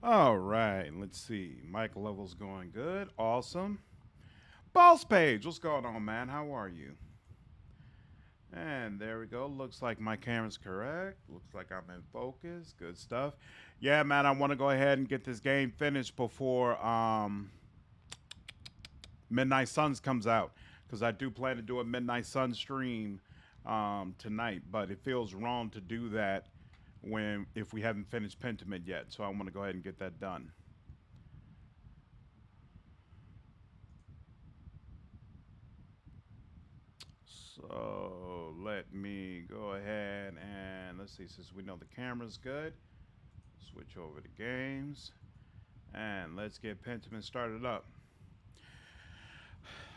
All right, let's see. Mic level's going good. Awesome. Boss Page, what's going on, man? How are you? And there we go. Looks like my camera's correct. Looks like I'm in focus. Good stuff. Yeah, man, I want to go ahead and get this game finished before Midnight Suns comes out because I do plan to do a Midnight Sun stream tonight, but it feels wrong to do that when if we haven't finished Pentiment yet. So I want to go ahead and get that done. So let me go ahead and let's see. Since we know the camera's good, switch over to games and let's get Pentiment started up.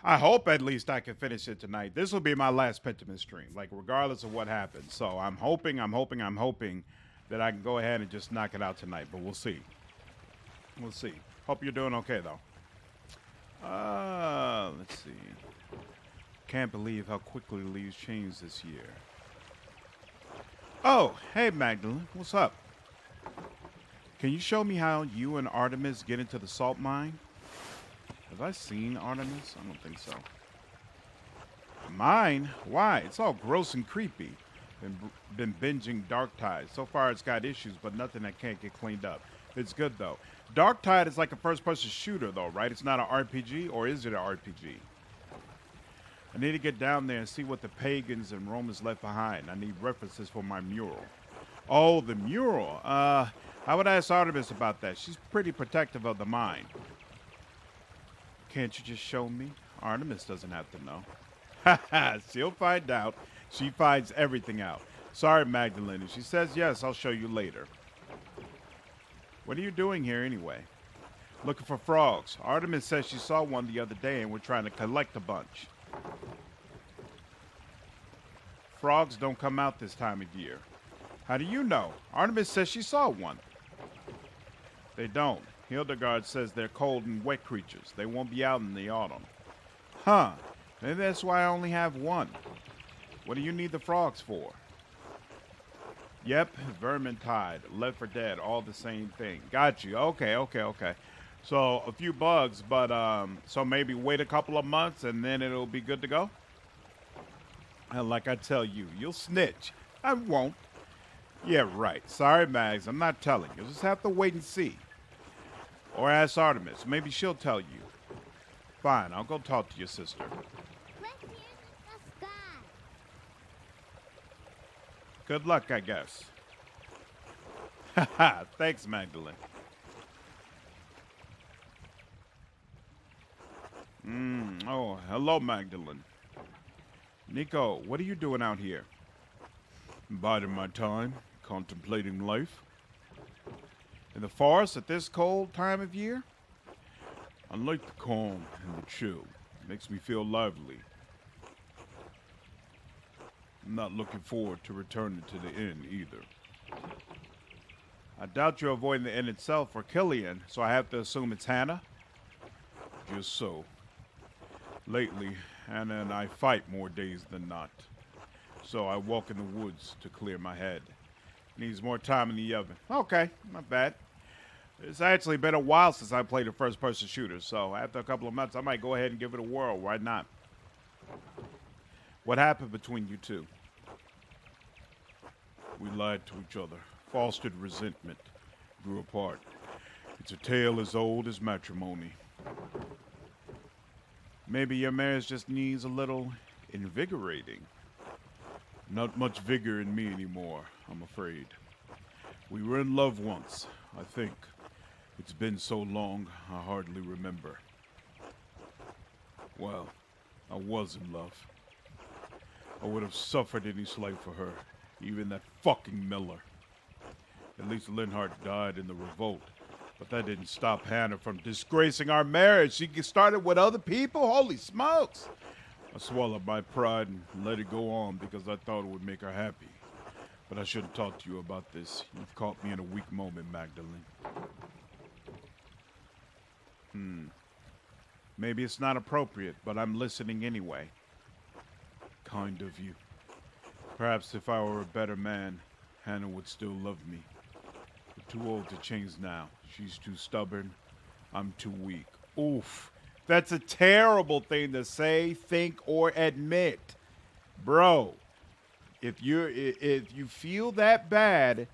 I hope at least I can finish it tonight. This will be my last Pentiment stream, like regardless of what happens. So I'm hoping that I can go ahead and just knock it out tonight. But we'll see. We'll see. Hope you're doing okay though. Let's see. Can't believe how quickly leaves changed this year. Oh, hey Magdalene, what's up? Can you show me how you and Artemis get into the salt mine? Have I seen Artemis? I don't think so. Mine? Why? It's all gross and creepy. Been binging Dark Tide. So far it's got issues, but nothing that can't get cleaned up. It's good though. Dark Tide is like a first-person shooter though, right? It's not an RPG, or is it an RPG? I need to get down there and see what the pagans and Romans left behind. I need references for my mural. Oh, the mural. I would ask Artemis about that. She's pretty protective of the mine. Can't you just show me? Artemis doesn't have to know. Haha, she'll find out. She finds everything out. Sorry, Magdalene. If she says yes, I'll show you later. What are you doing here anyway? Looking for frogs. Artemis says she saw one the other day and we're trying to collect a bunch. Frogs don't come out this time of year. How do you know? Artemis says she saw one. They don't. Hildegard says they're cold and wet creatures. They won't be out in the autumn. Huh. Maybe that's why I only have one. What do you need the frogs for? Yep, Vermintide, Left for Dead, all the same thing. Got you. Okay. So a few bugs, but so maybe wait a couple of months and then it'll be good to go? And like I tell you, you'll snitch. I won't. Yeah, right. Sorry, Mags, I'm not telling. You'll just have to wait and see. Or ask Artemis. Maybe she'll tell you. Fine, I'll go talk to your sister. Let's hear the sky. Good luck, I guess. Haha, thanks, Magdalene. Oh, hello, Magdalene. Nico, what are you doing out here? Biding my time, contemplating life. In the forest at this cold time of year? I like the calm and the chill. It makes me feel lively. I'm not looking forward to returning to the inn either. I doubt you're avoiding the inn itself or Killian, so I have to assume it's Hannah? Just so. Lately, Hannah and I fight more days than not. So I walk in the woods to clear my head. Needs more time in the oven. Okay, not bad. It's actually been a while since I played a first-person shooter, so after a couple of months, I might go ahead and give it a whirl. Why not? What happened between you two? We lied to each other, fostered resentment, grew apart. It's a tale as old as matrimony. Maybe your marriage just needs a little invigorating. Not much vigor in me anymore, I'm afraid. We were in love once, I think. It's been so long, I hardly remember. Well, I was in love. I would have suffered any slave for her, even that fucking Miller. At least Linhart died in the revolt, but that didn't stop Hannah from disgracing our marriage. She started with other people? Holy smokes! I swallowed my pride and let it go on because I thought it would make her happy. But I shouldn't talk to you about this. You've caught me in a weak moment, Magdalene. Maybe it's not appropriate, but I'm listening anyway. Kind of you. Perhaps if I were a better man, Hannah would still love me. We're too old to change now. She's too stubborn. I'm too weak. Oof. That's a terrible thing to say, think, or admit. Bro, if you feel that bad,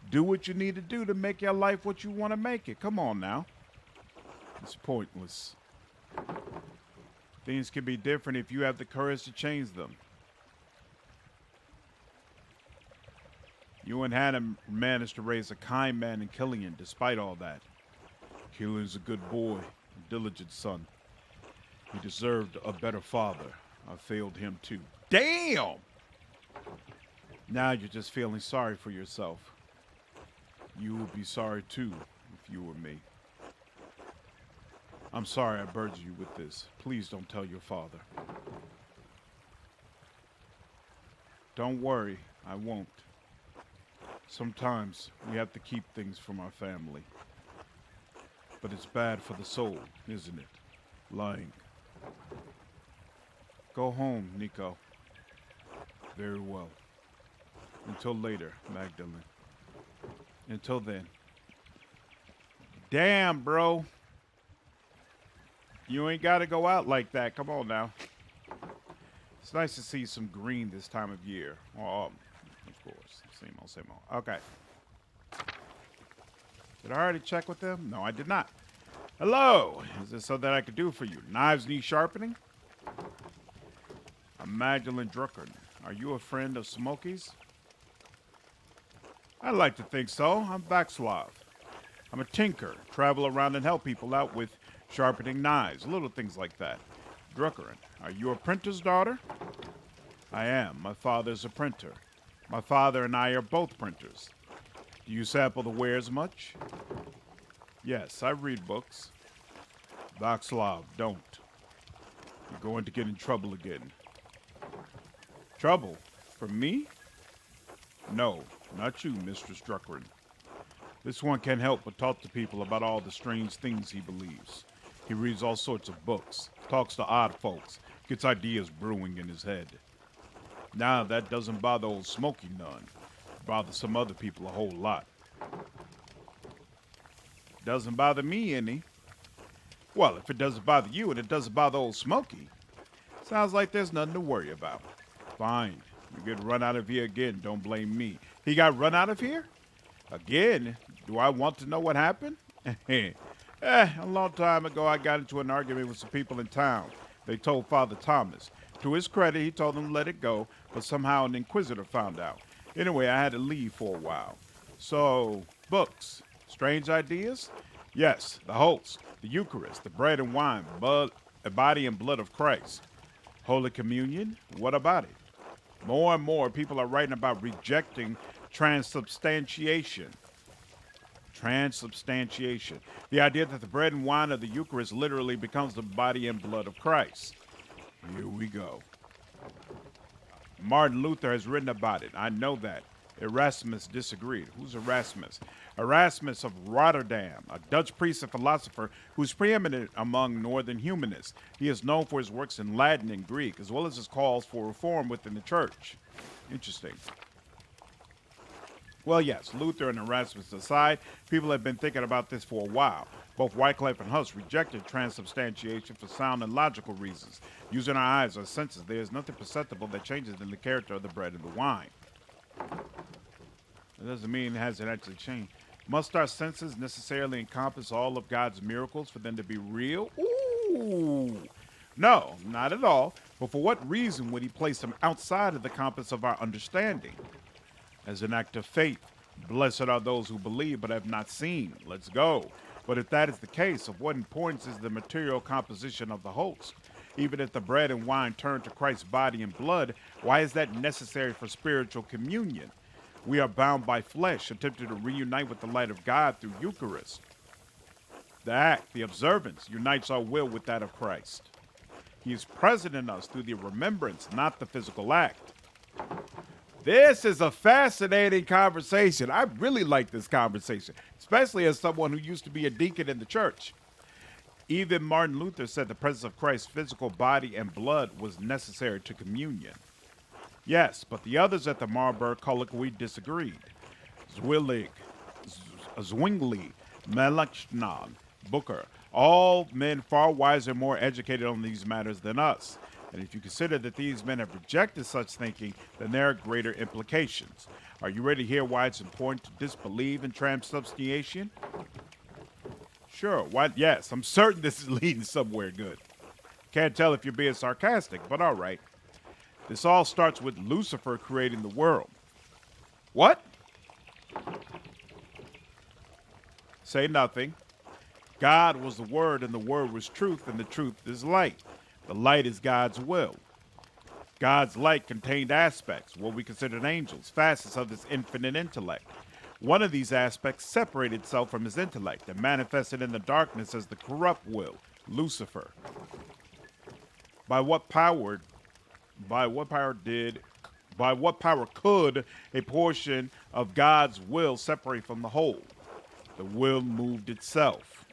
do what you need to do to make your life what you want to make it. Come on now. It's pointless. Things can be different if you have the courage to change them. You and Hannah managed to raise a kind man in Killian despite all that. Killian's a good boy, a diligent son. He deserved a better father. I failed him too. Damn! Now you're just feeling sorry for yourself. You would be sorry too if you were me. I'm sorry I burdened you with this. Please don't tell your father. Don't worry, I won't. Sometimes we have to keep things from our family. But it's bad for the soul, isn't it? Lying. Go home, Nico. Very well. Until later, Magdalene. Until then. Damn, bro. You ain't got to go out like that. Come on now. It's nice to see some green this time of year. Oh, of course. Same old, same old. Okay. Did I already check with them? No, I did not. Hello. Is there something I could do for you? Knives need sharpening? I'm Magdalene Drucker. Are you a friend of Smokey's? I'd like to think so. I'm Vaxlav. I'm a tinker. Travel around and help people out with sharpening knives, little things like that. Drucker, are you a printer's daughter? I am. My father's a printer. My father and I are both printers. Do you sample the wares much? Yes, I read books. Vaxlav, don't. You're going to get in trouble again. Trouble? From me? No, not you, Mistress Drucker. This one can't help but talk to people about all the strange things he believes. He reads all sorts of books, talks to odd folks, gets ideas brewing in his head. Now, that doesn't bother old Smokey none. It bothers some other people a whole lot. Doesn't bother me any. Well, if it doesn't bother you and it doesn't bother old Smokey, sounds like there's nothing to worry about. Fine. You get run out of here again, don't blame me. He got run out of here? Again? Do I want to know what happened? A long time ago, I got into an argument with some people in town. They told Father Thomas. To his credit, he told them to let it go, but somehow an inquisitor found out. Anyway, I had to leave for a while. So, books. Strange ideas? Yes, the host, the Eucharist, the bread and wine, body and blood of Christ. Holy Communion? What about it? More and more people are writing about rejecting transubstantiation. Transubstantiation. The idea that the bread and wine of the Eucharist literally becomes the body and blood of Christ. Here we go. Martin Luther has written about it. I know that. Erasmus disagreed. Who's Erasmus? Erasmus of Rotterdam, a Dutch priest and philosopher who's preeminent among northern humanists. He is known for his works in Latin and Greek, as well as his calls for reform within the church. Interesting. Well, yes, Luther and Erasmus aside, people have been thinking about this for a while. Both Wycliffe and Huss rejected transubstantiation for sound and logical reasons. Using our eyes or senses, there is nothing perceptible that changes in the character of the bread and the wine. That doesn't mean it hasn't actually changed. Must our senses necessarily encompass all of God's miracles for them to be real? Ooh. No, not at all. But for what reason would he place them outside of the compass of our understanding? As an act of faith, blessed are those who believe but have not seen. Let's go. But if that is the case, of what importance is the material composition of the host? Even if the bread and wine turn to Christ's body and blood, why is that necessary for spiritual communion? We are bound by flesh, attempting to reunite with the light of God through Eucharist. The act, the observance, unites our will with that of Christ. He is present in us through the remembrance, not the physical act. This is a fascinating conversation. I really like this conversation, especially as someone who used to be a deacon in the church. Even Martin Luther said the presence of Christ's physical body and blood was necessary to communion. Yes, but the others at the Marburg colloquy disagreed. Zwingli, Melanchthon, Booker, all men far wiser and more educated on these matters than us. And if you consider that these men have rejected such thinking, then there are greater implications. Are you ready to hear why it's important to disbelieve in transubstantiation? Sure, why? Yes, I'm certain this is leading somewhere good. Can't tell if you're being sarcastic, but all right. This all starts with Lucifer creating the world. What? Say nothing. God was the Word, and the Word was truth, and the truth is light. The light is God's will. God's light contained aspects, what we considered angels, facets of his infinite intellect. One of these aspects separated itself from his intellect and manifested in the darkness as the corrupt will, Lucifer. By what power could a portion of God's will separate from the whole? The will moved itself.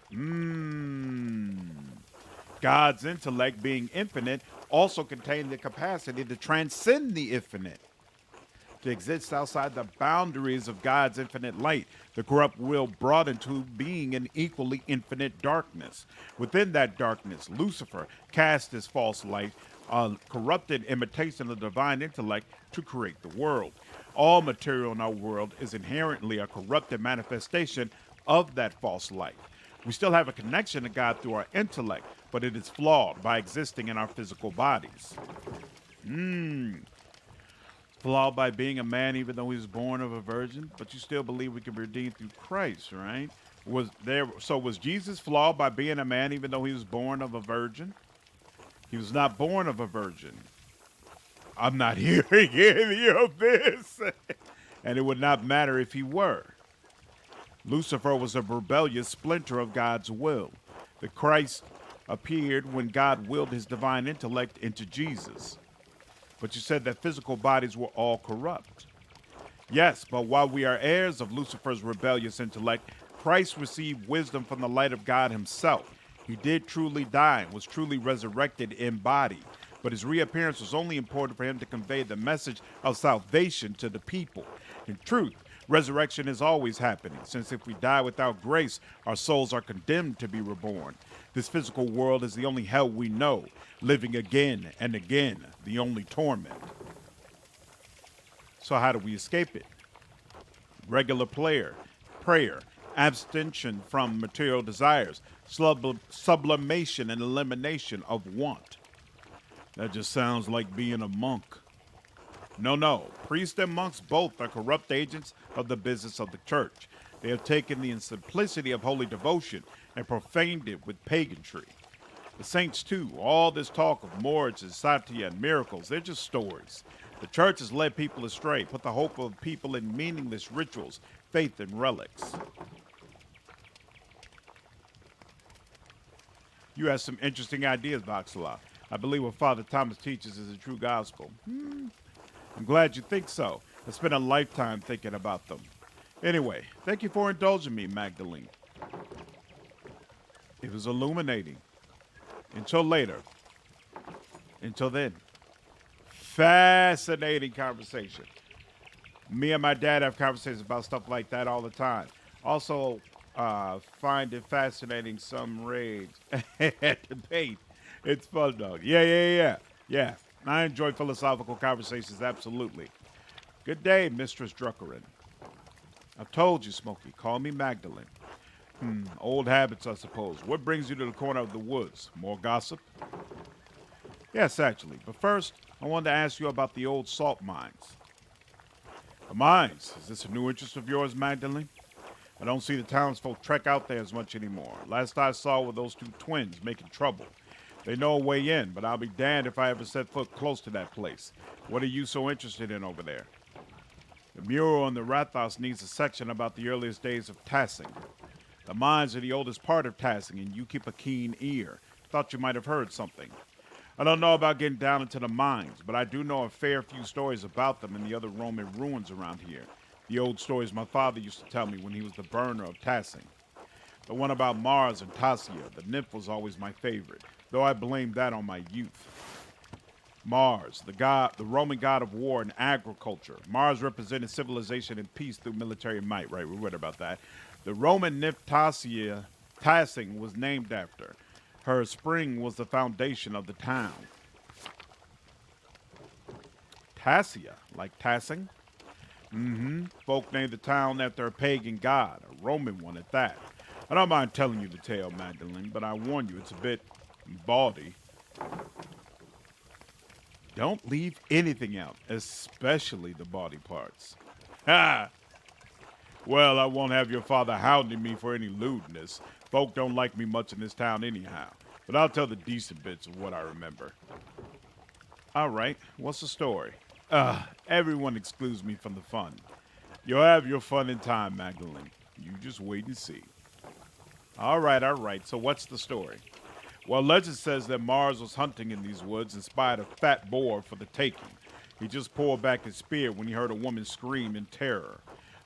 God's intellect, being infinite, also contained the capacity to transcend the infinite, to exist outside the boundaries of God's infinite light. The corrupt will brought into being an equally infinite darkness. Within that darkness, Lucifer cast his false light, a corrupted imitation of the divine intellect, to create the world. All material in our world is inherently a corrupted manifestation of that false light. We still have a connection to God through our intellect, but it is flawed by existing in our physical bodies. Flawed by being a man even though he was born of a virgin, but you still believe we can be redeemed through Christ, right? Was Jesus flawed by being a man even though he was born of a virgin? He was not born of a virgin. I'm not hearing any of this. And it would not matter if he were. Lucifer was a rebellious splinter of God's will. The Christ appeared when God willed his divine intellect into Jesus. But you said that physical bodies were all corrupt. Yes, but while we are heirs of Lucifer's rebellious intellect, Christ received wisdom from the light of God himself. He did truly die and was truly resurrected in body. But his reappearance was only important for him to convey the message of salvation to the people. In truth, resurrection is always happening, since if we die without grace, our souls are condemned to be reborn. This physical world is the only hell we know, living again and again, the only torment. So how do we escape it? Regular prayer, abstention from material desires, sublimation and elimination of want. That just sounds like being a monk. No. Priests and monks both are corrupt agents of the business of the church. They have taken the simplicity of holy devotion and profaned it with paganry. The saints, too, all this talk of marriages, satya, and miracles, they're just stories. The church has led people astray, put the hope of people in meaningless rituals, faith, and relics. You have some interesting ideas, Voxela. I believe what Father Thomas teaches is the true gospel. I'm glad you think so. I spent a lifetime thinking about them. Anyway, thank you for indulging me, Magdalene. It was illuminating. Until later. Until then. Fascinating conversation. Me and my dad have conversations about stuff like that all the time. Also, find it fascinating some rage debate. It's fun though. Yeah. I enjoy philosophical conversations, absolutely. Good day, Mistress Druckerin. I've told you, Smokey. Call me Magdalene. Old habits, I suppose. What brings you to the corner of the woods? More gossip? Yes, actually. But first, I wanted to ask you about the old salt mines. The mines? Is this a new interest of yours, Magdalene? I don't see the townsfolk trek out there as much anymore. Last I saw were those two twins making trouble. They know a way in, but I'll be damned if I ever set foot close to that place. What are you so interested in over there? The mural on the Rathos needs a section about the earliest days of Tassing. The mines are the oldest part of Tassing, and you keep a keen ear. Thought you might have heard something. I don't know about getting down into the mines, but I do know a fair few stories about them and the other Roman ruins around here. The old stories my father used to tell me when he was the burner of Tassing. The one about Mars and Tassia, the nymph, was always my favorite, though I blamed that on my youth. Mars, the Roman god of war and agriculture. Mars represented civilization and peace through military might, right? We read about that. The Roman nymph Tassia, Tassing, was named after. Her spring was the foundation of the town. Tassia, like Tassing? Folk named the town after a pagan god, a Roman one at that. I don't mind telling you the tale, Magdalene, but I warn you, it's a bit bawdy. Don't leave anything out, especially the body parts. Ha! Well, I won't have your father hounding me for any lewdness. Folk don't like me much in this town anyhow, but I'll tell the decent bits of what I remember. All right, what's the story? Everyone excludes me from the fun. You'll have your fun in time, Magdalene. You just wait and see. All right, so what's the story? Well, legend says that Mars was hunting in these woods and spied a fat boar for the taking. He just pulled back his spear when he heard a woman scream in terror.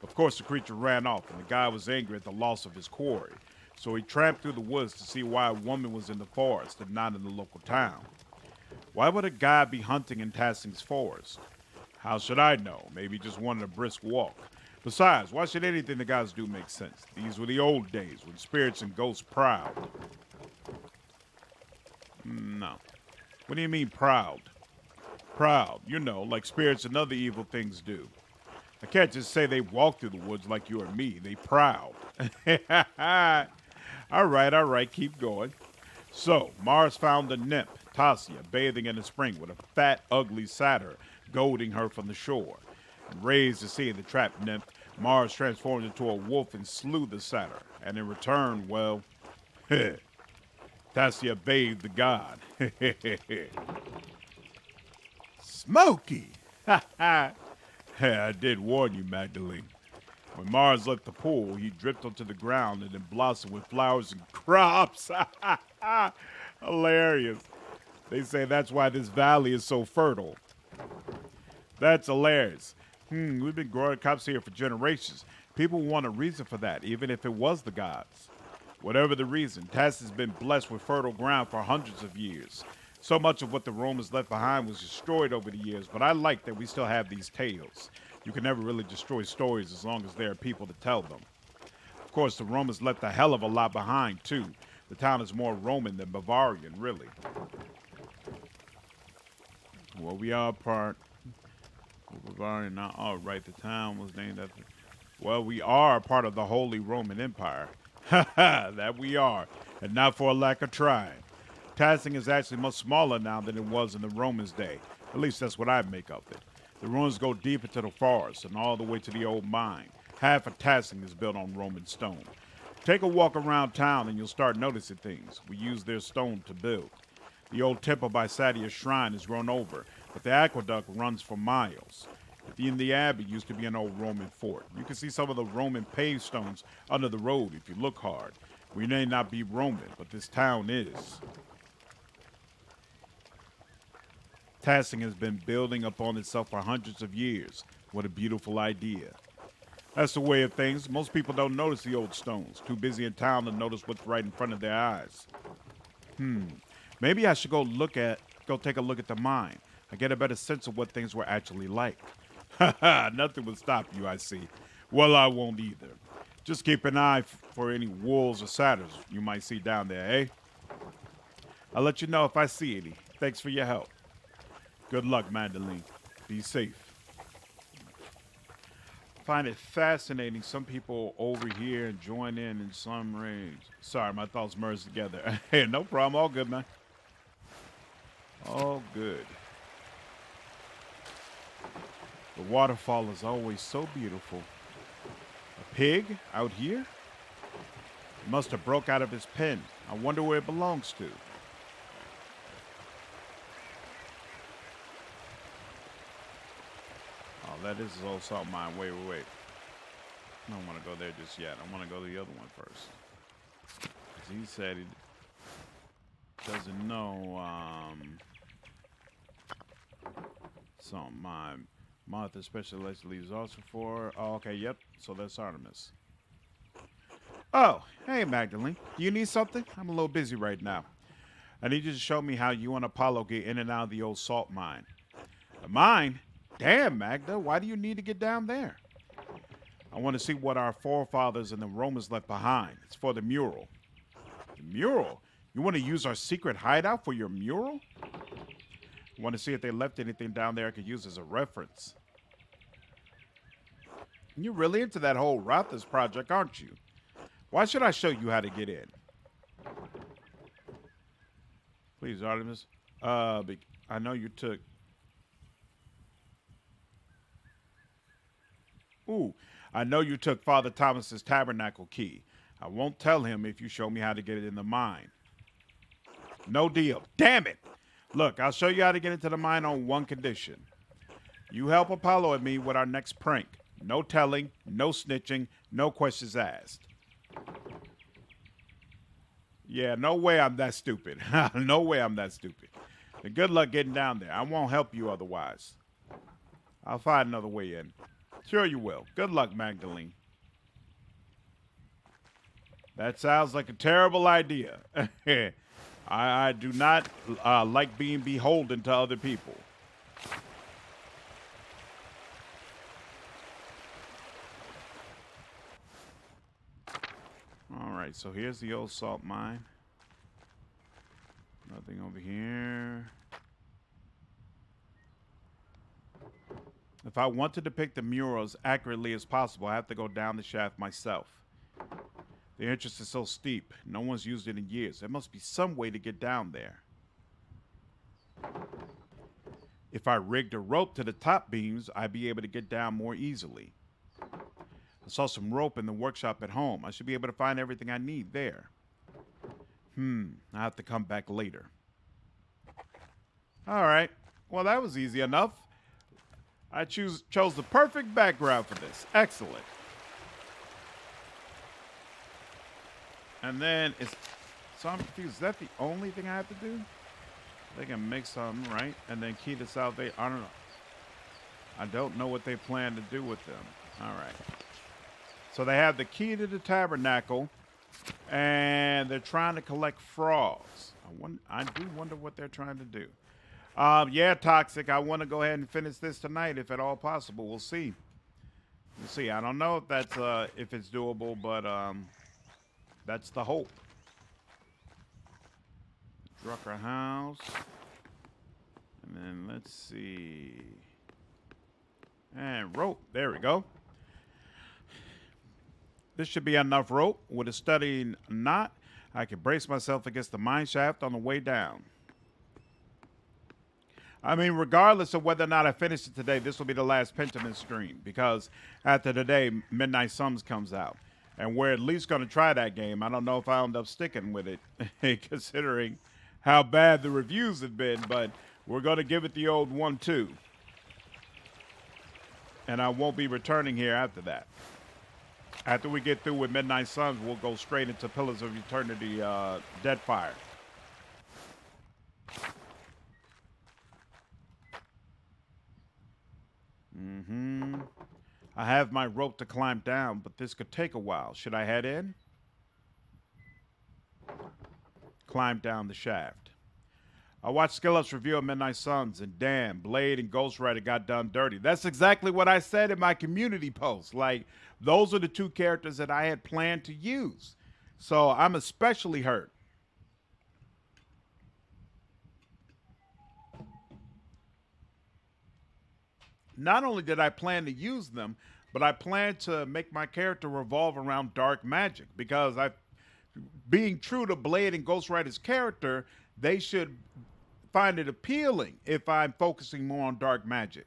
Of course, the creature ran off, and the guy was angry at the loss of his quarry. So he tramped through the woods to see why a woman was in the forest and not in the local town. Why would a guy be hunting in Tassing's forest? How should I know? Maybe just wanted a brisk walk. Besides, why should anything the guys do make sense? These were the old days when spirits and ghosts prowled. No. What do you mean proud? Proud, you know, like spirits and other evil things do. I can't just say they walk through the woods like you or me. They prowled. All right, keep going. So, Mars found the nymph, Tassia, bathing in a spring with a fat, ugly satyr goading her from the shore. Enraged to see the trapped nymph, Mars transformed into a wolf and slew the satyr. And in return, well, Tassia bathed the god. Smokey! I did warn you, Magdalene. When Mars left the pool, he dripped onto the ground and then blossomed with flowers and crops. Hilarious. They say that's why this valley is so fertile. That's hilarious. We've been growing crops here for generations. People want a reason for that, even if it was the gods. Whatever the reason, Tass has been blessed with fertile ground for hundreds of years. So much of what the Romans left behind was destroyed over the years, but I like that we still have these tales. You can never really destroy stories as long as there are people to tell them. Of course, the Romans left a hell of a lot behind, too. The town is more Roman than Bavarian, really. Well, we are part of Bavarian now. All right, the town was named after... Well, we are part of the Holy Roman Empire. Ha ha, that we are, and not for a lack of trying. Tassing is actually much smaller now than it was in the Romans' day. At least that's what I make of it. The ruins go deep into the forest and all the way to the old mine. Half of Tassing is built on Roman stone. Take a walk around town and you'll start noticing things. We use their stone to build. The old temple by Sadia's shrine is grown over, but the aqueduct runs for miles. In the abbey used to be an old Roman fort. You can see some of the Roman paved stones under the road if you look hard. We may not be Roman, but this town is. Tassing has been building upon itself for hundreds of years. What a beautiful idea. That's the way of things. Most people don't notice the old stones. Too busy in town to notice what's right in front of their eyes. Maybe I should go take a look at the mine. I get a better sense of what things were actually like. Nothing will stop you, I see. Well, I won't either. Just keep an eye for any wolves or satyrs you might see down there, eh? I'll let you know if I see any. Thanks for your help. Good luck, Magdalene. Be safe. Find it fascinating. Some people over here and join in some rage. Sorry, my thoughts merged together. Hey, no problem. All good, man. All good. The waterfall is always so beautiful. A pig out here? It must have broke out of his pen. I wonder where it belongs to. Oh, that is his old salt mine. Wait. I don't want to go there just yet. I want to go to the other one first. 'Cause he said he doesn't know salt mine. Martha specialist leaves also for. Oh, okay, yep. So that's Artemis. Oh, hey Magdalene. Do you need something? I'm a little busy right now. I need you to show me how you and Apollo get in and out of the old salt mine. The mine? Damn, Magda, why do you need to get down there? I want to see what our forefathers and the Romans left behind. It's for the mural. The mural? You want to use our secret hideout for your mural? I want to see if they left anything down there I could use as a reference. You're really into that whole Rothers project, aren't you? Why should I show you how to get in? Please, Artemis. I know you took... Ooh, I know you took Father Thomas's tabernacle key. I won't tell him if you show me how to get it in the mine. No deal. Damn it! Look, I'll show you how to get into the mine on one condition. You help Apollo and me with our next prank. No telling, no snitching, no questions asked. Yeah, no way I'm that stupid. No way I'm that stupid. And good luck getting down there. I won't help you otherwise. I'll find another way in. Sure you will. Good luck, Magdalene. That sounds like a terrible idea. I do not like being beholden to other people. All right, so here's the old salt mine. Nothing over here. If I want to depict the mural as accurately as possible, I have to go down the shaft myself. The entrance is so steep. No one's used it in years. There must be some way to get down there. If I rigged a rope to the top beams, I'd be able to get down more easily. I saw some rope in the workshop at home. I should be able to find everything I need there. I have to come back later. All right. Well, that was easy enough. I chose the perfect background for this. Excellent. And then so I'm confused. Is that the only thing I have to do? They can make something, right? And then key to salvation. I don't know. I don't know what they plan to do with them. All right. So they have the key to the tabernacle, and they're trying to collect frogs. I do wonder what they're trying to do. Yeah, Toxic. I want to go ahead and finish this tonight, if at all possible. We'll see. We'll see. I don't know if that's if it's doable, but that's the hope. Drucker House, and then let's see. And rope. There we go. This should be enough rope. With a steady knot, I can brace myself against the mine shaft on the way down. I mean, regardless of whether or not I finish it today, this will be the last Pentiment stream, because after today, Midnight Suns comes out. And we're at least going to try that game. I don't know if I'll end up sticking with it, considering how bad the reviews have been, but we're going to give it the old 1-2. And I won't be returning here after that. After we get through with Midnight Suns, we'll go straight into Pillars of Eternity, Deadfire. I have my rope to climb down, but this could take a while. Should I head in? Climb down the shaft. I watched Skill Up's review of Midnight Suns, and damn, Blade and Ghost Rider got done dirty. That's exactly what I said in my community post. Like, those are the two characters that I had planned to use. So I'm especially hurt. Not only did I plan to use them, but I plan to make my character revolve around dark magic because being true to Blade and Ghost Rider's character, they should find it appealing if I'm focusing more on dark magic.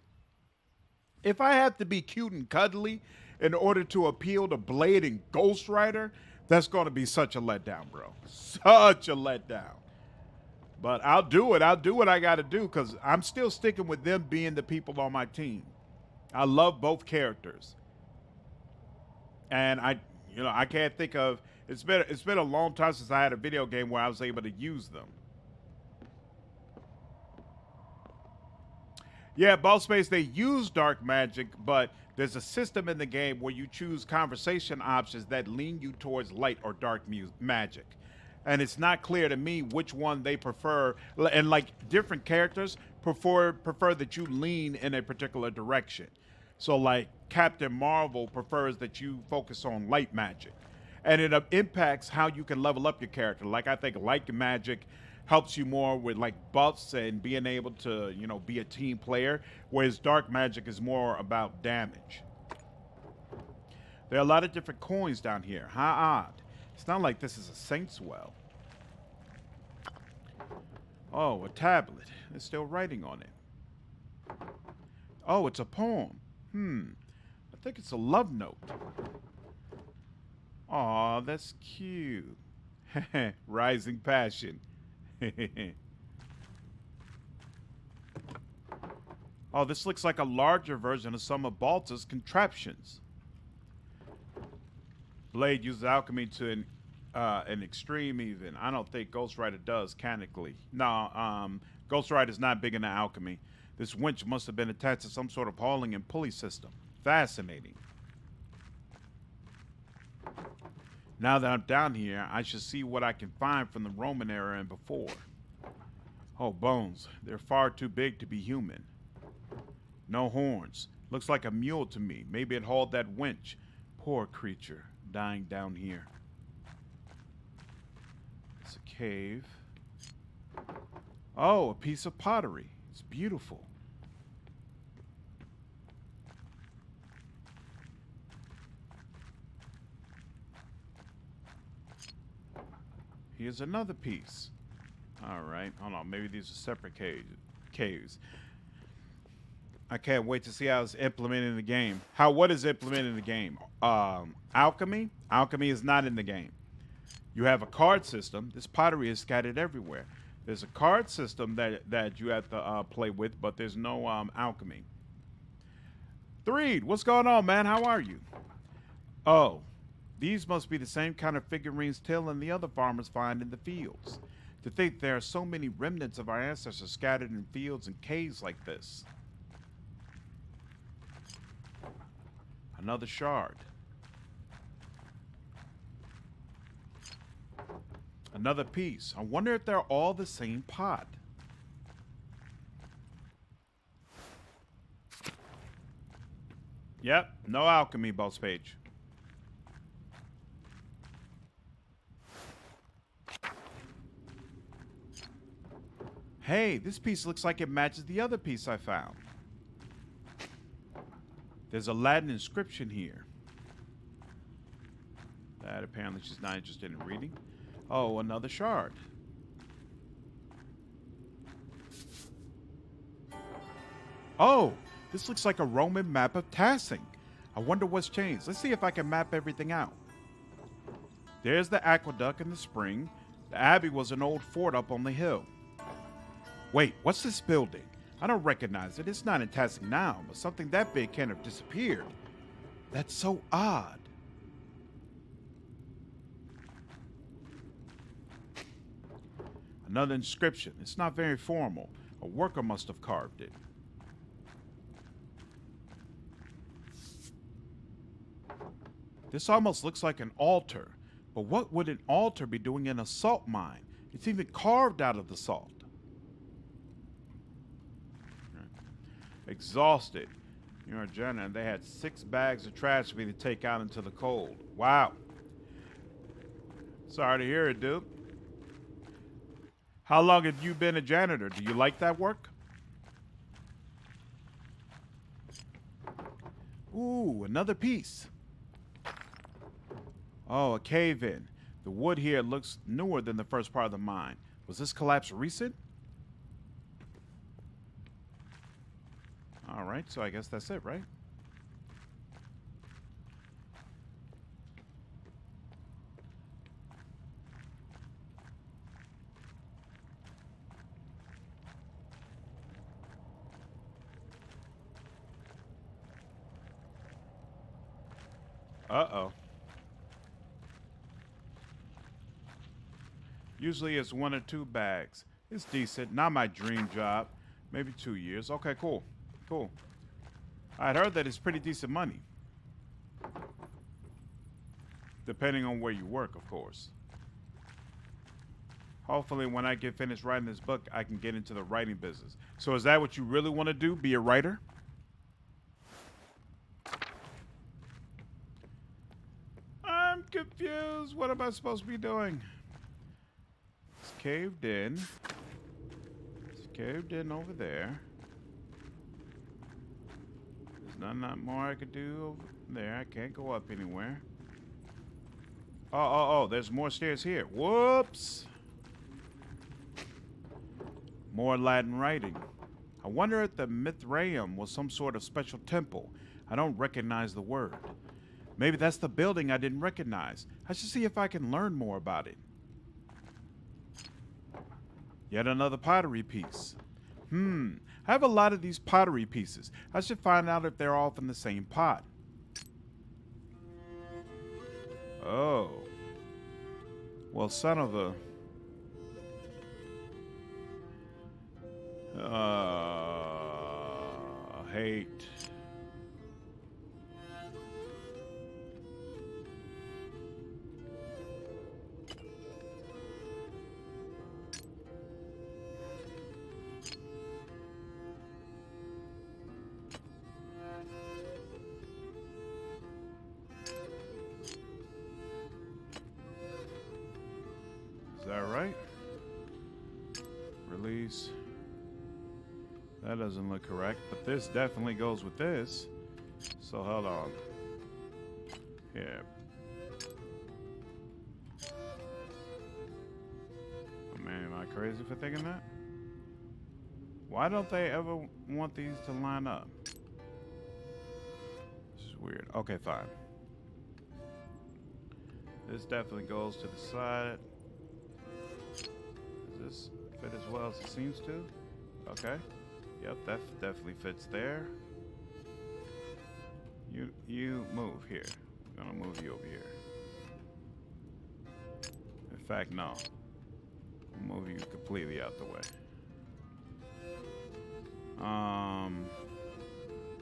If I have to be cute and cuddly in order to appeal to Blade and Ghost Rider, that's going to be such a letdown, bro. Such a letdown. But I'll do it. I'll do what I got to do because I'm still sticking with them being the people on my team. I love both characters. And I can't think of, it's been a long time since I had a video game where I was able to use them. Yeah, Boss Space, they use dark magic, but there's a system in the game where you choose conversation options that lean you towards light or dark magic. And it's not clear to me which one they prefer. And like different characters prefer that you lean in a particular direction. So like Captain Marvel prefers that you focus on light magic. And it impacts how you can level up your character. Like I think light magic helps you more with like buffs and being able to, be a team player, whereas dark magic is more about damage. There are a lot of different coins down here. How odd. It's not like this is a Saint's Well. Oh, a tablet. There's still writing on it. Oh, it's a poem. I think it's a love note. Aw, that's cute. Rising passion. Oh, this looks like a larger version of some of Balta's contraptions. Blade uses alchemy to an extreme even. I don't think Ghost Rider does canonically. No, Ghost Rider's not big into alchemy. This winch must have been attached to some sort of hauling and pulley system. Fascinating. Now that I'm down here, I should see what I can find from the Roman era and before. Oh, bones. They're far too big to be human. No horns. Looks like a mule to me. Maybe it hauled that winch. Poor creature, dying down here. It's a cave. Oh, a piece of pottery. It's beautiful. Here's another piece. All right, hold on. Maybe these are separate caves. I can't wait to see how it's implemented in the game. What is implemented in the game? Alchemy? Alchemy is not in the game. You have a card system. This pottery is scattered everywhere. There's a card system that you have to play with, but there's no alchemy. Threed, what's going on, man? How are you? Oh, these must be the same kind of figurines Till and the other farmers find in the fields. To think there are so many remnants of our ancestors scattered in fields and caves like this. Another shard. Another piece. I wonder if they're all the same pot. Yep, no alchemy, boss page. Hey, this piece looks like it matches the other piece I found. There's a Latin inscription here. That apparently she's not interested in reading. Oh, another shard. Oh, this looks like a Roman map of Tassing. I wonder what's changed. Let's see if I can map everything out. There's the aqueduct and the spring. The abbey was an old fort up on the hill. Wait, what's this building? I don't recognize it. It's not in Tassing now, but something that big can't have disappeared. That's so odd. Another inscription. It's not very formal. A worker must have carved it. This almost looks like an altar. But what would an altar be doing in a salt mine? It's even carved out of the salt. Exhausted. You're a janitor, and they had 6 bags of trash for me to take out into the cold. Wow. Sorry to hear it, dude. How long have you been a janitor? Do you like that work? Ooh, another piece. Oh, a cave-in. The wood here looks newer than the first part of the mine. Was this collapse recent? All right, so I guess that's it, right? Uh-oh. Usually it's 1 or 2 bags. It's decent. Not my dream job. Maybe 2 years. Okay, cool. Cool. I'd heard that it's pretty decent money. Depending on where you work, of course. Hopefully when I get finished writing this book, I can get into the writing business. So is that what you really want to do? Be a writer? I'm confused. What am I supposed to be doing? It's caved in. It's caved in over there. There's not more I could do over there. I can't go up anywhere. Oh, there's more stairs here. Whoops. More Latin writing. I wonder if the Mithraeum was some sort of special temple. I don't recognize the word. Maybe that's the building I didn't recognize. I should see if I can learn more about it. Yet another pottery piece. I have a lot of these pottery pieces. I should find out if they're all from the same pot. Oh. Well, son of a... hate. Is that right? Release. That doesn't look correct, but this definitely goes with this. So hold on. Here. Oh, man, am I crazy for thinking that? Why don't they ever want these to line up? This is weird. Okay, fine. This definitely goes to the side. Does this fit as well as it seems to? Okay. Yep, that definitely fits there. You move here. I'm gonna move you over here. In fact, no. I'll move you completely out the way.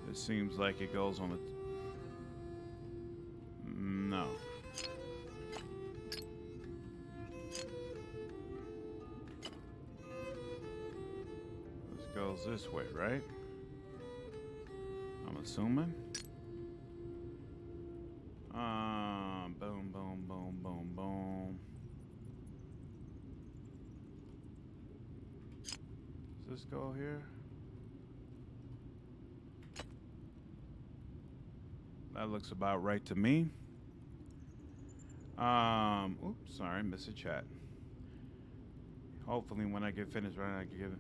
It seems like it goes on the... No. This goes this way, right? I'm assuming. Boom, boom, boom, boom, boom. Does this go here? That looks about right to me. Oops, sorry, missed a chat. Hopefully when I get finished writing, I can give it.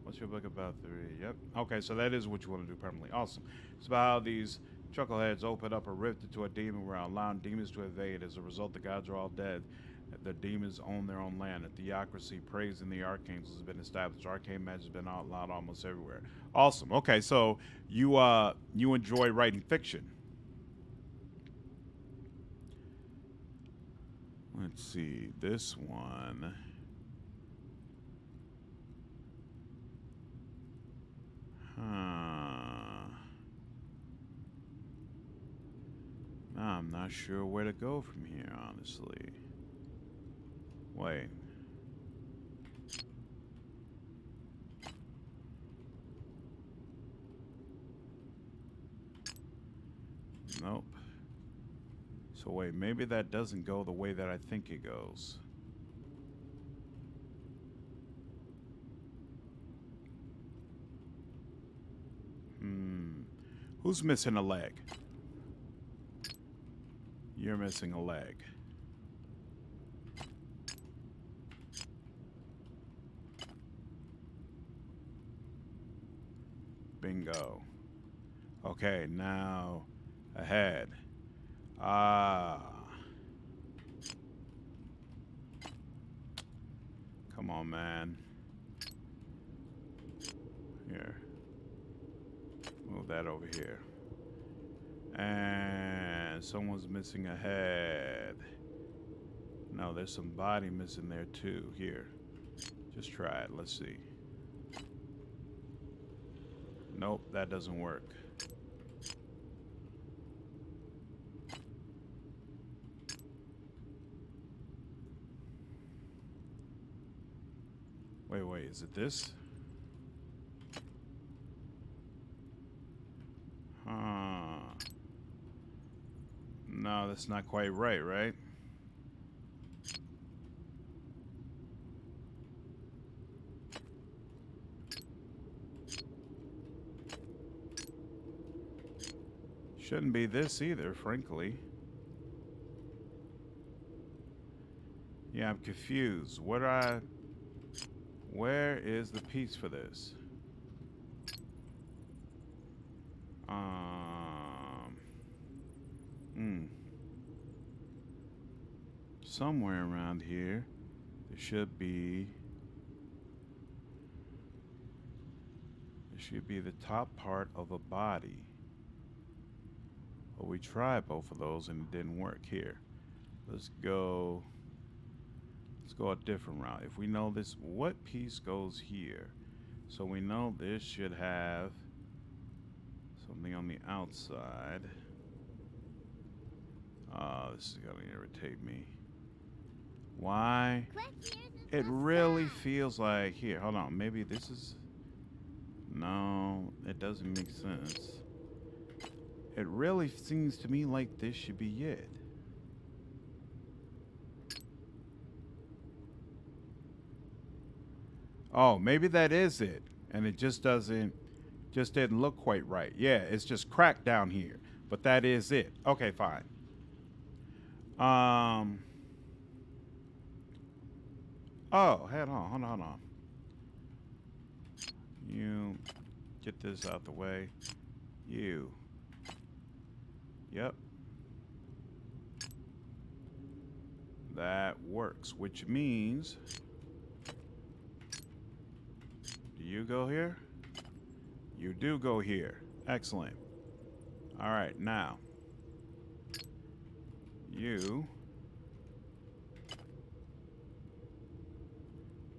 What's your book about? 3? Yep. Okay, so that is what you want to do permanently. Awesome. It's about how these chuckleheads open up a rift into a demon world, allowing demons to invade. As a result, the gods are all dead. The demons own their own land. A theocracy praising the archangels has been established. Arcane magic has been outlawed almost everywhere. Awesome. Okay, so you enjoy writing fiction. Let's see, this one. I'm not sure where to go from here, honestly. Wait. Nope. So wait, maybe that doesn't go the way that I think it goes. Who's missing a leg? You're missing a leg. Bingo. Okay, now ahead. Ah. Come on, man. Here. Move that over here. And someone's missing a head. No, there's some body missing there too. Here. Just try it. Let's see. Nope, that doesn't work. Wait, is it this? Huh. No, that's not quite right, right? Shouldn't be this either, frankly. Yeah, I'm confused. Where is the piece for this? Somewhere around here, there should be the top part of a body. But we tried both of those and it didn't work. Here, let's go a different route. If we know this, what piece goes here? So we know this should have something on the outside. This is gonna irritate me. Why? It really feels like, here, hold on, maybe this is, no, it doesn't make sense. It really seems to me like this should be it. Oh, maybe that is it. And it just didn't look quite right. Yeah, it's just cracked down here. But that is it. Okay, fine. Oh, hold on. You get this out the way. You. Yep. That works, which means, do you go here? You do go here. Excellent. All right, now you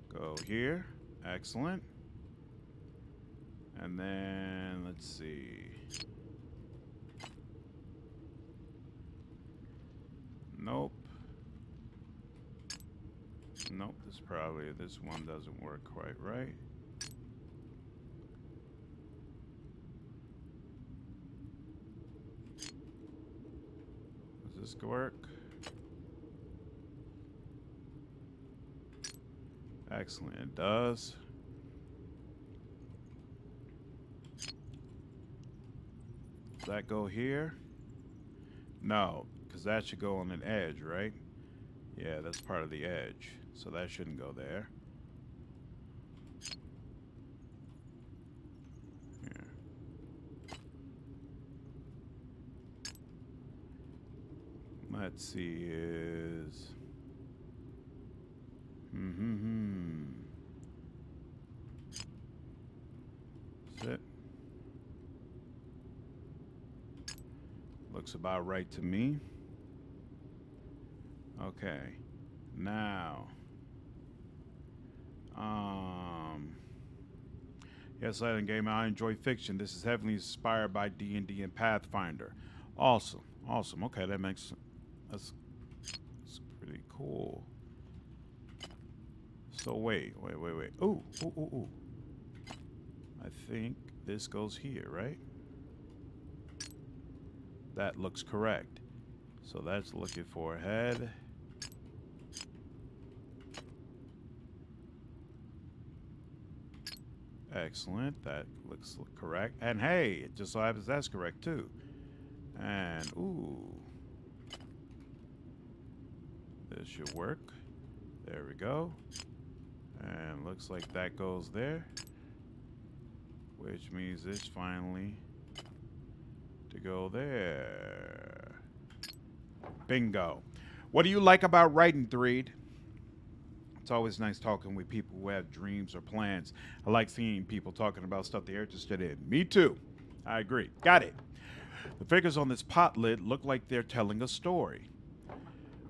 go here. Excellent. And then let's see. Nope. Nope, this one doesn't work quite right. Does this work? Excellent, it does. Does that go here? No, because that should go on an edge, right? Yeah, that's part of the edge. So that shouldn't go there. Here. Let's see, is... That's it. Looks about right to me. Okay. Now. Yes, Slandered game. I enjoy fiction. This is heavily inspired by D&D and Pathfinder. Awesome. Awesome. Okay, that's pretty cool. So wait. Ooh. I think this goes here, right? That looks correct. So that's looking for a head. Excellent. That looks correct. And hey, it just so happens that's correct too. And ooh. This should work. There we go. And looks like that goes there. Which means this finally to go there. Bingo. What do you like about writing, Threed? It's always nice talking with people who have dreams or plans. I like seeing people talking about stuff they're interested in. Me too. I agree. Got it. The figures on this pot lid look like they're telling a story.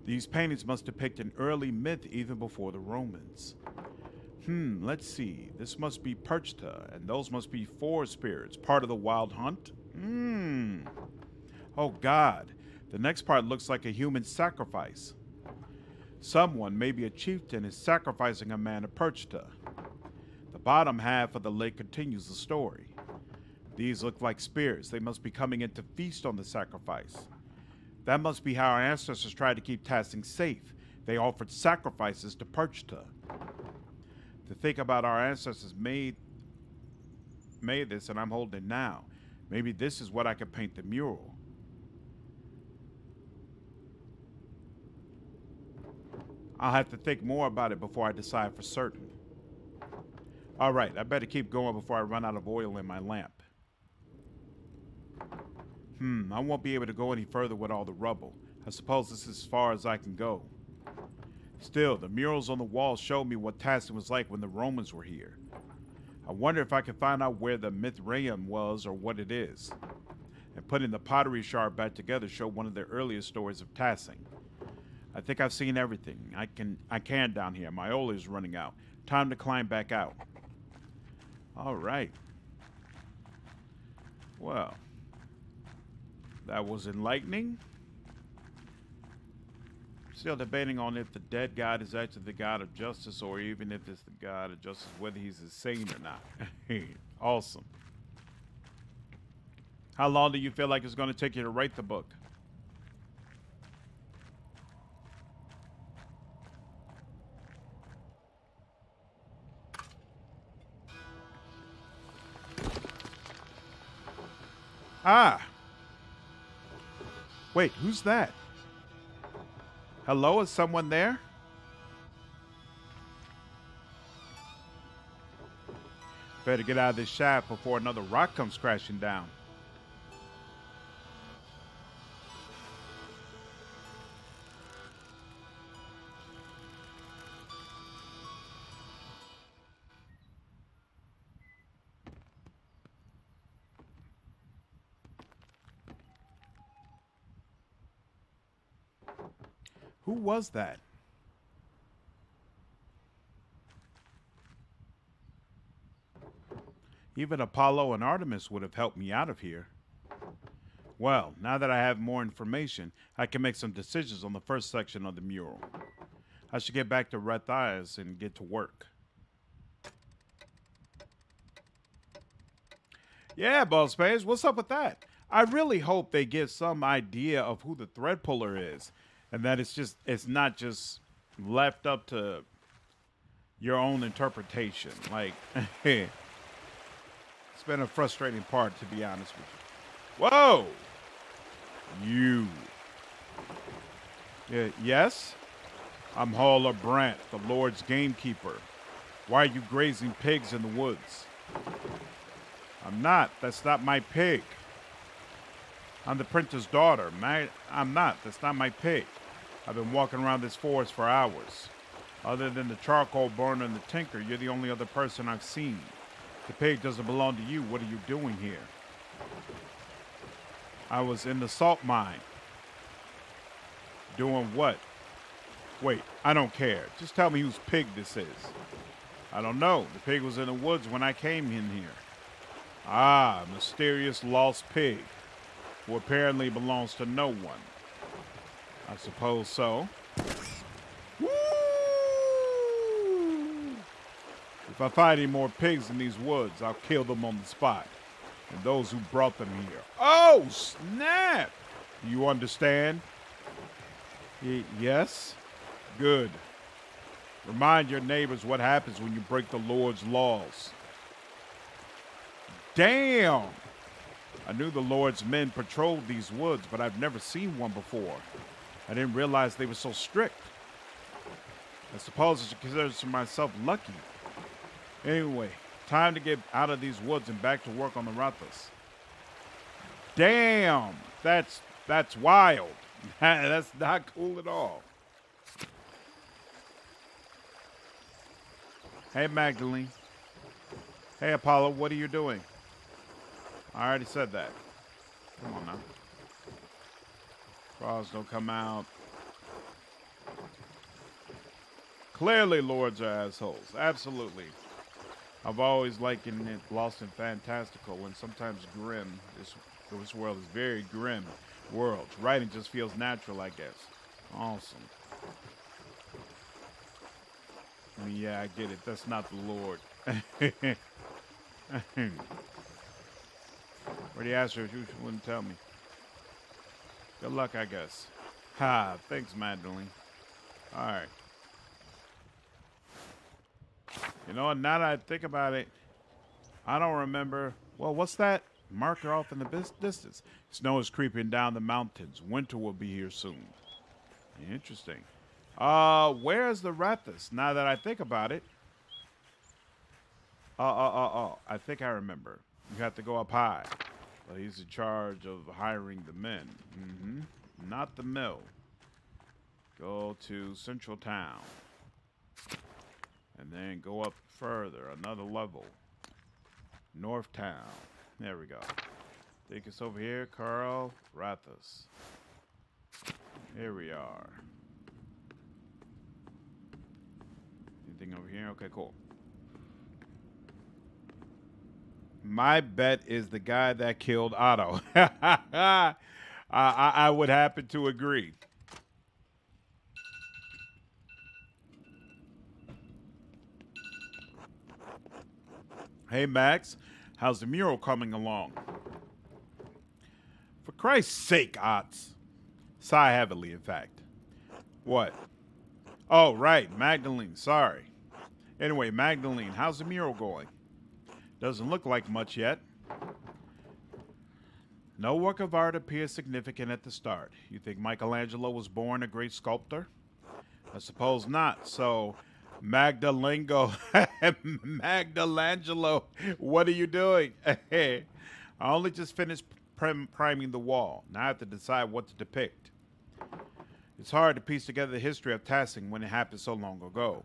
These paintings must depict an early myth even before the Romans. Let's see. This must be Perchta, and those must be forest spirits, part of the wild hunt. Oh God. The next part looks like a human sacrifice. Someone, maybe a chieftain, is sacrificing a man to Perchta. The bottom half of the lake continues the story. These look like spears. They must be coming in to feast on the sacrifice. That must be how our ancestors tried to keep Tassing safe. They offered sacrifices to Perchta. To think about our ancestors made this, and I'm holding it now. Maybe this is what I could paint the mural. I'll have to think more about it before I decide for certain. All right, I better keep going before I run out of oil in my lamp. I won't be able to go any further with all the rubble. I suppose this is as far as I can go. Still, the murals on the wall show me what Tassing was like when the Romans were here. I wonder if I can find out where the Mithraeum was or what it is. And putting the pottery shard back together showed one of the earliest stories of Tassing. I think I've seen everything I can down here. My oil is running out. Time to climb back out. All right. Well, that was enlightening. Still debating on if the dead god is actually the god of justice or even if it's the god of justice, whether he's insane or not. Awesome. How long do you feel like it's going to take you to write the book? Ah. Wait, who's that? Hello, is someone there? Better get out of this shaft before another rock comes crashing down. Who was that? Even Apollo and Artemis would have helped me out of here. Well, now that I have more information, I can make some decisions on the first section of the mural. I should get back to Rathias and get to work. Yeah, Boss Page, what's up with that? I really hope they get some idea of who the thread puller is. And that it's not just left up to your own interpretation. Like, it's been a frustrating part, to be honest with you. Whoa! You. Yes? I'm Hauler Brant, the Lord's gamekeeper. Why are you grazing pigs in the woods? I'm not. That's not my pig. I'm the printer's daughter. I'm not. That's not my pig. I've been walking around this forest for hours. Other than the charcoal burner and the tinker, you're the only other person I've seen. The pig doesn't belong to you. What are you doing here? I was in the salt mine. Doing what? Wait, I don't care. Just tell me whose pig this is. I don't know. The pig was in the woods when I came in here. Ah, mysterious lost pig, who apparently belongs to no one. I suppose so. Woo! If I find any more pigs in these woods, I'll kill them on the spot. And those who brought them here. Oh, snap! You understand? Yes? Good. Remind your neighbors what happens when you break the Lord's laws. Damn! I knew the Lord's men patrolled these woods, but I've never seen one before. I didn't realize they were so strict. I suppose I should consider myself lucky. Anyway, time to get out of these woods and back to work on the Rathas. Damn! That's wild. That's not cool at all. Hey, Magdalene. Hey, Apollo, what are you doing? I already said that. Come on now. Frogs don't come out. Clearly, lords are assholes. Absolutely. I've always likened it Lost and Fantastical when sometimes grim. This world is very grim world. Writing just feels natural, I guess. Awesome. I mean, yeah, I get it. That's not the Lord. Already asked her if you wouldn't tell me. Good luck, I guess. Ha, thanks, Magdalene. All right. You know what, now that I think about it, I don't remember. Well, what's that marker off in the distance? Snow is creeping down the mountains. Winter will be here soon. Interesting. Where's the Rathas? Now that I think about it. I think I remember. You have to go up high. Well, he's in charge of hiring the men. Not the mill. Go to Central Town. And then go up further, another level. North Town. There we go. Think it's over here, Carl Rathas. Here we are. Anything over here? Okay, cool. My bet is the guy that killed Otto. I would happen to agree. Hey, Max. How's the mural coming along? For Christ's sake, Otts. Sigh heavily, in fact. What? Oh, right. Magdalene. Sorry. Anyway, Magdalene, how's the mural going? Doesn't look like much yet. No work of art appears significant at the start. You think Michelangelo was born a great sculptor? I suppose not. So, Magdalangelo, what are you doing? I only just finished priming the wall. Now I have to decide what to depict. It's hard to piece together the history of Tassing when it happened so long ago.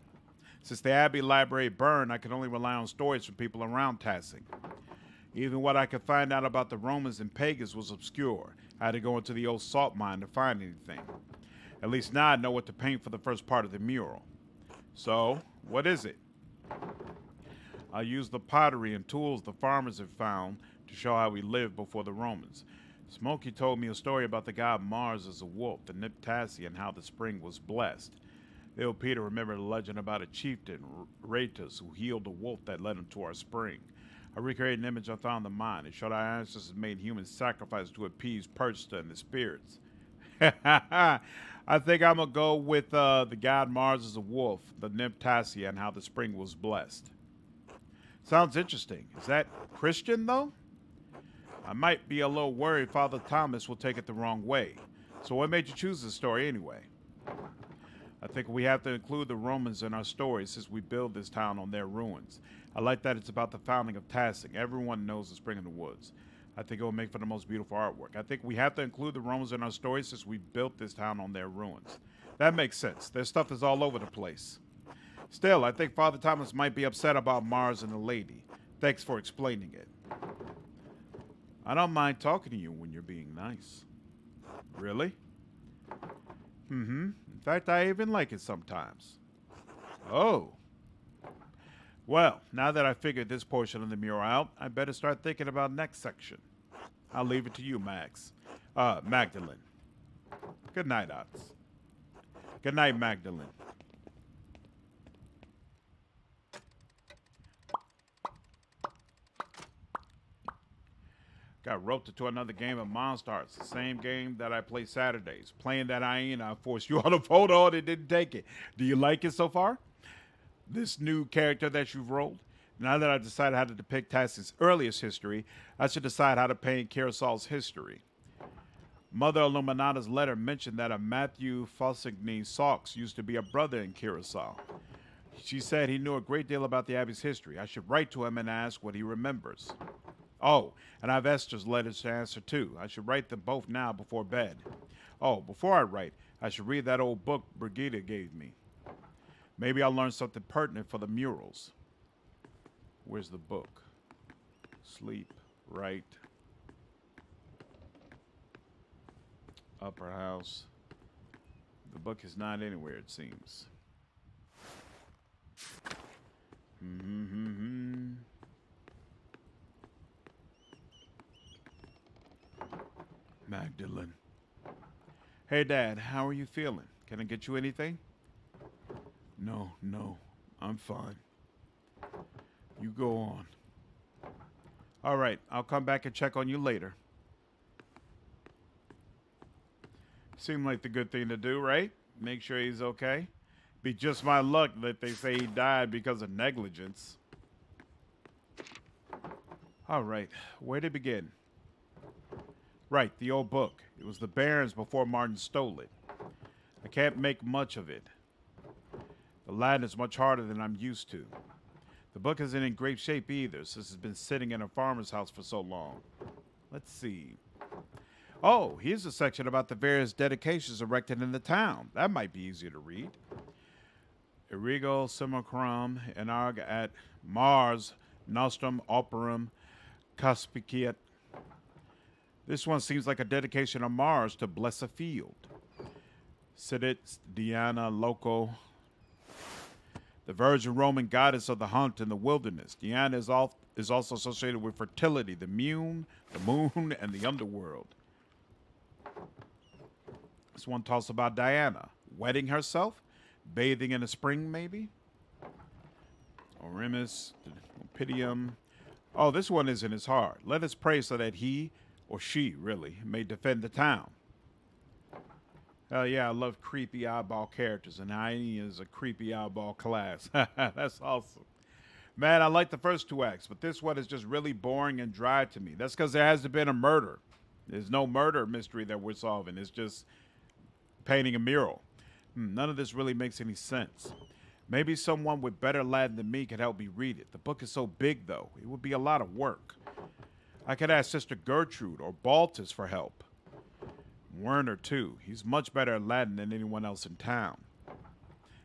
Since the Abbey Library burned, I could only rely on stories from people around Tassing. Even what I could find out about the Romans and pagans was obscure. I had to go into the old salt mine to find anything. At least now I know what to paint for the first part of the mural. So, what is it? I used the pottery and tools the farmers have found to show how we lived before the Romans. Smokey told me a story about the god Mars as a wolf, the Niptassi, and how the spring was blessed. Bill Peter remembered a legend about a chieftain, Ratus, who healed a wolf that led him to our spring. I recreated an image I found in the mine. It showed our ancestors made human sacrifices to appease Perchta and the spirits. I think I'm going to go with the god Mars as a wolf, the Niptassi, and how the spring was blessed. Sounds interesting. Is that Christian, though? I might be a little worried Father Thomas will take it the wrong way. So what made you choose this story anyway? I think we have to include the Romans in our story since we build this town on their ruins. I like that it's about the founding of Tassing. Everyone knows the spring in the woods. I think it will make for the most beautiful artwork. I think we have to include the Romans in our story since we built this town on their ruins. That makes sense. Their stuff is all over the place. Still, I think Father Thomas might be upset about Mars and the lady. Thanks for explaining it. I don't mind talking to you when you're being nice. Really? In fact, I even like it sometimes. Oh. Well, now that I figured this portion of the mural out, I better start thinking about next section. I'll leave it to you, Max. Magdalene. Good night, Otts. Good night, Magdalene. Got roped into another game of Monster Hearts, the same game that I play Saturdays. Playing that I forced you all to vote on and didn't take it. Do you like it so far? This new character that you've rolled? Now that I've decided how to depict Tassie's earliest history, I should decide how to paint Curaçao's history. Mother Illuminata's letter mentioned that a Matthew Faucigny Saux used to be a brother in Curaçao. She said he knew a great deal about the Abbey's history. I should write to him and ask what he remembers. Oh, and I have Esther's letters to answer too. I should write them both now before bed. Oh, before I write, I should read that old book Brigitte gave me. Maybe I'll learn something pertinent for the murals. Where's the book? Sleep, right. Upper house. The book is not anywhere, it seems. Magdalene. Hey, Dad, how are you feeling? Can I get you anything? No, I'm fine. You go on. All right, I'll come back and check on you later. Seemed like the good thing to do, right? Make sure he's okay. Be just my luck that they say he died because of negligence. All right, where to begin? Right, the old book. It was the Baron's before Martin stole it. I can't make much of it. The Latin is much harder than I'm used to. The book isn't in great shape either, since it's been sitting in a farmer's house for so long. Let's see. Oh, here's a section about the various dedications erected in the town. That might be easier to read. Erego simulacrum enarg at Mars nostrum operum cuspiciat. This one seems like a dedication of Mars to bless a field. Sidit Diana loco. The Virgin Roman goddess of the hunt in the wilderness. Diana is also associated with fertility, the moon, and the underworld. This one talks about Diana wetting herself, bathing in the spring, maybe. Orimus, Opidium. Oh, this one isn't as hard. Let us pray so that he, or she, really, may defend the town. Hell yeah, I love creepy eyeball characters, and Heine is a creepy eyeball class. That's awesome. Man, I like the first two acts, but this one is just really boring and dry to me. That's because there hasn't been a murder. There's no murder mystery that we're solving. It's just painting a mural. None of this really makes any sense. Maybe someone with better Latin than me could help me read it. The book is so big, though. It would be a lot of work. I could ask Sister Gertrude or Baltus for help. Werner, too. He's much better at Latin than anyone else in town.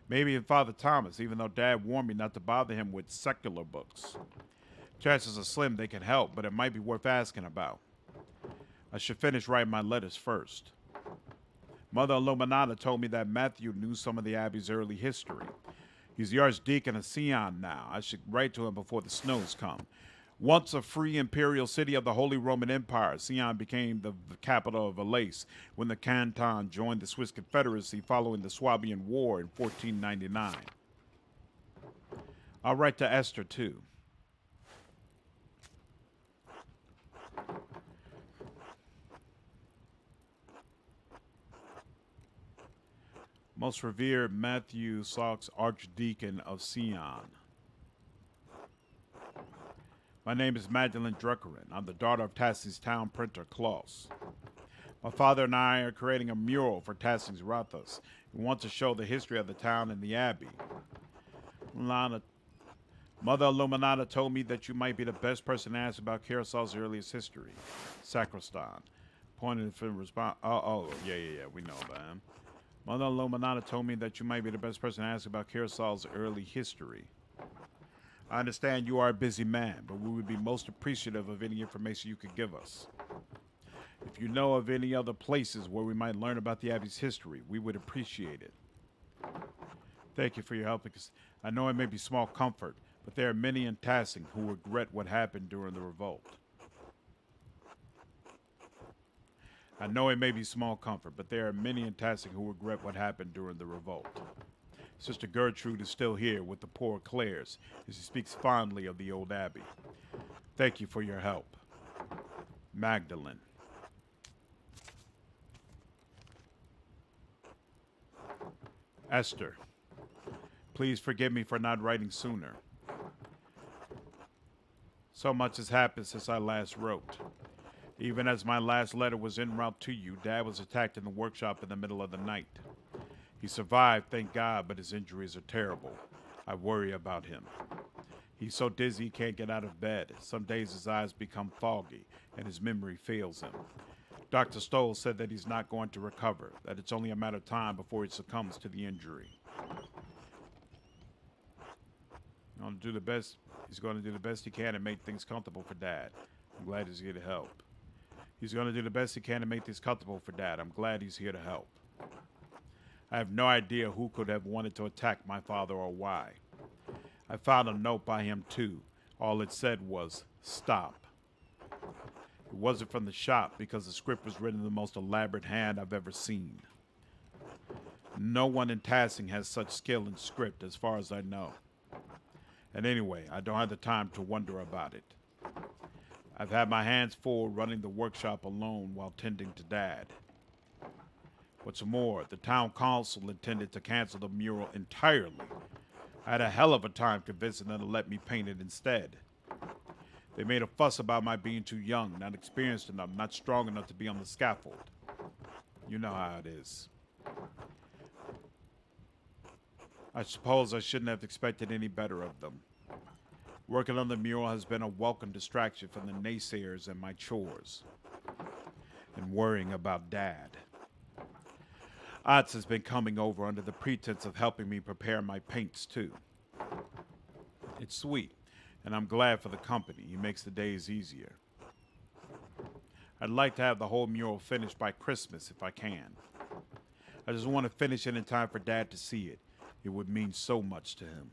Maybe even Father Thomas, even though Dad warned me not to bother him with secular books. Chances are slim they can help, but it might be worth asking about. I should finish writing my letters first. Mother Illuminata told me that Matthew knew some of the Abbey's early history. He's the Archdeacon of Sion now. I should write to him before the snows come. Once a free imperial city of the Holy Roman Empire, Sion became the capital of Valais when the Canton joined the Swiss Confederacy following the Swabian War in 1499. I'll write to Esther, too. Most revered Matthew Saux, Archdeacon of Sion. My name is Magdalene Druckerin. I'm the daughter of Tassie's town printer, Klaus. My father and I are creating a mural for Tassie's Rathas. We want to show the history of the town and the abbey. Mother Illuminata told me that you might be the best person to ask about Curaçao's earliest history. Sacristan. Pointed in response. Yeah, we know about him. Mother Illuminata told me that you might be the best person to ask about Curaçao's early history. I understand you are a busy man, but we would be most appreciative of any information you could give us. If you know of any other places where we might learn about the Abbey's history, we would appreciate it. Thank you for your help, because I know it may be small comfort, but there are many in Tassing who regret what happened during the revolt. I know it may be small comfort, but there are many in Tassing who regret what happened during the revolt. Sister Gertrude is still here with the poor Clares, as she speaks fondly of the old abbey. Thank you for your help. Magdalene. Esther, please forgive me for not writing sooner. So much has happened since I last wrote. Even as my last letter was en route to you, Dad was attacked in the workshop in the middle of the night. He survived, thank God, but his injuries are terrible. I worry about him. He's so dizzy he can't get out of bed. Some days his eyes become foggy and his memory fails him. Dr. Stoll said that he's not going to recover, that it's only a matter of time before he succumbs to the injury. He's going to do the best he can to make things comfortable for Dad. I'm glad he's here to help. He's going to do the best he can to make things comfortable for Dad. I'm glad he's here to help. I have no idea who could have wanted to attack my father or why. I found a note by him too. All it said was, "Stop." It wasn't from the shop because the script was written in the most elaborate hand I've ever seen. No one in Tassing has such skill in script as far as I know. And anyway, I don't have the time to wonder about it. I've had my hands full running the workshop alone while tending to Dad. What's more, the town council intended to cancel the mural entirely. I had a hell of a time convincing them to let me paint it instead. They made a fuss about my being too young, not experienced enough, not strong enough to be on the scaffold. You know how it is. I suppose I shouldn't have expected any better of them. Working on the mural has been a welcome distraction from the naysayers and my chores. And worrying about Dad. Otts has been coming over under the pretense of helping me prepare my paints, too. It's sweet, and I'm glad for the company. He makes the days easier. I'd like to have the whole mural finished by Christmas if I can. I just want to finish it in time for Dad to see it. It would mean so much to him.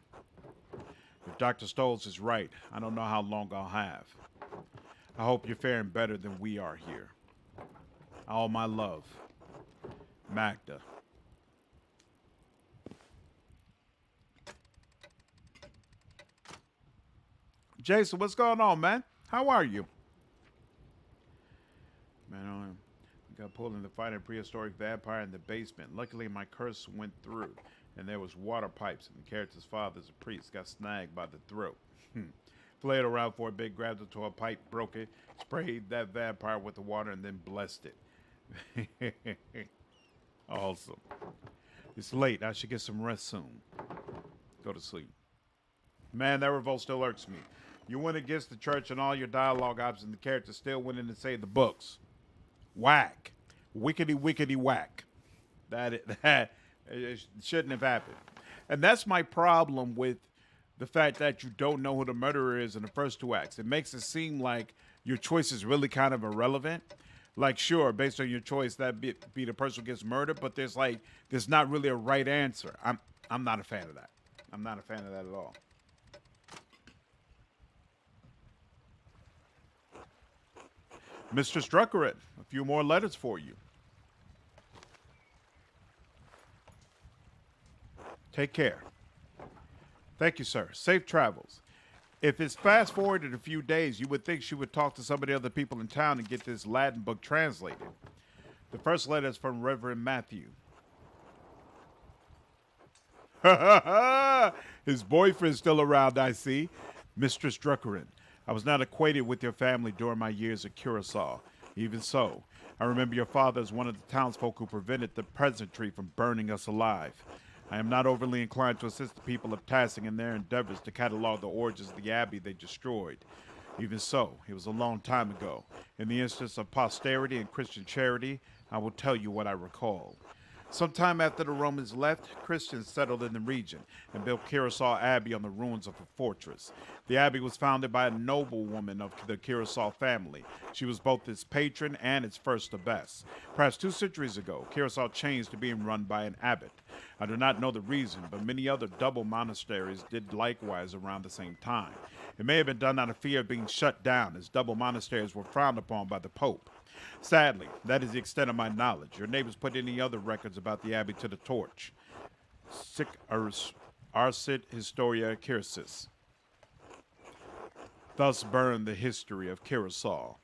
If Dr. Stolz is right, I don't know how long I'll have. I hope you're faring better than we are here. All my love. Magda. Jason, what's going on, man? How are you? Man, I got pulled in the fight a prehistoric vampire in the basement. Luckily, my curse went through, and there was water pipes, and the character's father's a priest, got snagged by the throat. Flayed around for a bit, grabbed it to a pipe, broke it, sprayed that vampire with the water, and then blessed it. Awesome. It's late. I should get some rest soon. Go to sleep. Man, that revolt still irks me. You went against the church and all your dialogue options, and the character still went in and saved the books. Whack. Wickety, wickety, whack. That it shouldn't have happened. And that's my problem with the fact that you don't know who the murderer is in the first two acts. It makes it seem like your choice is really kind of irrelevant. Like, sure, based on your choice, that be the person who gets murdered, but there's not really a right answer. I'm not a fan of that. I'm not a fan of that at all. Mr. Struckeret, a few more letters for you. Take care. Thank you, sir. Safe travels. If it's fast forwarded a few days, you would think she would talk to some of the other people in town and get this Latin book translated. The first letter is from Reverend Matthew. His boyfriend's still around, I see. Mistress Druckerin, I was not acquainted with your family during my years at Curacao. Even so, I remember your father as one of the townsfolk who prevented the peasantry from burning us alive. I am not overly inclined to assist the people of Tassing in their endeavors to catalog the origins of the abbey they destroyed. Even so, it was a long time ago. In the instance of posterity and Christian charity, I will tell you what I recall. Sometime after the Romans left, Christians settled in the region and built Curacao Abbey on the ruins of a fortress. The abbey was founded by a noblewoman of the Curacao family. She was both its patron and its first abbess. Perhaps 2 centuries ago, Curacao changed to being run by an abbot. I do not know the reason, but many other double monasteries did likewise around the same time. It may have been done out of fear of being shut down, as double monasteries were frowned upon by the Pope. Sadly, that is the extent of my knowledge. Your neighbors put any other records about the abbey to the torch. Sic arsit historia Cursis. Thus burned the history of Curacao.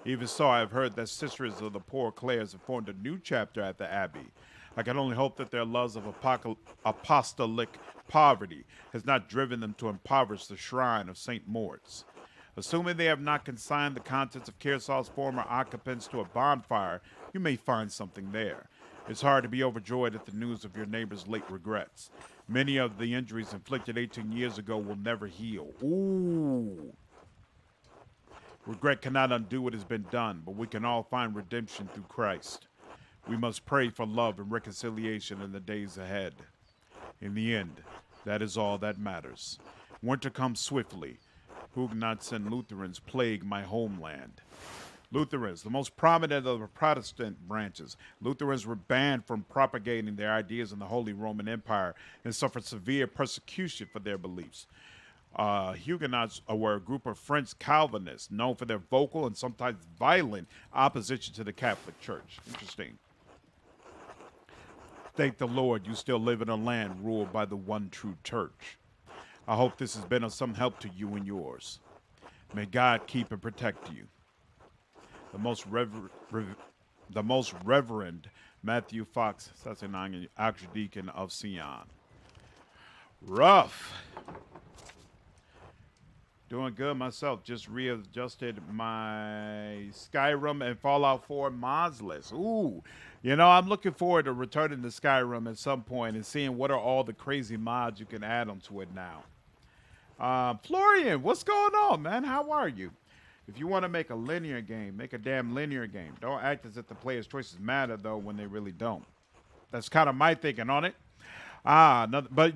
Even so, I have heard that Sisters of the Poor Clares have formed a new chapter at the Abbey. I can only hope that their loves of apostolic poverty has not driven them to impoverish the shrine of St. Moritz. Assuming they have not consigned the contents of Kearsarge's former occupants to a bonfire, you may find something there. It's hard to be overjoyed at the news of your neighbor's late regrets. Many of the injuries inflicted 18 years ago will never heal. Ooh. Regret cannot undo what has been done, but we can all find redemption through Christ. We must pray for love and reconciliation in the days ahead. In the end, that is all that matters. Winter comes swiftly. Huguenots and Lutherans plague my homeland. Lutherans, the most prominent of the Protestant branches. Lutherans were banned from propagating their ideas in the Holy Roman Empire and suffered severe persecution for their beliefs. Huguenots were a group of French Calvinists known for their vocal and sometimes violent opposition to the Catholic Church. Interesting. Thank the Lord you still live in a land ruled by the one true church. I hope this has been of some help to you and yours. May God keep and protect you. The most Reverend Matthew Fox, Sassanang Archdeacon of Sion. Rough. Doing good myself. Just readjusted my Skyrim and Fallout 4 mods list. Ooh. You know, I'm looking forward to returning to Skyrim at some point and seeing what are all the crazy mods you can add onto it now. Florian, what's going on, man? How are you? If you want to make a linear game, make a damn linear game. Don't act as if the player's choices matter, though, when they really don't. That's kind of my thinking on it. But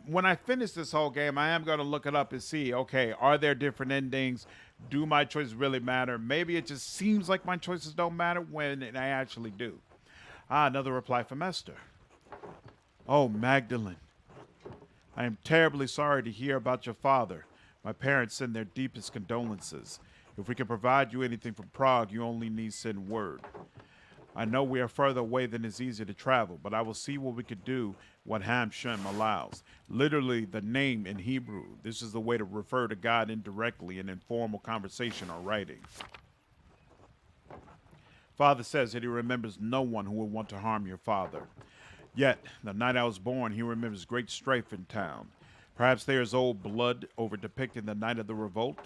when I finish this whole game, I am going to look it up and see, okay, are there different endings? Do my choices really matter? Maybe it just seems like my choices don't matter when they actually do. Another reply from Esther. Oh, Magdalene. I am terribly sorry to hear about your father. My parents send their deepest condolences. If we can provide you anything from Prague, you only need send word. I know we are further away than it's easy to travel, but I will see what we could do, what Ham Shem allows. Literally, the name in Hebrew. This is the way to refer to God indirectly in informal conversation or writing. Father says that he remembers no one who would want to harm your father. Yet, the night I was born, he remembers great strife in town. Perhaps there is old blood over depicting the night of the revolt.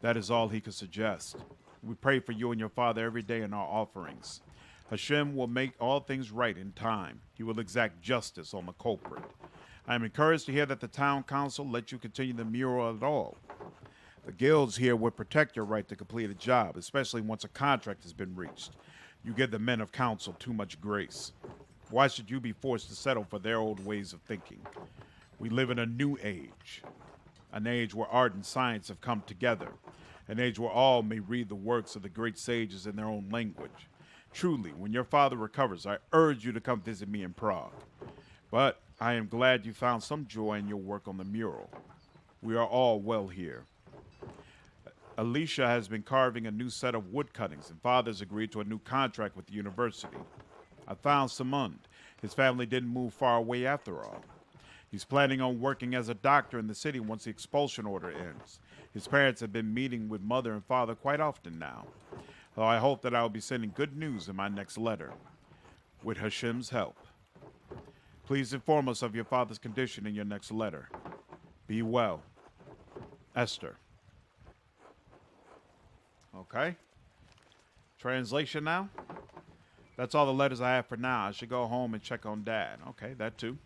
That is all he could suggest. We pray for you and your father every day in our offerings. Hashem will make all things right in time. He will exact justice on the culprit. I am encouraged to hear that the town council let you continue the mural at all. The guilds here would protect your right to complete a job, especially once a contract has been reached. You give the men of council too much grace. Why should you be forced to settle for their old ways of thinking? We live in a new age, an age where art and science have come together, an age where all may read the works of the great sages in their own language. Truly, when your father recovers, I urge you to come visit me in Prague. But I am glad you found some joy in your work on the mural. We are all well here. Alicia has been carving a new set of wood cuttings, and father's agreed to a new contract with the university. I found Samund. His family didn't move far away after all. He's planning on working as a doctor in the city once the expulsion order ends. His parents have been meeting with mother and father quite often now. So I hope that I will be sending good news in my next letter. With Hashem's help. Please inform us of your father's condition in your next letter. Be well. Esther. Okay. Translation now. That's all the letters I have for now. I should go home and check on Dad. Okay, that too.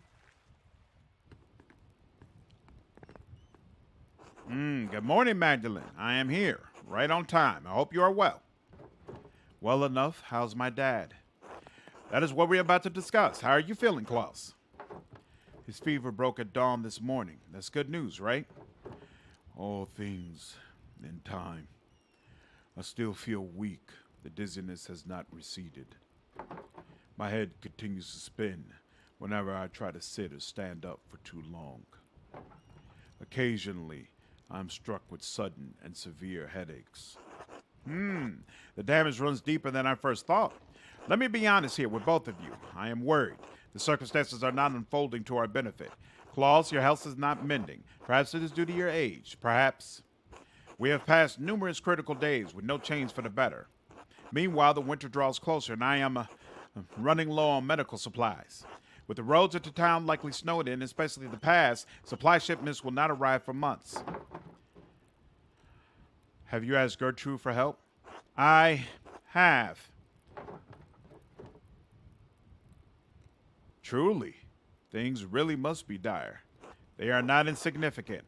Good morning, Magdalene. I am here, right on time. I hope you are well. Well enough. How's my dad? That is what we're about to discuss. How are you feeling, Klaus? His fever broke at dawn this morning. That's good news, right? All things in time. I still feel weak. The dizziness has not receded. My head continues to spin whenever I try to sit or stand up for too long. Occasionally, I'm struck with sudden and severe headaches. The damage runs deeper than I first thought. Let me be honest here with both of you. I am worried. The circumstances are not unfolding to our benefit. Claus, your health is not mending. Perhaps it is due to your age. Perhaps... We have passed numerous critical days with no change for the better. Meanwhile, the winter draws closer, and I am running low on medical supplies. With the roads into town likely snowed in, especially the pass, supply shipments will not arrive for months. Have you asked Gertrude for help? I have. Truly, things really must be dire. They are not insignificant.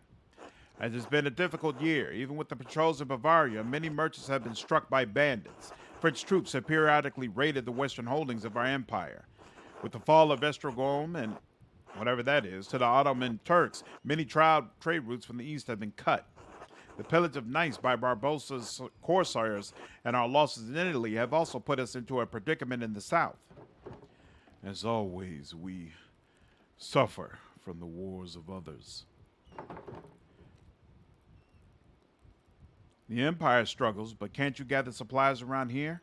It has been a difficult year. Even with the patrols in Bavaria, many merchants have been struck by bandits. French troops have periodically raided the western holdings of our empire. With the fall of Estragón and whatever that is, to the Ottoman Turks, many trade routes from the east have been cut. The pillage of Nice by Barbossa's corsairs and our losses in Italy have also put us into a predicament in the south. As always, we suffer from the wars of others. The Empire struggles, but can't you gather supplies around here?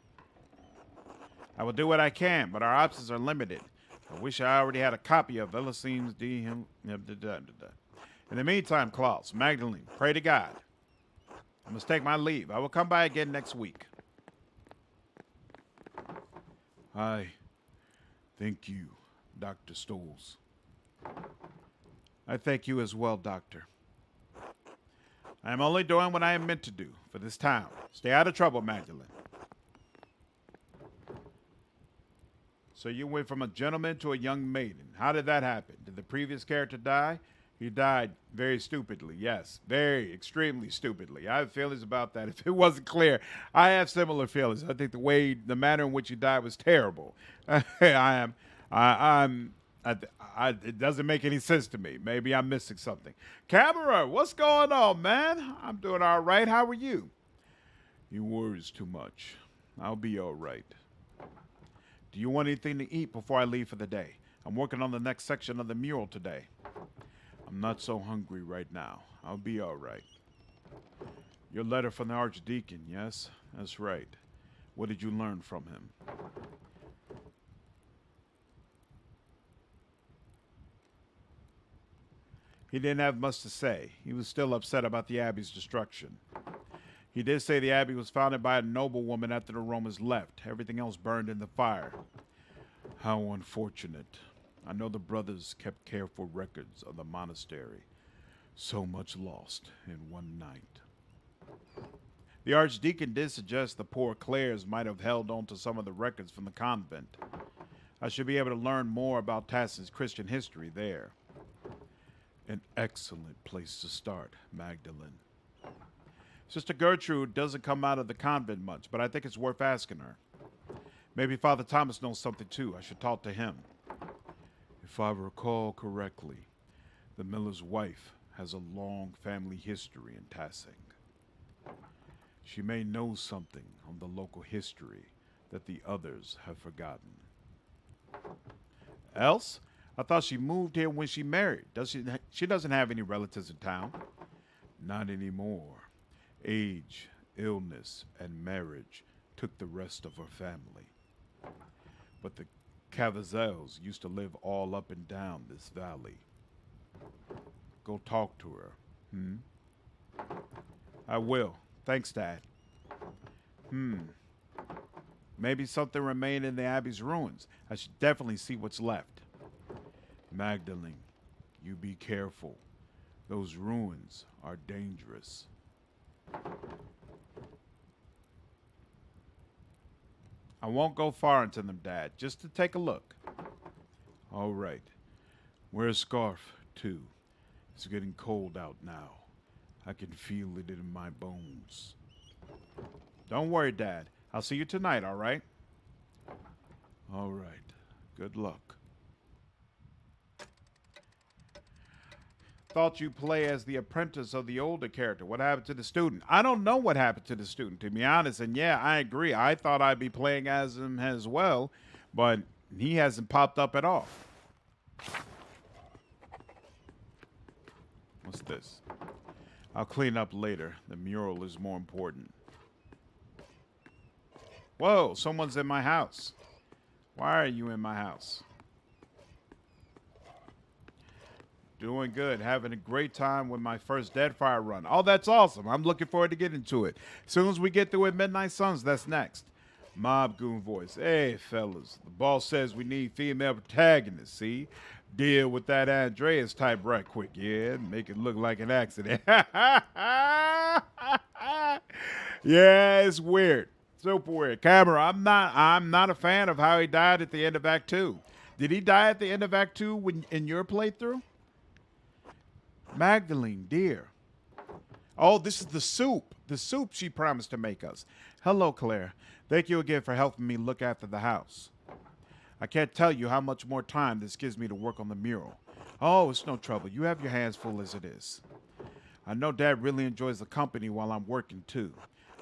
I will do what I can, but our options are limited. I wish I already had a copy of Elysium's D. In the meantime, Klaus, Magdalene, pray to God. I must take my leave. I will come by again next week. I thank you, Dr. Stoles. I thank you as well, Doctor. I am only doing what I am meant to do for this town. Stay out of trouble, Magdalene. So you went from a gentleman to a young maiden. How did that happen? Did the previous character die? He died very stupidly. Yes, very, extremely stupidly. I have feelings about that. If it wasn't clear, I have similar feelings. I think the manner in which he died was terrible. It doesn't make any sense to me. Maybe I'm missing something. Camera, what's going on, man? I'm doing all right. How are you? You worries too much. I'll be all right. Do you want anything to eat before I leave for the day? I'm working on the next section of the mural today. I'm not so hungry right now. I'll be all right. Your letter from the Archdeacon, yes? That's right. What did you learn from him? He didn't have much to say. He was still upset about the Abbey's destruction. He did say the Abbey was founded by a noblewoman after the Romans left. Everything else burned in the fire. How unfortunate. I know the brothers kept careful records of the monastery. So much lost in one night. The Archdeacon did suggest the poor Clares might have held on to some of the records from the convent. I should be able to learn more about Tassin's Christian history there. An excellent place to start, Magdalene. Sister Gertrude doesn't come out of the convent much, but I think it's worth asking her. Maybe Father Thomas knows something too. I should talk to him. If I recall correctly, the miller's wife has a long family history in Tassing. She may know something on the local history that the others have forgotten. Else? I thought she moved here when she married. She doesn't have any relatives in town. Not anymore. Age, illness, and marriage took the rest of her family. But the Cavazels used to live all up and down this valley. Go talk to her. I will. Thanks, Dad. Maybe something remained in the Abbey's ruins. I should definitely see what's left. Magdalene, you be careful. Those ruins are dangerous. I won't go far into them, Dad, just to take a look. All right. Wear a scarf, too. It's getting cold out now. I can feel it in my bones. Don't worry, Dad. I'll see you tonight, all right? All right. Good luck. Thought you play as the apprentice of the older character. What happened to the student? I don't know what happened to the student, to be honest. And yeah, I agree. I thought I'd be playing as him as well, but he hasn't popped up at all. What's this? I'll clean up later. The mural is more important. Whoa, someone's in my house. Why are you in my house? Doing good. Having a great time with my first Deadfire run. Oh, that's awesome. I'm looking forward to getting to it. As soon as we get through with Midnight Suns, that's next. Mob Goon voice. Hey, fellas. The boss says we need female protagonists, see? Deal with that Andreas type right quick, yeah? Make it look like an accident. Yeah, it's weird. Super weird. Camera, I'm not a fan of how he died at the end of Act 2. Did he die at the end of Act 2 in your playthrough? Magdalene, dear. Oh, this is the soup. The soup she promised to make us. Hello, Claire. Thank you again for helping me look after the house. I can't tell you how much more time this gives me to work on the mural. Oh, it's no trouble. You have your hands full as it is. I know Dad really enjoys the company while I'm working, too.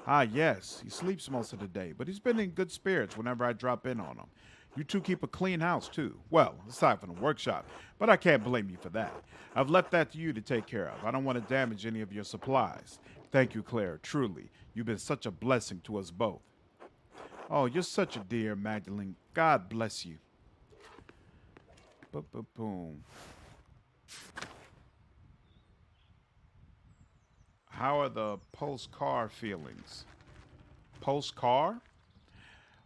Ah, yes. He sleeps most of the day, but he's been in good spirits whenever I drop in on him. You two keep a clean house, too. Well, aside from the workshop, but I can't blame you for that. I've left that to you to take care of. I don't want to damage any of your supplies. Thank you, Claire. Truly, you've been such a blessing to us both. Oh, you're such a dear, Magdalene. God bless you. Boom. How are the post-car feelings? Post-car?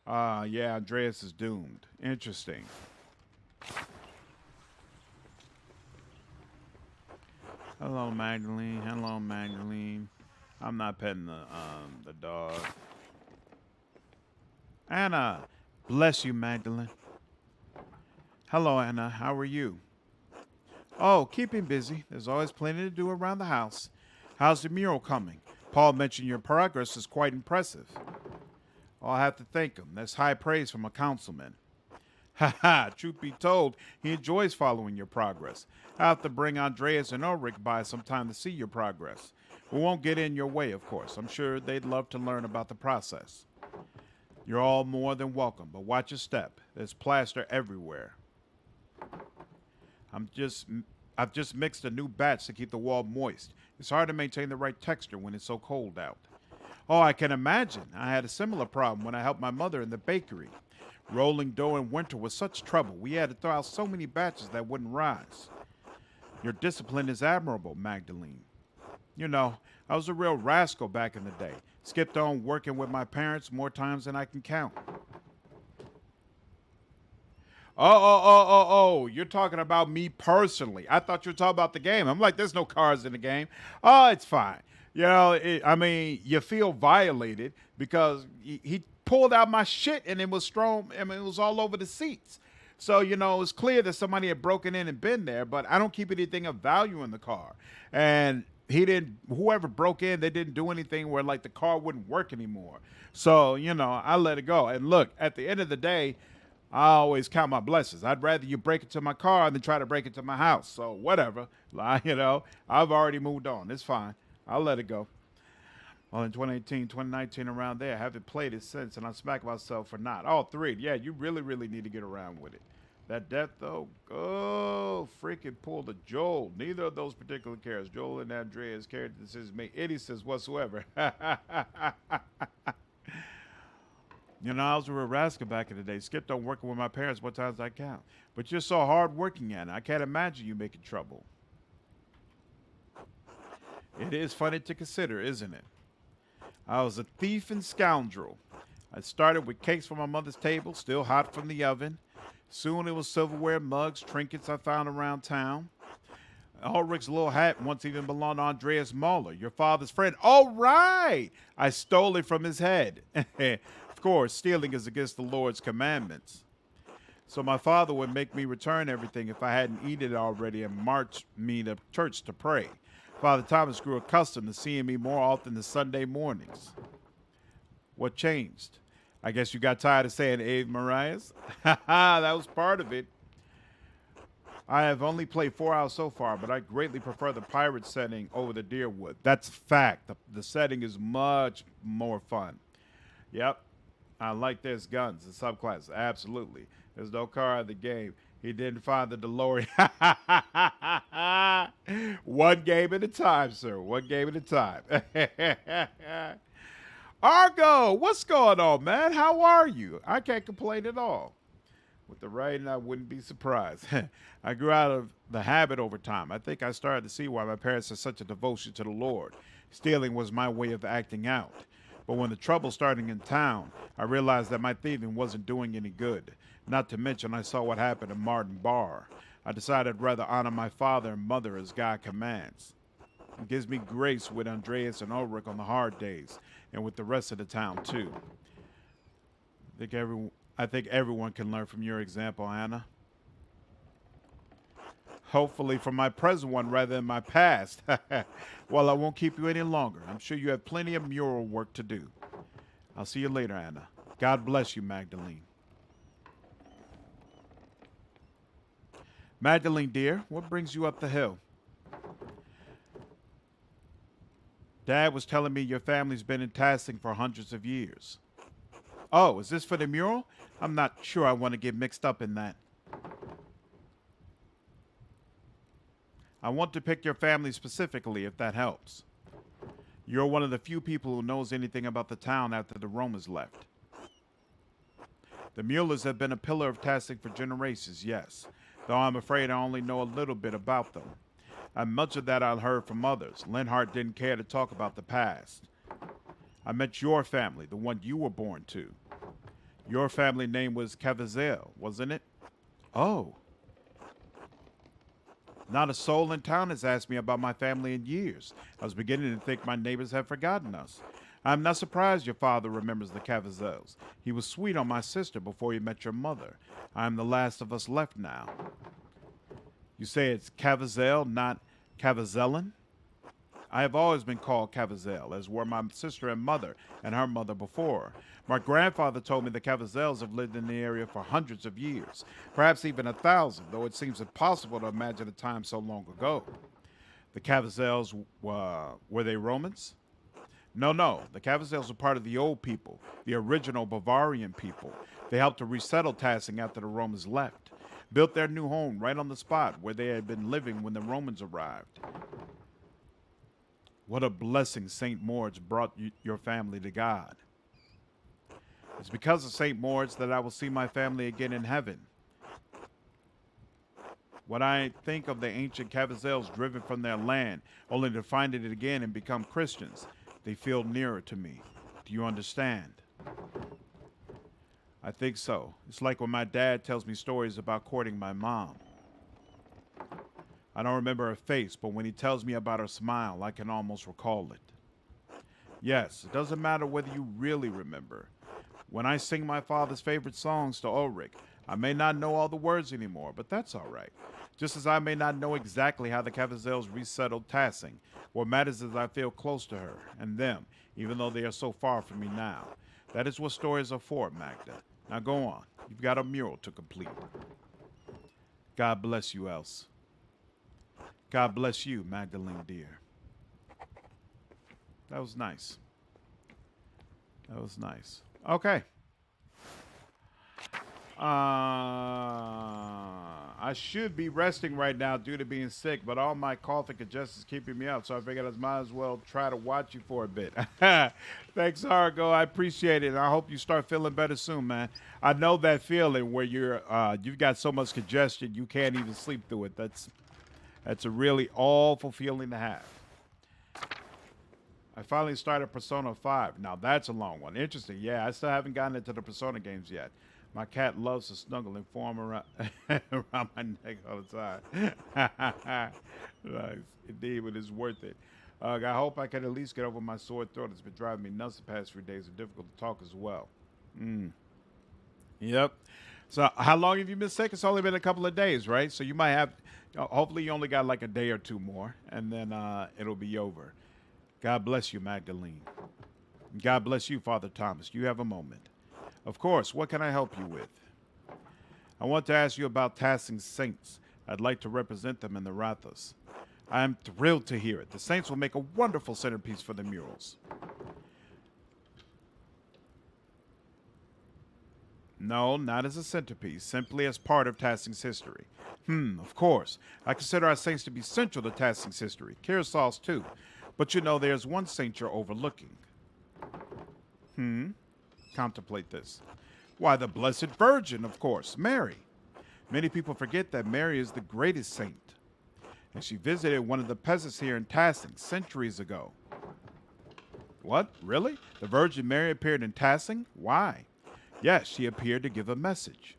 Yeah, Andreas is doomed. Interesting. Hello, Magdalene. Hello, Magdalene. I'm not petting the dog. Anna. Bless you, Magdalene. Hello, Anna. How are you? Oh, keeping busy. There's always plenty to do around the house. How's the mural coming? Paul mentioned your progress is quite impressive. I'll have to thank him. That's high praise from a councilman. Ha ha, truth be told, he enjoys following your progress. I'll have to bring Andreas and Ulrich by sometime to see your progress. We won't get in your way, of course. I'm sure they'd love to learn about the process. You're all more than welcome, but watch your step. There's plaster everywhere. I've just mixed a new batch to keep the wall moist. It's hard to maintain the right texture when it's so cold out. Oh, I can imagine. I had a similar problem when I helped my mother in the bakery. Rolling dough in winter was such trouble. We had to throw out so many batches that wouldn't rise. Your discipline is admirable, Magdalene. You know, I was a real rascal back in the day. Skipped on working with my parents more times than I can count. Oh, you're talking about me personally. I thought you were talking about the game. I'm like, there's no cars in the game. Oh, it's fine. You know, you feel violated because he pulled out my shit and it was thrown, it was all over the seats. So, you know, it's clear that somebody had broken in and been there, but I don't keep anything of value in the car. And whoever broke in, they didn't do anything where like the car wouldn't work anymore. So, you know, I let it go. And look, at the end of the day, I always count my blessings. I'd rather you break into my car than try to break into my house. So whatever, you know, I've already moved on. It's fine. I'll let it go. Well, in 2018, 2019, around there, I haven't played it since, and I smack myself for not. Oh, 3. Yeah, you really, really need to get around with it. That death, though, oh, freaking pull the Joel. Neither of those particular characters, Joel and Andreas, character decisions made any sense whatsoever. You know, I was a real rascal back in the day. Skipped on working with my parents what times I count. But you're so hard working at it. I can't imagine you making trouble. It is funny to consider, isn't it? I was a thief and scoundrel. I started with cakes from my mother's table, still hot from the oven. Soon it was silverware, mugs, trinkets I found around town. Ulrich's little hat once even belonged to Andreas Mahler, your father's friend. All right! I stole it from his head. Of course, stealing is against the Lord's commandments. So my father would make me return everything if I hadn't eaten it already and march me to church to pray. Father Thomas grew accustomed to seeing me more often than Sunday mornings. What changed? I guess you got tired of saying Ave Mariah's? That was part of it. I have only played 4 hours so far, but I greatly prefer the pirate setting over the Deerwood. That's a fact. The setting is much more fun. Yep. I like there's guns and subclasses. Absolutely. There's no car in the game. He didn't find the DeLorean. One game at a time, sir. One game at a time. Argo, what's going on, man? How are you? I can't complain at all. With the writing, I wouldn't be surprised. I grew out of the habit over time. I think I started to see why my parents had such a devotion to the Lord. Stealing was my way of acting out. But when the trouble started in town, I realized that my thieving wasn't doing any good. Not to mention, I saw what happened in Martin Bar. I decided I'd rather honor my father and mother as God commands. It gives me grace with Andreas and Ulrich on the hard days, and with the rest of the town, too. I think everyone can learn from your example, Anna. Hopefully from my present one rather than my past. Well, I won't keep you any longer. I'm sure you have plenty of mural work to do. I'll see you later, Anna. God bless you, Magdalene. Magdalene, dear, what brings you up the hill? Dad was telling me your family's been in Tassing for hundreds of years. Oh, is this for the mural? I'm not sure I want to get mixed up in that. I want to pick your family specifically, if that helps. You're one of the few people who knows anything about the town after the Romans left. The Muellers have been a pillar of Tassing for generations, yes, though I'm afraid I only know a little bit about them. And much of that I heard from others. Linhart didn't care to talk about the past. I met your family, the one you were born to. Your family name was Cavazel, wasn't it? Oh. Not a soul in town has asked me about my family in years. I was beginning to think my neighbors have forgotten us. I'm not surprised your father remembers the Cavazels. He was sweet on my sister before he met your mother. I am the last of us left now. You say it's Cavazel, not Cavazellan? I have always been called Cavazel, as were my sister and mother, and her mother before. My grandfather told me the Cavazels have lived in the area for hundreds of years, perhaps even 1,000, though it seems impossible to imagine a time so long ago. The Cavazels, were they Romans? No. The Cavazels were part of the old people, the original Bavarian people. They helped to resettle Tassing after the Romans left, built their new home right on the spot where they had been living when the Romans arrived. What a blessing St. Moritz brought your family to God. It's because of St. Moritz that I will see my family again in heaven. When I think of the ancient Cavazels driven from their land, only to find it again and become Christians, they feel nearer to me. Do you understand? I think so. It's like when my dad tells me stories about courting my mom. I don't remember her face, but when he tells me about her smile, I can almost recall it. Yes, it doesn't matter whether you really remember. When I sing my father's favorite songs to Ulrich, I may not know all the words anymore, but that's all right. Just as I may not know exactly how the Cavazels resettled Tassing, what matters is I feel close to her and them, even though they are so far from me now. That is what stories are for, Magda. Now go on. You've got a mural to complete. God bless you, Else. God bless you, Magdalene dear. That was nice. That was nice. Okay. I should be resting right now due to being sick, but all my cough and congestion is keeping me up, so I figured I might as well try to watch you for a bit. Thanks, Argo. I appreciate it, and I hope you start feeling better soon, man. I know that feeling where you've got so much congestion you can't even sleep through it. That's a really awful feeling to have. I finally started Persona 5. Now, that's a long one. Interesting. Yeah, I still haven't gotten into the Persona games yet. My cat loves to snuggle and form around, around my neck all the time. Nice. Indeed, but it's worth it. I hope I can at least get over my sore throat. It's been driving me nuts the past 3 days. It's difficult to talk as well. Yep. So how long have you been sick? It's only been a couple of days, right? So you might have, hopefully you only got like a day or two more, and then it'll be over. God bless you, Magdalene. God bless you, Father Thomas. You have a moment. Of course, what can I help you with? I want to ask you about Tassing Saints. I'd like to represent them in the Rathas. I am thrilled to hear it. The Saints will make a wonderful centerpiece for the murals. No, not as a centerpiece, simply as part of Tassing's history. Of course. I consider our saints to be central to Tassing's history. Kirasol's too. But you know, there's one saint you're overlooking. Contemplate this. Why, the Blessed Virgin, of course, Mary. Many people forget that Mary is the greatest saint, and she visited one of the peasants here in Tassing centuries ago. What? Really? The Virgin Mary appeared in Tassing? Why? Yes, she appeared to give a message.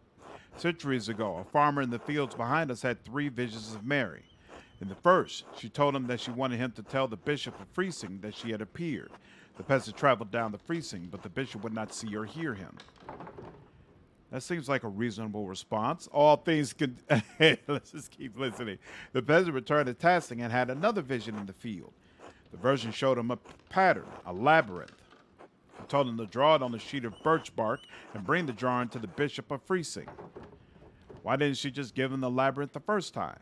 Centuries ago, a farmer in the fields behind us had 3 visions of Mary. In the first, she told him that she wanted him to tell the bishop of Freesing that she had appeared. The peasant traveled down the Freesing, but the bishop would not see or hear him. That seems like a reasonable response. All things can... Let's just keep listening. The peasant returned to Tassing and had another vision in the field. The Virgin showed him a pattern, a labyrinth. He told him to draw it on a sheet of birch bark and bring the drawing to the bishop of Freesing. Why didn't she just give him the labyrinth the first time?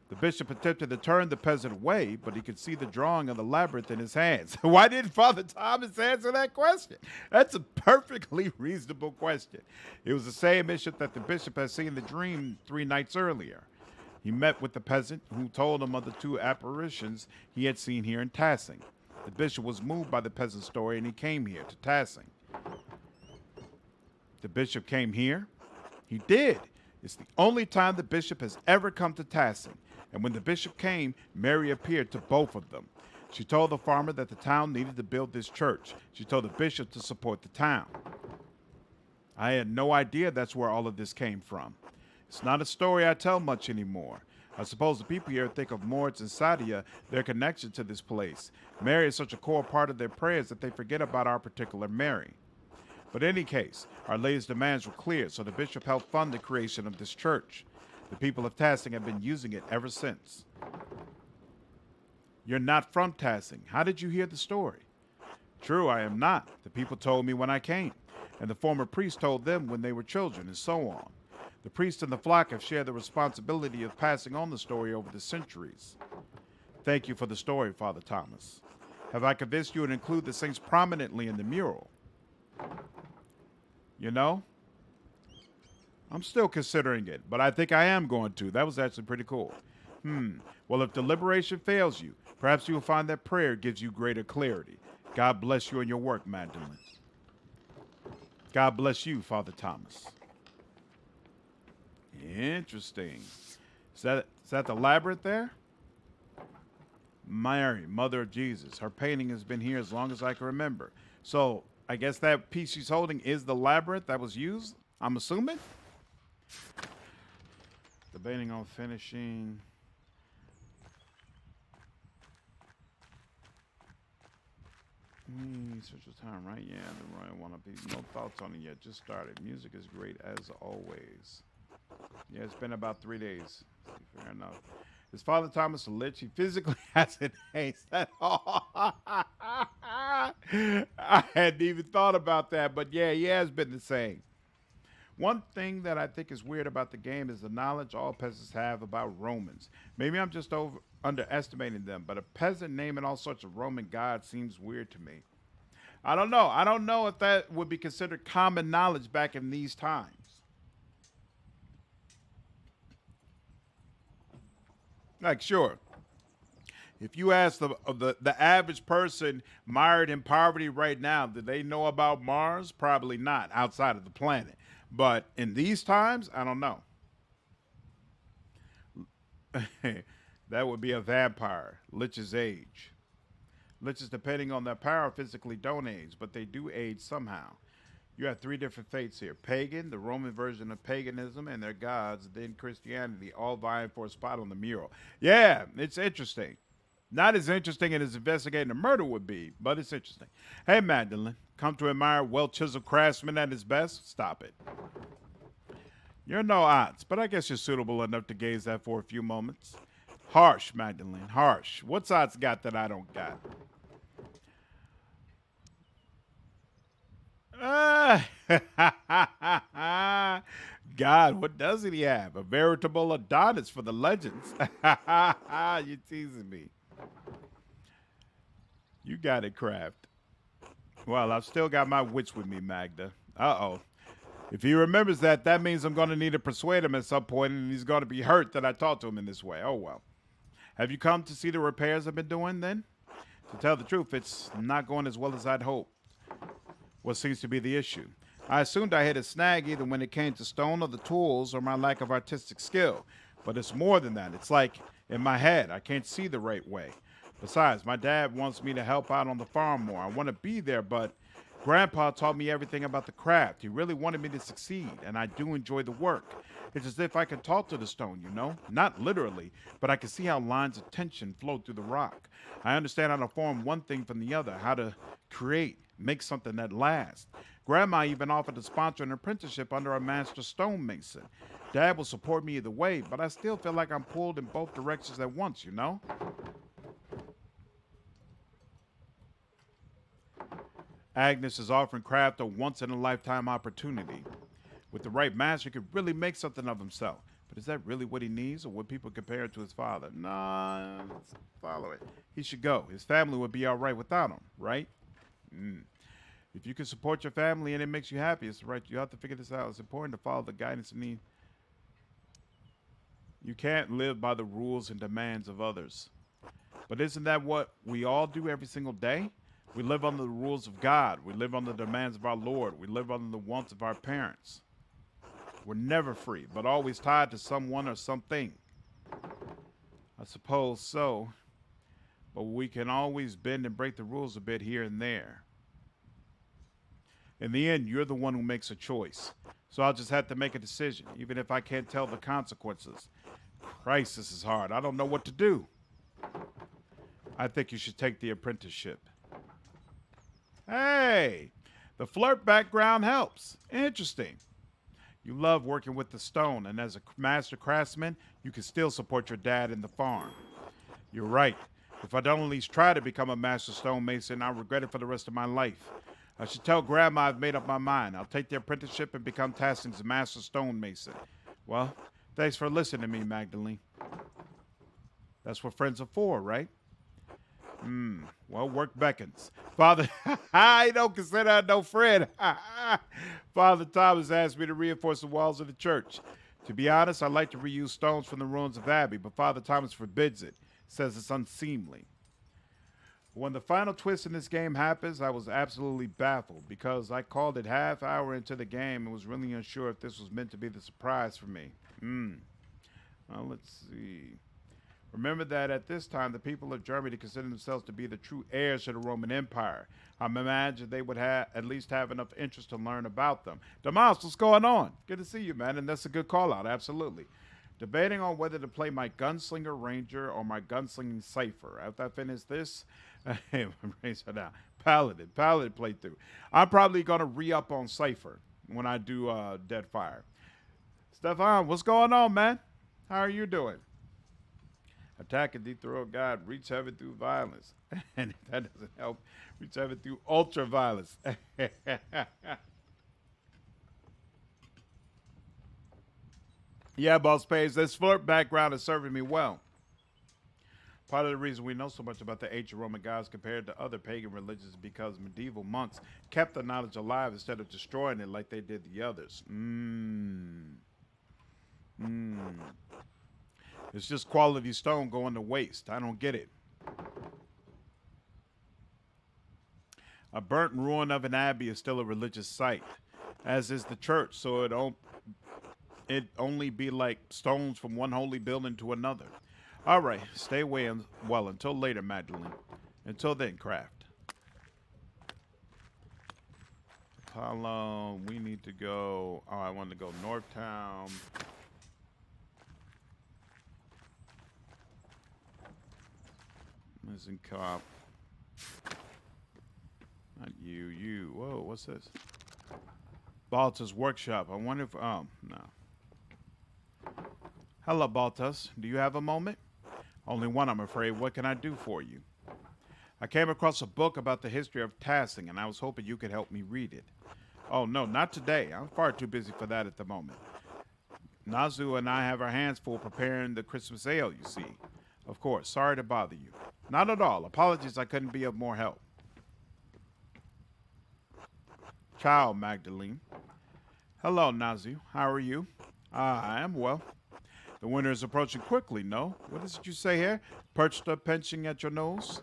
The bishop attempted to turn the peasant away, but he could see the drawing of the labyrinth in his hands. Why didn't Father Thomas answer that question? That's a perfectly reasonable question. It was the same bishop that the bishop had seen the dream 3 nights earlier. He met with the peasant, who told him of the 2 apparitions he had seen here in Tassing. The bishop was moved by the peasant's story, and he came here to Tassing. The bishop came here? He did. It's the only time the bishop has ever come to Tassing. And when the bishop came, Mary appeared to both of them. She told the farmer that the town needed to build this church. She told the bishop to support the town. I had no idea that's where all of this came from. It's not a story I tell much anymore. I suppose the people here think of Moritz and Sadia, their connection to this place. Mary is such a core part of their prayers that they forget about our particular Mary. But in any case, Our Lady's demands were clear, so the bishop helped fund the creation of this church. The people of Tassing have been using it ever since. You're not from Tassing. How did you hear the story? True, I am not. The people told me when I came, and the former priest told them when they were children, and so on. The priest and the flock have shared the responsibility of passing on the story over the centuries. Thank you for the story, Father Thomas. Have I convinced you to include the saints prominently in the mural? You know, I'm still considering it, but I think I am going to. That was actually pretty cool. Well, if deliberation fails you, perhaps you will find that prayer gives you greater clarity. God bless you in your work, Magdalene. God bless you, Father Thomas. Interesting. Is that the labyrinth there? Mary, Mother of Jesus. Her painting has been here as long as I can remember. So I guess that piece she's holding is the labyrinth that was used, I'm assuming? Debating on finishing. Central time, right? Yeah, the Royal want to be. No thoughts on it yet. Just started. Music is great as always. Yeah, it's been about 3 days. Fair enough. Is Father Thomas a lich? He physically hasn't aged at all. I hadn't even thought about that, but yeah, he has been the same. One thing that I think is weird about the game is the knowledge all peasants have about Romans. Maybe I'm just underestimating them, but a peasant naming all sorts of Roman gods seems weird to me. I don't know. I don't know if that would be considered common knowledge back in these times. Like, sure, if you ask the average person mired in poverty right now, do they know about Mars? Probably not, outside of the planet. But in these times, I don't know. That would be a vampire. Liches age. Liches, depending on their power, physically don't age, but they do age somehow. You have 3 different faiths here. Pagan, the Roman version of paganism, and their gods, then Christianity, all vying for a spot on the mural. Yeah, it's interesting. Not as interesting as investigating a murder would be, but it's interesting. Hey, Magdalene, come to admire a well-chiseled craftsman at his best? Stop it. You're no odds, but I guess you're suitable enough to gaze at for a few moments. Harsh, Magdalene, harsh. What's odds got that I don't got? God, what doesn't he have? A veritable Adonis for the legends. You're teasing me. You got it, Kraft. Well, I've still got my witch with me, Magda. Uh-oh. If he remembers that, that means I'm going to need to persuade him at some point, and he's going to be hurt that I talked to him in this way. Oh, well. Have you come to see the repairs I've been doing, then? To tell the truth, it's not going as well as I'd hoped. What seems to be the issue? I assumed I hit a snag either when it came to stone or the tools or my lack of artistic skill. But it's more than that. It's like in my head, I can't see the right way. Besides, my dad wants me to help out on the farm more. I want to be there, but Grandpa taught me everything about the craft. He really wanted me to succeed, and I do enjoy the work. It's as if I can talk to the stone, you know? Not literally, but I can see how lines of tension flow through the rock. I understand how to form one thing from the other, how to create, make something that lasts. Grandma even offered to sponsor an apprenticeship under a master stonemason. Dad will support me either way, but I still feel like I'm pulled in both directions at once, you know? Agnes is offering Kraft a once-in-a-lifetime opportunity. With the right master, he could really make something of himself. But is that really what he needs, or would people compare it to his father? Nah, let's follow it. He should go. His family would be all right without him, right? If you can support your family and it makes you happy, it's right. You have to figure this out. It's important to follow the guidance and need. You can't live by the rules and demands of others. But isn't that what we all do every single day? We live under the rules of God. We live under the demands of our Lord. We live under the wants of our parents. We're never free, but always tied to someone or something. I suppose so. But we can always bend and break the rules a bit here and there. In the end, you're the one who makes a choice. So I'll just have to make a decision, even if I can't tell the consequences. Christ, this is hard. I don't know what to do. I think you should take the apprenticeship. Hey, the flirt background helps. Interesting. You love working with the stone, and as a master craftsman, you can still support your dad in the farm. You're right. If I don't at least try to become a master stonemason, I'll regret it for the rest of my life. I should tell Grandma I've made up my mind. I'll take the apprenticeship and become Tassin's master stonemason. Well, thanks for listening to me, Magdalene. That's what friends are for, right? Well, work beckons. Father, I don't consider her no friend. Father Thomas asked me to reinforce the walls of the church. To be honest, I like to reuse stones from the ruins of Abbey, but Father Thomas forbids it. Says it's unseemly. When the final twist in this game happens, I was absolutely baffled because I called it half hour into the game and was really unsure if this was meant to be the surprise for me. Well, let's see. Remember that at this time, the people of Germany considered themselves to be the true heirs to the Roman Empire. I imagine they would at least have enough interest to learn about them. Damas, what's going on? Good to see you, man, and that's a good call-out, absolutely. Debating on whether to play my Gunslinger Ranger or my Gunslinging Cypher. After I finish this, Paladin playthrough. I'm probably going to re-up on Cypher when I do Deadfire. Stefan, what's going on, man? How are you doing? Attack and dethrone God, reach heaven through violence. And if that doesn't help, reach heaven through ultra violence. Yeah, Boss Page, this flirt background is serving me well. Part of the reason we know so much about the ancient Roman gods compared to other pagan religions is because medieval monks kept the knowledge alive instead of destroying it like they did the others. It's just quality stone going to waste. I don't get it. A burnt ruin of an abbey is still a religious site, as is the church, so it only be like stones from one holy building to another. All right, stay away well until later, Magdalene. Until then, Kraft. Apollo, we need to go. Oh, I want to go Northtown. Listen, cop. Not you. You. Whoa, what's this? Balta's workshop. I wonder if. Oh, no. Hello, Baltas. Do you have a moment? Only one, I'm afraid. What can I do for you? I came across a book about the history of Tassing, and I was hoping you could help me read it. Oh, no, not today. I'm far too busy for that at the moment. Nazu and I have our hands full preparing the Christmas ale, you see. Of course, sorry to bother you. Not at all. Apologies I couldn't be of more help. Ciao, Magdalene. Hello, Nazu. How are you? I am well. The winter is approaching quickly, no? What is it you say here? Perched up, pinching at your nose?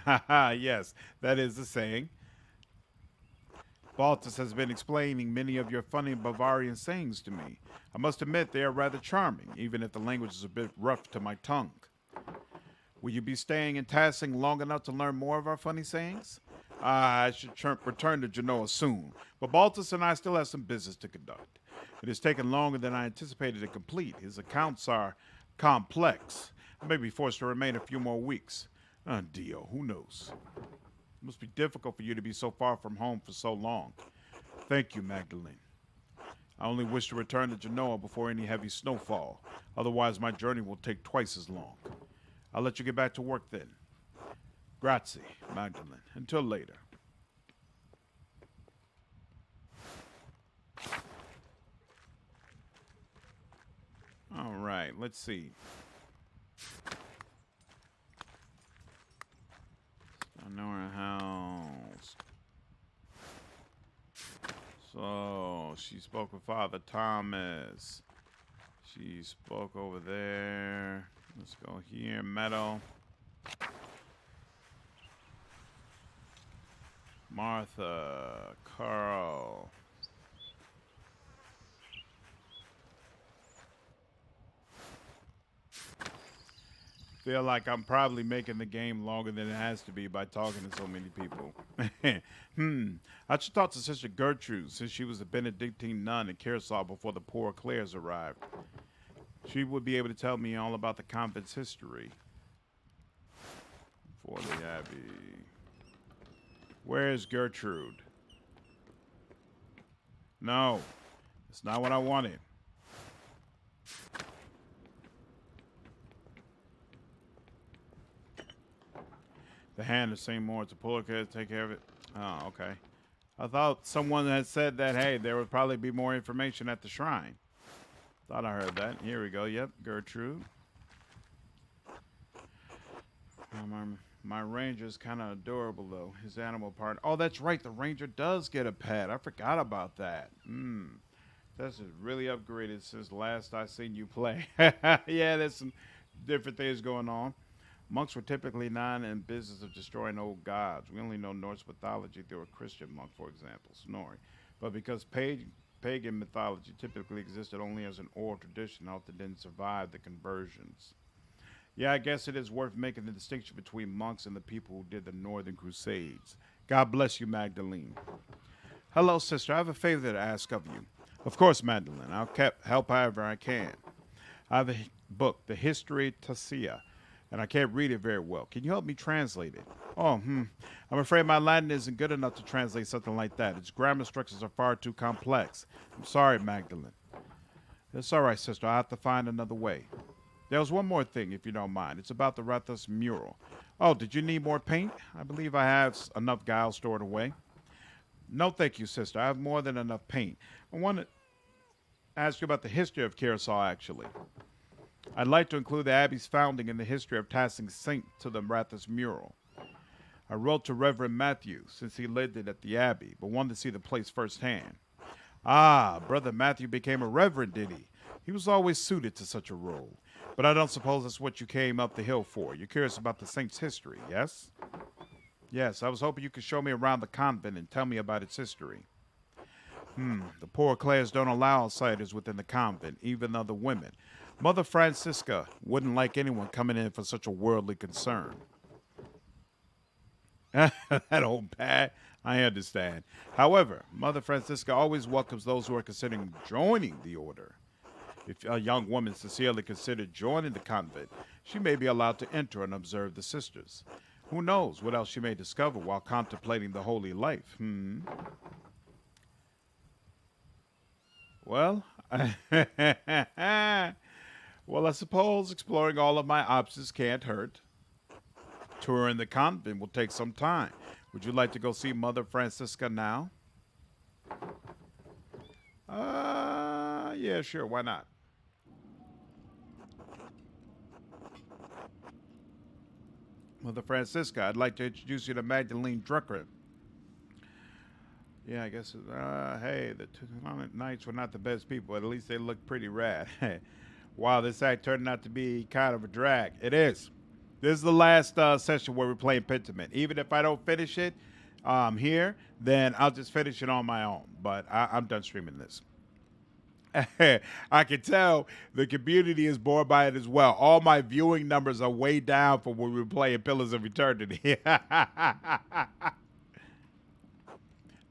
Ha ha, yes, that is the saying. Baltus has been explaining many of your funny Bavarian sayings to me. I must admit they are rather charming, even if the language is a bit rough to my tongue. Will you be staying in Tassing long enough to learn more of our funny sayings? I should return to Genoa soon, but Baltus and I still have some business to conduct. It has taken longer than I anticipated to complete. His accounts are complex. I may be forced to remain a few more weeks. Dio, who knows? It must be difficult for you to be so far from home for so long. Thank you, Magdalene. I only wish to return to Genoa before any heavy snowfall. Otherwise, my journey will take twice as long. I'll let you get back to work then. Grazie, Magdalene. Until later. All right, let's see. I know her house. So, she spoke with Father Thomas. She spoke over there. Let's go here, Meadow. Martha, Carl. Feel like I'm probably making the game longer than it has to be by talking to so many people. I should talk to Sister Gertrude, since she was a Benedictine nun in Kearsarge before the poor Clares arrived. She would be able to tell me all about the convent's history. For the Abbey. Where is Gertrude? No, it's not what I wanted. The hand of St. Moritz, to pull care to take care of it. Oh, okay. I thought someone had said that, hey, there would probably be more information at the shrine. Thought I heard that. Here we go. Yep, Gertrude. My ranger's kind of adorable, though. His animal part. Oh, that's right. The ranger does get a pet. I forgot about that. That's really upgraded since last I seen you play. Yeah, there's some different things going on. Monks were typically not in business of destroying old gods. We only know Norse mythology through a Christian monk, for example, Snorri. But because pagan mythology typically existed only as an oral tradition, often didn't survive the conversions. Yeah, I guess it is worth making the distinction between monks and the people who did the Northern Crusades. God bless you, Magdalene. Hello, sister. I have a favor to ask of you. Of course, Magdalene. I'll help however I can. I have a book, The History Tassia, and I can't read it very well. Can you help me translate it? I'm afraid my Latin isn't good enough to translate something like that. Its grammar structures are far too complex. I'm sorry, Magdalene. It's all right, sister. I'll have to find another way. There was one more thing, if you don't mind. It's about the Rathus mural. Oh, did you need more paint? I believe I have enough guile stored away. No, thank you, sister. I have more than enough paint. I want to ask you about the history of Kearsarge, actually. I'd like to include the Abbey's founding in the history of Tassing Saint to the Rathus mural. I wrote to Reverend Matthew, since he lived it at the Abbey, but wanted to see the place firsthand. Ah, Brother Matthew became a reverend, did he? He was always suited to such a role. But I don't suppose that's what you came up the hill for. You're curious about the saint's history, yes? Yes, I was hoping you could show me around the convent and tell me about its history. The poor Clares don't allow outsiders within the convent, even other women. Mother Francisca wouldn't like anyone coming in for such a worldly concern. That old Pat, I understand. However, Mother Francisca always welcomes those who are considering joining the order. If a young woman sincerely considered joining the convent, she may be allowed to enter and observe the sisters. Who knows what else she may discover while contemplating the holy life? Well, well, I suppose exploring all of my options can't hurt. Touring the convent will take some time. Would you like to go see Mother Francisca now? Yeah, sure, why not? Mother Francisca, I'd like to introduce you to Magdalene Drucker. Yeah, I guess, hey, the two knights were not the best people, but at least they look pretty rad. Wow, this act turned out to be kind of a drag. It is. This is the last session where we're playing Pentiment. Even if I don't finish it, here, then I'll just finish it on my own. But I'm done streaming this. I can tell the community is bored by it as well. All my viewing numbers are way down from when we were playing Pillars of Eternity.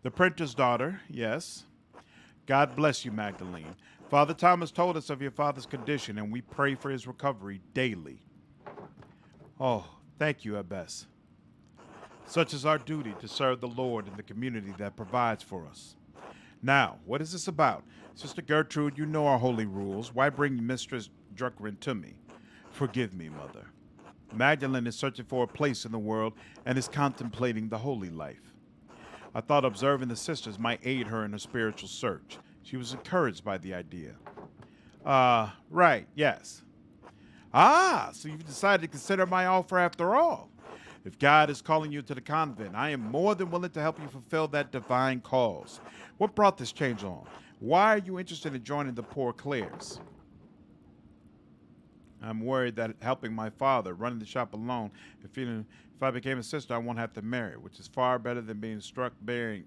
The printer's daughter, yes. God bless you, Magdalene. Father Thomas told us of your father's condition, and we pray for his recovery daily. Oh, thank you, Abbess. Such is our duty to serve the Lord in the community that provides for us. Now, what is this about? Sister Gertrude, you know our holy rules. Why bring Mistress Druckrin to me? Forgive me, Mother. Magdalene is searching for a place in the world and is contemplating the holy life. I thought observing the sisters might aid her in her spiritual search. She was encouraged by the idea. Right, yes. Ah, so you've decided to consider my offer after all. If God is calling you to the convent, I am more than willing to help you fulfill that divine cause. What brought this change on? Why are you interested in joining the Poor Clares? I'm worried that helping my father, running the shop alone, if I became a sister, I won't have to marry, which is far better than being struck bearing.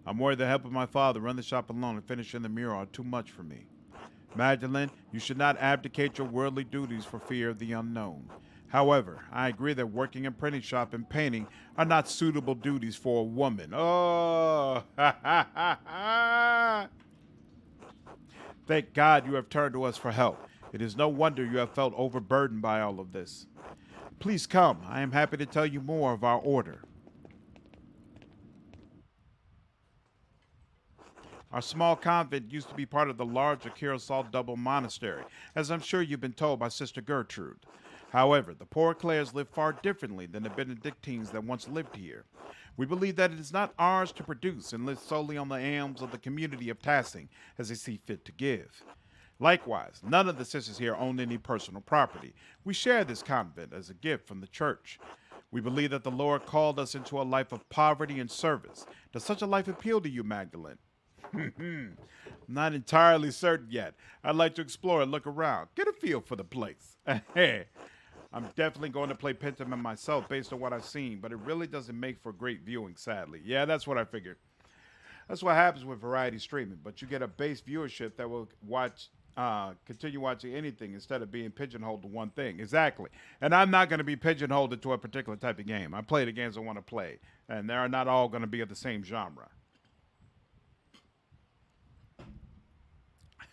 I'm worried that helping my father run the shop alone and finishing the mural are too much for me. Magdalene, you should not abdicate your worldly duties for fear of the unknown. However, I agree that working in printing shop and painting are not suitable duties for a woman. Oh, thank God you have turned to us for help. It is no wonder you have felt overburdened by all of this. Please come. I am happy to tell you more of our order. Our small convent used to be part of the larger Curacao Double Monastery, as I'm sure you've been told by Sister Gertrude. However, the Poor Clares live far differently than the Benedictines that once lived here. We believe that it is not ours to produce and live solely on the alms of the community of Tassing as they see fit to give. Likewise, none of the sisters here own any personal property. We share this convent as a gift from the church. We believe that the Lord called us into a life of poverty and service. Does such a life appeal to you, Magdalene? Not entirely certain yet. I'd like to explore and look around. Get a feel for the place. I'm definitely going to play Pentiment myself based on what I've seen, but it really doesn't make for great viewing, sadly. Yeah, that's what I figured. That's what happens with variety streaming, but you get a base viewership that will continue watching anything instead of being pigeonholed to one thing. Exactly. And I'm not going to be pigeonholed into a particular type of game. I play the games I want to play, and they're not all going to be of the same genre.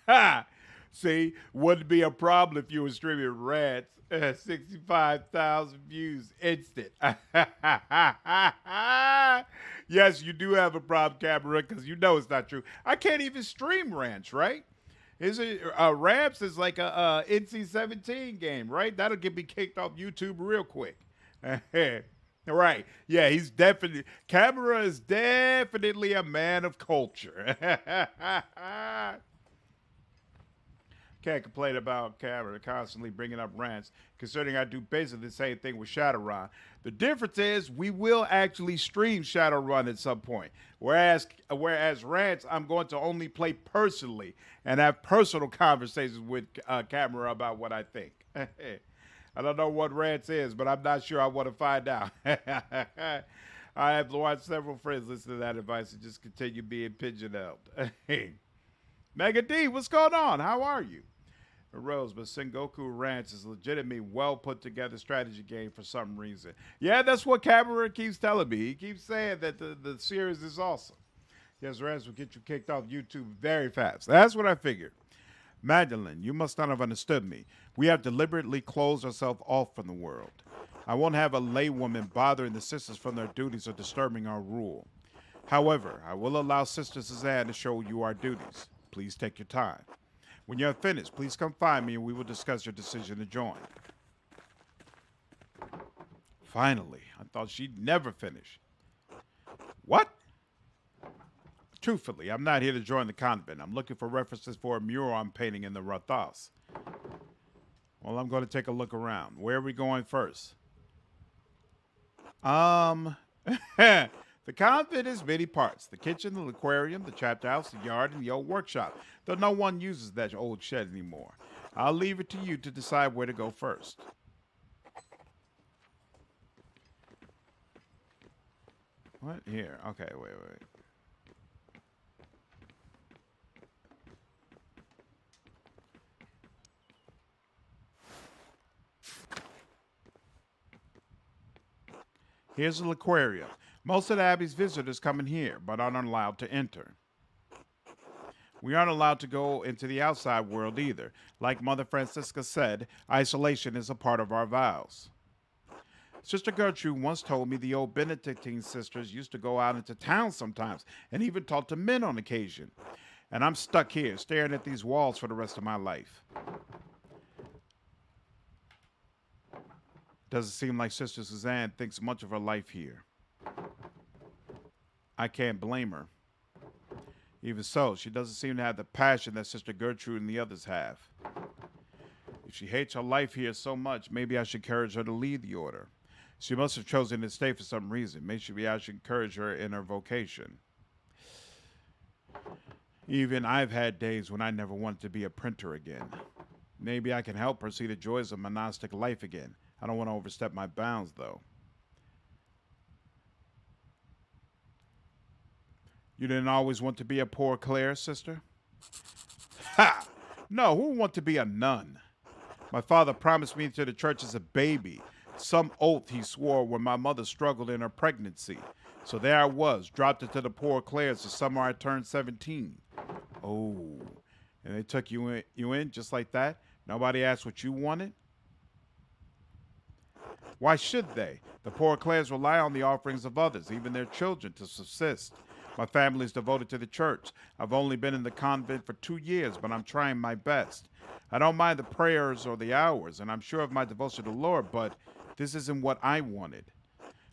Ha! See, wouldn't be a problem if you were streaming Rats. 65,000 views instant. Yes, you do have a problem, Camera, because you know it's not true. I can't even stream Ranch, right? Is it Ramps is like a NC-17 game, right? That'll get me kicked off YouTube real quick. Right. Yeah, he's definitely Camera is definitely a man of culture. Can't complain about Camera constantly bringing up rants, considering I do basically the same thing with Shadowrun. The difference is we will actually stream Shadowrun at some point. Whereas rants, I'm going to only play personally and have personal conversations with Camera about what I think. I don't know what rants is, but I'm not sure I want to find out. I have watched several friends listen to that advice and just continue being pigeonholed. Mega D, what's going on? How are you? Rose, but Sengoku Ranch is a legitimately well put together strategy game for some reason. Yeah, that's what Camera keeps telling me. He keeps saying that the series is awesome. Yes, Ranch will get you kicked off YouTube very fast. That's what I figured. Magdalene, you must not have understood me. We have deliberately closed ourselves off from the world. I won't have a laywoman bothering the sisters from their duties or disturbing our rule. However, I will allow Sister Suzanne to show you our duties. Please take your time. When you're finished, please come find me and we will discuss your decision to join. Finally, I thought she'd never finish. What? Truthfully, I'm not here to join the convent. I'm looking for references for a mural I'm painting in the Rathas. Well, I'm going to take a look around. Where are we going first? The convent is many parts. The kitchen, the aquarium, the chapter house, the yard, and the old workshop. Though no one uses that old shed anymore. I'll leave it to you to decide where to go first. What? Here. Okay, wait. Here's the aquarium. Most of the Abbey's visitors come in here, but aren't allowed to enter. We aren't allowed to go into the outside world either. Like Mother Francisca said, isolation is a part of our vows. Sister Gertrude once told me the old Benedictine sisters used to go out into town sometimes and even talk to men on occasion. And I'm stuck here staring at these walls for the rest of my life. Doesn't seem like Sister Suzanne thinks much of her life here. I can't blame her. Even so, she doesn't seem to have the passion that Sister Gertrude and the others have. If she hates her life here so much, maybe I should encourage her to leave the order. She must have chosen to stay for some reason. Maybe I should encourage her in her vocation. Even I've had days when I never wanted to be a printer again. Maybe I can help her see the joys of monastic life again. I don't want to overstep my bounds, though. You didn't always want to be a poor Clare, sister? Ha! No, who would want to be a nun? My father promised me to the church as a baby. Some oath he swore when my mother struggled in her pregnancy. So there I was, dropped into the poor Clares the summer I turned 17. Oh, and they took you in just like that? Nobody asked what you wanted? Why should they? The poor Clares rely on the offerings of others, even their children, to subsist. My family is devoted to the church. I've only been in the convent for 2 years, but I'm trying my best. I don't mind the prayers or the hours, and I'm sure of my devotion to the Lord, but this isn't what I wanted.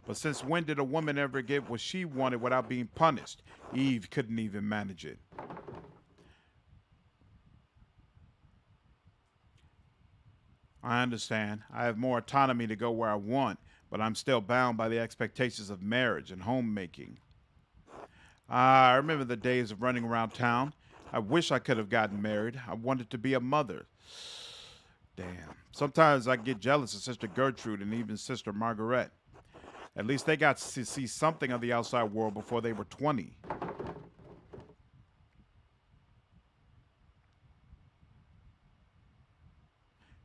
But since when did a woman ever get what she wanted without being punished? Eve couldn't even manage it. I understand. I have more autonomy to go where I want, but I'm still bound by the expectations of marriage and homemaking. I remember the days of running around town. I wish I could have gotten married. I wanted to be a mother. Damn. Sometimes I get jealous of Sister Gertrude and even Sister Margaret. At least they got to see something of the outside world before they were 20.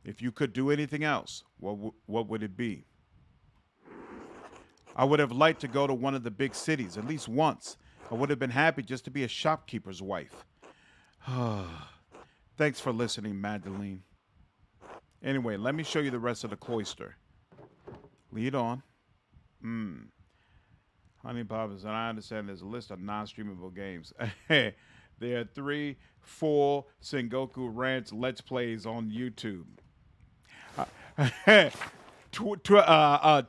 If you could do anything else, what would it be? I would have liked to go to one of the big cities, at least once. I would have been happy just to be a shopkeeper's wife. Thanks for listening, Magdalene. Anyway, let me show you the rest of the cloister. Lead on. Honey Poppers, and I understand there's a list of non-streamable games. There are 3 full Sengoku Ranch Let's Plays on YouTube.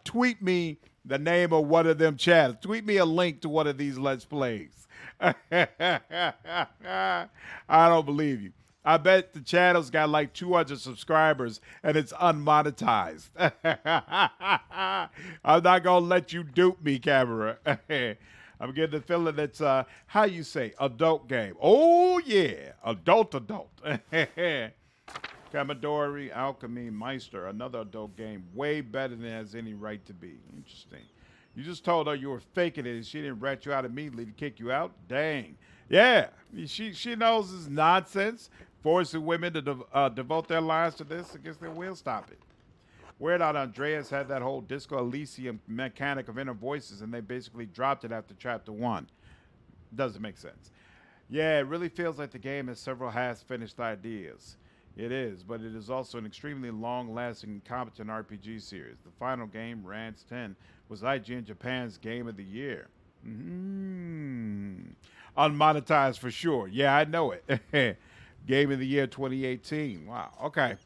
Tweet me the name of one of them channels. Tweet me a link to one of these Let's Plays. I don't believe you. I bet the channel's got like 200 subscribers and it's unmonetized. I'm not going to let you dupe me, camera. I'm getting the feeling that's, how you say, adult game. Oh, yeah, adult. Commodore Alchemy Meister, another adult game, way better than it has any right to be. Interesting. You just told her you were faking it and she didn't rat you out immediately to kick you out? Dang. Yeah, she knows it's nonsense. Forcing women to devote their lives to this against their will. Stop it. Weird Out Andreas had that whole Disco Elysium mechanic of inner voices, and they basically dropped it after Chapter 1. Doesn't make sense. Yeah, it really feels like the game has several half-finished ideas. It is, but it is also an extremely long-lasting and competent RPG series. The final game, Rance 10, was IGN Japan's Game of the Year. Unmonetized for sure. Yeah, I know it. Game of the Year 2018. Wow. Okay.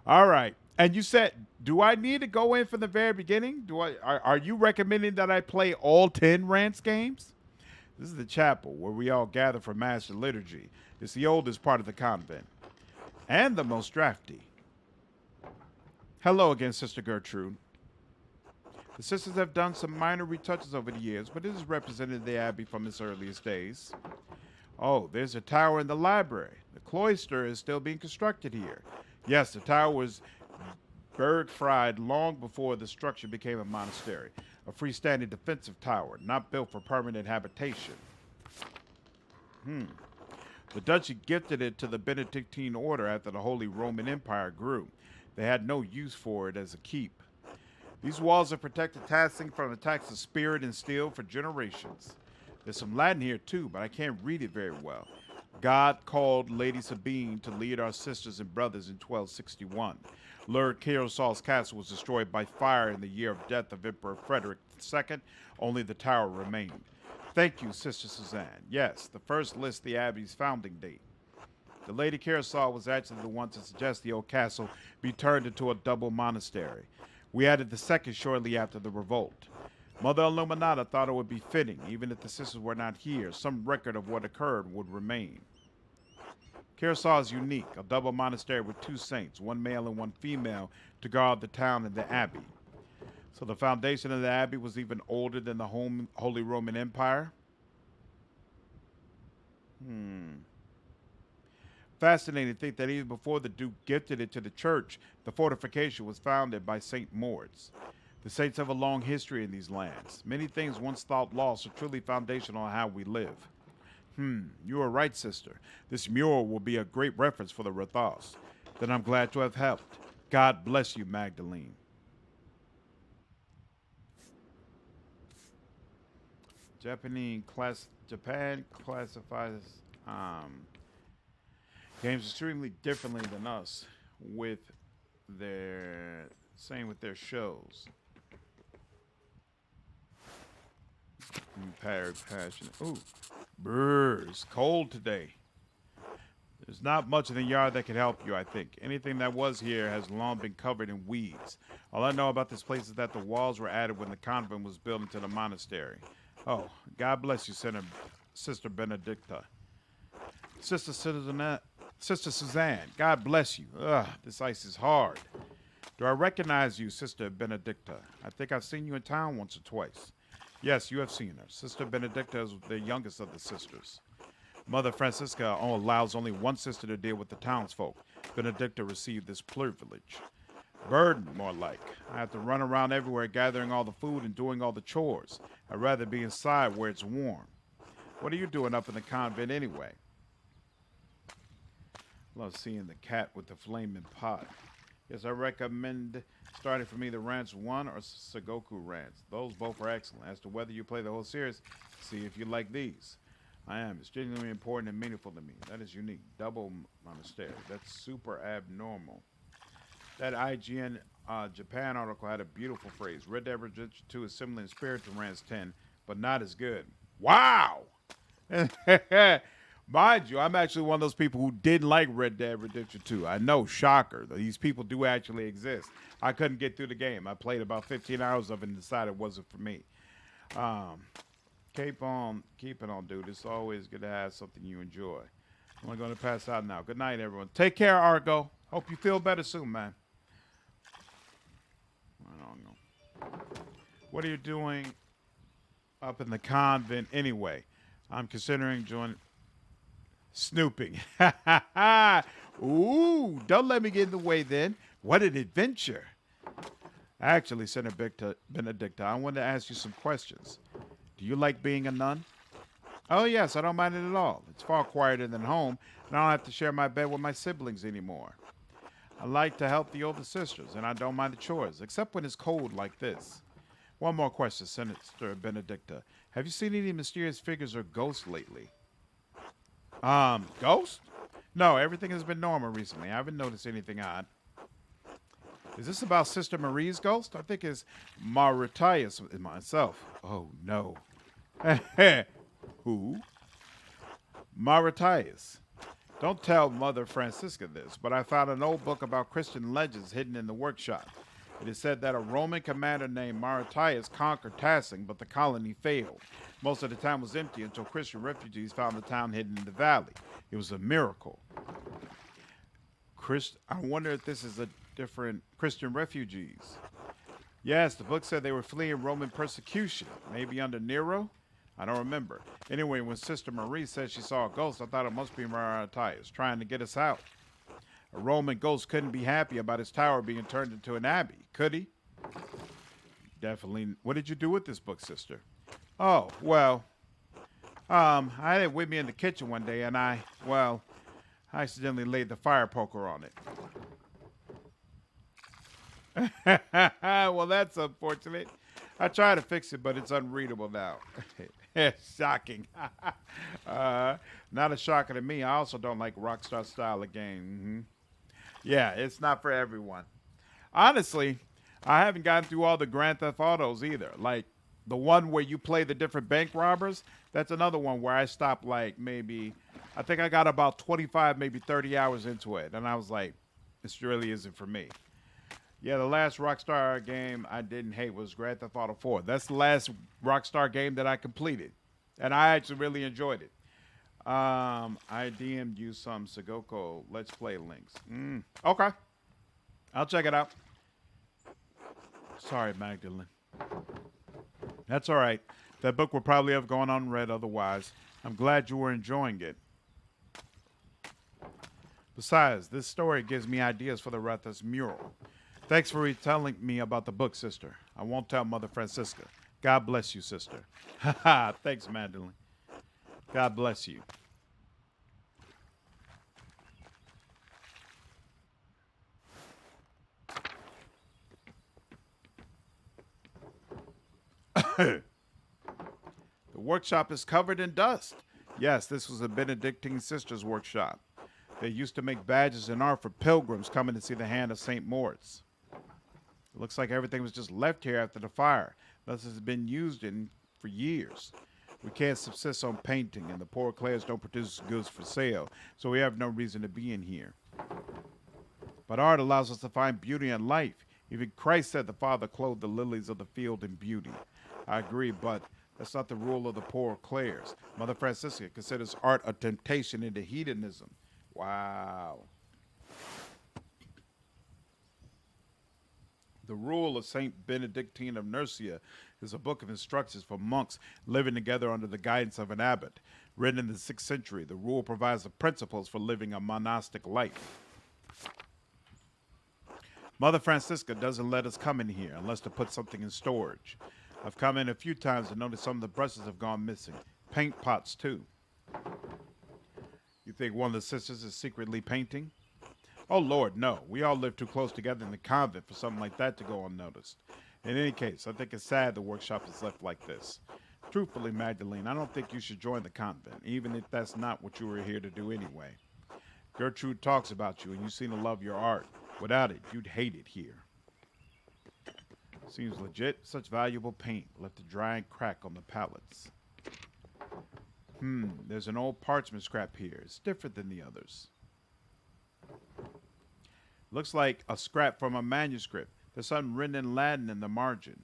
All right. And you said, do I need to go in from the very beginning? Are you recommending that I play all 10 Rance games? This is the chapel where we all gather for Mass and Liturgy. It's the oldest part of the convent. And the most drafty. Hello again, Sister Gertrude. The sisters have done some minor retouches over the years, but it has represented the Abbey from its earliest days. Oh, there's a tower in the library. The cloister is still being constructed here. Yes, the tower was berg-fried long before the structure became a monastery. a freestanding defensive tower, not built for permanent habitation. The Dutch gifted it to the Benedictine order after the Holy Roman Empire grew. They had no use for it as a keep. These walls have protected Tassing from attacks of spirit and steel for generations. There's some Latin here too, but I can't read it very well. God called Lady Sabine to lead our sisters and brothers in 1261. Lord Kierosol's castle was destroyed by fire in the year of death of Emperor Frederick II. Only the tower remained. Thank you, Sister Suzanne. Yes, the first lists the abbey's founding date. The Lady Kiersol was actually the one to suggest the old castle be turned into a double monastery. We added the second shortly after the revolt. Mother Illuminata thought it would be fitting, even if the sisters were not here, some record of what occurred would remain. Kiersol is unique, a double monastery with 2 saints, one male and one female, to guard the town and the abbey. So the foundation of the abbey was even older than the Holy Roman Empire? Fascinating to think that even before the Duke gifted it to the church, the fortification was founded by St. Moritz. The saints have a long history in these lands. Many things once thought lost are truly foundational on how we live. You are right, sister. This mural will be a great reference for the Rathos. Then I'm glad to have helped. God bless you, Magdalene. Japan classifies games extremely differently than us with their shows. Passionate. Ooh, brr, it's cold today. There's not much in the yard that can help you, I think. Anything that was here has long been covered in weeds. All I know about this place is that the walls were added when the convent was built into the monastery. Oh, God bless you, Sister Benedicta. Sister Suzanne, God bless you. Ugh, this ice is hard. Do I recognize you, Sister Benedicta? I think I've seen you in town once or twice. Yes, you have seen her. Sister Benedicta is the youngest of the sisters. Mother Francisca allows only one sister to deal with the townsfolk. Benedicta received this privilege. Burden, more like. I have to run around everywhere gathering all the food and doing all the chores. I'd rather be inside where it's warm. What are you doing up in the convent anyway? Love seeing the cat with the flaming pot. Yes, I recommend starting from either Ranch 1 or Sagoku Ranch. Those both are excellent. As to whether you play the whole series, see if you like these. I am. It's genuinely important and meaningful to me. That is unique. Double monastery. That's super abnormal. That IGN Japan article had a beautiful phrase. Red Dead Redemption 2 is similar in spirit to Ranch 10, but not as good. Wow! Mind you, I'm actually one of those people who didn't like Red Dead Redemption 2. I know, shocker. These people do actually exist. I couldn't get through the game. I played about 15 hours of it and decided it wasn't for me. Keep on keeping on, dude. It's always good to have something you enjoy. I'm going to pass out now. Good night, everyone. Take care, Argo. Hope you feel better soon, man. I don't know. What are you doing up in the convent anyway? I'm considering joining... Snooping. Ooh, don't let me get in the way then. What an adventure. Actually, Senator Benedicta, I wanted to ask you some questions. Do you like being a nun? Oh, yes, I don't mind it at all. It's far quieter than home, and I don't have to share my bed with my siblings anymore. I like to help the older sisters, and I don't mind the chores, except when it's cold like this. One more question, Senator Benedicta. Have you seen any mysterious figures or ghosts lately? Ghost? No, everything has been normal recently. I haven't noticed anything odd. Is this about Sister Marie's ghost? I think it's Mauritius myself. Oh, no. Who? Mauritius. Don't tell Mother Francisca this, but I found an old book about Christian legends hidden in the workshop. It is said that a Roman commander named Mauritius conquered Tassing, but the colony failed. Most of the town was empty until Christian refugees found the town hidden in the valley. It was a miracle. I wonder if this is a different Christian refugees. Yes, the book said they were fleeing Roman persecution. Maybe under Nero? I don't remember. Anyway, when Sister Marie said she saw a ghost, I thought it must be Mauritius trying to get us out. A Roman ghost couldn't be happy about his tower being turned into an abbey, could he? definitely. What did you do with this book, sister? Oh, well, I had it with me in the kitchen one day, and I accidentally laid the fire poker on it. Well, that's unfortunate. I tried to fix it, but it's unreadable now. Shocking. Not a shocker to me. I also don't like Rockstar style of game. Yeah, it's not for everyone. Honestly, I haven't gotten through all the Grand Theft Autos either. Like the one where you play the different bank robbers, that's another one where I stopped like maybe, I think I got about 25, maybe 30 hours into it. And I was like, this really isn't for me. Yeah, the last Rockstar game I didn't hate was Grand Theft Auto 4. That's the last Rockstar game that I completed. And I actually really enjoyed it. I DM'd you some Sagoko Let's Play links. Okay. I'll check it out. Sorry, Magdalene. That's all right. That book would probably have gone unread otherwise. I'm glad you were enjoying it. Besides, this story gives me ideas for the Rethus mural. Thanks for retelling me about the book, sister. I won't tell Mother Francisca. God bless you, sister. Haha, thanks, Magdalene. God bless you. The workshop is covered in dust. Yes, this was a Benedictine sisters' workshop. They used to make badges and art for pilgrims coming to see the hand of St. Moritz. It looks like everything was just left here after the fire. Thus it's been used in for years. We can't subsist on painting, and the poor Clares don't produce goods for sale, so we have no reason to be in here. But art allows us to find beauty in life. Even Christ said the Father clothed the lilies of the field in beauty. I agree, but that's not the rule of the poor Clares. Mother Francisca considers art a temptation into hedonism. Wow. The Rule of Saint Benedictine of Nursia is a book of instructions for monks living together under the guidance of an abbot. Written in the 6th century, the rule provides the principles for living a monastic life. Mother Francisca doesn't let us come in here unless to put something in storage. I've come in a few times and noticed some of the brushes have gone missing. Paint pots, too. You think one of the sisters is secretly painting? Oh, Lord, no. We all live too close together in the convent for something like that to go unnoticed. In any case, I think it's sad the workshop is left like this. Truthfully, Magdalene, I don't think you should join the convent, even if that's not what you were here to do anyway. Gertrude talks about you, and you seem to love your art. Without it, you'd hate it here. Seems legit. Such valuable paint left to dry and crack on the pallets. There's an old parchment scrap here. It's different than the others. Looks like a scrap from a manuscript. There's something written in Latin in the margin.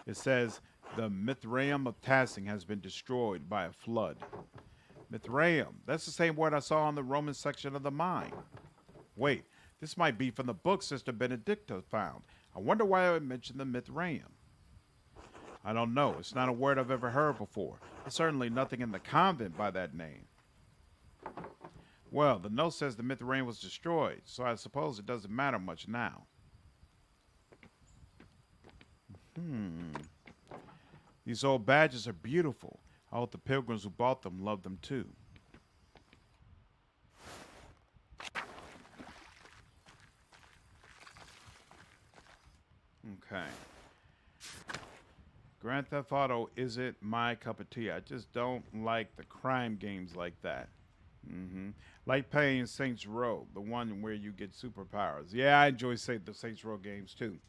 It says, the Mithraeum of Tassing has been destroyed by a flood. Mithraeum. That's the same word I saw on the Roman section of the mine. Wait, this might be from the book Sister Benedicta found. I wonder why I would mention the Mithraeum. I don't know. It's not a word I've ever heard before. There's certainly nothing in the convent by that name. Well, the note says the Mithraeum was destroyed, so I suppose it doesn't matter much now. These old badges are beautiful. I hope the pilgrims who bought them love them too. Okay. Grand Theft Auto isn't my cup of tea. I just don't like the crime games like that. Like playing Saints Row, the one where you get superpowers. Yeah, I enjoy the Saints Row games too.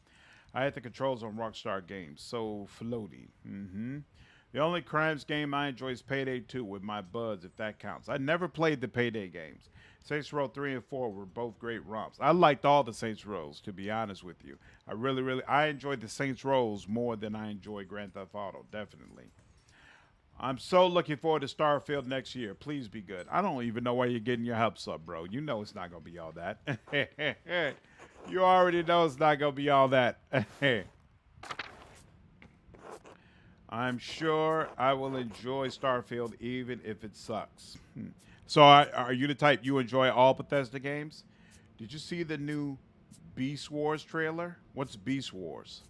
I had the controls on Rockstar games, so floaty. The only crimes game I enjoy is Payday 2 with my buds, if that counts. I never played the Payday games. Saints Row 3 and 4 were both great romps. I liked all the Saints Rows, to be honest with you. I enjoyed the Saints Rows more than I enjoy Grand Theft Auto, definitely. I'm so looking forward to Starfield next year. Please be good. I don't even know why you're getting your hopes up, bro. You know it's not going to be all that. You already know it's not going to be all that. I'm sure I will enjoy Starfield even if it sucks. So are you the type you enjoy all Bethesda games? Did you see the new Beast Wars trailer? What's Beast Wars?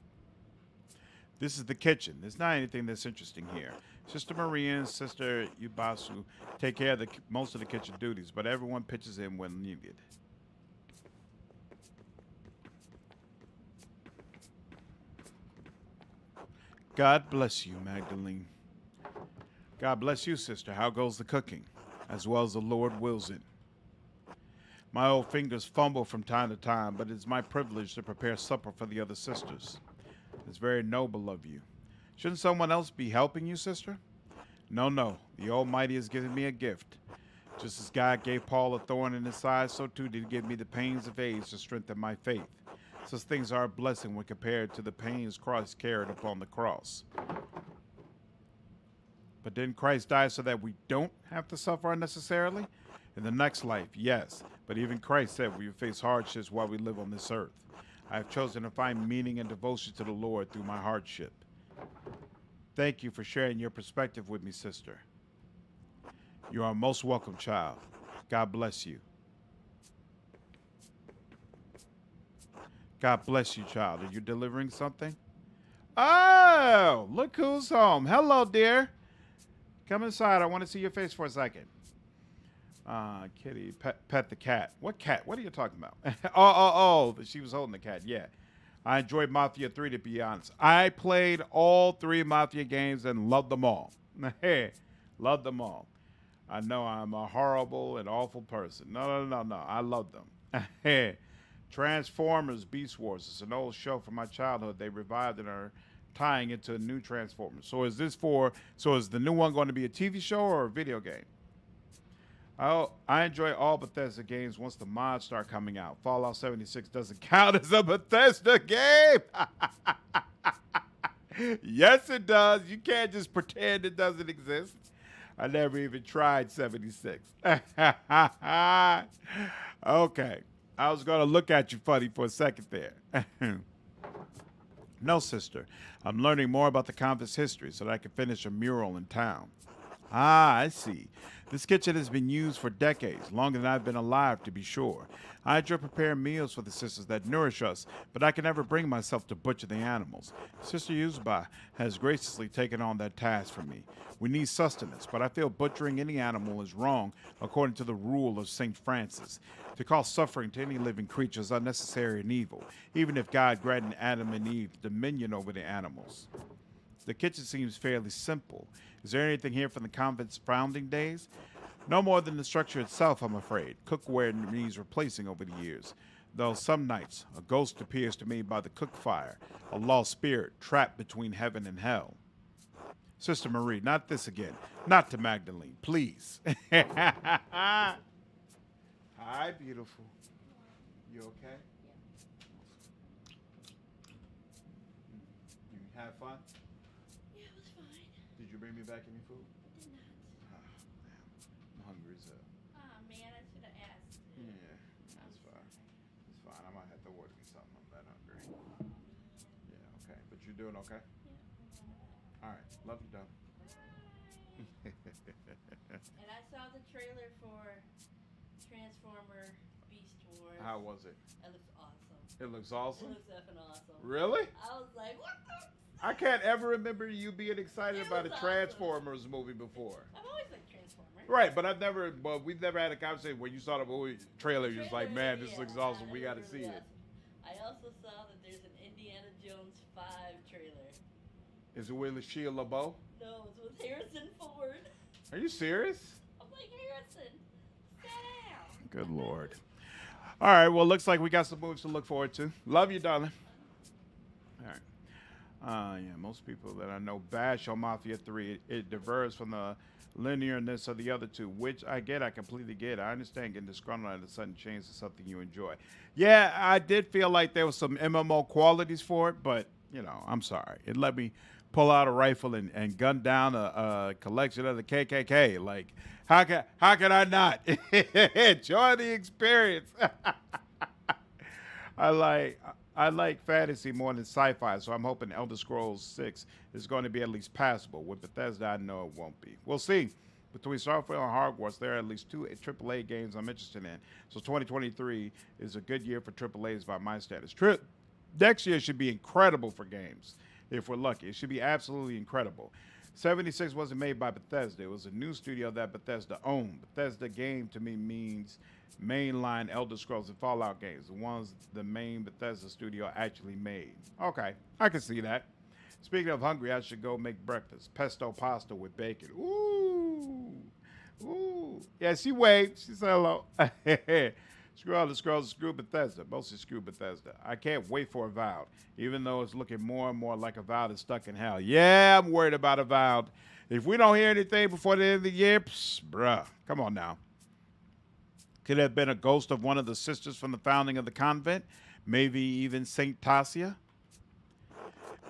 This is the kitchen. There's not anything that's interesting here. Sister Maria and Sister Yubasu take care of most of the kitchen duties, but everyone pitches in when needed. God bless you, Magdalene. God bless you, sister. How goes the cooking? As well as the Lord wills it. My old fingers fumble from time to time, but it's my privilege to prepare supper for the other sisters. It's very noble of you. Shouldn't someone else be helping you, sister? No, no. The Almighty has given me a gift. Just as God gave Paul a thorn in his side, so too did he give me the pains of age to strengthen my faith. Such things are a blessing when compared to the pains Christ carried upon the cross. But didn't Christ die so that we don't have to suffer unnecessarily? In the next life, yes. But even Christ said we will face hardships while we live on this earth. I have chosen to find meaning and devotion to the Lord through my hardship. Thank you for sharing your perspective with me, sister. You are most welcome, child. God bless you. God bless you, child. Are you delivering something? Oh, look who's home. Hello, dear. Come inside. I want to see your face for a second. Kitty, pet the cat. What cat? What are you talking about? Oh, she was holding the cat. Yeah. I enjoyed Mafia 3, to be honest. I played all 3 Mafia games and loved them all. Loved them all. I know I'm a horrible and awful person. No. I love them. Transformers Beast Wars is an old show from my childhood. They revived and are tying it to a new Transformers. So is the new one going to be a TV show or a video game? Oh, I enjoy all Bethesda games once the mods start coming out. Fallout 76 doesn't count as a Bethesda game. Yes, it does. You can't just pretend it doesn't exist. I never even tried 76. Okay. I was going to look at you funny for a second there. No, sister. I'm learning more about the convent's history so that I can finish a mural in town. Ah, I see. This kitchen has been used for decades, longer than I've been alive, to be sure. I enjoy preparing meals for the sisters that nourish us, but I can never bring myself to butcher the animals. Sister Yuzba has graciously taken on that task for me. We need sustenance, but I feel butchering any animal is wrong according to the rule of St. Francis. To cause suffering to any living creature is unnecessary and evil, even if God granted Adam and Eve dominion over the animals. The kitchen seems fairly simple. Is there anything here from the convent's founding days? No more than the structure itself, I'm afraid. Cookware needs replacing over the years. Though some nights, a ghost appears to me by the cook fire, a lost spirit trapped between heaven and hell. Sister Marie, not this again. Not to Magdalene, please. Hi, beautiful. You okay? You have fun? Yeah, it was fine. Did you bring me back any food? I did not. Damn. I'm hungry as hell. Oh man, I should have asked. Yeah, that's fine. It's fine. I might have to order me something. I'm that hungry. Yeah, okay. But you're doing okay? Yeah. All right. Love you, Dom. And I saw the trailer for Transformer Beast Wars. How was it? It looks awesome. It looks It awesome. looks effing awesome. Really? I was like, what the? I can't ever remember you being excited It about a was awesome. Transformers movie before. I've always liked Transformers. Right, but we've never had a conversation when you saw the movie trailer. You're just like, man, this looks awesome. We got to see it. I also saw that there's an Indiana Jones 5 trailer. Is it with Shia LaBeouf? No, it's with Harrison Ford. Are you serious? I'm like, Harrison, sit down. Good Lord. All right, well, looks like we got some movies to look forward to. Love you, darling. All right. Yeah, most people that I know bash on Mafia 3. It diverges from the linearness of the other two, which I get. I completely get. I understand getting disgruntled at a sudden change is something you enjoy. Yeah, I did feel like there was some MMO qualities for it, but, you know, I'm sorry. It let me pull out a rifle and gun down a collection of the KKK. Like, how can I not enjoy the experience? I like fantasy more than sci-fi, so I'm hoping Elder Scrolls 6 is going to be at least passable. With Bethesda, I know it won't be. We'll see. Between Starfield and Hogwarts, there are at least 2 AAA games I'm interested in. So 2023 is a good year for AAAs by my standards. Next year should be incredible for games. if we're lucky. It should be absolutely incredible. 76 wasn't made by Bethesda. It was a new studio that Bethesda owned. Bethesda game to me means mainline Elder Scrolls and Fallout games, the ones the main Bethesda studio actually made. Okay, I can see that. Speaking of hungry, I should go make breakfast. Pesto pasta with bacon. Ooh. Ooh. Yeah, she waved. She said hello. Screw Elder Scrolls, screw Bethesda. Mostly screw Bethesda. I can't wait for Avowed, even though it's looking more and more like Avowed is stuck in hell. Yeah, I'm worried about Avowed. If we don't hear anything before the end of the year, bruh, come on now. Could it have been a ghost of one of the sisters from the founding of the convent? Maybe even Saint Tasia?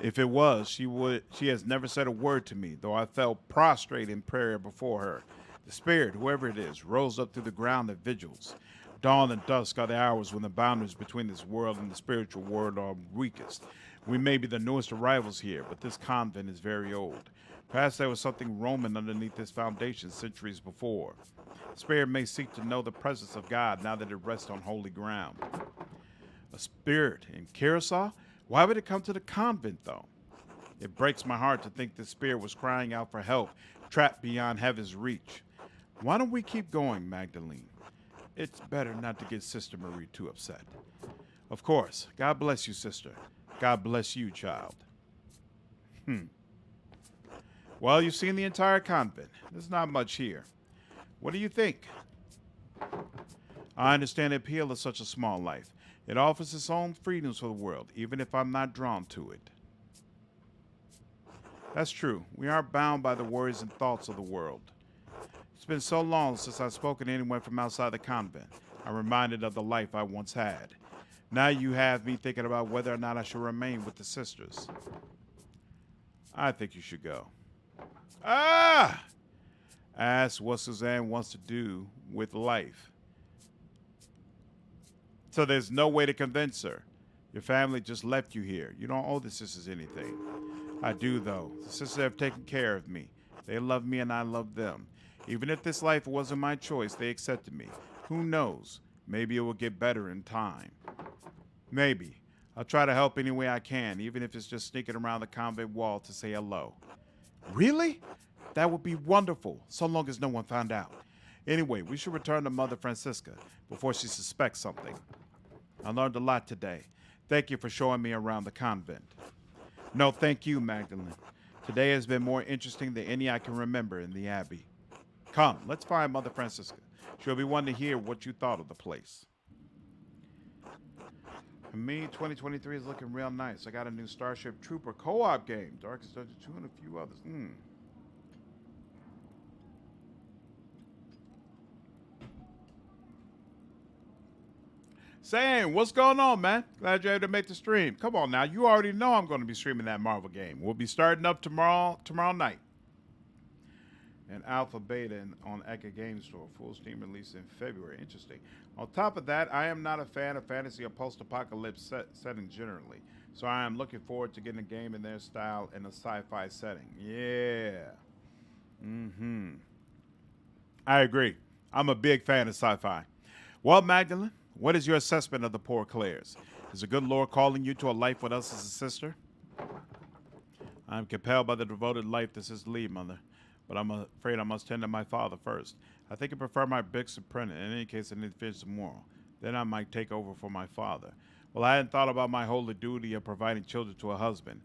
If it was, she has never said a word to me, though I fell prostrate in prayer before her. The spirit, whoever it is, rose up through the ground at vigils. Dawn and dusk are the hours when the boundaries between this world and the spiritual world are weakest. We may be the newest arrivals here, but this convent is very old. Perhaps there was something Roman underneath this foundation centuries before. The spirit may seek to know the presence of God now that it rests on holy ground. A spirit in Curacao? Why would it come to the convent, though? It breaks my heart to think this spirit was crying out for help, trapped beyond heaven's reach. Why don't we keep going, Magdalene? It's better not to get Sister Marie too upset. Of course. God bless you, sister. God bless you, child. Well, you've seen the entire convent. There's not much here. What do you think? I understand the appeal of such a small life. It offers its own freedoms for the world, even if I'm not drawn to it. That's true. We aren't bound by the worries and thoughts of the world. It's been so long since I've spoken to anyone from outside the convent. I'm reminded of the life I once had. Now you have me thinking about whether or not I should remain with the sisters. I think you should go. Ask what Suzanne wants to do with life. So there's no way to convince her. Your family just left you here. You don't owe the sisters anything. I do, though. The sisters have taken care of me. They love me and I love them. Even if this life wasn't my choice, they accepted me. Who knows? Maybe it will get better in time. Maybe. I'll try to help any way I can, even if it's just sneaking around the convent wall to say hello. Really? That would be wonderful, so long as no one found out. Anyway, we should return to Mother Francisca before she suspects something. I learned a lot today. Thank you for showing me around the convent. No, thank you, Magdalene. Today has been more interesting than any I can remember in the Abbey. Come, let's find Mother Francisca. She'll be one to hear what you thought of the place. For me, 2023 is looking real nice. I got a new Starship Trooper co-op game, Darkest Dungeon 2 and a few others. Saying, what's going on, man? Glad you're able to make the stream. Come on now, you already know I'm going to be streaming that Marvel game. We'll be starting up tomorrow night. And alpha beta on Eka Game Store. Full Steam release in February. Interesting. On top of that, I am not a fan of fantasy or post-apocalypse settings generally. So I am looking forward to getting a game in their style in a sci-fi setting. Yeah. I agree. I'm a big fan of sci-fi. Well, Magdalene, what is your assessment of the poor Claires? Is the good Lord calling you to a life with us as a sister? I am compelled by the devoted life this is to lead, Mother. But I'm afraid I must tend to my father first. I think I prefer my books to print. In any case, I need to finish tomorrow. Then I might take over for my father. Well, I hadn't thought about my holy duty of providing children to a husband.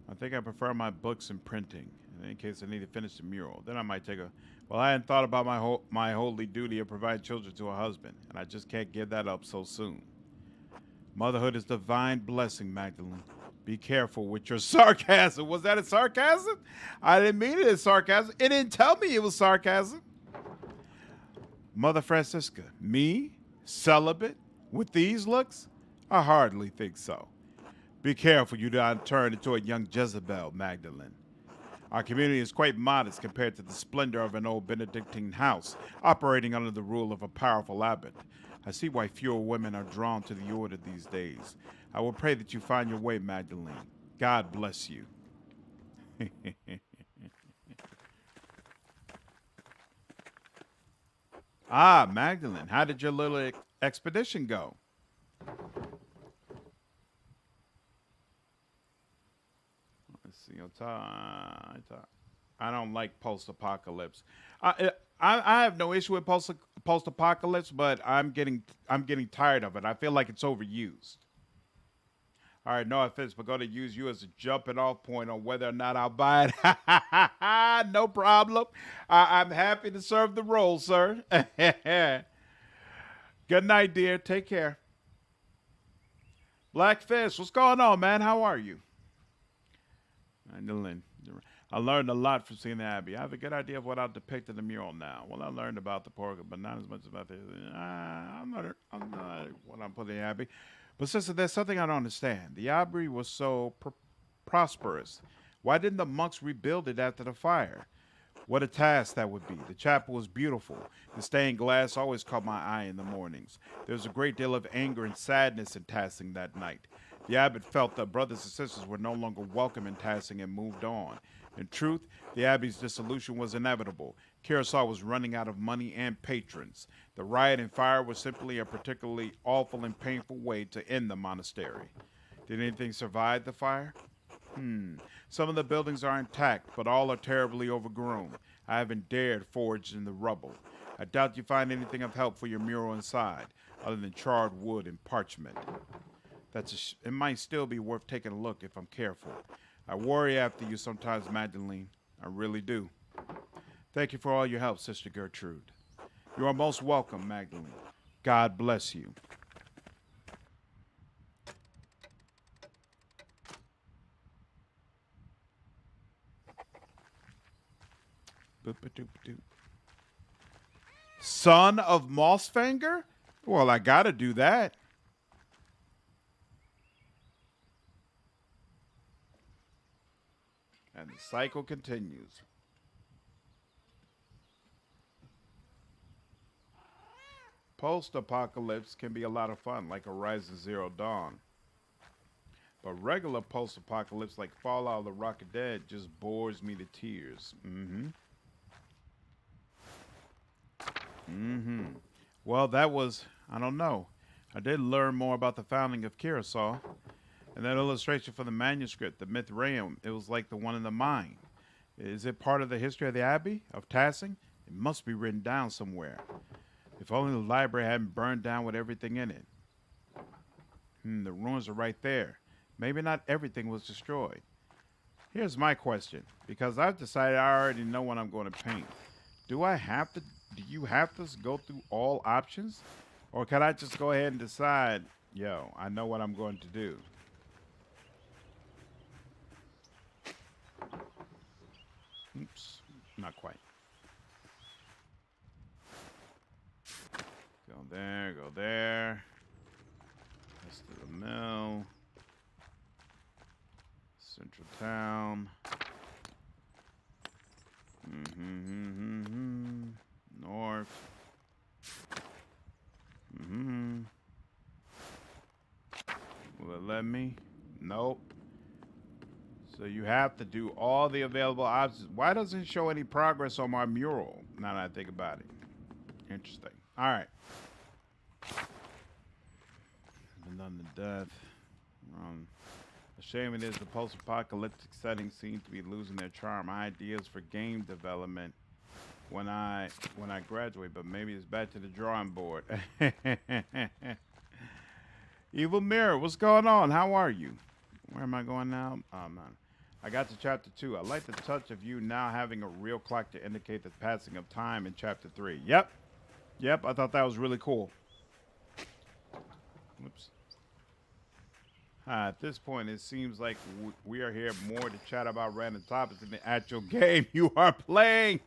I think I prefer my books and printing. In any case, I need to finish the mural. Then I might take a... Well, I hadn't thought about my holy duty of providing children to a husband, and I just can't give that up so soon. Motherhood is divine blessing, Magdalene. Be careful with your sarcasm. Was that a sarcasm? I didn't mean it as sarcasm. It didn't tell me it was sarcasm. Mother Francisca, me? Celibate? With these looks? I hardly think so. Be careful you don't turn into a young Jezebel, Magdalene. Our community is quite modest compared to the splendor of an old Benedictine house operating under the rule of a powerful abbot. I see why fewer women are drawn to the order these days. I will pray that you find your way, Magdalene. God bless you. Ah, Magdalene, how did your little expedition go? Let's see. I don't like post-apocalypse. I have no issue with post-apocalypse, but I'm getting tired of it. I feel like it's overused. All right, no offense, but going to use you as a jumping off point on whether or not I'll buy it. No problem. I'm happy to serve the role, sir. Good night, dear. Take care. Blackfish, what's going on, man? How are you? Magdalene. I learned a lot from seeing the Abbey. I have a good idea of what I'll depict in the mural now. Well, I learned about the pork, but not as much about the. I'm not what I'm putting in the Abbey. But sister, there's something I don't understand. The Abbey was so prosperous. Why didn't the monks rebuild it after the fire? What a task that would be. The chapel was beautiful. The stained glass always caught my eye in the mornings. There was a great deal of anger and sadness in Tassing that night. The abbot felt that brothers and sisters were no longer welcome in Tassing and moved on. In truth, the abbey's dissolution was inevitable. Curacao was running out of money and patrons. The riot and fire was simply a particularly awful and painful way to end the monastery. Did anything survive the fire? Some of the buildings are intact, but all are terribly overgrown. I haven't dared forage in the rubble. I doubt you find anything of help for your mural inside, other than charred wood and parchment. It might still be worth taking a look if I'm careful. I worry after you sometimes, Magdalene. I really do. Thank you for all your help, Sister Gertrude. You are most welcome, Magdalene. God bless you. Boop-a-doop-a-doop. Son of Mossfanger? Well, I gotta do that. And the cycle continues. Post-apocalypse can be a lot of fun, like Horizon Zero Dawn. But regular post-apocalypse, like Fallout or The Rock of Dead, just bores me to tears. Well, that was, I don't know. I did learn more about the founding of Curacao. And that illustration for the manuscript, the Mithraeum, it was like the one in the mine. Is it part of the history of the Abbey, of Tassing? It must be written down somewhere. If only the library hadn't burned down with everything in it. The ruins are right there. Maybe not everything was destroyed. Here's my question, because I've decided I already know what I'm going to paint. Do you have to go through all options? Or can I just go ahead and decide, I know what I'm going to do? Oops, not quite. Go there, go there. Rest of the mill. Central town. North. Will it let me? Nope. So you have to do all the available options. Why doesn't it show any progress on my mural? Now that I think about it. Interesting. All right. Been done to death. A shame it is the post-apocalyptic settings seem to be losing their charm. Ideas for game development when I graduate, but maybe it's back to the drawing board. Evil Mirror, what's going on? How are you? Where am I going now? Oh, man. I got to chapter 2. I like the touch of you now having a real clock to indicate the passing of time in chapter 3. Yep, I thought that was really cool. Whoops. At this point, it seems like we are here more to chat about random topics than the actual game you are playing.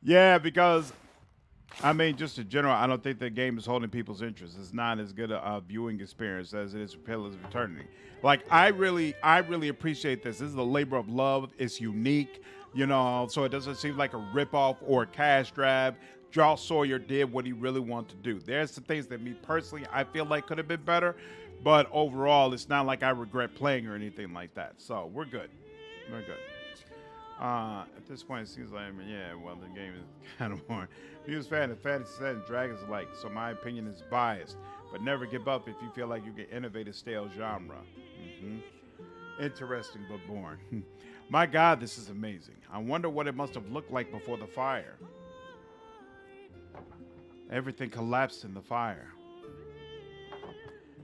Yeah, because, I mean, just in general, I don't think the game is holding people's interest. It's not as good a viewing experience as it is for Pillars of Eternity. Like, I really appreciate this. This is a labor of love. It's unique, so it doesn't seem like a ripoff or a cash grab. Josh Sawyer did what he really wanted to do. There's some things that me personally, I feel like could have been better, but overall, it's not like I regret playing or anything like that. So we're good. We're good. At this point, it seems like, yeah, well, the game is kind of boring. If you was a fan of fantasy settings, dragons alike, so my opinion is biased. But never give up if you feel like you can innovate a stale genre. Interesting but boring. My God, this is amazing. I wonder what it must have looked like before the fire. Everything collapsed in the fire.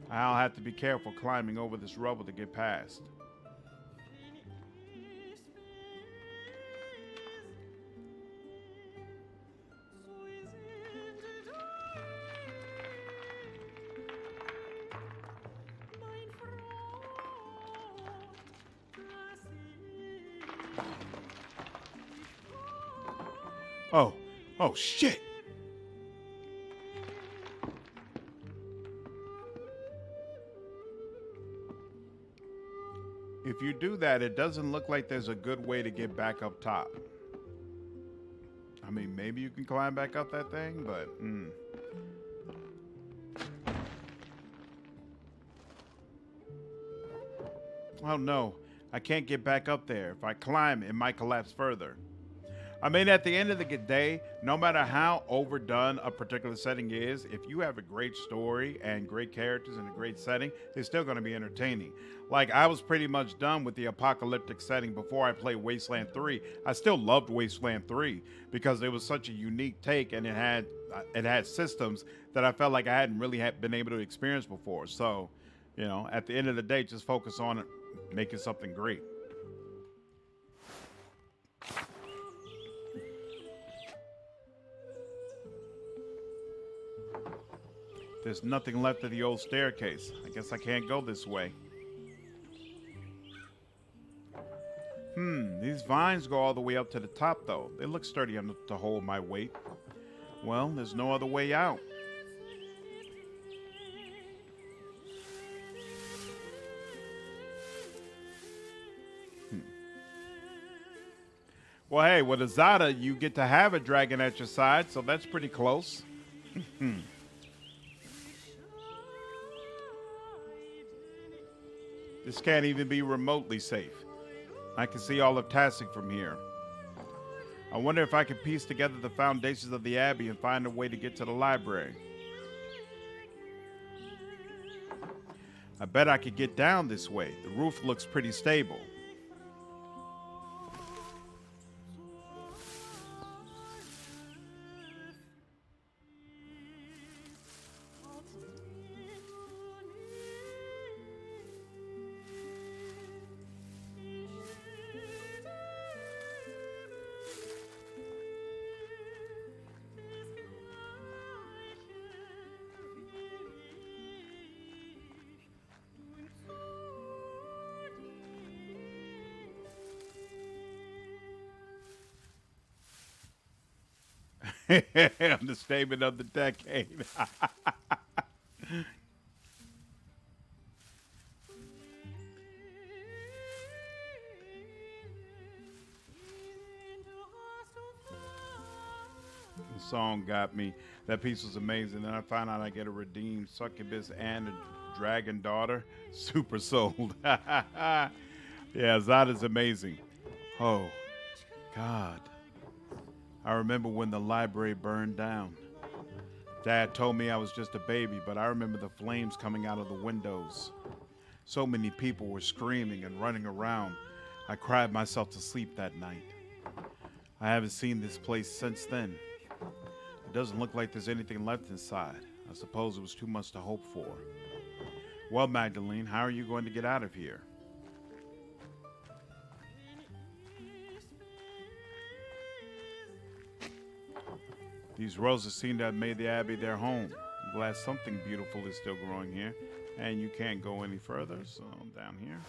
I'll have to be careful climbing over this rubble to get past. Oh shit! If you do that, it doesn't look like there's a good way to get back up top. I mean, maybe you can climb back up that thing, but oh no, I can't get back up there. If I climb, it might collapse further. I mean, at the end of the day, no matter how overdone a particular setting is, if you have a great story and great characters and a great setting, it's still going to be entertaining. Like, I was pretty much done with the apocalyptic setting before I played Wasteland 3. I still loved Wasteland 3 because it was such a unique take, and it had systems that I felt like I hadn't really been able to experience before. So, you know, at the end of the day, just focus on making something great. There's nothing left of the old staircase. I guess I can't go this way. These vines go all the way up to the top, though. They look sturdy enough to hold my weight. Well, there's no other way out. Well, hey, with Azada, you get to have a dragon at your side, so that's pretty close. This can't even be remotely safe. I can see all of Tastic from here. I wonder if I can piece together the foundations of the Abbey and find a way to get to the library. I bet I could get down this way. The roof looks pretty stable. Understatement of the decade. The song got me. That piece was amazing. Then I found out I get a redeemed succubus and a dragon daughter. Super sold. Yeah, Zada's amazing. Oh, God. I remember when the library burned down. Dad told me I was just a baby, but I remember the flames coming out of the windows. So many people were screaming and running around. I cried myself to sleep that night. I haven't seen this place since then. It doesn't look like there's anything left inside. I suppose it was too much to hope for. Well, Magdalene, how are you going to get out of here? These roses seem to have made the Abbey their home. I'm glad something beautiful is still growing here. And you can't go any further, so down here.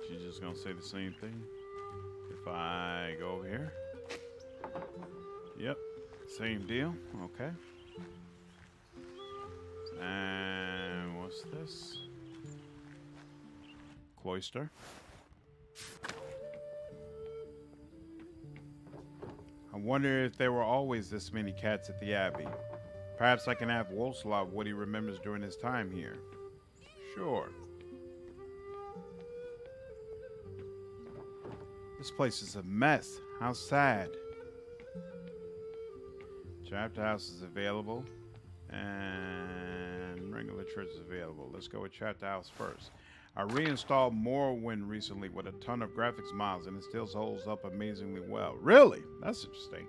She's just gonna say the same thing. If I go over here. Yep, same deal, okay. And what's this? Cloister. wonder if there were always this many cats at the Abbey. Perhaps I can ask Wolslaw what he remembers during his time here. Sure. This place is a mess. How sad. Chapter house is available. And regular church is available. Let's go with chapter house first. I reinstalled Morrowind recently with a ton of graphics mods and it still holds up amazingly well. Really? That's interesting.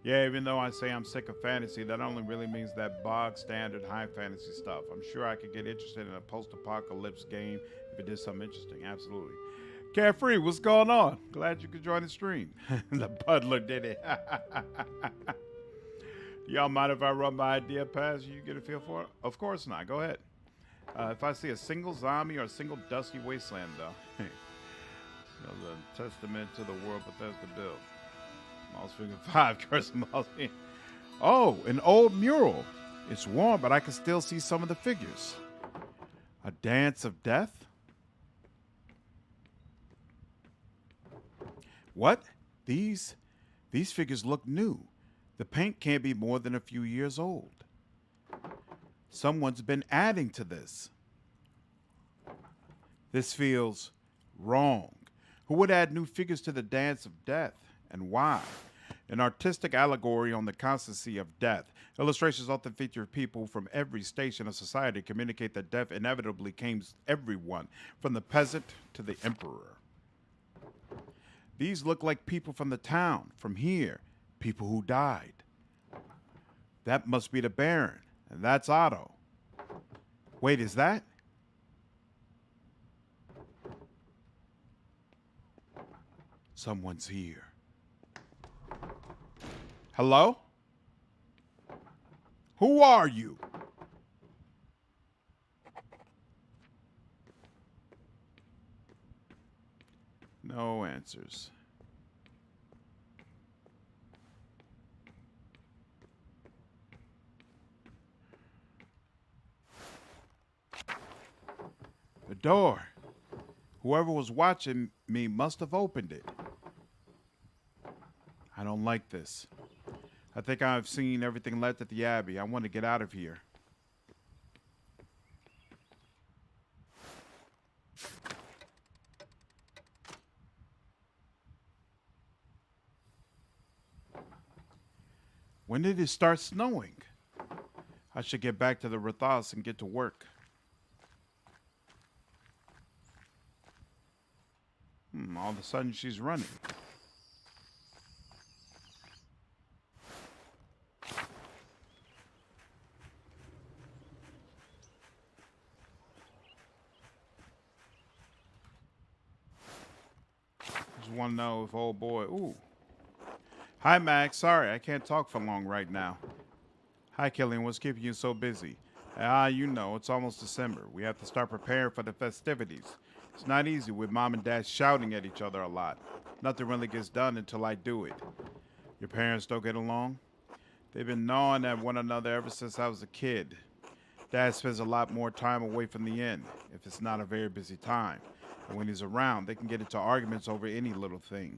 Yeah, even though I say I'm sick of fantasy, that only really means that bog standard high fantasy stuff. I'm sure I could get interested in a post-apocalypse game if it did something interesting. Absolutely. Carefree, what's going on? Glad you could join the stream. The butler did it. Y'all mind if I run my idea past you? Get a feel for it? Of course not. Go ahead. If I see a single zombie or a single dusty wasteland, though. The testament to the world Bethesda built. Mouse Figure 5, Curse Mouse. Oh, an old mural. It's worn, but I can still see some of the figures. A dance of death? What? These figures look new. The paint can't be more than a few years old. Someone's been adding to this. This feels wrong. Who would add new figures to the Dance of Death, and why? An artistic allegory on the constancy of death. Illustrations often feature people from every station of society communicate that death inevitably claims everyone, from the peasant to the emperor. These look like people from the town, from here, people who died. That must be the Baron, and that's Otto. Wait, is that? Someone's here. Hello? Who are you? No answers. The door. Whoever was watching me must have opened it. I don't like this. I think I've seen everything left at the Abbey. I want to get out of here. When did it start snowing? I should get back to the Rathas and get to work. All of a sudden she's running. Just want to know if old boy... Ooh. Hi, Max. Sorry, I can't talk for long right now. Hi, Killian. What's keeping you so busy? You know, it's almost December. We have to start preparing for the festivities. It's not easy with Mom and Dad shouting at each other a lot. Nothing really gets done until I do it. Your parents don't get along? They've been gnawing at one another ever since I was a kid. Dad spends a lot more time away from the inn, if it's not a very busy time. And when he's around, they can get into arguments over any little thing.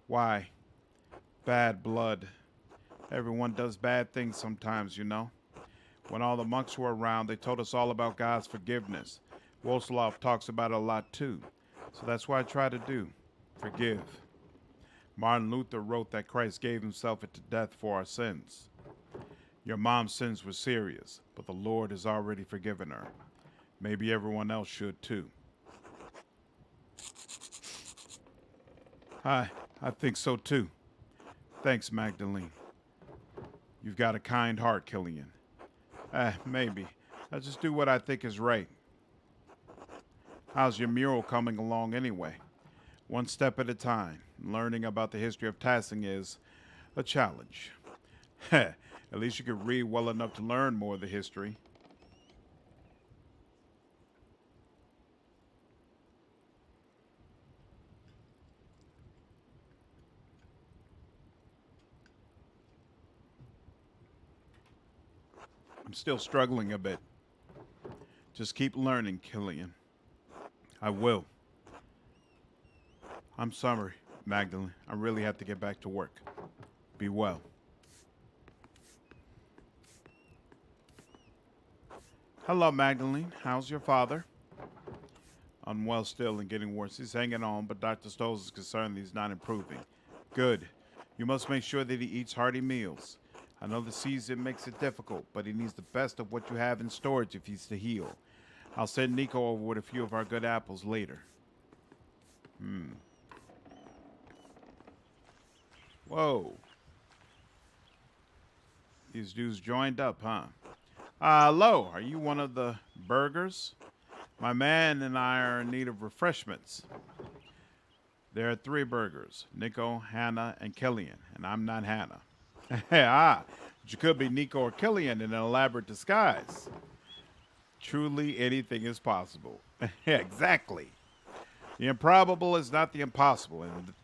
Why? Bad blood. Everyone does bad things sometimes, you know. When all the monks were around, they told us all about God's forgiveness. Wolslaw talks about it a lot too. So that's what I try to do. Forgive. Martin Luther wrote that Christ gave himself into death for our sins. Your mom's sins were serious, but the Lord has already forgiven her. Maybe everyone else should too. I think so too. Thanks, Magdalene. You've got a kind heart, Killian. Maybe. I just do what I think is right. How's your mural coming along anyway? One step at a time. Learning about the history of Tassing is a challenge. At least you could read well enough to learn more of the history. I'm still struggling a bit. Just keep learning, Killian. I will. I'm sorry. Magdalene, I really have to get back to work. Be well. Hello, Magdalene. How's your father? Unwell still and getting worse. He's hanging on, but Dr. Stoles is concerned that he's not improving. Good. You must make sure that he eats hearty meals. I know the season makes it difficult, but he needs the best of what you have in storage if he's to heal. I'll send Nico over with a few of our good apples later. Whoa. These dudes joined up, huh? Hello, are you one of the burgers? My man and I are in need of refreshments. There are 3 burgers, Nico, Hannah, and Killian, and I'm not Hannah. But you could be Nico or Killian in an elaborate disguise. Truly, anything is possible. Exactly. The improbable is not the impossible, and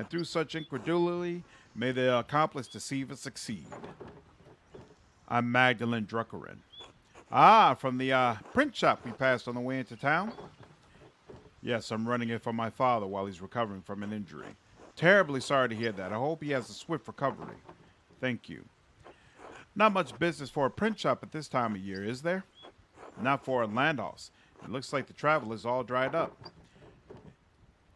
through such incredulity, may the accomplished deceiver succeed. I'm Magdalene Druckerin. From the print shop we passed on the way into town? Yes, I'm running it for my father while he's recovering from an injury. Terribly sorry to hear that. I hope he has a swift recovery. Thank you. Not much business for a print shop at this time of year, is there? Not for a landhouse. It looks like the travel is all dried up.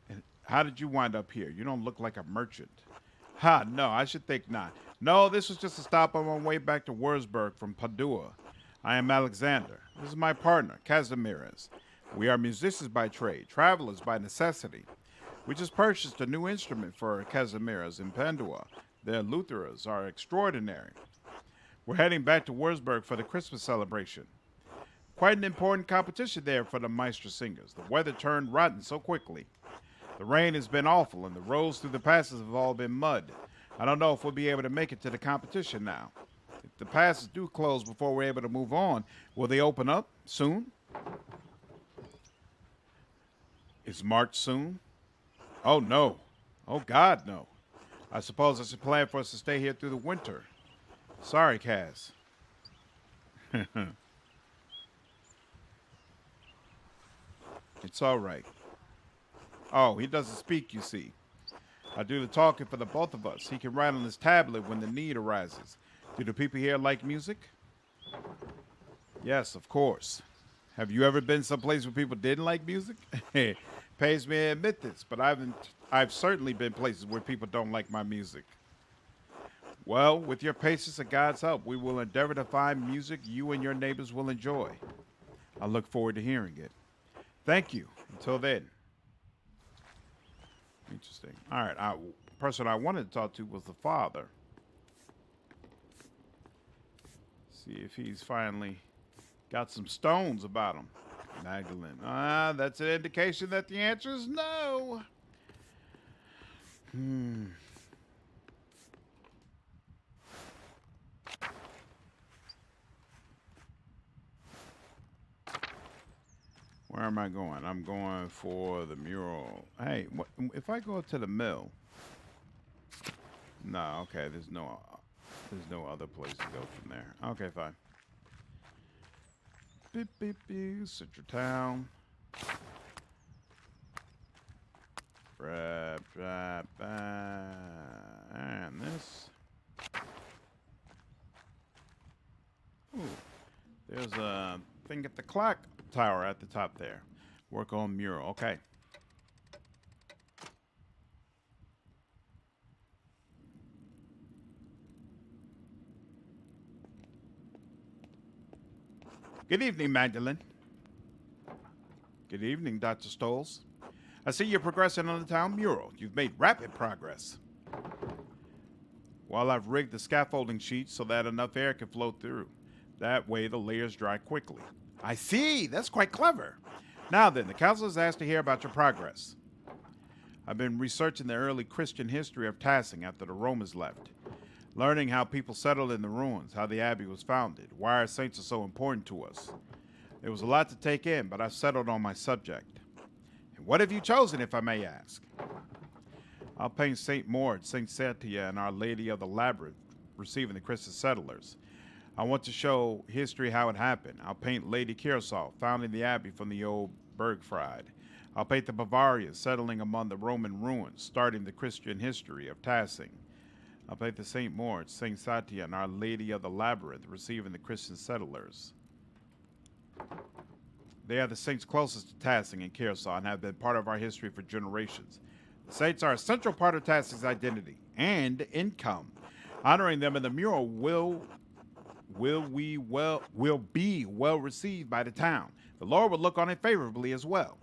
And how did you wind up here? You don't look like a merchant. No, I should think not. No, this was just a stop on my way back to Wurzburg from Padua. I am Alexander. This is my partner, Kazimierz. We are musicians by trade, travelers by necessity. We just purchased a new instrument for Kazimierz in Padua. Their Lutheras are extraordinary. We're heading back to Wurzburg for the Christmas celebration. Quite an important competition there for the Meister singers. The weather turned rotten so quickly. The rain has been awful, and the roads through the passes have all been mud. I don't know if we'll be able to make it to the competition now. If the passes do close before we're able to move on, will they open up soon? Is March soon? Oh, no. Oh, God, no. I suppose I should plan for us to stay here through the winter. Sorry, Kaz. It's all right. Oh, he doesn't speak, you see. I do the talking for the both of us. He can write on his tablet when the need arises. Do the people here like music? Yes, of course. Have you ever been someplace where people didn't like music? Pays me to admit this, but I've certainly been places where people don't like my music. Well, with your patience and God's help, we will endeavor to find music you and your neighbors will enjoy. I look forward to hearing it. Thank you. Until then. Interesting. All right. The person I wanted to talk to was the father. See if he's finally got some stones about him. Magdalene. That's an indication that the answer is no. Where am I going? I'm going for the mural. Hey, if I go to the mill? No, okay. There's no other place to go from there. Okay, fine. Beep beep beep. Central Town. And this. Ooh, there's a thing at the clock tower at the top there. Work on mural. Okay. Good evening, Magdalene. Good evening, Dr. Stoles. I see you're progressing on the town mural. You've made rapid progress. Well, I've rigged the scaffolding sheets so that enough air can flow through. That way the layers dry quickly. I see. That's quite clever. Now then, the council has asked to hear about your progress. I've been researching the early Christian history of Tassing after the Romans left. Learning how people settled in the ruins, how the abbey was founded, why our saints are so important to us. There was a lot to take in, but I've settled on my subject. And what have you chosen, if I may ask? I'll paint St. Maud, St. Cynthia, and Our Lady of the Labyrinth receiving the Christian settlers. I want to show history how it happened. I'll paint Lady Kearsarge, founding the abbey from the old Bergfried. I'll paint the Bavarians settling among the Roman ruins, starting the Christian history of Tassing. I'll paint the St. Moritz, St. Satia, and Our Lady of the Labyrinth receiving the Christian settlers. They are the saints closest to Tassing and Kearsarge and have been part of our history for generations. The saints are a central part of Tassing's identity and income. Honoring them in the mural will be well received by the town. The Lord will look on it favorably as well.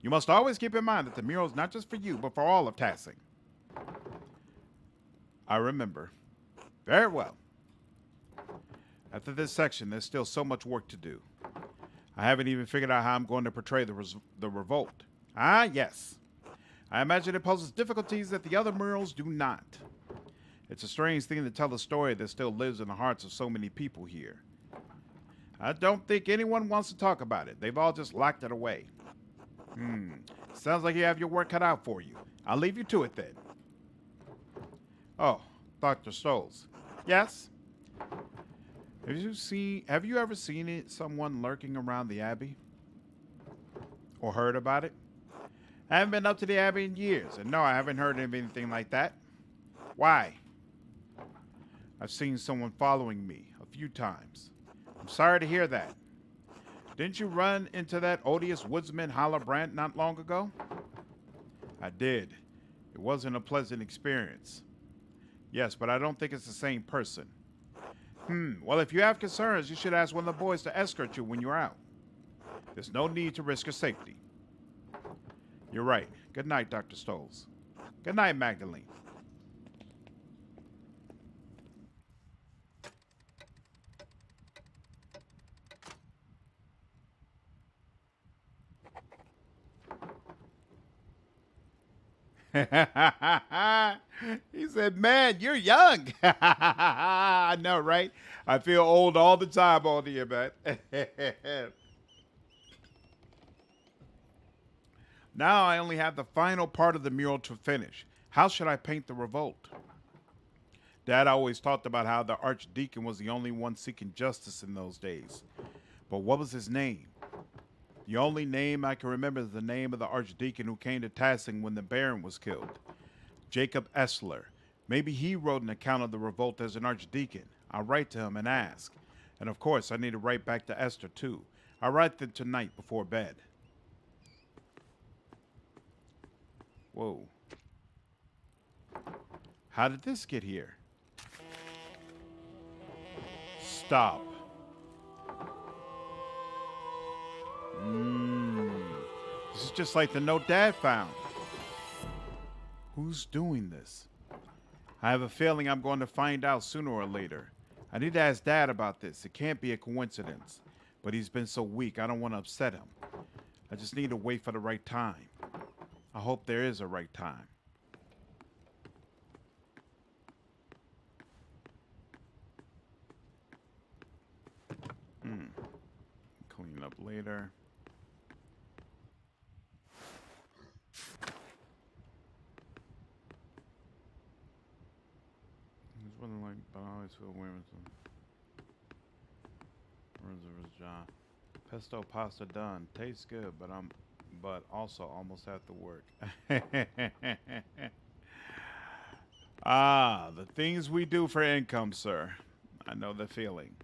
You must always keep in mind that the mural is not just for you, but for all of Tassing. I remember. Very well. After this section, there's still so much work to do. I haven't even figured out how I'm going to portray the revolt. Ah, yes. I imagine it poses difficulties that the other murals do not. It's a strange thing to tell a story that still lives in the hearts of so many people here. I don't think anyone wants to talk about it. They've all just locked it away. Sounds like you have your work cut out for you. I'll leave you to it then. Oh, Dr. Stoles. Yes? Have you ever seen someone lurking around the Abbey? Or heard about it? I haven't been up to the Abbey in years, and no, I haven't heard of anything like that. Why? I've seen someone following me a few times. I'm sorry to hear that. Didn't you run into that odious woodsman Hallerbrandt not long ago? I did. It wasn't a pleasant experience. Yes, but I don't think it's the same person. Well, if you have concerns, you should ask one of the boys to escort you when you're out. There's no need to risk your safety. You're right. Good night, Dr. Stoles. Good night, Magdalene. He said, man, you're young. I know, right? I feel old all the time on here, man. Now I only have the final part of the mural to finish. How should I paint the revolt? Dad always talked about how the archdeacon was the only one seeking justice in those days. But what was his name? The only name I can remember is the name of the archdeacon who came to Tassing when the Baron was killed. Jacob Essler. Maybe he wrote an account of the revolt as an archdeacon. I'll write to him and ask. And of course, I need to write back to Esther too. I'll write them tonight before bed. Whoa. How did this get here? Stop. This is just like the note Dad found. Who's doing this? I have a feeling I'm going to find out sooner or later. I need to ask Dad about this. It can't be a coincidence. But he's been so weak, I don't want to upset him. I just need to wait for the right time. I hope there is a right time. Clean up later. It's wasn't like, but I always feel weird. Words of his jaw. Pesto pasta done. Tastes good, but also almost have to work. Ah, the things we do for income, sir. I know the feeling.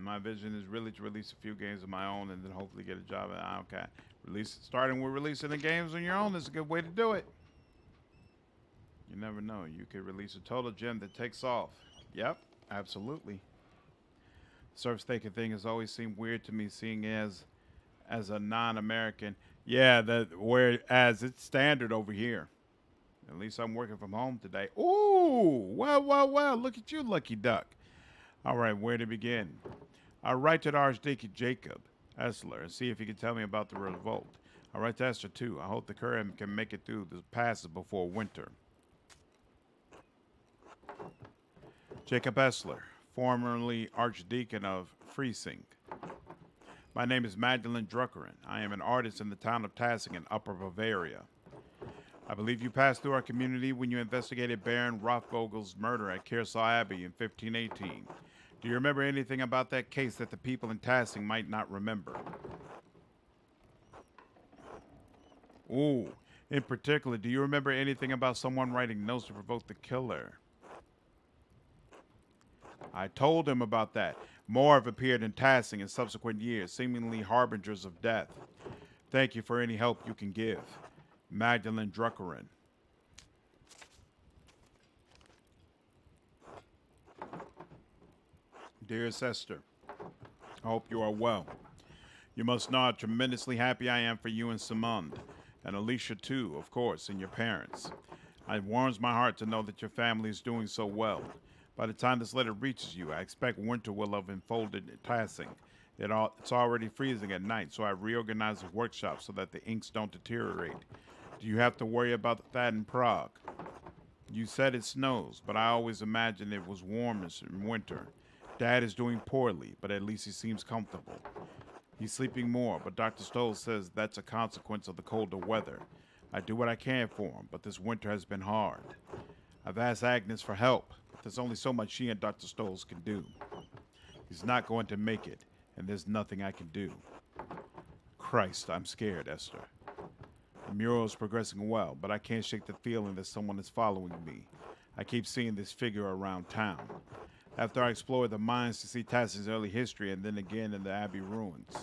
My vision is really to release a few games of my own and then hopefully get a job at okay. Starting with releasing the games on your own is a good way to do it. You never know. You could release a total gem that takes off. Yep, absolutely. Surf staking thing has always seemed weird to me, seeing as a non-American. Yeah, whereas it's standard over here. At least I'm working from home today. Ooh, well, look at you, lucky duck. All right, where to begin? I'll write to the Archdeacon Jacob Essler and see if he can tell me about the revolt. I'll write to Esther too. I hope the courier can make it through the passes before winter. Jacob Essler, formerly Archdeacon of Freising. My name is Magdalene Druckeren. I am an artist in the town of Tassing in Upper Bavaria. I believe you passed through our community when you investigated Baron Rothvogel's murder at Kearsarge Abbey in 1518. Do you remember anything about that case that the people in Tassing might not remember? Ooh, in particular, do you remember anything about someone writing notes to provoke the killer? I told him about that. More have appeared in Tassing in subsequent years, seemingly harbingers of death. Thank you for any help you can give. Magdalene Druckerin. Dearest Esther, I hope you are well. You must know how tremendously happy I am for you and Simond, and Alicia too, of course, and your parents. It warms my heart to know that your family is doing so well. By the time this letter reaches you, I expect winter will have unfolded in Tassing. It's already freezing at night, so I reorganized the workshop so that the inks don't deteriorate. Do you have to worry about that in Prague? You said it snows, but I always imagined it was warmest in winter. Dad is doing poorly, but at least he seems comfortable. He's sleeping more, but Dr. Stoll says that's a consequence of the colder weather. I do what I can for him, but this winter has been hard. I've asked Agnes for help, but there's only so much she and Dr. Stolz can do. He's not going to make it, and there's nothing I can do. Christ, I'm scared, Esther. The mural is progressing well, but I can't shake the feeling that someone is following me. I keep seeing this figure around town. After I explored the mines to see Tassing's early history and then again in the Abbey ruins.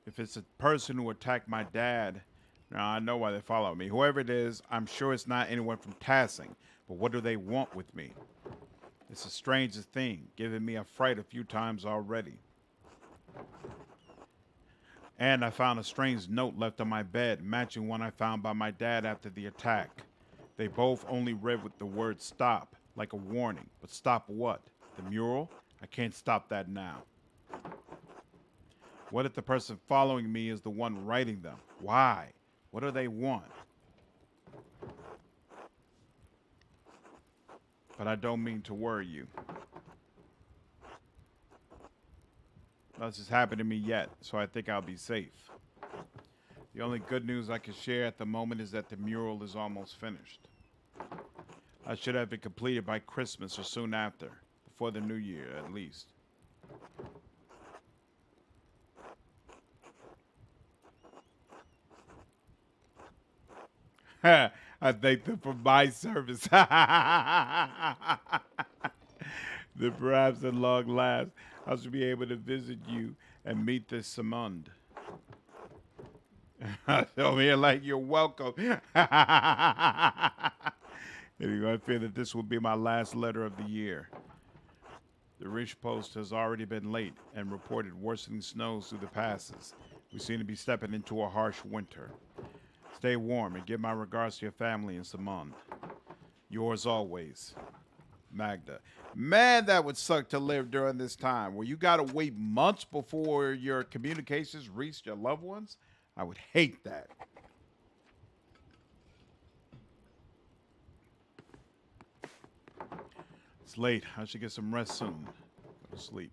If it's a person who attacked my dad, now I know why they follow me. Whoever it is, I'm sure it's not anyone from Tassing. But what do they want with me? It's the strangest thing, giving me a fright a few times already. And I found a strange note left on my bed, matching one I found by my dad after the attack. They both only read with the word stop, like a warning. But stop what? The mural? I can't stop that now. What if the person following me is the one writing them? Why? What do they want? But I don't mean to worry you. Nothing's happened to me yet, so I think I'll be safe. The only good news I can share at the moment is that the mural is almost finished. I should have it completed by Christmas or soon after, before the new year at least. I thank them for my service. Then perhaps at long last I shall be able to visit you and meet this Samund. Over here like you're welcome. Anyway, I fear that this will be my last letter of the year. The Rich Post has already been late and reported worsening snows through the passes. We seem to be stepping into a harsh winter. Stay warm and give my regards to your family in Samund. Yours always, Magda. Man, that would suck to live during this time where you gotta wait months before your communications reach your loved ones. I would hate that. It's late. I should get some rest soon. Go to sleep.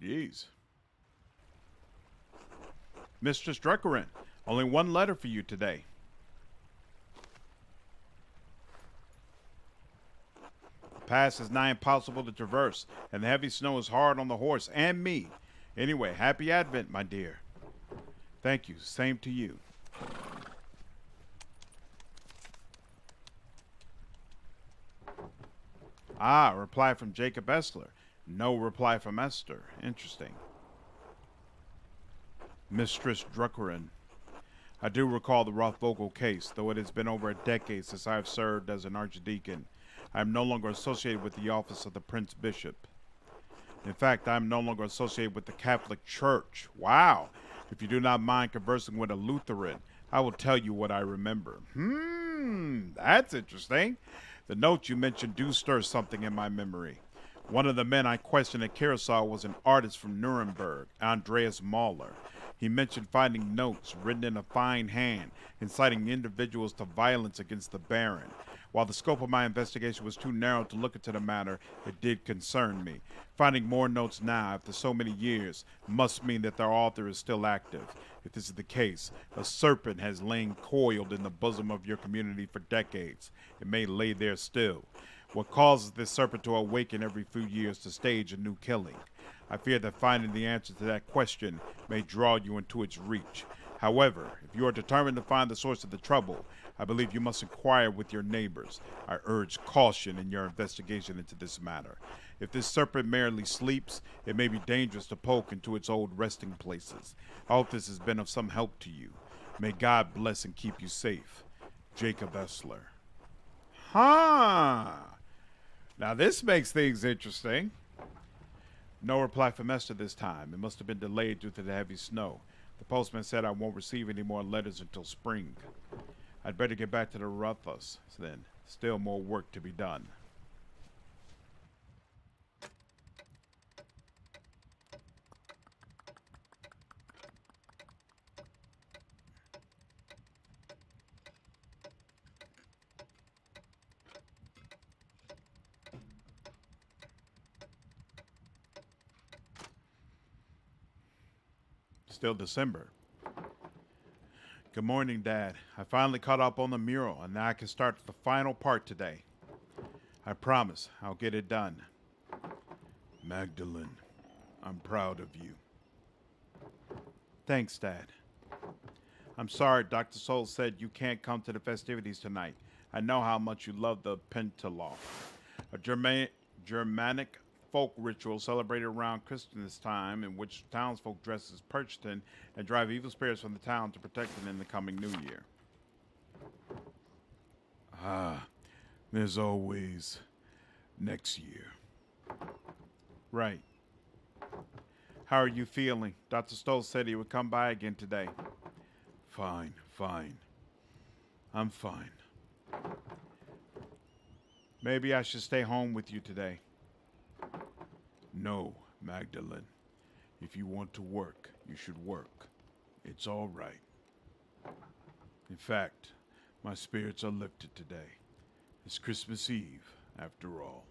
Jeez. Mistress Druckerin, only one letter for you today. The pass is nigh impossible to traverse, and the heavy snow is hard on the horse and me. Anyway, happy Advent, my dear. Thank you. Same to you. Ah, a reply from Jacob Essler. No reply from Esther. Interesting. Mistress Druckerin. I do recall the Rothvogel case, though it has been over a decade since I have served as an archdeacon. I am no longer associated with the office of the Prince Bishop. In fact, I am no longer associated with the Catholic Church. Wow. If you do not mind conversing with a Lutheran, I will tell you what I remember. That's interesting. The notes you mentioned do stir something in my memory. One of the men I questioned at Curacao was an artist from Nuremberg, Andreas Mahler. He mentioned finding notes written in a fine hand, inciting individuals to violence against the Baron. While the scope of my investigation was too narrow to look into the matter, it did concern me. Finding more notes now, after so many years, must mean that their author is still active. If this is the case, a serpent has lain coiled in the bosom of your community for decades. It may lay there still. What causes this serpent to awaken every few years to stage a new killing? I fear that finding the answer to that question may draw you into its reach. However, if you are determined to find the source of the trouble, I believe you must inquire with your neighbors. I urge caution in your investigation into this matter. If this serpent merely sleeps, it may be dangerous to poke into its old resting places. I hope this has been of some help to you. May God bless and keep you safe. Jacob Essler. Now this makes things interesting. No reply from Esther this time. It must have been delayed due to the heavy snow. The postman said I won't receive any more letters until spring. I'd better get back to the Ruthas then. Still more work to be done. Still December. Good morning, Dad. I finally caught up on the mural, and now I can start the final part today. I promise I'll get it done. Magdalene, I'm proud of you. Thanks, Dad. I'm sorry Dr. Soul said you can't come to the festivities tonight. I know how much you love the Pentiment, a Germanic folk ritual celebrated around Christmas time in which townsfolk dress as Perchton and drive evil spirits from the town to protect it in the coming new year. There's always next year. Right. How are you feeling? Dr. Stoll said he would come by again today. Fine. I'm fine. Maybe I should stay home with you today. No, Magdalene. If you want to work, you should work. It's all right. In fact, my spirits are lifted today. It's Christmas Eve, after all.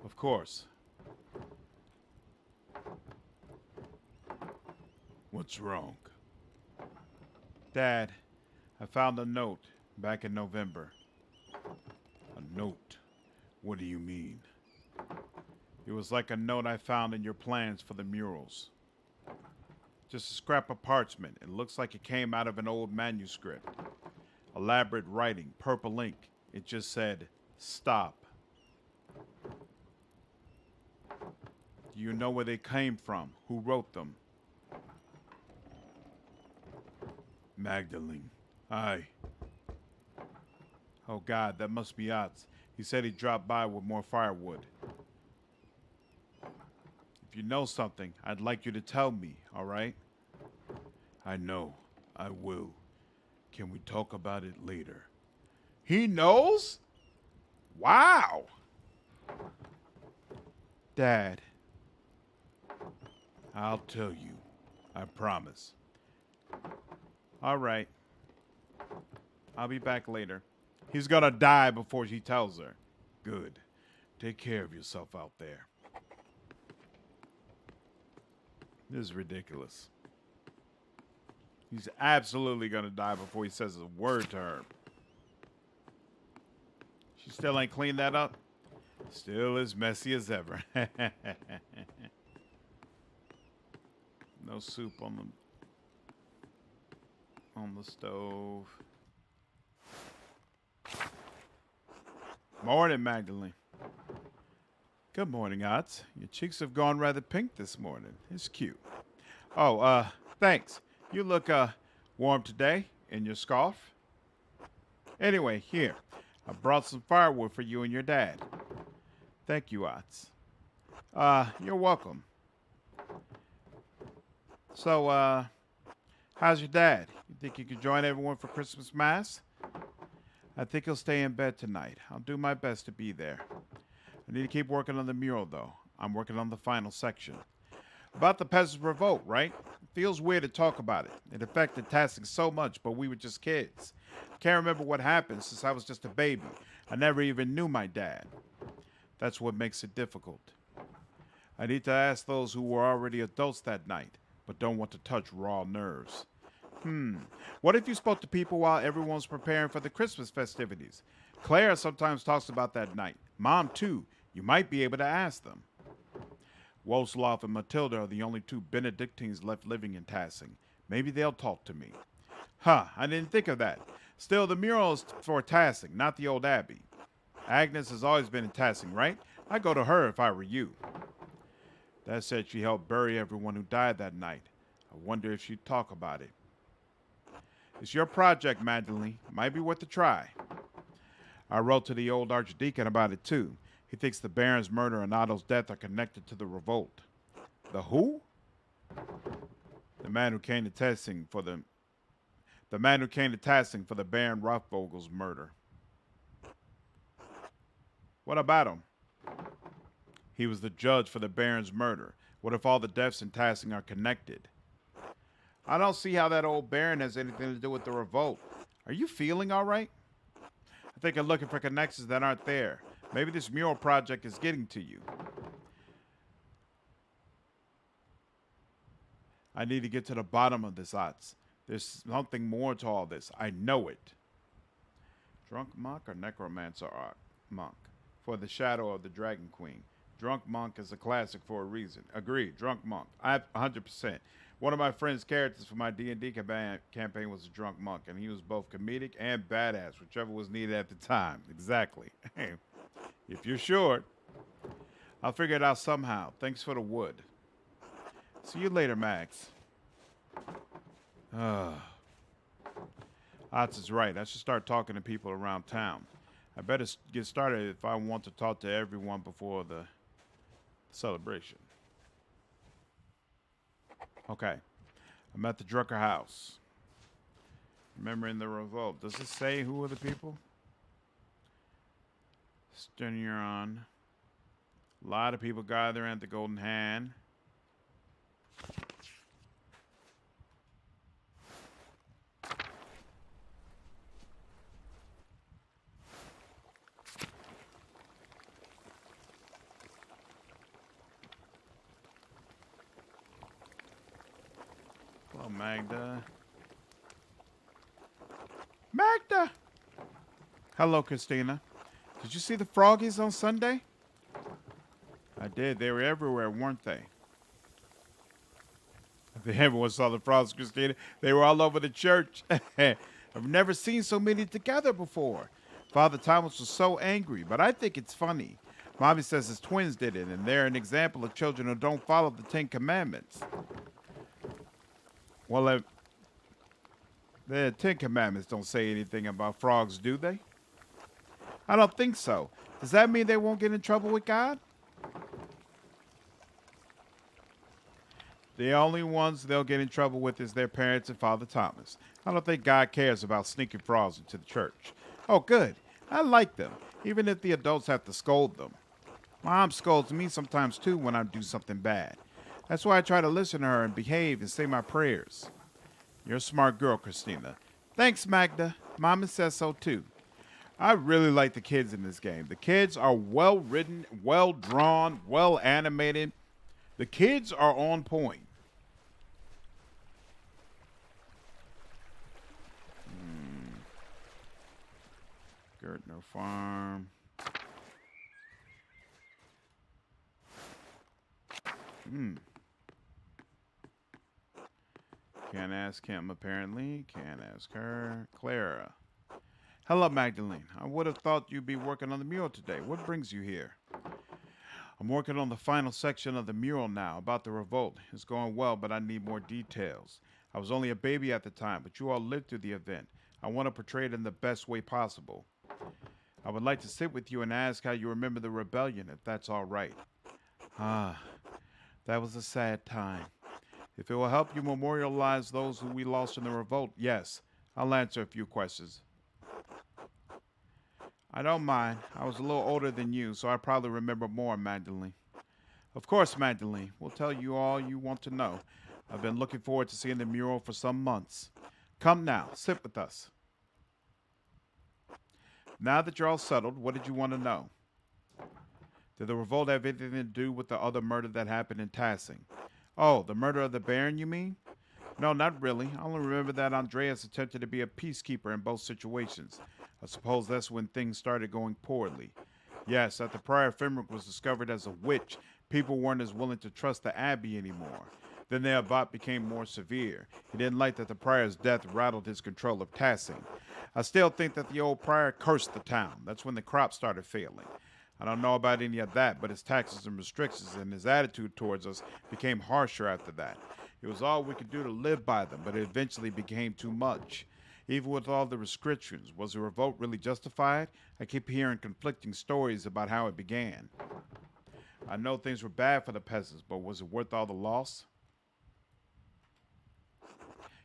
Of course. What's wrong? Dad, I found a note back in November. A note? What do you mean? It was like a note I found in your plans for the murals. Just a scrap of parchment. It looks like it came out of an old manuscript. Elaborate writing, purple ink. It just said, stop. Do you know where they came from? Who wrote them? Magdalene. Aye. Oh God, that must be Otts. He said he dropped by with more firewood. If you know something, I'd like you to tell me, all right? I know. I will. Can we talk about it later? He knows? Wow. Dad. I'll tell you. I promise. All right. I'll be back later. He's gonna die before she tells her. Good. Take care of yourself out there. This is ridiculous. He's absolutely gonna die before he says a word to her. She still ain't cleaned that up? Still as messy as ever. No soup on the stove. Morning, Magdalene. Good morning, Otts. Your cheeks have gone rather pink this morning. It's cute. Oh, thanks. You look, warm today in your scarf. Anyway, here. I brought some firewood for you and your dad. Thank you, Otts. You're welcome. So, how's your dad? You think you can join everyone for Christmas Mass? I think he'll stay in bed tonight. I'll do my best to be there. I need to keep working on the mural, though. I'm working on the final section. About the Peasants' Revolt, right? It feels weird to talk about it. It affected Tassing so much, but we were just kids. I can't remember what happened since I was just a baby. I never even knew my dad. That's what makes it difficult. I need to ask those who were already adults that night, but don't want to touch raw nerves. What if you spoke to people while everyone's preparing for the Christmas festivities? Claire sometimes talks about that night. Mom, too. You might be able to ask them. Wolslav and Matilda are the only two Benedictines left living in Tassing. Maybe they'll talk to me. I didn't think of that. Still, the mural is for Tassing, not the old abbey. Agnes has always been in Tassing, right? I'd go to her if I were you. That said, she helped bury everyone who died that night. I wonder if she'd talk about it. It's your project, Magdalene. Might be worth a try. I wrote to the old archdeacon about it, too. He thinks the Baron's murder and Otto's death are connected to the revolt. The who? The man who came to Tassing for the Baron Rothvogel's murder. What about him? He was the judge for the Baron's murder. What if all the deaths in Tassing are connected? I don't see how that old Baron has anything to do with the revolt. Are you feeling all right? I think I'm looking for connections that aren't there. Maybe this mural project is getting to you. I need to get to the bottom of this, Otz. There's something more to all this. I know it. Drunk monk or necromancer monk? For the shadow of the Dragon Queen. Drunk monk is a classic for a reason. Agreed. Drunk monk. 100%. One of my friend's characters for my D&D campaign was a drunk monk, and he was both comedic and badass, whichever was needed at the time. Exactly. If you're short, I'll figure it out somehow. Thanks for the wood. See you later, Max. Otz is right. I should start talking to people around town. I better get started if I want to talk to everyone before the celebration. Okay. I'm at the Drucker house. Remembering the revolt. Does it say who are the people? Sternuron. A lot of people gathering at the Golden Hand. Hello, Magda. Magda! Hello, Christina. Did you see the froggies on Sunday? I did. They were everywhere, weren't they? Everyone saw the frogs, Christina. They were all over the church. I've never seen so many together before. Father Thomas was so angry, but I think it's funny. Mommy says his twins did it, and they're an example of children who don't follow the 10 Commandments. Well, the 10 Commandments don't say anything about frogs, do they? I don't think so. Does that mean they won't get in trouble with God? The only ones they'll get in trouble with is their parents and Father Thomas. I don't think God cares about sneaking frogs into the church. Oh, good. I like them, even if the adults have to scold them. Mom scolds me sometimes, too, when I do something bad. That's why I try to listen to her and behave and say my prayers. You're a smart girl, Christina. Thanks, Magda. Mama says so, too. I really like the kids in this game. The kids are well written, well drawn, well animated. The kids are on point. Gertner Farm. Can't ask him, apparently. Can't ask her. Clara. Hello, Magdalene. I would have thought you'd be working on the mural today. What brings you here? I'm working on the final section of the mural now, about the revolt. It's going well, but I need more details. I was only a baby at the time, but you all lived through the event. I want to portray it in the best way possible. I would like to sit with you and ask how you remember the rebellion, if that's all right. Ah, that was a sad time. If it will help you memorialize those who we lost in the revolt, yes, I'll answer a few questions. I don't mind. I was a little older than you, so I probably remember more, Magdalene. Of course, Magdalene. We'll tell you all you want to know. I've been looking forward to seeing the mural for some months. Come now, sit with us. Now that you're all settled, what did you want to know? Did the revolt have anything to do with the other murder that happened in Tassing? Oh, the murder of the Baron, you mean? No, not really. I only remember that Andreas attempted to be a peacekeeper in both situations. I suppose that's when things started going poorly. Yes, after Prior Fimric was discovered as a witch, people weren't as willing to trust the Abbey anymore. Then the Abbat became more severe. He didn't like that the Prior's death rattled his control of Tassing. I still think that the old Prior cursed the town. That's when the crops started failing. I don't know about any of that, but his taxes and restrictions and his attitude towards us became harsher after that. It was all we could do to live by them, but it eventually became too much. Even with all the restrictions, was the revolt really justified? I keep hearing conflicting stories about how it began. I know things were bad for the peasants, but was it worth all the loss?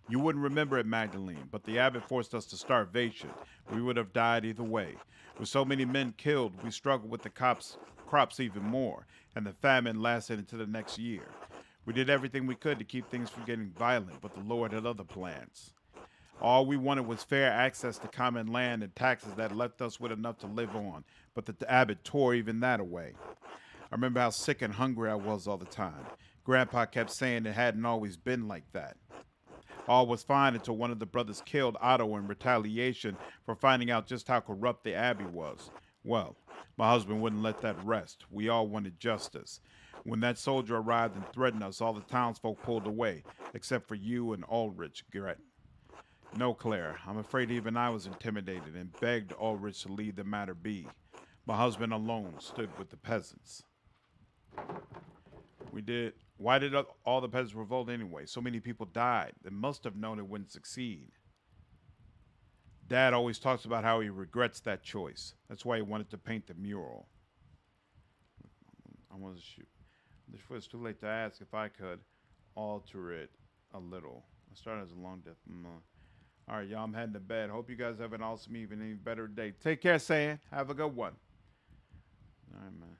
You wouldn't remember it, Magdalene, but the abbot forced us to starvation. We would have died either way. With so many men killed, we struggled with the crops even more, and the famine lasted into the next year. We did everything we could to keep things from getting violent, but the Lord had other plans. All we wanted was fair access to common land and taxes that left us with enough to live on, but the abbot tore even that away. I remember how sick and hungry I was all the time. Grandpa kept saying it hadn't always been like that. All was fine until one of the brothers killed Otto in retaliation for finding out just how corrupt the Abbey was. Well, my husband wouldn't let that rest. We all wanted justice. When that soldier arrived and threatened us, all the townsfolk pulled away, except for you and Ulrich, Gret. No, Claire, I'm afraid even I was intimidated and begged Ulrich to leave the matter be. My husband alone stood with the peasants. Why did all the peasants revolt anyway? So many people died. They must have known it wouldn't succeed. Dad always talks about how he regrets that choice. That's why he wanted to paint the mural. I wanted to shoot. Before it's too late to ask if I could alter it a little. I started as a long death. All right, y'all, I'm heading to bed. Hope you guys have an awesome evening, any better day. Take care, Sam. Have a good one. All right, man.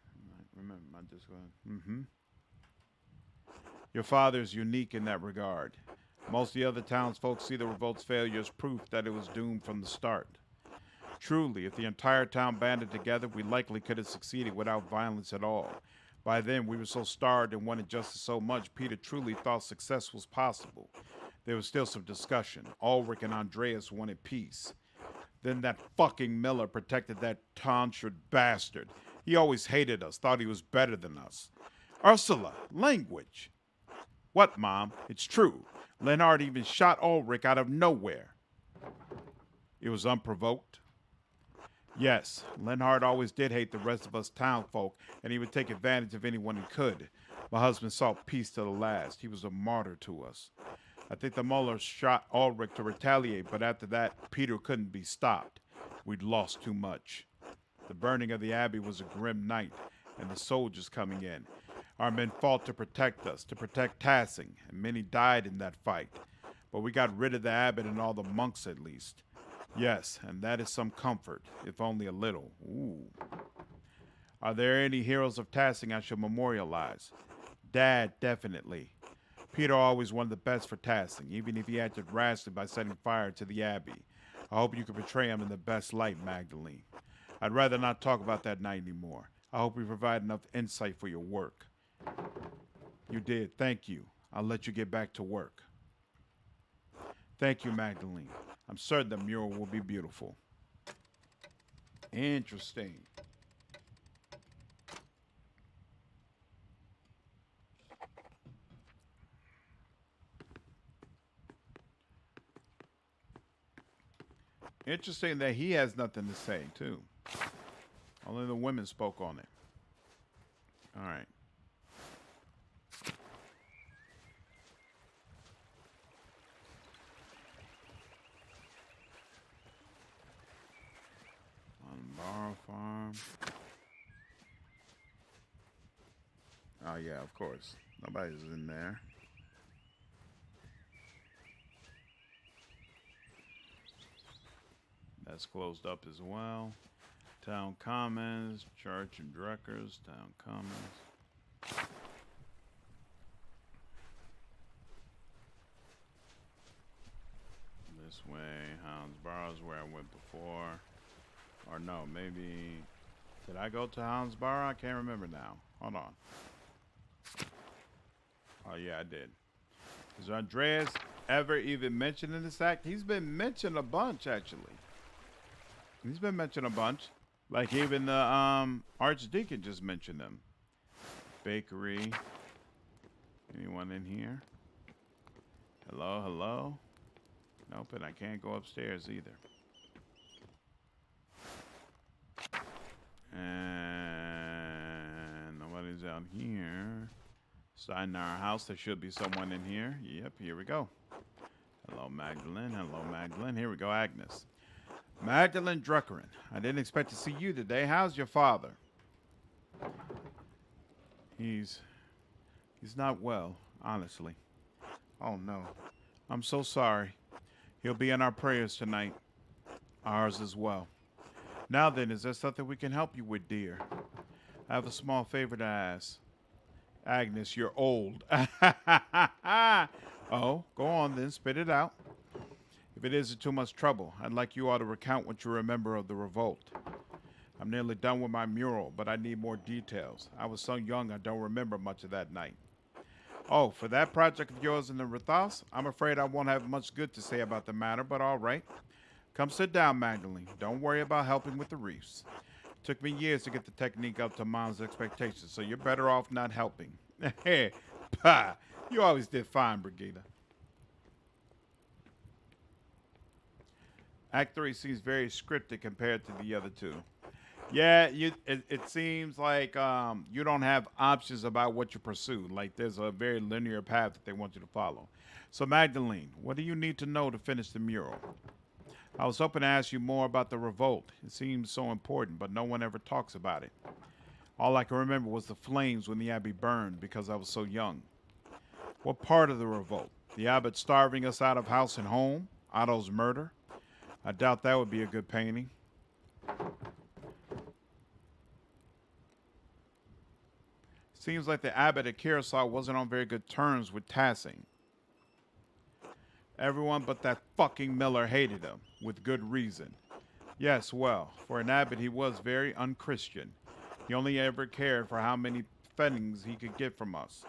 Remember, I'm just going. Your father is unique in that regard. Most of the other townsfolk see the revolt's failure as proof that it was doomed from the start. Truly, if the entire town banded together, we likely could have succeeded without violence at all. By then, we were so starved and wanted justice so much, Peter truly thought success was possible. There was still some discussion. Ulrich and Andreas wanted peace. Then that fucking Miller protected that tonsured bastard. He always hated us, thought he was better than us. Ursula, language. What, Mom? It's true. Leonhard even shot Ulrich out of nowhere. It was unprovoked. Yes, Leonhard always did hate the rest of us townfolk, and he would take advantage of anyone he could. My husband sought peace to the last. He was a martyr to us. I think the Muller shot Ulrich to retaliate, but after that, Peter couldn't be stopped. We'd lost too much. The burning of the Abbey was a grim night, and the soldiers coming in. Our men fought to protect us, to protect Tassing, and many died in that fight. But we got rid of the abbot and all the monks at least. Yes, and that is some comfort, if only a little. Ooh. Are there any heroes of Tassing I should memorialize? Dad, definitely. Peter always wanted the best for Tassing, even if he acted rashly by setting fire to the Abbey. I hope you can portray him in the best light, Magdalene. I'd rather not talk about that night anymore. I hope we provide enough insight for your work. You did. Thank you. I'll let you get back to work. Thank you, Magdalene. I'm certain the mural will be beautiful. Interesting. Interesting that he has nothing to say, too. Only the women spoke on it. All right. On Bar Farm. Oh, yeah, of course. Nobody's in there. That's closed up as well. Town Commons, Church and Druckers, Town Commons. This way, Houndsborough is where I went before. Or no, maybe... Did I go to Houndsborough? I can't remember now. Hold on. Oh, yeah, I did. Is Andreas ever even mentioned in this act? He's been mentioned a bunch, actually. He's been mentioned a bunch. Like even the Archdeacon just mentioned him. Bakery. Anyone in here? Hello, hello? Nope, and I can't go upstairs either. And nobody's out here. Sign in our house. There should be someone in here. Yep, here we go. Hello, Magdalene. Hello, Magdalene. Here we go, Agnes. Magdalene Druckerin. I didn't expect to see you today. How's your father? He's not well, honestly. Oh, no. I'm so sorry. He'll be in our prayers tonight. Ours as well. Now then, is there something we can help you with, dear? I have a small favor to ask. Agnes, you're old. Oh, go on then, spit it out. If it isn't too much trouble, I'd like you all to recount what you remember of the revolt. I'm nearly done with my mural, but I need more details. I was so young I don't remember much of that night. Oh, for that project of yours in the Rathas, I'm afraid I won't have much good to say about the matter, but all right. Come sit down, Magdalene. Don't worry about helping with the reefs. Took me years to get the technique up to Mom's expectations, so you're better off not helping. Hey, pah! You always did fine, Brigida. Act 3 seems very scripted compared to the other two. Yeah, it seems like you don't have options about what you pursue. Like there's a very linear path that they want you to follow. So Magdalene, what do you need to know to finish the mural? I was hoping to ask you more about the revolt. It seems so important, but no one ever talks about it. All I can remember was the flames when the abbey burned because I was so young. What part of the revolt? The abbot starving us out of house and home? Otto's murder? I doubt that would be a good painting. Seems like the abbot at Curacao wasn't on very good terms with Tassing. Everyone but that fucking Miller hated him, with good reason. Yes, well, for an abbot he was very unchristian. He only ever cared for how many pfennigs he could get from us.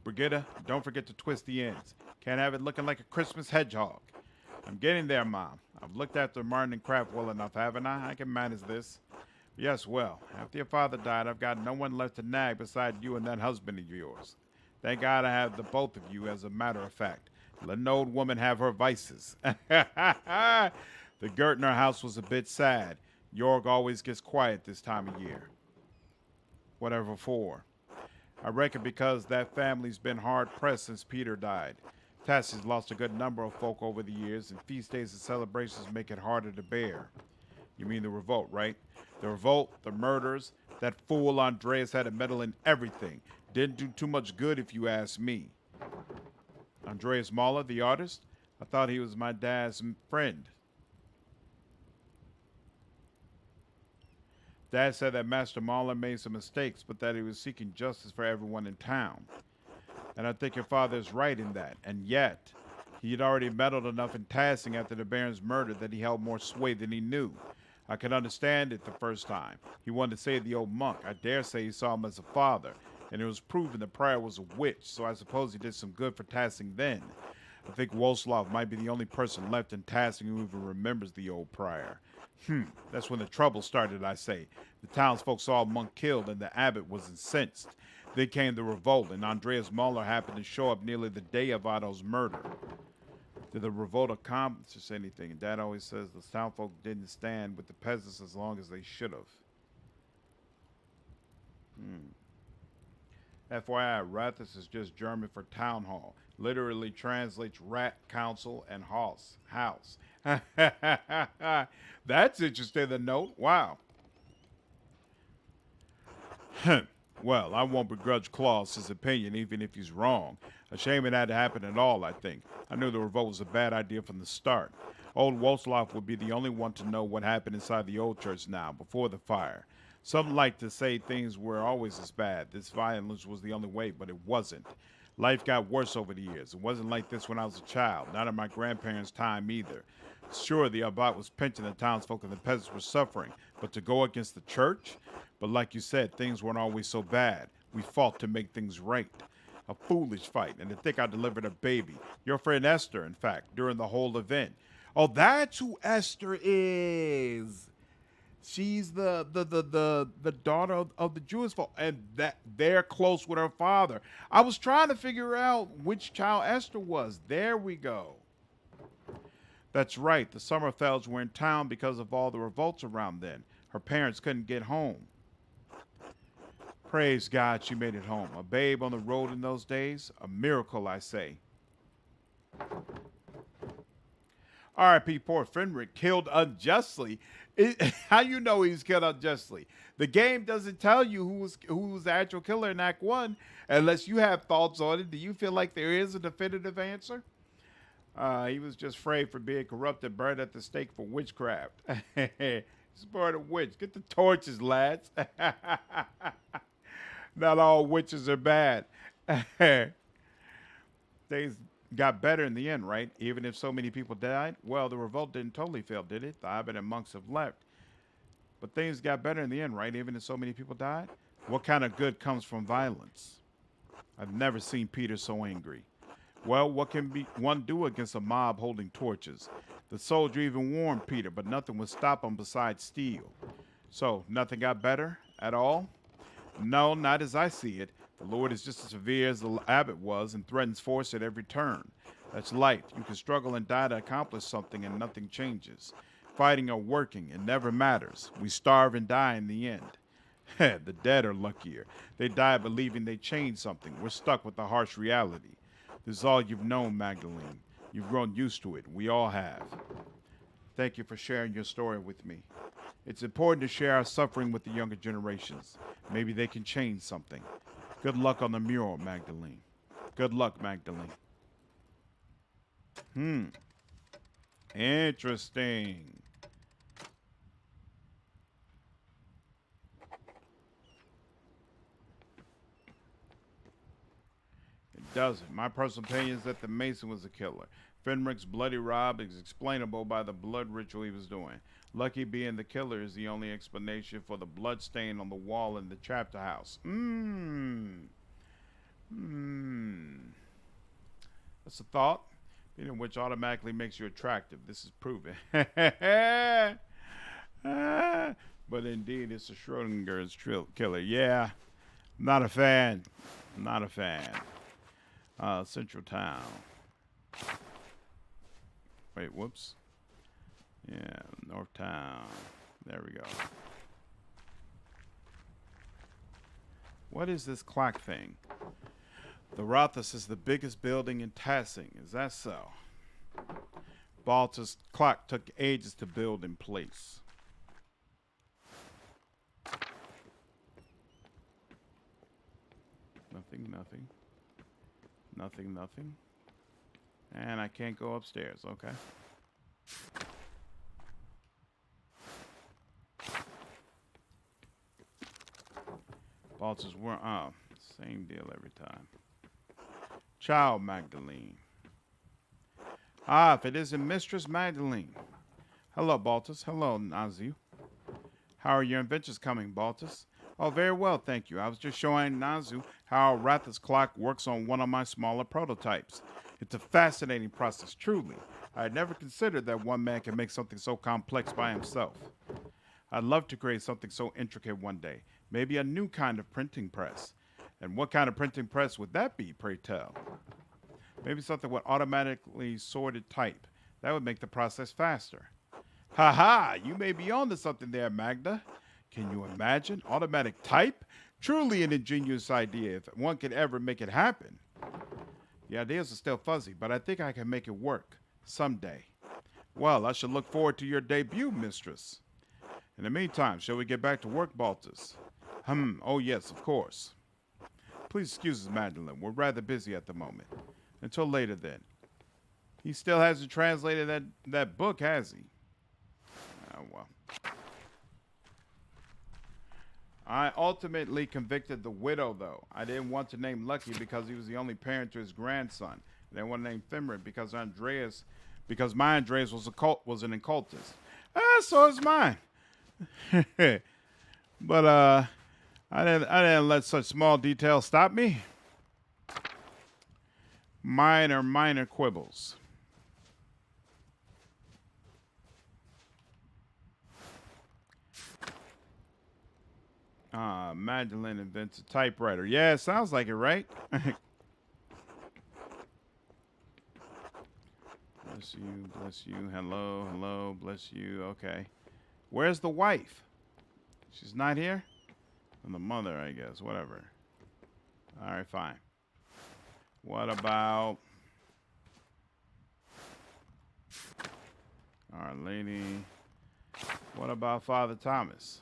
Brigida, don't forget to twist the ends. Can't have it looking like a Christmas hedgehog. I'm getting there, Mom. I've looked after Martin and Kraft well enough, haven't I? I can manage this. Yes, well, after your father died, I've got no one left to nag beside you and that husband of yours. Thank God I have the both of you, as a matter of fact. Let an old woman have her vices. The Gertner house was a bit sad. York always gets quiet this time of year. Whatever for. I reckon because that family's been hard-pressed since Peter died. Tassie's lost a good number of folk over the years, and feast days and celebrations make it harder to bear. You mean the revolt, right? The revolt, the murders, that fool Andreas had a medal in everything. Didn't do too much good if you ask me. Andreas Mahler, the artist? I thought he was my dad's friend. Dad said that Master Mahler made some mistakes, but that he was seeking justice for everyone in town. And I think your father is right in that. And yet, he had already meddled enough in Tassing after the Baron's murder that he held more sway than he knew. I could understand it the first time. He wanted to save the old monk. I dare say he saw him as a father. And it was proven the prior was a witch, so I suppose he did some good for Tassing then. I think Wolslav might be the only person left in Tassing who even remembers the old prior. That's when the trouble started, I say. The townsfolk saw a monk killed, and the abbot was incensed. Then came the revolt, and Andreas Mahler happened to show up nearly the day of Otto's murder. Did the revolt accomplish anything? And Dad always says the townfolk didn't stand with the peasants as long as they should have. FYI, Rathus is just German for town hall. Literally translates rat, council, and house. That's interesting to note. Wow. Well, I won't begrudge Claus' opinion, even if he's wrong. A shame it had to happen at all, I think. I knew the revolt was a bad idea from the start. Old Wolfsloff would be the only one to know what happened inside the old church now, before the fire. Some like to say things were always as bad. This violence was the only way, but it wasn't. Life got worse over the years. It wasn't like this when I was a child, not in my grandparents' time either. Sure, the Abbat was pinching the townsfolk and the peasants were suffering, but to go against the church? But like you said, things weren't always so bad. We fought to make things right. A foolish fight, and to think I delivered a baby. Your friend Esther, in fact, during the whole event. Oh, that's who Esther is. She's the daughter of the Jewish folk, and that they're close with her father. I was trying to figure out which child Esther was. There we go. That's right. The Sommerfelds were in town because of all the revolts around then. Her parents couldn't get home. Praise God she made it home. A babe on the road in those days? A miracle, I say. R.I.P. poor Fenric, killed unjustly. How you know he was killed unjustly? The game doesn't tell you who was the actual killer in Act 1 unless you have thoughts on it. Do you feel like there is a definitive answer? He was just afraid for being corrupted, burned at the stake for witchcraft. He's part of witch. Get the torches, lads. Not all witches are bad. Things got better in the end, right? Even if so many people died. Well, the revolt didn't totally fail, did it? The abbot and monks have left. But things got better in the end, right? Even if so many people died. What kind of good comes from violence? I've never seen Peter so angry. Well, what can one do against a mob holding torches? The soldier even warned Peter, but nothing would stop him besides steel. So, nothing got better at all? No, not as I see it. The Lord is just as severe as the abbot was and threatens force at every turn. That's life. You can struggle and die to accomplish something and nothing changes. Fighting or working, it never matters. We starve and die in the end. The dead are luckier. They die believing they changed something. We're stuck with the harsh reality. This is all you've known, Magdalene. You've grown used to it. We all have. Thank you for sharing your story with me. It's important to share our suffering with the younger generations. Maybe they can change something. Good luck on the mural, Magdalene. Good luck, Magdalene. Interesting. It doesn't. My personal opinion is that the Mason was a killer. Fenric's bloody rob is explainable by the blood ritual he was doing. Lucky being the killer is the only explanation for the blood stain on the wall in the chapter house. That's a thought, being which automatically makes you attractive. This is proven. But indeed, it's a Schrodinger's killer. Yeah, not a fan. Not a fan. Central Town. Wait, whoops. Yeah, North Town. There we go. What is this clock thing? The Rothus is the biggest building in Tassing. Is that so? Balta's clock took ages to build in place. Nothing, nothing. Nothing, nothing. And I can't go upstairs. Okay. Balta's were same deal every time. Ciao, Magdalene. If it isn't Mistress Magdalene. Hello, Baltus. Hello, Nazu. How are your inventions coming, Baltus? Oh, very well, thank you. I was just showing Nazu how Ratha's clock works on one of my smaller prototypes. It's a fascinating process, truly. I had never considered that one man can make something so complex by himself. I'd love to create something so intricate one day. Maybe a new kind of printing press. And what kind of printing press would that be, pray tell? Maybe something with automatically sorted type. That would make the process faster. Ha ha! You may be on to something there, Magda. Can you imagine? Automatic type? Truly an ingenious idea if one could ever make it happen. The ideas are still fuzzy, but I think I can make it work. Someday. Well, I shall look forward to your debut, mistress. In the meantime, shall we get back to work, Baltus? Oh yes, of course. Please excuse us, Magdalene. We're rather busy at the moment. Until later, then. He still hasn't translated that book, has he? Oh, well. I ultimately convicted the widow, though. I didn't want to name Lucky because he was the only parent to his grandson. I didn't want to name Thimrit because my Andreas was an occultist. So is mine. But I didn't let such small details stop me. Minor quibbles. Magdalene invents a typewriter. Yeah, it sounds like it, right? Bless you. Hello, bless you. Okay. Where's the wife? She's not here? And the mother, I guess. Whatever. All right, fine. What about Our Lady? What about Father Thomas?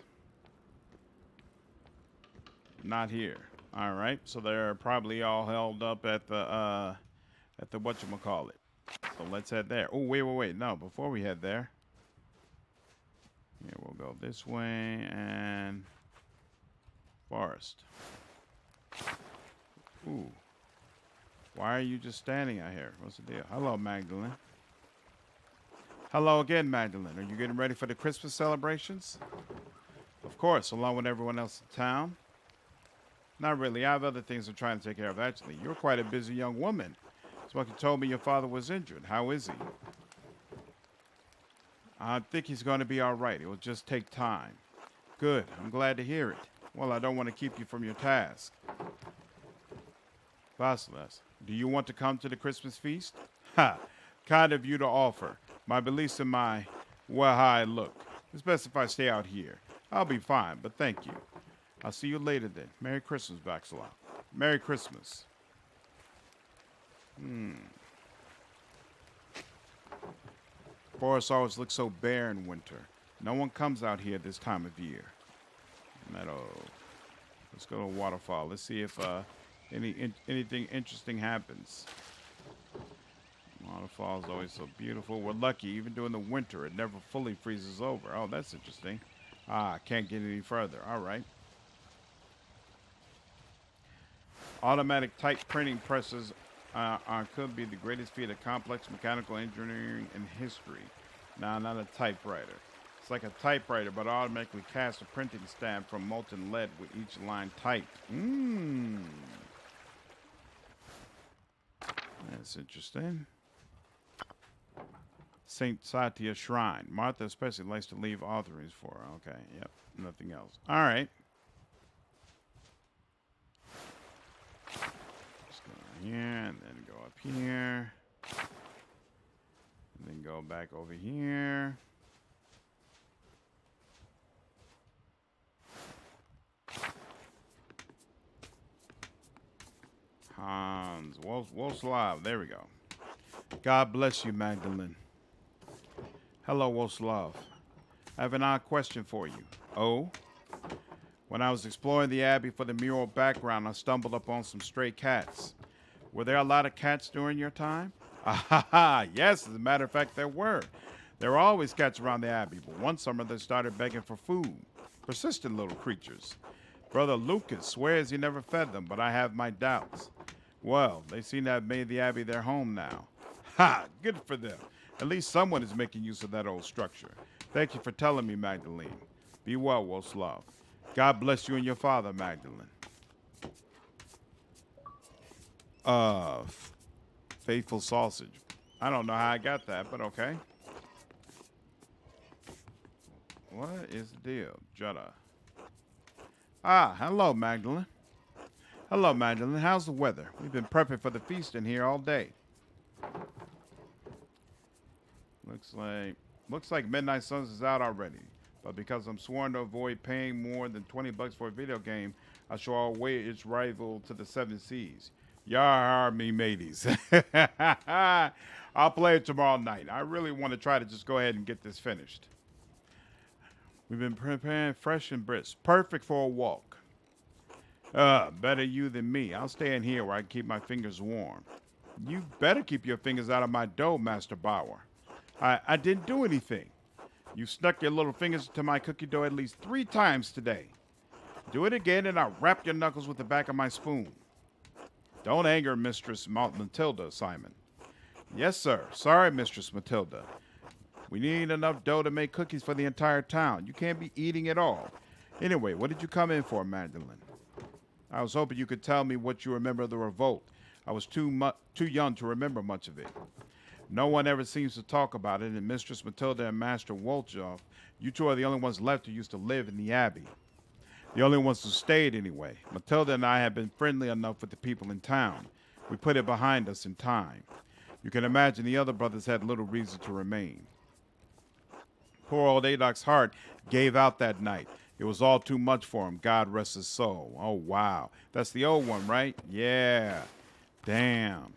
Not here. All right, so they're probably all held up at the whatchamacallit. So let's head there. Oh, wait. No, before we head there. Yeah, we'll go this way and forest. Ooh. Why are you just standing out here? What's the deal? Hello, Magdalene. Hello again, Magdalene. Are you getting ready for the Christmas celebrations? Of course, along with everyone else in town. Not really. I have other things I'm trying to take care of, actually. You're quite a busy young woman. Smokey told me your father was injured. How is he? I think he's going to be all right. It will just take time. Good. I'm glad to hear it. Well, I don't want to keep you from your task. Vasilis, do you want to come to the Christmas feast? Ha! Kind of you to offer. My beliefs in how I look. It's best if I stay out here. I'll be fine, but thank you. I'll see you later then. Merry Christmas, Vasilis. Merry Christmas. Forest always looks so bare in winter. No one comes out here this time of year. Meadow. Let's go to a waterfall. Let's see if anything interesting happens. Waterfall is always so beautiful. We're lucky. Even during the winter, it never fully freezes over. Oh, that's interesting. Can't get any further. All right. Automatic type printing presses could be the greatest feat of complex mechanical engineering in history. Now, not a typewriter. It's like a typewriter, but automatically casts a printing stamp from molten lead with each line typed. That's interesting. St. Satya Shrine. Martha especially likes to leave offerings for her. Okay, yep, nothing else. All right. Let's go here and then go up here. And then go back over here. Hans Woslav. There we go. God bless you, Magdalene. Hello, Woslav. I have an odd question for you. Oh? When I was exploring the Abbey for the mural background, I stumbled upon some stray cats. Were there a lot of cats during your time? Yes, as a matter of fact, there were. There were always cats around the Abbey, but one summer they started begging for food. Persistent little creatures. Brother Lucas swears he never fed them, but I have my doubts. Well, they seem to have made the Abbey their home now. Ha! Good for them. At least someone is making use of that old structure. Thank you for telling me, Magdalene. Be well, Woslav. God bless you and your father, Magdalene. Faithful sausage. I don't know how I got that, but okay. What is the deal? Jutta. Hello, Magdalene. Hello, Magdalene. How's the weather? We've been prepping for the feast in here all day. Looks like Midnight Suns is out already. But because I'm sworn to avoid paying more than $20 for a video game, I shall await its rival to the Seven Seas. Yar me mateys. I'll play it tomorrow night. I really want to try to just go ahead and get this finished. We've been preparing fresh and brisk. Perfect for a walk. Better you than me. I'll stay in here where I can keep my fingers warm. You better keep your fingers out of my dough, Master Bauer. I didn't do anything. You snuck your little fingers into my cookie dough at least 3 times today. Do it again and I'll wrap your knuckles with the back of my spoon. Don't anger Mistress Matilda, Simon. Yes, sir. Sorry, Mistress Matilda. We need enough dough to make cookies for the entire town. You can't be eating it all. Anyway, what did you come in for, Magdalene? I was hoping you could tell me what you remember of the revolt. I was too young to remember much of it. No one ever seems to talk about it, and Mistress Matilda and Master Wolchoff, you two are the only ones left who used to live in the Abbey. The only ones who stayed, anyway. Matilda and I have been friendly enough with the people in town. We put it behind us in time. You can imagine the other brothers had little reason to remain. Poor old Adoc's heart gave out that night. It was all too much for him, God rest his soul. Oh, wow. That's the old one, right? Yeah. Damn.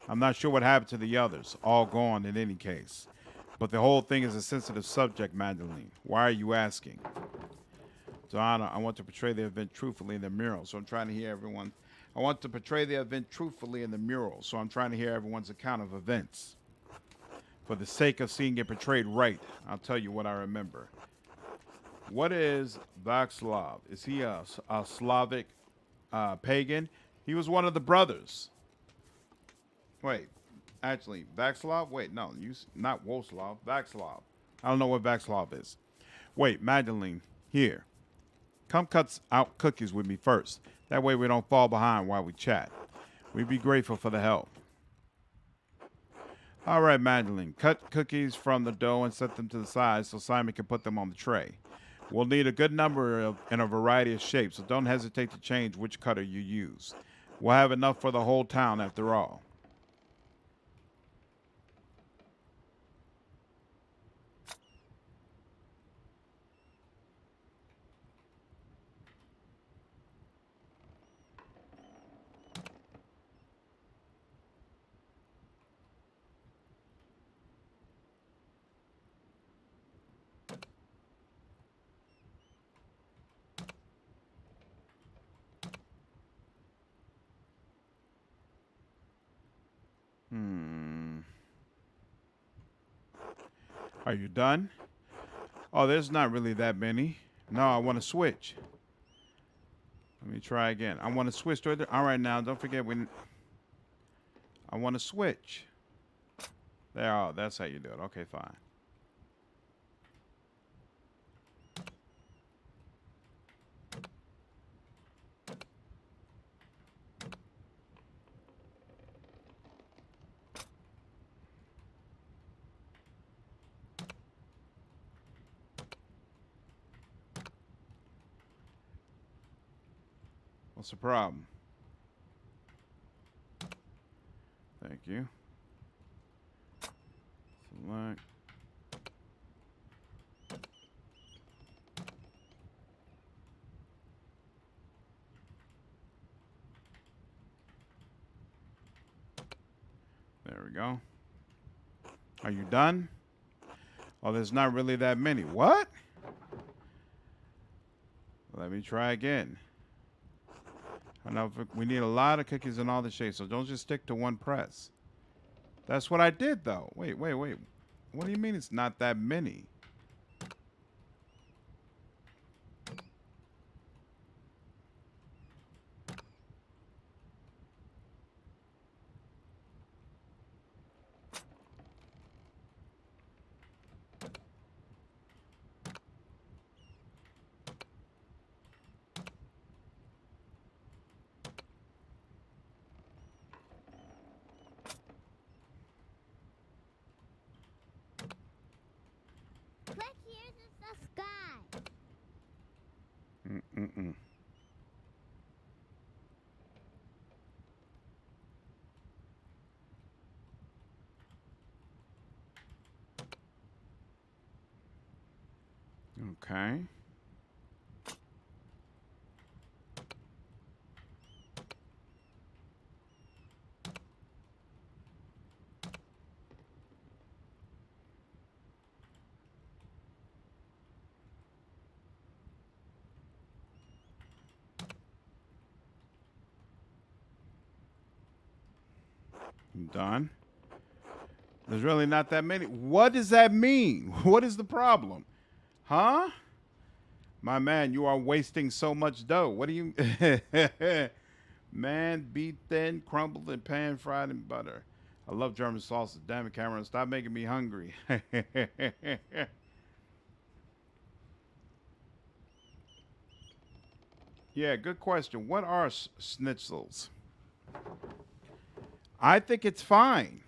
I'm not sure what happened to the others. All gone in any case. But the whole thing is a sensitive subject, Madeline. Why are you asking? Donna, I want to portray the event truthfully in the mural, so I'm trying to hear everyone. I want to portray the event truthfully in the mural, so I'm trying to hear everyone's account of events. For the sake of seeing it portrayed right, I'll tell you what I remember. What is Václav? Is he a Slavic pagan? He was one of the brothers. Wait, actually, Václav? Wait, no, not Woslav, Václav. I don't know what Václav is. Wait, Magdalene, here. Come cut out cookies with me first. That way we don't fall behind while we chat. We'd be grateful for the help. All right, Magdalene, cut cookies from the dough and set them to the side so Simon can put them on the tray. We'll need a good number in a variety of shapes, so don't hesitate to change which cutter you use. We'll have enough for the whole town after all. Are you done? Oh, there's not really that many. No, I want to switch. Let me try again. I want to switch to it. All right, now, don't forget I want to switch. There, oh, that's how you do it. Okay, fine. What's the problem? Thank you. Select. There we go. Are you done? Oh, there's not really that many. What? Let me try again. I know we need a lot of cookies in all the shapes, so don't just stick to one press. That's what I did, though. Wait. What do you mean it's not that many? Click here to subscribe. Okay. I'm done. There's really not that many. What does that mean? What is the problem? Huh? My man, you are wasting so much dough. What do you... Man, beat thin, crumbled, and pan fried in butter. I love German sausage. Damn it, Cameron. Stop making me hungry. Yeah, good question. What are schnitzels? I think it's fine.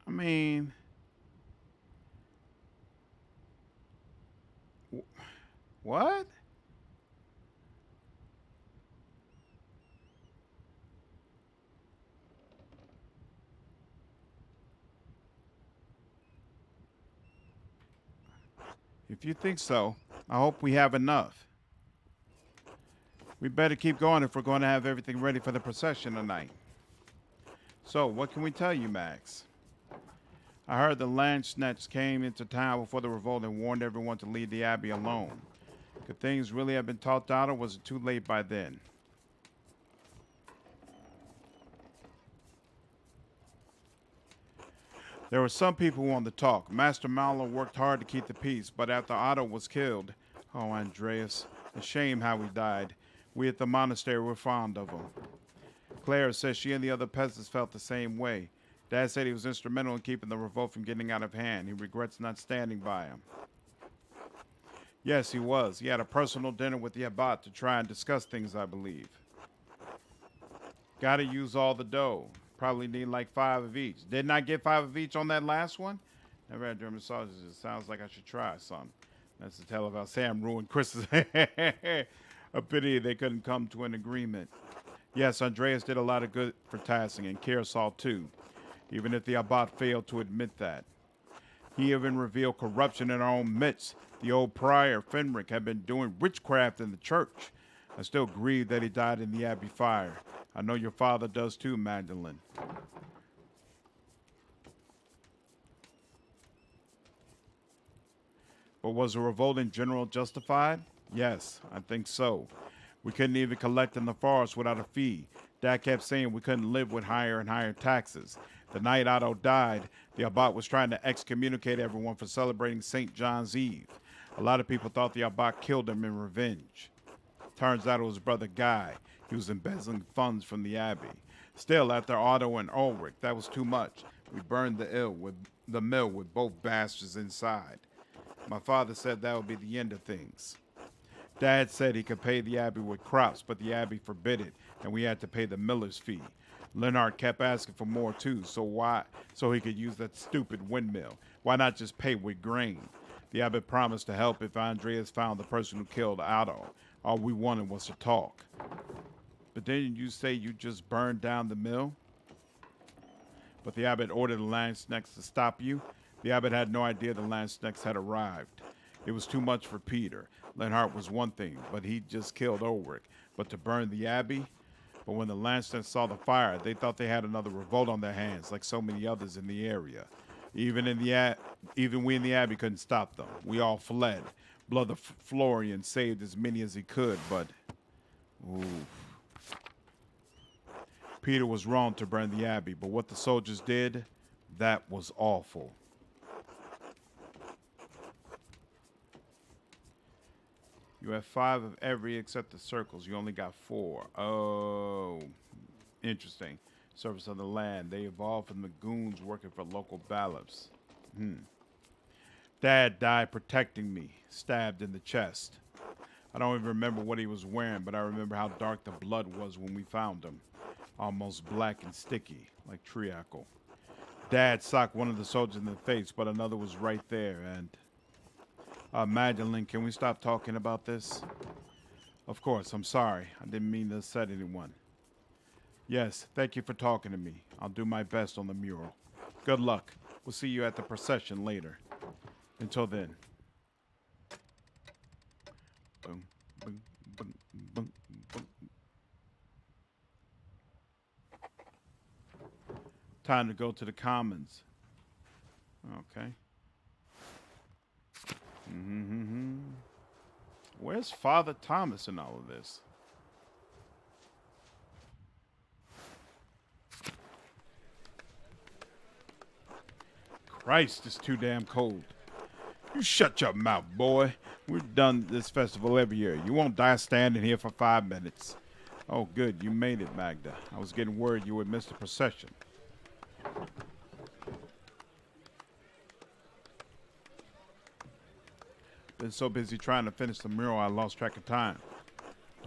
I mean, what? If you think so, I hope we have enough. We better keep going if we're going to have everything ready for the procession tonight. So, what can we tell you, Max? I heard the Landsnets came into town before the revolt and warned everyone to leave the Abbey alone. Could things really have been talked out, or was it too late by then? There were some people who wanted to talk. Master Mallow worked hard to keep the peace, but after Otto was killed... Oh, Andreas, a shame how he died. We at the monastery were fond of him. Clara says she and the other peasants felt the same way. Dad said he was instrumental in keeping the revolt from getting out of hand. He regrets not standing by him. Yes, he was. He had a personal dinner with the abbot to try and discuss things, I believe. Gotta use all the dough. Probably need like 5 of each. Didn't I get 5 of each on that last one? Never had German sausages. It sounds like I should try some. That's the tale of how Sam ruined Chris's. A pity they couldn't come to an agreement. Yes, Andreas did a lot of good for Tassing, and Kearsall too, even if the abbot failed to admit that. He even revealed corruption in our own midst. The old prior, Fenric, had been doing witchcraft in the church. I still grieve that he died in the Abbey fire. I know your father does too, Magdalene. But was the revolt in general justified? Yes, I think so. We couldn't even collect in the forest without a fee. Dad kept saying we couldn't live with higher and higher taxes. The night Otto died, the abbot was trying to excommunicate everyone for celebrating St. John's Eve. A lot of people thought the abbot killed him in revenge. Turns out it was brother Guy. He was embezzling funds from the abbey. Still, after Otto and Ulrich, that was too much. We burned the mill with both bastards inside. My father said that would be the end of things. Dad said he could pay the abbey with crops, but the abbey forbid it, and we had to pay the miller's fee. Leonard kept asking for more too, so he could use that stupid windmill. Why not just pay with grain? The abbot promised to help if Andreas found the person who killed Otto. All we wanted was to talk. But didn't you say you just burned down the mill? But the abbot ordered the Landsnecks to stop you. The abbot had no idea the Landsnecks had arrived. It was too much for Peter. Lenhart was one thing, but he just killed Ulrich. But to burn the abbey? But when the Landsnecks saw the fire, they thought they had another revolt on their hands, like so many others in the area. Even we in the abbey couldn't stop them. We all fled. Brother Florian saved as many as he could, but... Oof. Peter was wrong to burn the abbey, but what the soldiers did, that was awful. You have 5 of every except the circles. You only got 4. Oh, interesting. Service of the land. They evolved from the goons working for local bailiffs. Dad died protecting me, stabbed in the chest. I don't even remember what he was wearing, but I remember how dark the blood was when we found him. Almost black and sticky, like treacle. Dad socked one of the soldiers in the face, but another was right there, and... Magdalene, can we stop talking about this? Of course, I'm sorry. I didn't mean to upset anyone. Yes, thank you for talking to me. I'll do my best on the mural. Good luck. We'll see you at the procession later. Until then. Boom, boom, boom, boom, boom. Time to go to the commons. Okay. Where's Father Thomas in all of this? Christ, it's too damn cold. You shut your mouth, boy. We've done this festival every year. You won't die standing here for 5 minutes. Oh, good. You made it, Magda. I was getting worried you would miss the procession. Been so busy trying to finish the mural, I lost track of time.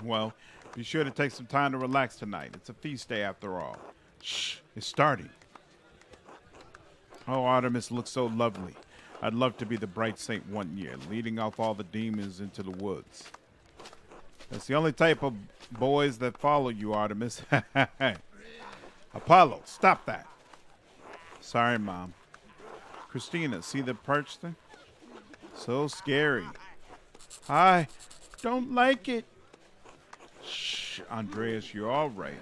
Well, be sure to take some time to relax tonight. It's a feast day after all. Shh, it's starting. Oh, Artemis looks so lovely. I'd love to be the bright saint one year, leading off all the demons into the woods. That's the only type of boys that follow you, Artemis. Apollo, stop that. Sorry, Mom. Christina, see the perch thing? So scary. I don't like it. Shh, Andreas, you're all right.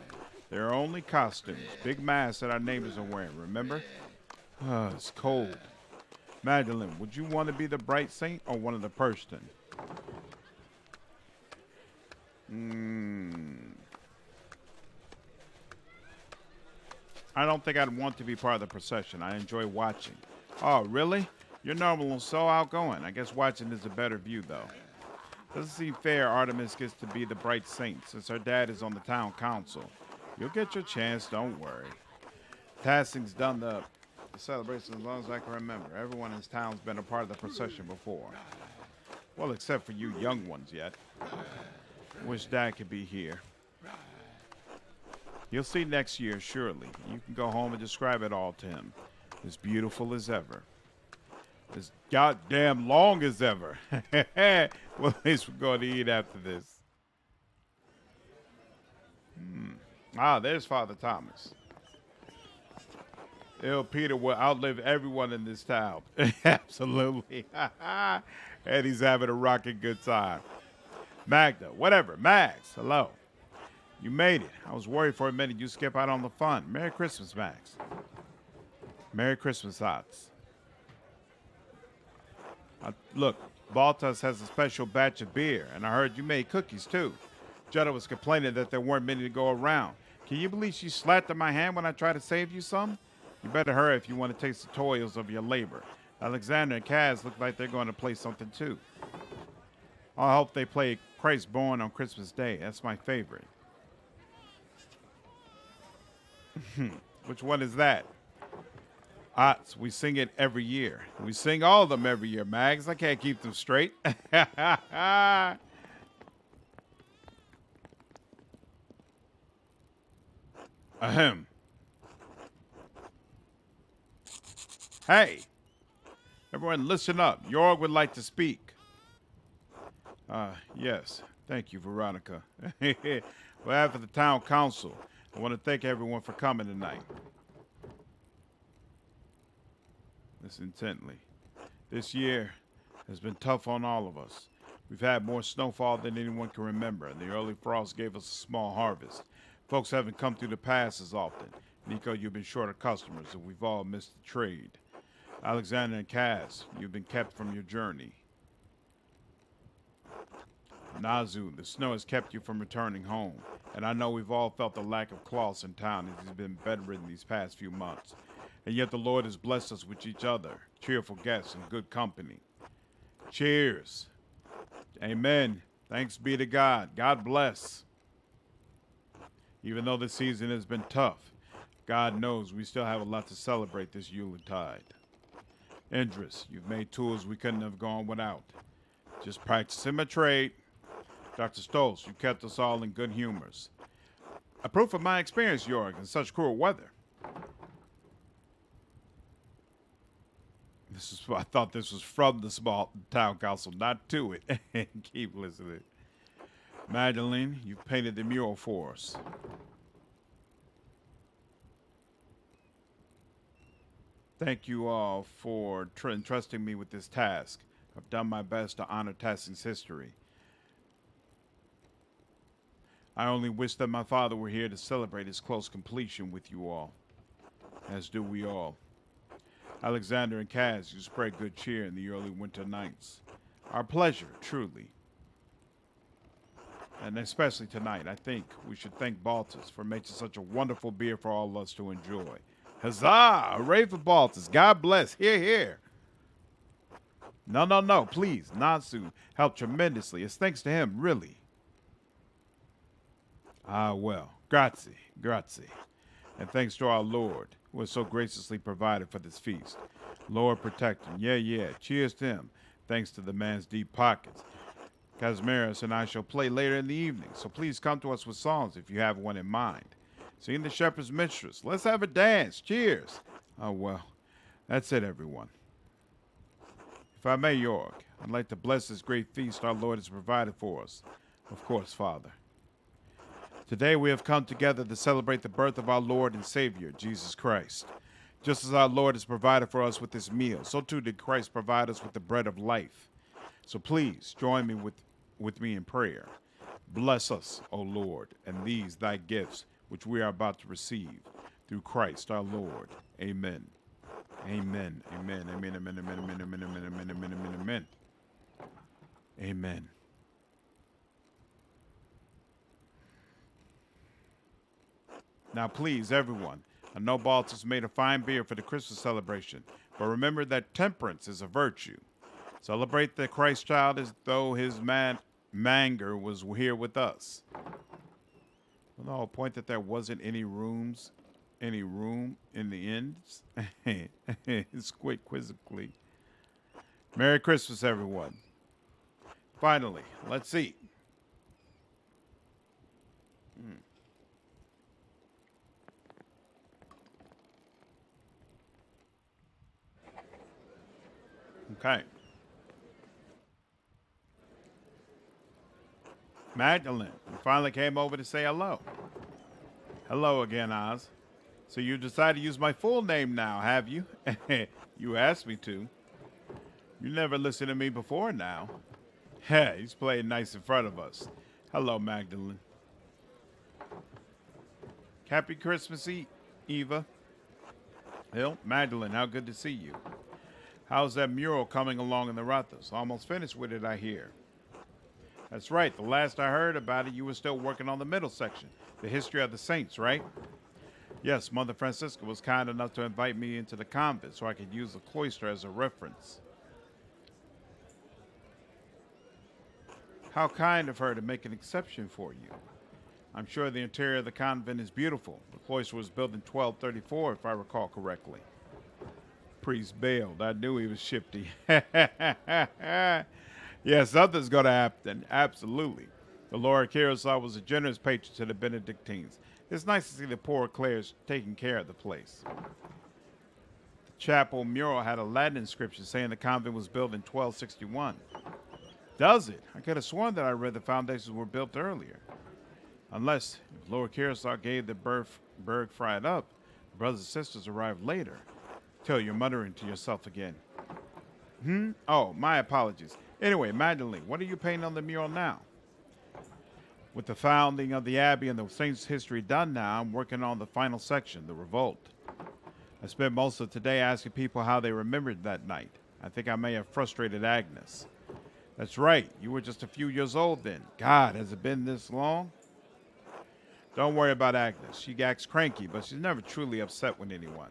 They're only costumes. Big masks that our neighbors are wearing, remember? It's cold. Magdalene, would you want to be the bright saint or one of the Perston? I don't think I'd want to be part of the procession. I enjoy watching. Oh, really? You're normal and so outgoing. I guess watching is a better view, though. Doesn't seem fair Artemis gets to be the bright saint since her dad is on the town council. You'll get your chance, don't worry. Tassing's done the celebration as long as I can remember. Everyone in this town's been a part of the procession before. Well, except for you young ones yet. Wish Dad could be here. You'll see next year, surely. You can go home and describe it all to him. As beautiful as ever. As goddamn long as ever. Well, at least we're going to eat after this. Ah, there's Father Thomas. Ill Peter will outlive everyone in this town. Absolutely. And he's having a rocking good time. Magda, whatever. Max, hello. You made it. I was worried for a minute you skip out on the fun. Merry Christmas, Max. Merry Christmas, Hots. Look, Baltas has a special batch of beer, and I heard you made cookies, too. Jetta was complaining that there weren't many to go around. Can you believe she slapped in my hand when I tried to save you some? You better hurry if you want to taste the toils of your labor. Alexander and Kaz look like they're going to play something, too. I hope they play Christ Born on Christmas Day. That's my favorite. Which one is that? Ots, we sing it every year. We sing all of them every year, Mags. I can't keep them straight. Ahem. Hey, everyone listen up. Jorg would like to speak. Yes. Thank you, Veronica. On behalf of the town council, I want to thank everyone for coming tonight. Listen intently. This year has been tough on all of us. We've had more snowfall than anyone can remember, and the early frost gave us a small harvest. Folks haven't come through the pass as often. Nico, you've been short of customers, and we've all missed the trade. Alexander and Kaz, you've been kept from your journey. Nazu, the snow has kept you from returning home, and I know we've all felt the lack of Klaus in town as he's been bedridden these past few months. And yet the Lord has blessed us with each other, cheerful guests and good company. Cheers. Amen. Thanks be to God. God bless. Even though the season has been tough, God knows we still have a lot to celebrate this Yuletide. Indris, you've made tools we couldn't have gone without. Just practicing my trade. Dr. Stoltz, you kept us all in good humors. A proof of my experience, Jorg, in such cruel weather. I thought this was from the small town council, not to it. Keep listening. Magdalene, you've painted the mural for us. Thank you all for entrusting me with this task. I've done my best to honor Tassing's history. I only wish that my father were here to celebrate his close completion with you all, as do we all. Alexander and Kaz, you spread good cheer in the early winter nights. Our pleasure, truly. And especially tonight, I think we should thank Baltus for making such a wonderful beer for all of us to enjoy. Huzzah! Hooray for Baltus. God bless. Hear, hear. No. Please. Natsu helped tremendously. It's thanks to him, really. Ah, well. Grazie. And thanks to our Lord, who has so graciously provided for this feast. Lord protect him. Yeah. Cheers to him. Thanks to the man's deep pockets. Kazimieras and I shall play later in the evening, so please come to us with songs if you have one in mind. Sing the Shepherd's Mistress. Let's have a dance. Cheers. Oh, well. That's it, everyone. If I may, York, I'd like to bless this great feast our Lord has provided for us. Of course, Father. Today we have come together to celebrate the birth of our Lord and Savior, Jesus Christ. Just as our Lord has provided for us with this meal, so too did Christ provide us with the bread of life. So please join me with me in prayer. Bless us, O Lord, and these thy gifts, which we are about to receive, through Christ our Lord. Amen. Amen. Amen. Now please, everyone, I know Baltus made a fine beer for the Christmas celebration, but remember that temperance is a virtue. Celebrate the Christ child as though his manger was here with us. Well, the whole point that there wasn't any room in the ends. It's quite quizzically. Merry Christmas, everyone. Finally, let's eat. Okay. Magdalene, you finally came over to say hello. Hello again, Oz. So you decided to use my full name now, have you? You asked me to. You never listened to me before now. Hey, he's playing nice in front of us. Hello, Magdalene. Happy Christmas Eva. Hill, Magdalene, how good to see you. How's that mural coming along in the Rathas? Almost finished with it, I hear. That's right. The last I heard about it, you were still working on the middle section, the history of the saints, right? Yes, Mother Francisca was kind enough to invite me into the convent so I could use the cloister as a reference. How kind of her to make an exception for you. I'm sure the interior of the convent is beautiful. The cloister was built in 1234, if I recall correctly. Priest bailed. I knew he was shifty. Yes, something's going to happen. Absolutely. The Lord Carousel was a generous patron to the Benedictines. It's nice to see the poor Clares taking care of the place. The chapel mural had a Latin inscription saying the convent was built in 1261. Does it? I could have sworn that I read the foundations were built earlier. Unless if Lord Carousel gave the burg fried up, brothers and sisters arrived later. Till you're muttering to yourself again. Oh, my apologies. Anyway, Magdalene, what are you painting on the mural now? With the founding of the Abbey and the Saints' history done now, I'm working on the final section, the revolt. I spent most of today asking people how they remembered that night. I think I may have frustrated Agnes. That's right, you were just a few years old then. God, has it been this long? Don't worry about Agnes. She acts cranky, but she's never truly upset with anyone.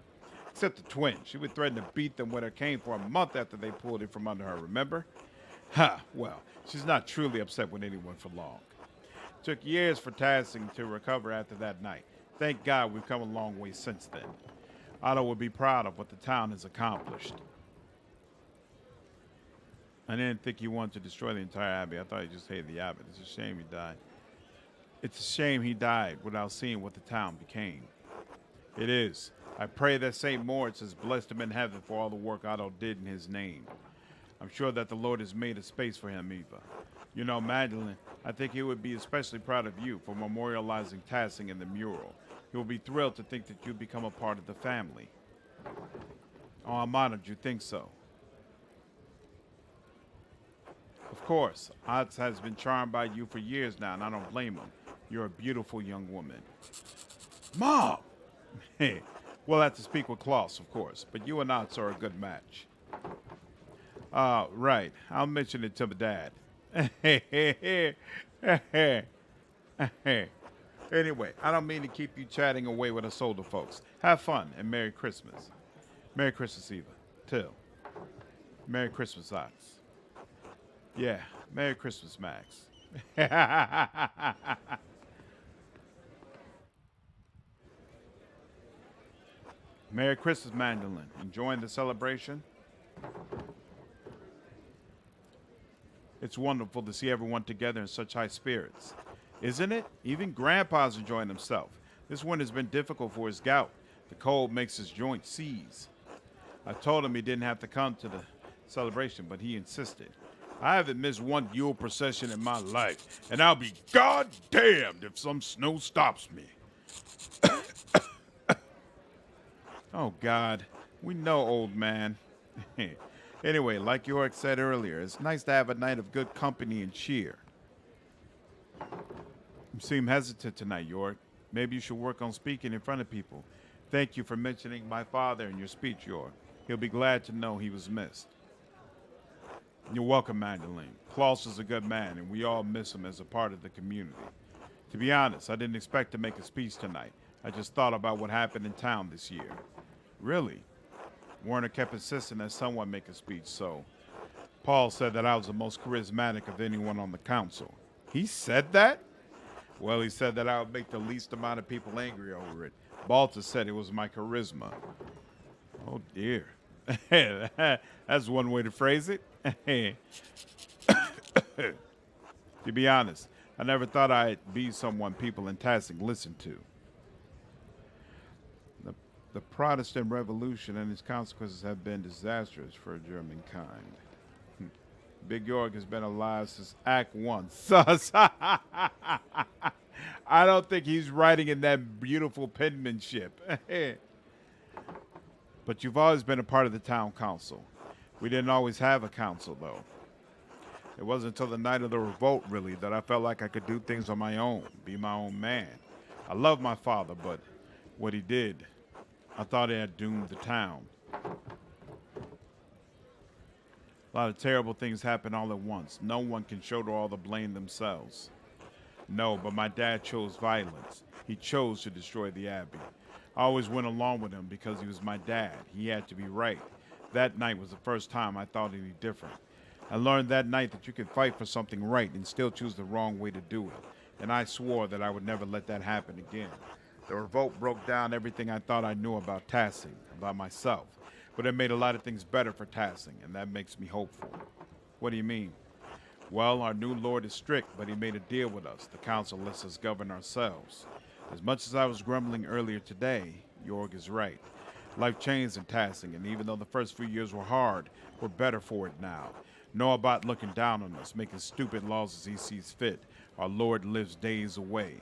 Except the twin. She would threaten to beat them with her cane for a month after they pulled it from under her, remember? Ha, well, she's not truly upset with anyone for long. It took years for Tassing to recover after that night. Thank God we've come a long way since then. Otto would be proud of what the town has accomplished. I didn't think he wanted to destroy the entire Abbey. I thought he just hated the Abbey. It's a shame he died. It's a shame he died without seeing what the town became. It is. I pray that St. Moritz has blessed him in heaven for all the work Otto did in his name. I'm sure that the Lord has made a space for him, Eva. You know, Magdalene, I think he would be especially proud of you for memorializing Tassing in the mural. He will be thrilled to think that you become a part of the family. Oh, I'm honored you think so. Of course, Otz has been charmed by you for years now, and I don't blame him. You're a beautiful young woman. Mom! Hey, we'll have to speak with Klaus, of course, but you and Otz are a good match. Right. I'll mention it to my dad. Anyway, I don't mean to keep you chatting away with us older folks. Have fun and Merry Christmas. Merry Christmas, Eva. Till. Merry Christmas, Ox. Yeah, Merry Christmas, Max. Merry Christmas, Mandolin. Enjoying the celebration? It's wonderful to see everyone together in such high spirits. Isn't it? Even Grandpa's enjoying himself. This winter's been difficult for his gout. The cold makes his joints seize. I told him he didn't have to come to the celebration, but he insisted. I haven't missed one Yule procession in my life, and I'll be goddamned if some snow stops me. Oh, God. We know, old man. Anyway, like York said earlier, it's nice to have a night of good company and cheer. You seem hesitant tonight, York. Maybe you should work on speaking in front of people. Thank you for mentioning my father in your speech, York. He'll be glad to know he was missed. You're welcome, Magdalene. Klaus is a good man, and we all miss him as a part of the community. To be honest, I didn't expect to make a speech tonight. I just thought about what happened in town this year. Really? Warner kept insisting that someone make a speech, so Paul said that I was the most charismatic of anyone on the council. He said that? Well, he said that I would make the least amount of people angry over it. Balta said it was my charisma. Oh, dear. That's one way to phrase it. To be honest, I never thought I'd be someone people in Tassing listened to. The Protestant Revolution and its consequences have been disastrous for German kind. Big York has been alive since Act 1. Sus. I don't think he's writing in that beautiful penmanship. But you've always been a part of the town council. We didn't always have a council, though. It wasn't until the night of the revolt, really, that I felt like I could do things on my own, be my own man. I love my father, but what he did, I thought it had doomed the town. A lot of terrible things happen all at once. No one can shoulder all the blame themselves. No, but my dad chose violence. He chose to destroy the Abbey. I always went along with him because he was my dad. He had to be right. That night was the first time I thought any different. I learned that night that you could fight for something right and still choose the wrong way to do it. And I swore that I would never let that happen again. The revolt broke down everything I thought I knew about Tassing, about myself. But it made a lot of things better for Tassing, and that makes me hopeful. What do you mean? Well, our new lord is strict, but he made a deal with us. The council lets us govern ourselves. As much as I was grumbling earlier today, Jorg is right. Life changed in Tassing, and even though the first few years were hard, we're better for it now. No about looking down on us, making stupid laws as he sees fit. Our lord lives days away.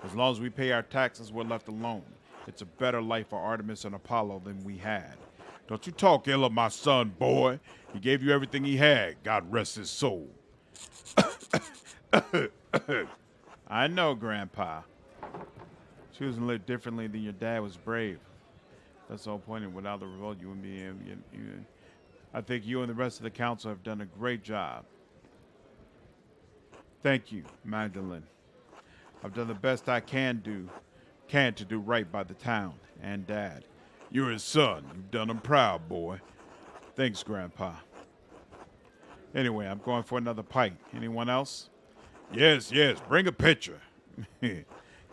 As long as we pay our taxes, we're left alone. It's a better life for Artemis and Apollo than we had. Don't you talk ill of my son, boy. He gave you everything he had. God rest his soul. I know, Grandpa. Choosing to live differently than your dad was brave. That's the whole point. And without the revolt, you wouldn't be able. I think you and the rest of the council have done a great job. Thank you, Magdalene. I've done the best I can to do right by the town and Dad. You're his son. You've done him proud, boy. Thanks, Grandpa. Anyway, I'm going for another pint. Anyone else? Yes, bring a pitcher.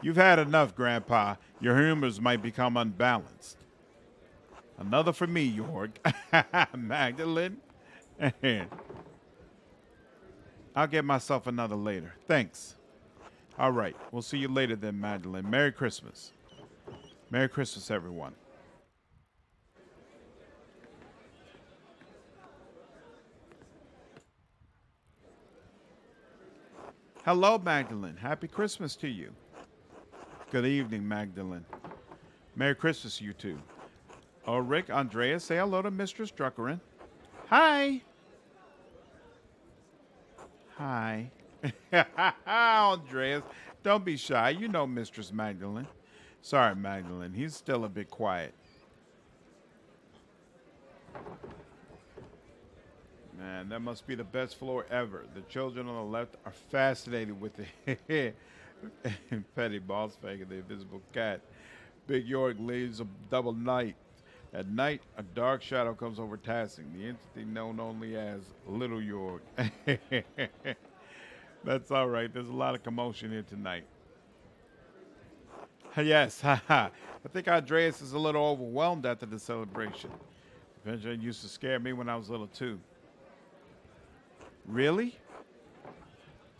You've had enough, Grandpa. Your humors might become unbalanced. Another for me, Jorg. Magdalene. I'll get myself another later. Thanks. All right, we'll see you later then, Magdalene. Merry Christmas. Merry Christmas, everyone. Hello, Magdalene. Happy Christmas to you. Good evening, Magdalene. Merry Christmas, you two. Oh, Rick, Andrea, say hello to Mistress Druckerin. Hi. Hi. Andreas, don't be shy. You know Mistress Magdalene. Sorry, Magdalene. He's still a bit quiet. Man, that must be the best floor ever. The children on the left are fascinated with it. Petty Boss Fang and the Invisible Cat. Big York leaves a double night. At night, a dark shadow comes over Tassing, the entity known only as Little York. That's all right. There's a lot of commotion here tonight. Yes, haha. I think Andreas is a little overwhelmed after the celebration. Adventure used to scare me when I was little too. Really?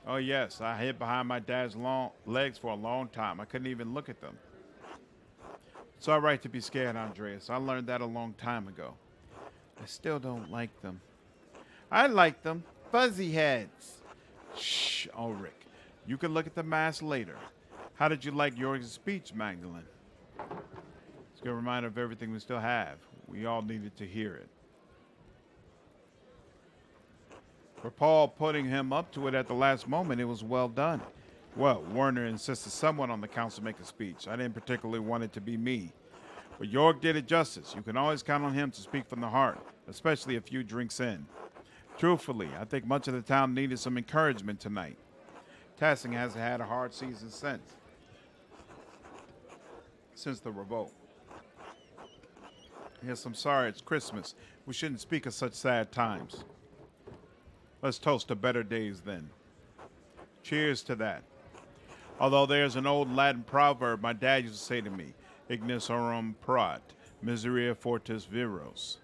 Oh yes, I hid behind my dad's long legs for a long time. I couldn't even look at them. It's all right to be scared, Andreas. I learned that a long time ago. I still don't like them. I like them. Fuzzy heads. Shh, Ulrich. You can look at the mask later. How did you like Jorg's speech, Magdalene? It's a good reminder of everything we still have. We all needed to hear it. For Paul putting him up to it at the last moment, it was well done. Well, Werner insisted someone on the council make a speech. I didn't particularly want it to be me. But Jorg did it justice. You can always count on him to speak from the heart, especially a few drinks in. Truthfully, I think much of the town needed some encouragement tonight. Tassing hasn't had a hard season since the revolt. Yes, I'm sorry, it's Christmas. We shouldn't speak of such sad times. Let's toast to better days then. Cheers to that. Although there's an old Latin proverb my dad used to say to me, Ignis aurum prat, miseria fortis viros.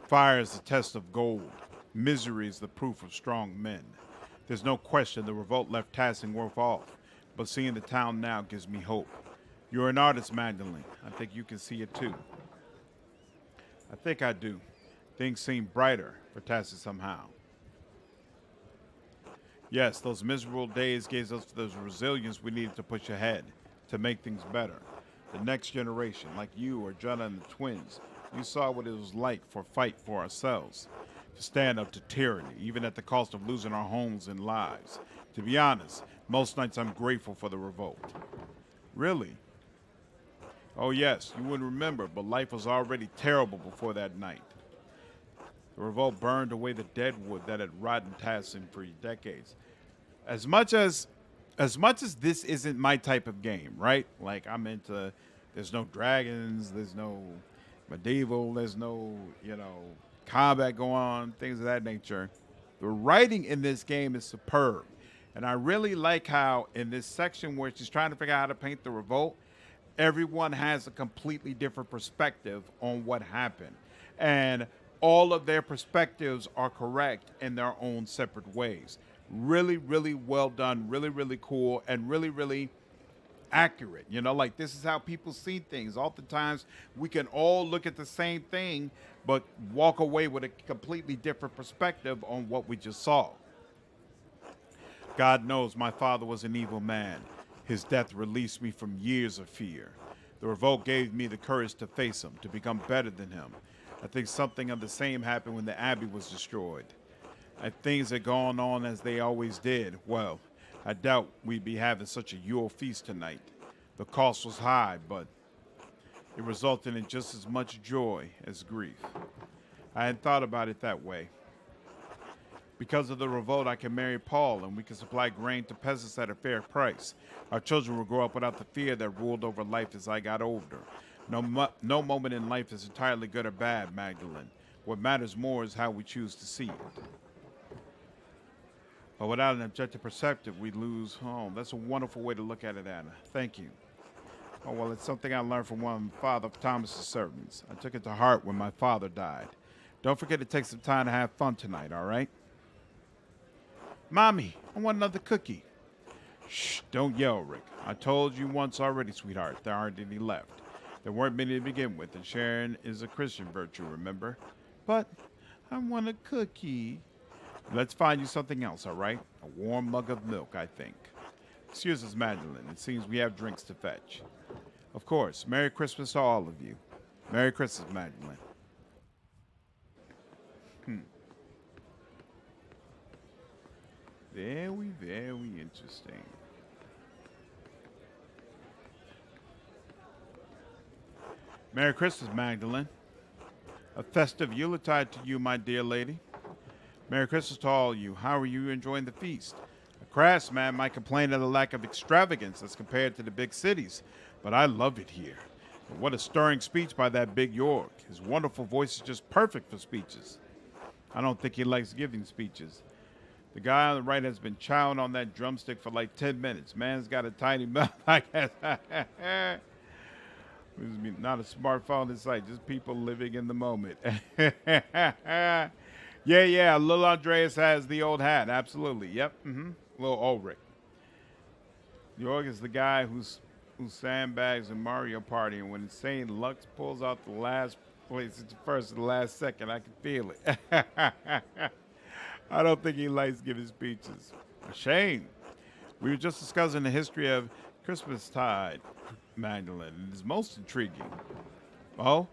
Fire is the test of gold. Misery is the proof of strong men. There's no question the revolt left Tassing worth off, but seeing the town now gives me hope. You're an artist, Magdalene. I think you can see it too. I think I do. Things seem brighter for Tassing somehow. Yes, those miserable days gave us the resilience we needed to push ahead, to make things better. The next generation, like you or Jenna and the twins, you saw what it was like for fight for ourselves, to stand up to tyranny, even at the cost of losing our homes and lives. To be honest, most nights I'm grateful for the revolt. Really? Oh yes, you wouldn't remember, but life was already terrible before that night. The revolt burned away the dead wood that had rotted Tassing for decades. As much as this isn't my type of game, right? Like I'm into, there's no dragons, there's no medieval, there's no, combat going on, things of that nature. The writing in this game is superb. And I really like how in this section where she's trying to figure out how to paint the revolt, everyone has a completely different perspective on what happened. And all of their perspectives are correct in their own separate ways. Really, really well done, really, really cool, and really, really accurate. Like this is how people see things. Oftentimes we can all look at the same thing, but walk away with a completely different perspective on what we just saw. God knows my father was an evil man. His death released me from years of fear. The revolt gave me the courage to face him, to become better than him. I think something of the same happened when the Abbey was destroyed. If things had gone on as they always did, well, I doubt we'd be having such a Yule feast tonight. The cost was high, but it resulted in just as much joy as grief. I hadn't thought about it that way. Because of the revolt, I can marry Paul, and we can supply grain to peasants at a fair price. Our children will grow up without the fear that ruled over life as I got older. No moment in life is entirely good or bad, Magdalene. What matters more is how we choose to see it. But without an objective perspective, we lose home. That's a wonderful way to look at it, Anna. Thank you. Oh, well, it's something I learned from one of Father Thomas's servants. I took it to heart when my father died. Don't forget to take some time to have fun tonight, all right? Mommy, I want another cookie. Shh, don't yell, Rick. I told you once already, sweetheart, there aren't any left. There weren't many to begin with, and sharing is a Christian virtue, remember? But I want a cookie. Let's find you something else, all right? A warm mug of milk, I think. Excuse us, Magdalene. It seems we have drinks to fetch. Of course. Merry Christmas to all of you. Merry Christmas, Magdalene. Very, very interesting. Merry Christmas, Magdalene. A festive Yuletide to you, my dear lady. Merry Christmas to all of you. How are you enjoying the feast? A craftsman might complain of the lack of extravagance as compared to the big cities, but I love it here. And what a stirring speech by that big York. His wonderful voice is just perfect for speeches. I don't think he likes giving speeches. The guy on the right has been chowing on that drumstick for like 10 minutes. Man's got a tiny mouth. I guess. Not a smartphone in sight, just people living in the moment. Yeah. Little Andreas has the old hat. Absolutely. Yep. Little Ulrich. York is the guy who sandbags in Mario Party, and when Insane Lux pulls out the last place at the first and the last second, I can feel it. I don't think he likes giving speeches. A shame. We were just discussing the history of Christmastide, Magdalene, and it's most intriguing. Oh,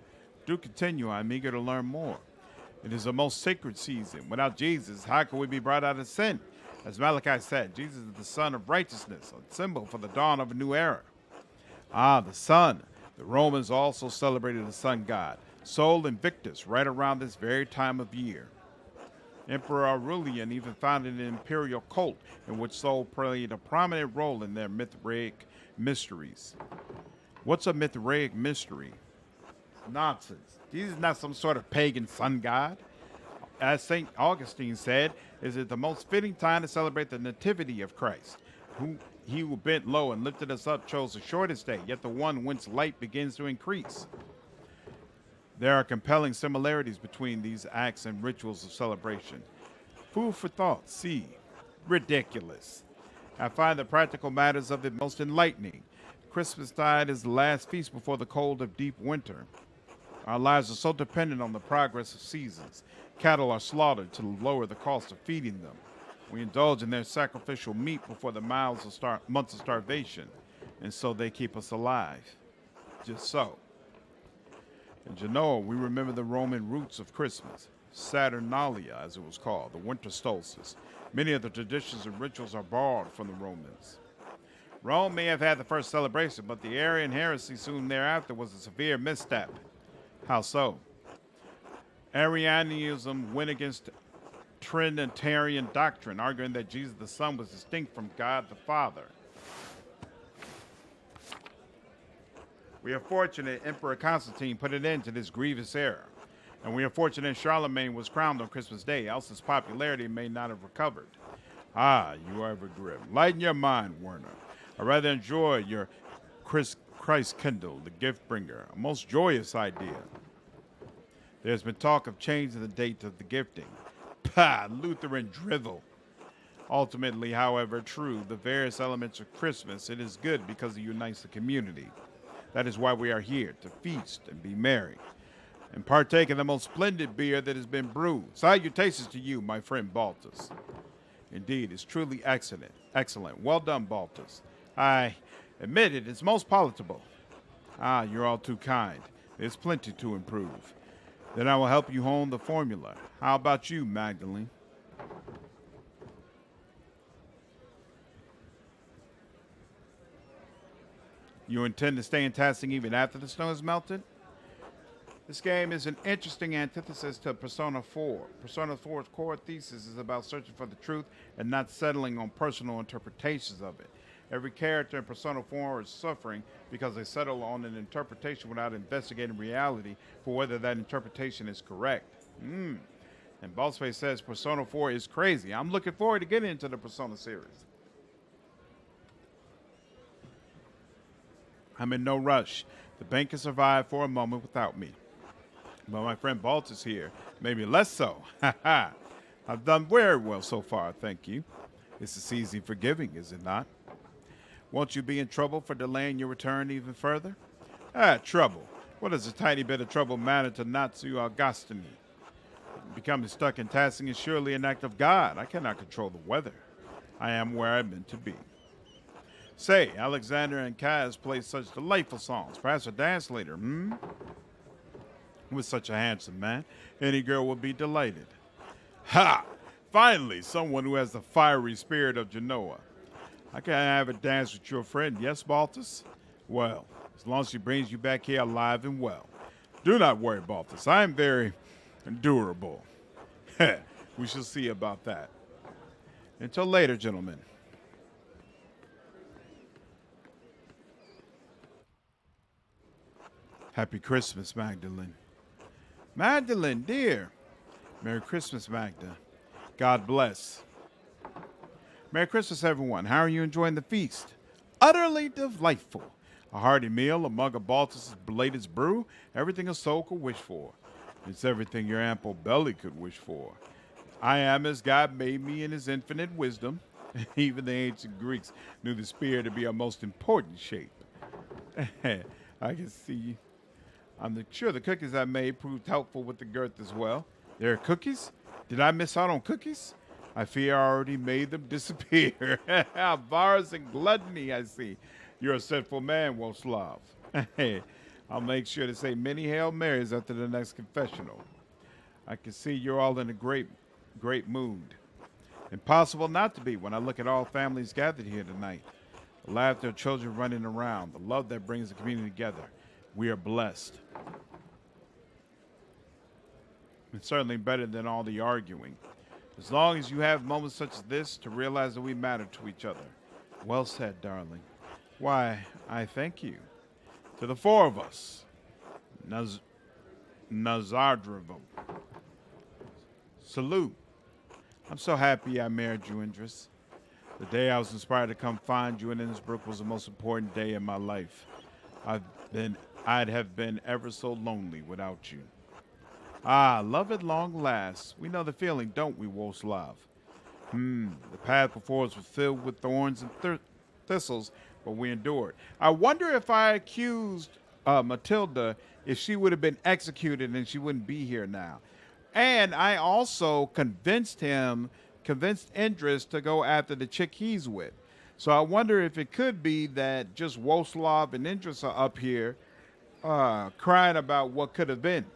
do continue. I'm eager to learn more. It is a most sacred season. Without Jesus, how can we be brought out of sin? As Malachi said, Jesus is the Son of righteousness, a symbol for the dawn of a new era. Ah, the sun. The Romans also celebrated the sun god, Sol Invictus, right around this very time of year. Emperor Aurelian even founded an imperial cult in which Sol played a prominent role in their Mithraic mysteries. What's a Mithraic mystery? Nonsense. Jesus is not some sort of pagan sun god. As St. Augustine said, is it the most fitting time to celebrate the nativity of Christ? He who bent low and lifted us up chose the shortest day, yet the one whence light begins to increase. There are compelling similarities between these acts and rituals of celebration. Food for thought, see. Ridiculous. I find the practical matters of it most enlightening. Christmastide is the last feast before the cold of deep winter. Our lives are so dependent on the progress of seasons. Cattle are slaughtered to lower the cost of feeding them. We indulge in their sacrificial meat before the months of starvation, and so they keep us alive. Just so. In Genoa, we remember the Roman roots of Christmas, Saturnalia, as it was called, the winter solstice. Many of the traditions and rituals are borrowed from the Romans. Rome may have had the first celebration, but the Arian heresy soon thereafter was a severe misstep. How so? Arianism went against Trinitarian doctrine, arguing that Jesus the Son was distinct from God the Father. We are fortunate Emperor Constantine put an end to this grievous error, and we are fortunate Charlemagne was crowned on Christmas Day, else his popularity may not have recovered. Ah, you are ever grim. Lighten your mind, Werner. I rather enjoy your Christ Kindle, the gift bringer, a most joyous idea. There's been talk of changing the date of the gifting. Pah, Lutheran drivel. Ultimately, however true the various elements of Christmas, it is good because it unites the community. That is why we are here, to feast and be merry, and partake of the most splendid beer that has been brewed. Salutations to you, my friend Baltus. Indeed, it's truly excellent. Excellent. Well done, Baltus. I admit it, it's most palatable. Ah, you're all too kind. There's plenty to improve. Then I will help you hone the formula. How about you, Magdalene? You intend to stay in Tassing even after the snow is melted? This game is an interesting antithesis to Persona 4. Persona 4's core thesis is about searching for the truth and not settling on personal interpretations of it. Every character in Persona 4 is suffering because they settle on an interpretation without investigating reality for whether that interpretation is correct. And Bossface says Persona 4 is crazy. I'm looking forward to getting into the Persona series. I'm in no rush. The bank can survive for a moment without me. But my friend Balt is here. Maybe less so. I've done very well so far, thank you. It's a season for giving, is it not? Won't you be in trouble for delaying your return even further? Trouble. What does a tiny bit of trouble matter to Natsu Augustini? Becoming stuck in Tassing is surely an act of God. I cannot control the weather. I am where I'm meant to be. Say, Alexander and Kaz play such delightful songs. Perhaps a dance later, With such a handsome man, any girl would be delighted. Ha! Finally, someone who has the fiery spirit of Genoa. I can have a dance with your friend, yes, Baltus? Well, as long as she brings you back here alive and well. Do not worry, Baltus. I am very durable. We shall see about that. Until later, gentlemen. Happy Christmas, Magdalene. Magdalene, dear. Merry Christmas, Magda. God bless. Merry Christmas, everyone. How are you enjoying the feast? Utterly delightful. A hearty meal, a mug of Baltus's belated brew, everything a soul could wish for. It's everything your ample belly could wish for. I am as God made me in his infinite wisdom. Even the ancient Greeks knew the spear to be a most important shape. I can see. I'm sure the cookies I made proved helpful with the girth as well. There are cookies? Did I miss out on cookies? I fear I already made them disappear. Avarice and gluttony, I see. You're a sinful man, Woslav. I'll make sure to say many Hail Marys after the next confessional. I can see you're all in a great mood. Impossible not to be when I look at all families gathered here tonight. The laughter of children running around, the love that brings the community together. We are blessed. It's certainly better than all the arguing. As long as you have moments such as this to realize that we matter to each other. Well said, darling. Why, I thank you. To the four of us. Nazardrivel. Salute. I'm so happy I married you, Indris. The day I was inspired to come find you in Innsbruck was the most important day in my life. I'd have been ever so lonely without you. Ah, love at long last. We know the feeling, don't we, Woslav? The path before us was filled with thorns and thistles, but we endured. I wonder if I accused Matilda if she would have been executed and she wouldn't be here now. And I also convinced Indris to go after the chick he's with. So I wonder if it could be that just Woslav and Indris are up here crying about what could have been.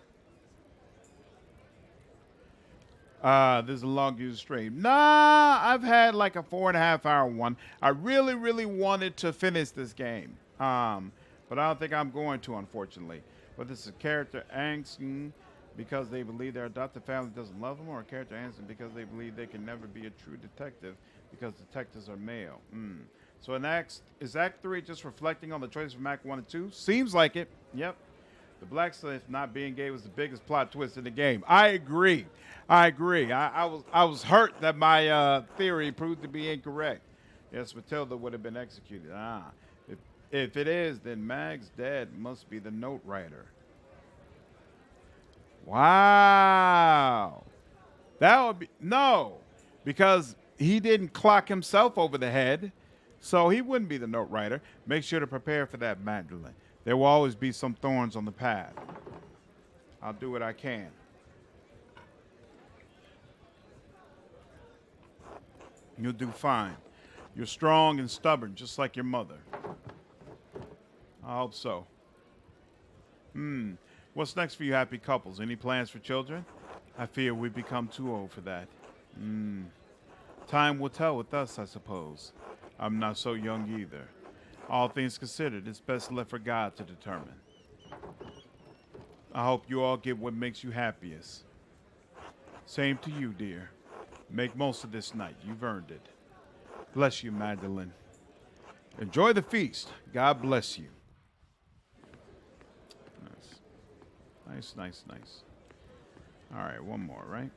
This is a long use stream. Nah, I've had like a 4.5 hour one. I really, really wanted to finish this game. But I don't think I'm going to, unfortunately. But this is a character angst because they believe their adopted family doesn't love them, or a character angst because they believe they can never be a true detective because detectives are male. So is Act 3 just reflecting on the choices from Act 1 and 2? Seems like it. Yep. The blacksmith not being gay was the biggest plot twist in the game. I agree. I was hurt that my theory proved to be incorrect. Yes, Matilda would have been executed. If it is, then Mag's dad must be the note writer. Wow. That would be no, because he didn't clock himself over the head, so he wouldn't be the note writer. Make sure to prepare for that, Magdalene. There will always be some thorns on the path. I'll do what I can. You'll do fine. You're strong and stubborn, just like your mother. I hope so. What's next for you happy couples? Any plans for children? I fear we've become too old for that. Time will tell with us, I suppose. I'm not so young either. All things considered, it's best left for God to determine. I hope you all get what makes you happiest. Same to you, dear. Make most of this night. You've earned it. Bless you, Magdalene. Enjoy the feast. God bless you. Nice. All right, one more, right?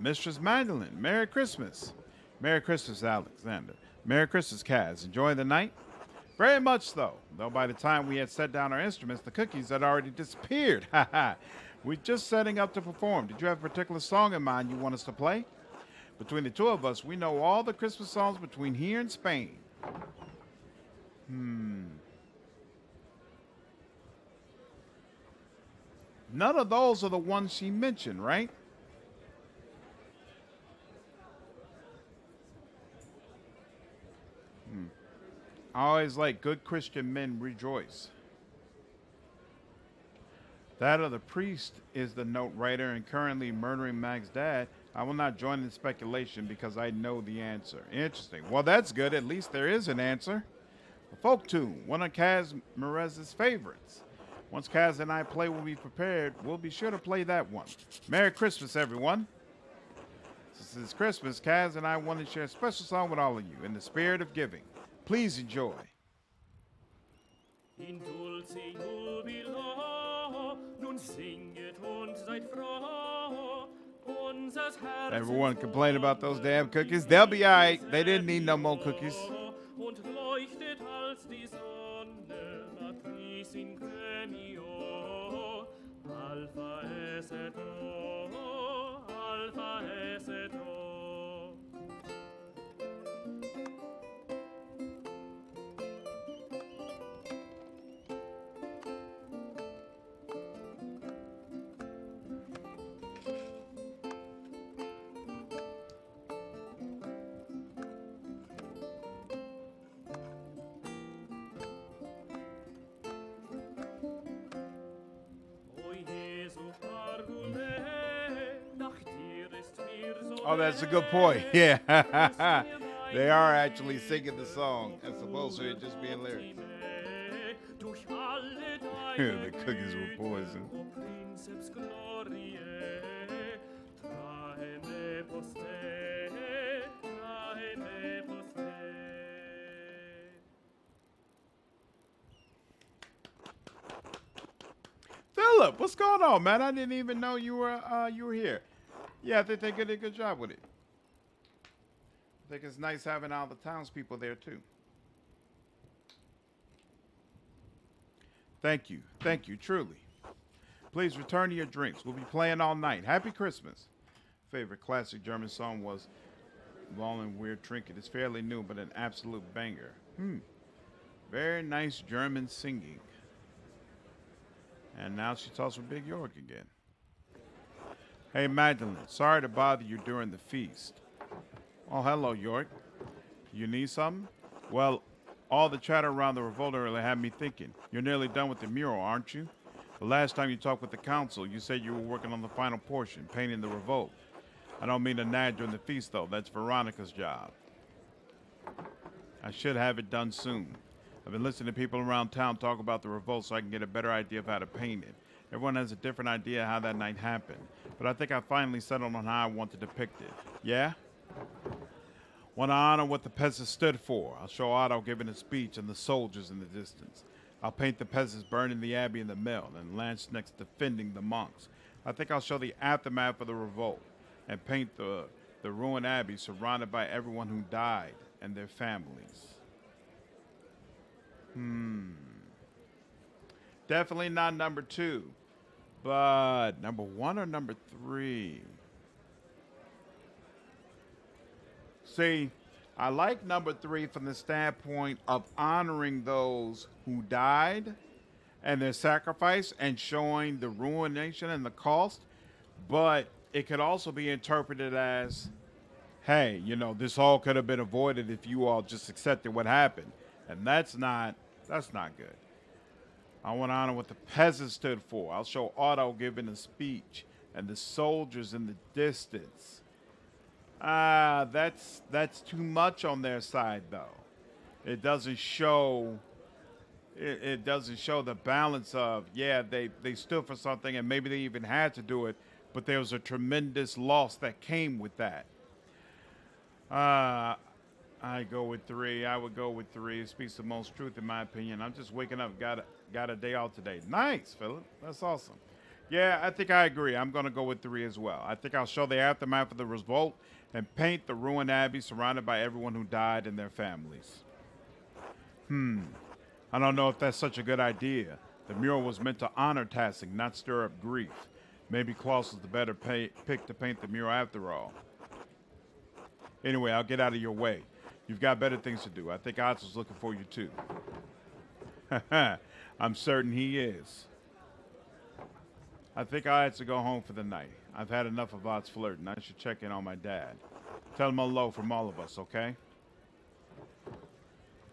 Mistress Magdalene. Merry Christmas. Merry Christmas, Alexander. Merry Christmas, Kaz. Enjoying the night? Very much so. Though by the time we had set down our instruments, the cookies had already disappeared. We're just setting up to perform. Did you have a particular song in mind you want us to play? Between the two of us, we know all the Christmas songs between here and Spain. None of those are the ones she mentioned, right? I always like good Christian men rejoice. That of the priest is the note writer and currently murdering Mag's dad. I will not join in speculation because I know the answer. Interesting. Well, that's good. At least there is an answer. A folk tune, one of Kaz Merez's favorites. Once Kaz and I play We'll Be Prepared, we'll be sure to play that one. Merry Christmas, everyone. Since it's Christmas, Kaz and I want to share a special song with all of you in the spirit of giving. Please enjoy. In dulce jubilo, nun singet und seid froh. Unsers Herzens Everyone complain about those damn cookies. They'll be all right. They didn't need no more cookies. und leuchtet als die Sonne, matris in gremio. Alpha es et O, Alpha es et O. Oh, that's a good point. Yeah. They are actually singing the song as opposed to it just being lyrics. The cookies were poison. Philip, what's going on, man? I didn't even know you were here. Yeah, I think they did a good job with it. I think it's nice having all the townspeople there too. Thank you, truly. Please return to your drinks. We'll be playing all night. Happy Christmas. Favorite classic German song was Long and Weird Trinket. It's fairly new, but an absolute banger. Very nice German singing. And now she talks with Big York again. Hey, Magdalene, sorry to bother you during the feast. Oh, hello, York. You need something? Well, all the chatter around the revolt earlier had me thinking. You're nearly done with the mural, aren't you? The last time you talked with the council, you said you were working on the final portion, painting the revolt. I don't mean to nag during the feast, though. That's Veronica's job. I should have it done soon. I've been listening to people around town talk about the revolt so I can get a better idea of how to paint it. Everyone has a different idea how that night happened, but I think I finally settled on how I want to depict it. Yeah? Want to honor what the peasants stood for. I'll show Otto giving a speech and the soldiers in the distance. I'll paint the peasants burning the abbey and the mill, and Lanzknechts defending the monks. I think I'll show the aftermath of the revolt, and paint the ruined abbey surrounded by everyone who died and their families. Definitely not number 2. But number 1 or number 3? See, I like number 3 from the standpoint of honoring those who died and their sacrifice and showing the ruination and the cost. But it could also be interpreted as, hey, you know, this all could have been avoided if you all just accepted what happened. And that's not good. I want to honor what the peasants stood for. I'll show Otto giving a speech and the soldiers in the distance. That's too much on their side, though. It doesn't show. It doesn't show the balance of, yeah, they stood for something and maybe they even had to do it, but there was a tremendous loss that came with that. I go with 3. I would go with 3. It speaks the most truth in my opinion. I'm just waking up. Got a day off today. Nice, Philip. That's awesome. Yeah, I think I agree. I'm going to go with 3 as well. I think I'll show the aftermath of the revolt and paint the ruined abbey surrounded by everyone who died and their families. I don't know if that's such a good idea. The mural was meant to honor Tassing, not stir up grief. Maybe Klaus is the better pick to paint the mural after all. Anyway, I'll get out of your way. You've got better things to do. I think Oz was looking for you too. I'm certain he is. I think I had to go home for the night. I've had enough of Oz flirting. I should check in on my dad. Tell him hello from all of us, okay?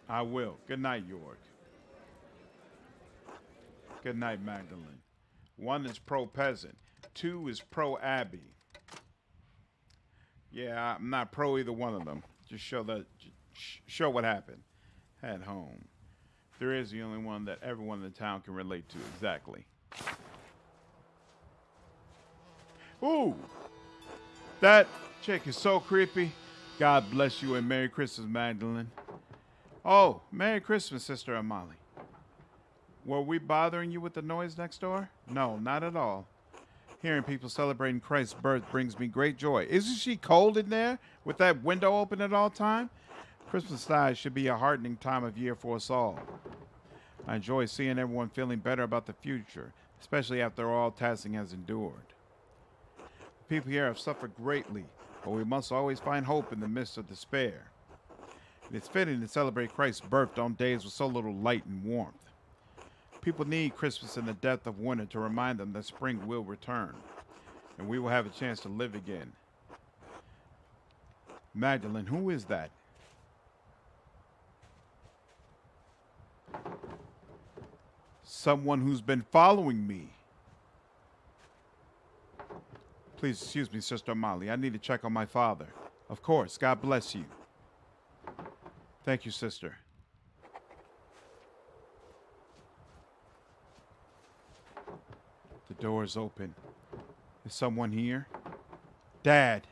I will. Good night, York. Good night, Magdalene. 1 is pro-peasant. 2 is pro-abbey. Yeah, I'm not pro either one of them. Just show what happened at home. 3 is the only one that everyone in the town can relate to. Exactly. Ooh, that Chick is so creepy. God bless you and Merry Christmas, Magdalene. Oh, Merry Christmas, Sister Amali. Were we bothering you with the noise next door? No, not at all. Hearing people celebrating Christ's birth brings me great joy. Isn't she cold in there with that window open at all time? Christmas time should be a heartening time of year for us all. I enjoy seeing everyone feeling better about the future, especially after all tasking has endured. People here have suffered greatly, but we must always find hope in the midst of despair. It is fitting to celebrate Christ's birth on days with so little light and warmth. People need Christmas in the depth of winter to remind them that spring will return, and we will have a chance to live again. Magdalene, who is that? Someone who's been following me. Please excuse me, Sister Molly. I need to check on my father. Of course. God bless you. Thank you, sister. The door is open. Is someone here? Dad.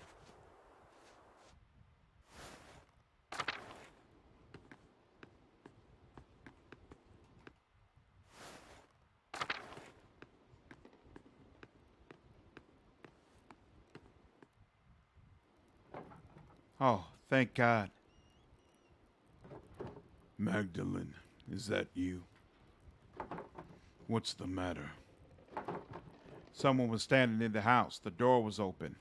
Oh, thank God. Magdalene, is that you? What's the matter? Someone was standing in the house. The door was open.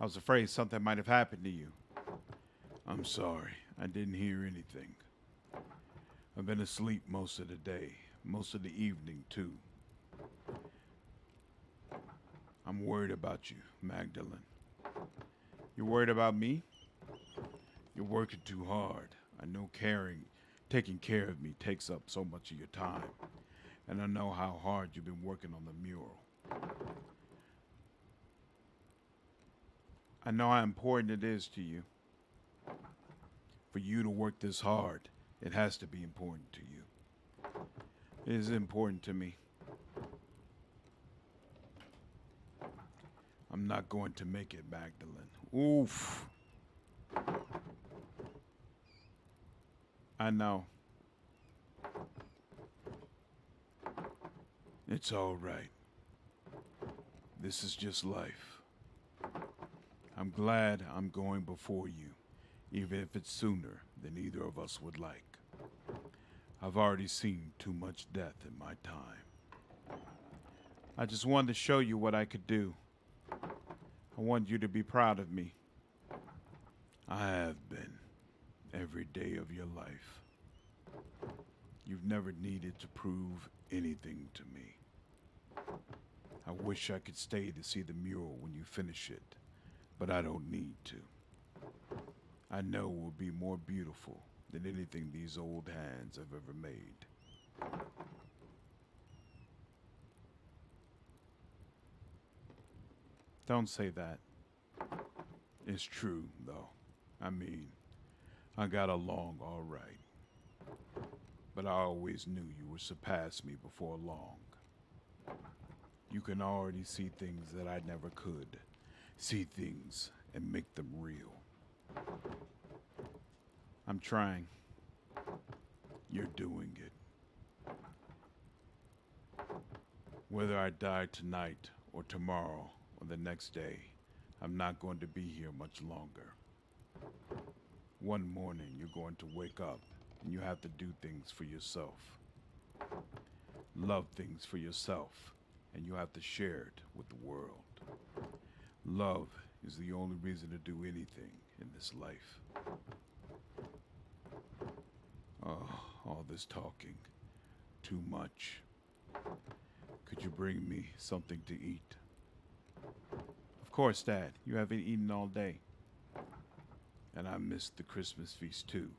I was afraid something might have happened to you. I'm sorry. I didn't hear anything. I've been asleep most of the day, most of the evening, too. I'm worried about you, Magdalene. You're worried about me? You're working too hard. I know taking care of me takes up so much of your time. And I know how hard you've been working on the mural. I know how important it is to you. For you to work this hard, it has to be important to you. It is important to me. I'm not going to make it, Magdalene. Oof. I know. It's all right. This is just life. I'm glad I'm going before you, even if it's sooner than either of us would like. I've already seen too much death in my time. I just wanted to show you what I could do. I want you to be proud of me. I have been every day of your life. You've never needed to prove anything to me. I wish I could stay to see the mural when you finish it, but I don't need to. I know it will be more beautiful than anything these old hands have ever made. Don't say that. It's true, though. I mean, I got along all right. But I always knew you would surpass me before long. You can already see things that I never could. See things and make them real. I'm trying. You're doing it. Whether I die tonight or tomorrow or the next day, I'm not going to be here much longer. One morning, you're going to wake up and you have to do things for yourself. Love things for yourself, and you have to share it with the world. Love is the only reason to do anything in this life. Oh, all this talking. Too much. Could you bring me something to eat? Of course, Dad. You haven't eaten all day. And I missed the Christmas feast, too.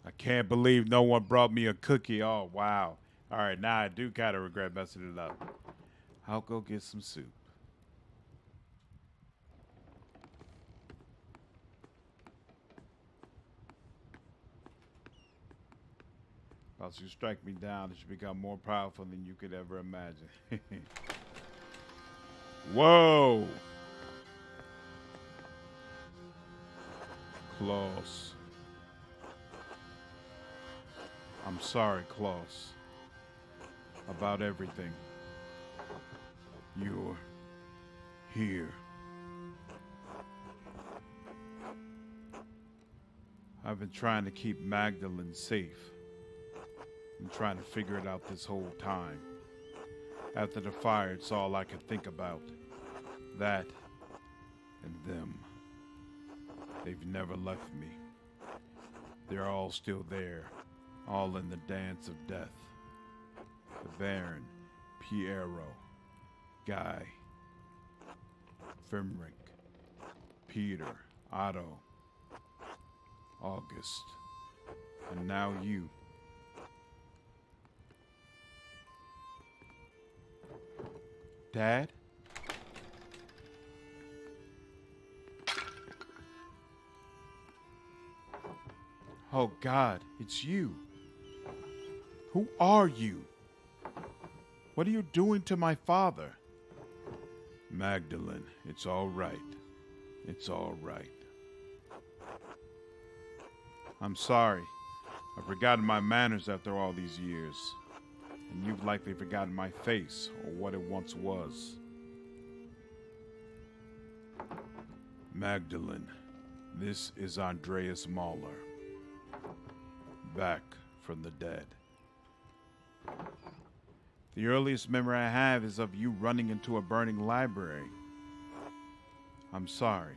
I can't believe no one brought me a cookie. Oh, wow. All right, now I do kind of regret messing it up. I'll go get some soup. Once you strike me down, it should become more powerful than you could ever imagine. Whoa! Klaus. I'm sorry, Klaus. About everything. You're here. I've been trying to keep Magdalene safe. I'm trying to figure it out this whole time. After the fire, it's all I could think about. That and them. They've never left me. They're all still there, all in the dance of death. The Baron, Piero, Guy, Fimric, Peter, Otto, August, and now you. Dad? Oh God, it's you. Who are you? What are you doing to my father? Magdalene, it's all right. It's all right. I'm sorry. I've forgotten my manners after all these years. And you've likely forgotten my face or what it once was. Magdalene, this is Andreas Mahler. Back from the dead. The earliest memory I have is of you running into a burning library. I'm sorry.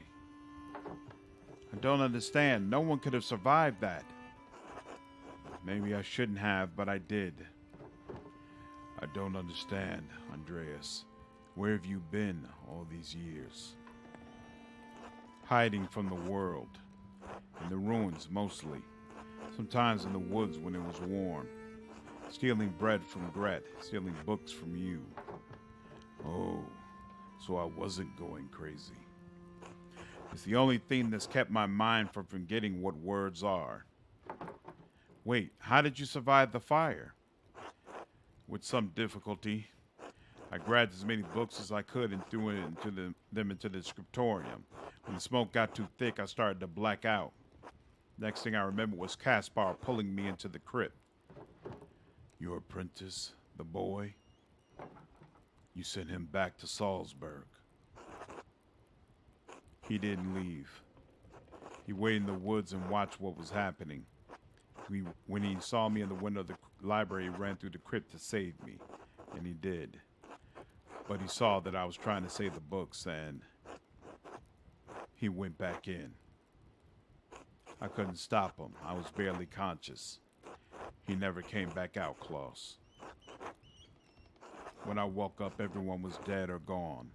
I don't understand. No one could have survived that. Maybe I shouldn't have, but I did. I don't understand, Andreas. Where have you been all these years? Hiding from the world. In the ruins, mostly. Sometimes in the woods when it was warm. Stealing bread from Gret. Stealing books from you. Oh, so I wasn't going crazy. It's the only thing that's kept my mind from forgetting what words are. Wait, how did you survive the fire? With some difficulty. I grabbed as many books as I could and threw them into the scriptorium. When the smoke got too thick, I started to black out. Next thing I remember was Caspar pulling me into the crypt. Your apprentice, the boy? You sent him back to Salzburg. He didn't leave. He waited in the woods and watched what was happening. When he saw me in the window of the library, he ran through the crypt to save me. And he did. But he saw that I was trying to save the books, and he went back in. I couldn't stop him. I was barely conscious. He never came back out, Klaus. When I woke up, everyone was dead or gone.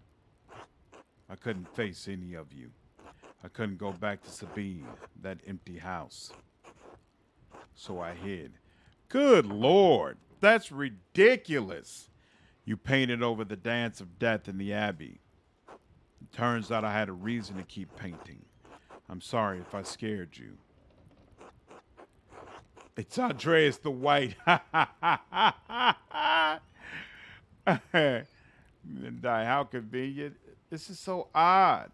I couldn't face any of you. I couldn't go back to Sabine, that empty house. So I hid. Good Lord, that's ridiculous. You painted over the dance of death in the Abbey. It turns out I had a reason to keep painting. I'm sorry if I scared you. It's Andreas the White. How convenient. This is so odd.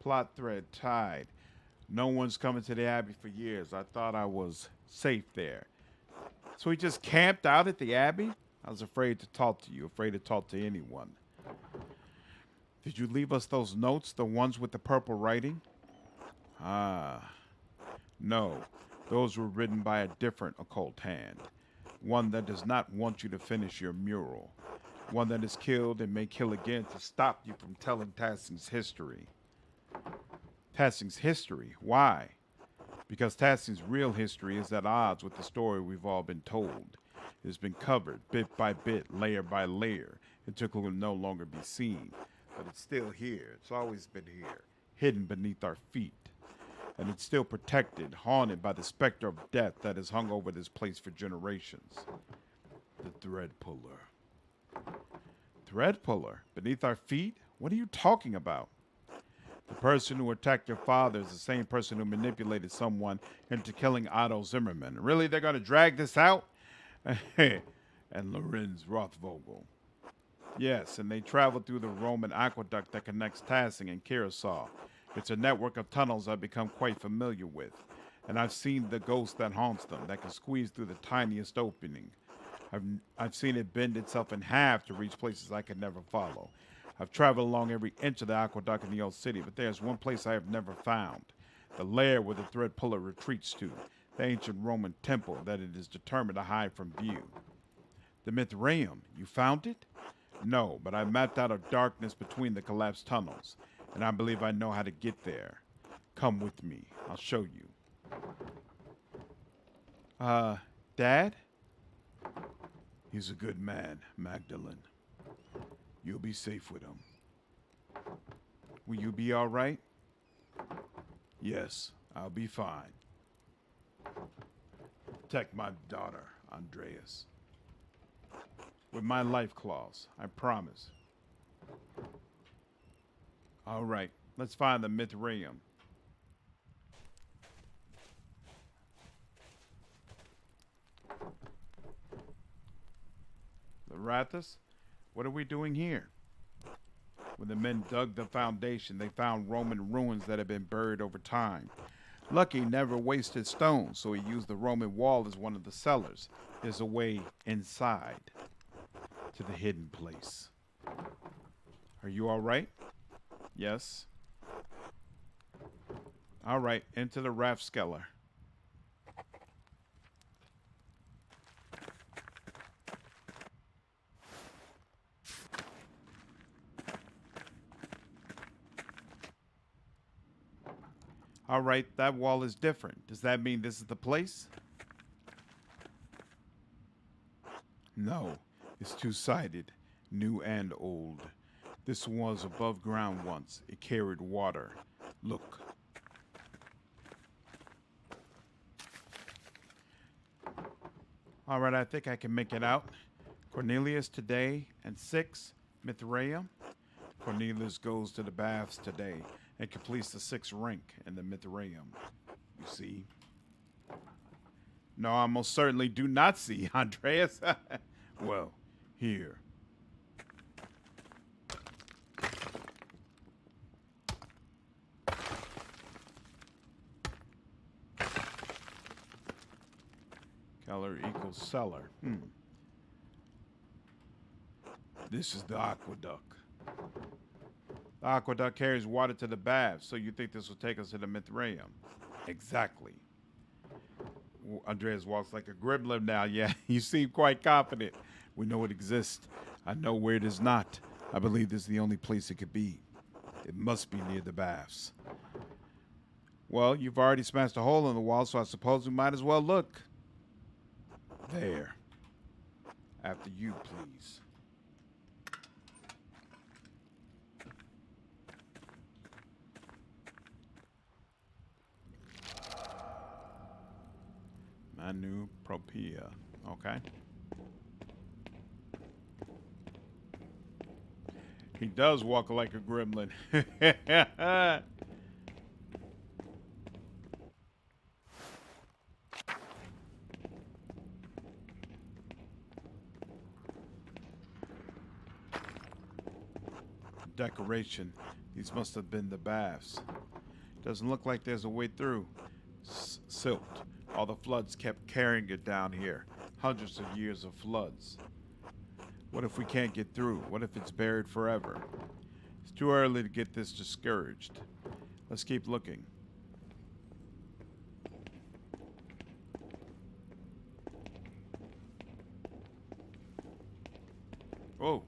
Plot thread tied. No one's coming to the Abbey for years. I thought I was safe there. So he just camped out at the Abbey? I was afraid to talk to you, afraid to talk to anyone. Did you leave us those notes, the ones with the purple writing? Ah, no. Those were written by a different occult hand. One that does not want you to finish your mural. One that is killed and may kill again to stop you from telling Tassing's history. Tassing's history? Why? Because Tassing's real history is at odds with the story we've all been told. It has been covered, bit by bit, layer by layer, until it will no longer be seen. But it's still here. It's always been here, hidden beneath our feet. And it's still protected, haunted by the specter of death that has hung over this place for generations. The thread puller. Thread puller? Beneath our feet? What are you talking about? The person who attacked your father is the same person who manipulated someone into killing Otto Zimmerman. Really, they're going to drag this out? And Lorenz Rothvogel. Yes, and they traveled through the Roman aqueduct that connects Tassing and Curacao. It's a network of tunnels I've become quite familiar with, and I've seen the ghost that haunts them that can squeeze through the tiniest opening. I've seen it bend itself in half to reach places I could never follow. I've traveled along every inch of the aqueduct in the old city, but there's one place I have never found. The lair where the thread puller retreats to, the ancient Roman temple that it is determined to hide from view. The Mithraeum, you found it? No, but I mapped out a darkness between the collapsed tunnels, and I believe I know how to get there. Come with me. I'll show you. Dad? He's a good man, Magdalene. You'll be safe with him. Will you be all right? Yes, I'll be fine. Protect my daughter, Andreas. With my life claws, I promise. All right, let's find the Mithraeum. Rathus, what are we doing here? When the men dug the foundation, they found Roman ruins that had been buried over time. Lucky never wasted stones, so he used the Roman wall as one of the cellars. There's a way inside to the hidden place. Are you all right? Yes. All right, into the Rathskeller. All right, that wall is different. Does that mean this is the place? No, it's two-sided, new and old. This one was above ground once. It carried water. Look. All right, I think I can make it out. Cornelius today and 6, Mithraeum. Cornelius goes to the baths today and completes the 6th rank in the Mithraeum. You see? No, I most certainly do not see, Andreas. Well, here. Keller equals cellar. This is the aqueduct. The aqueduct carries water to the baths, so you think this will take us to the Mithraeum? Exactly. Andreas walks like a gremlin now. Yeah, you seem quite confident. We know it exists. I know where it is not. I believe this is the only place it could be. It must be near the baths. Well, you've already smashed a hole in the wall, so I suppose we might as well look. There. After you, please. Manu Propia. Okay. He does walk like a gremlin. Decoration. These must have been the baths. Doesn't look like there's a way through. Silt. All the floods kept carrying it down here. Hundreds of years of floods. What if we can't get through? What if it's buried forever? It's too early to get this discouraged. Let's keep looking. Whoa.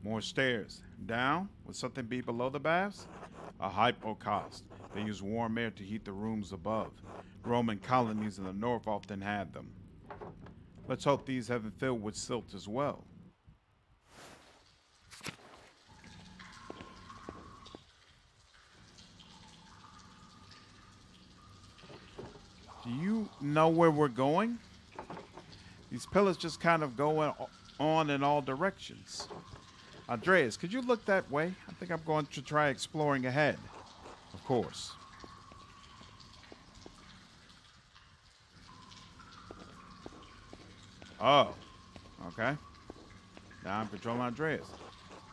More stairs. Down? Would something be below the baths? A hypocaust. They use warm air to heat the rooms above. Roman colonies in the north often had them. Let's hope these haven't filled with silt as well. Do you know where we're going? These pillars just kind of go on in all directions. Andreas, could you look that way? I think I'm going to try exploring ahead. Of course. Oh, okay. Now I'm controlling Andreas.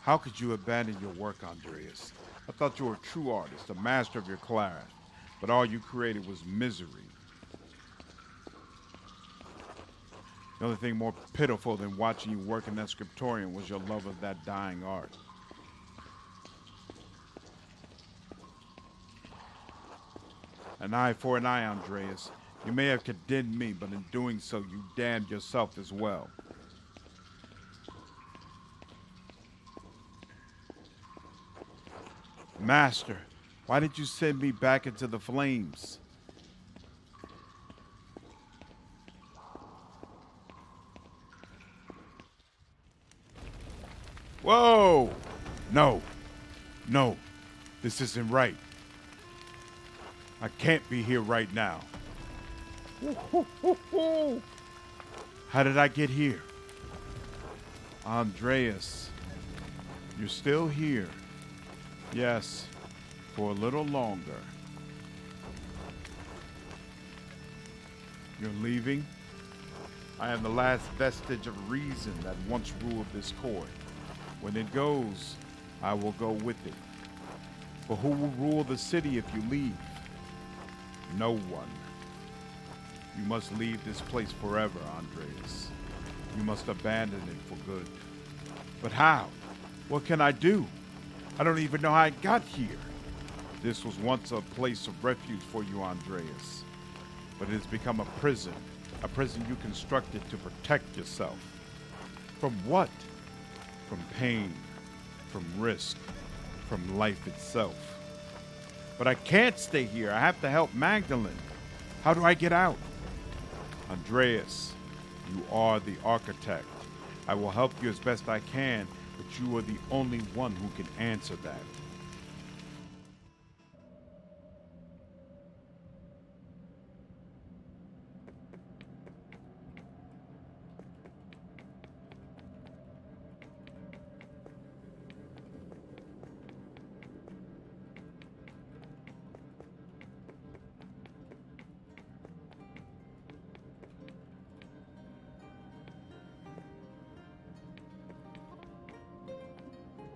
How could you abandon your work, Andreas? I thought you were a true artist, a master of your craft, but all you created was misery. The only thing more pitiful than watching you work in that scriptorium was your love of that dying art. An eye for an eye, Andreas. You may have condemned me, but in doing so, you damned yourself as well. Master, why did you send me back into the flames? Whoa! No. No. This isn't right. I can't be here right now. How did I get here? Andreas, you're still here. Yes, for a little longer. You're leaving? I am the last vestige of reason that once ruled this court. When it goes, I will go with it. But who will rule the city if you leave? No one. You must leave this place forever, Andreas. You must abandon it for good. But how? What can I do? I don't even know how I got here. This was once a place of refuge for you, Andreas. But it has become a prison you constructed to protect yourself. From what? From pain, from risk, from life itself. But I can't stay here. I have to help Magdalene. How do I get out? Andreas, you are the architect. I will help you as best I can, but you are the only one who can answer that.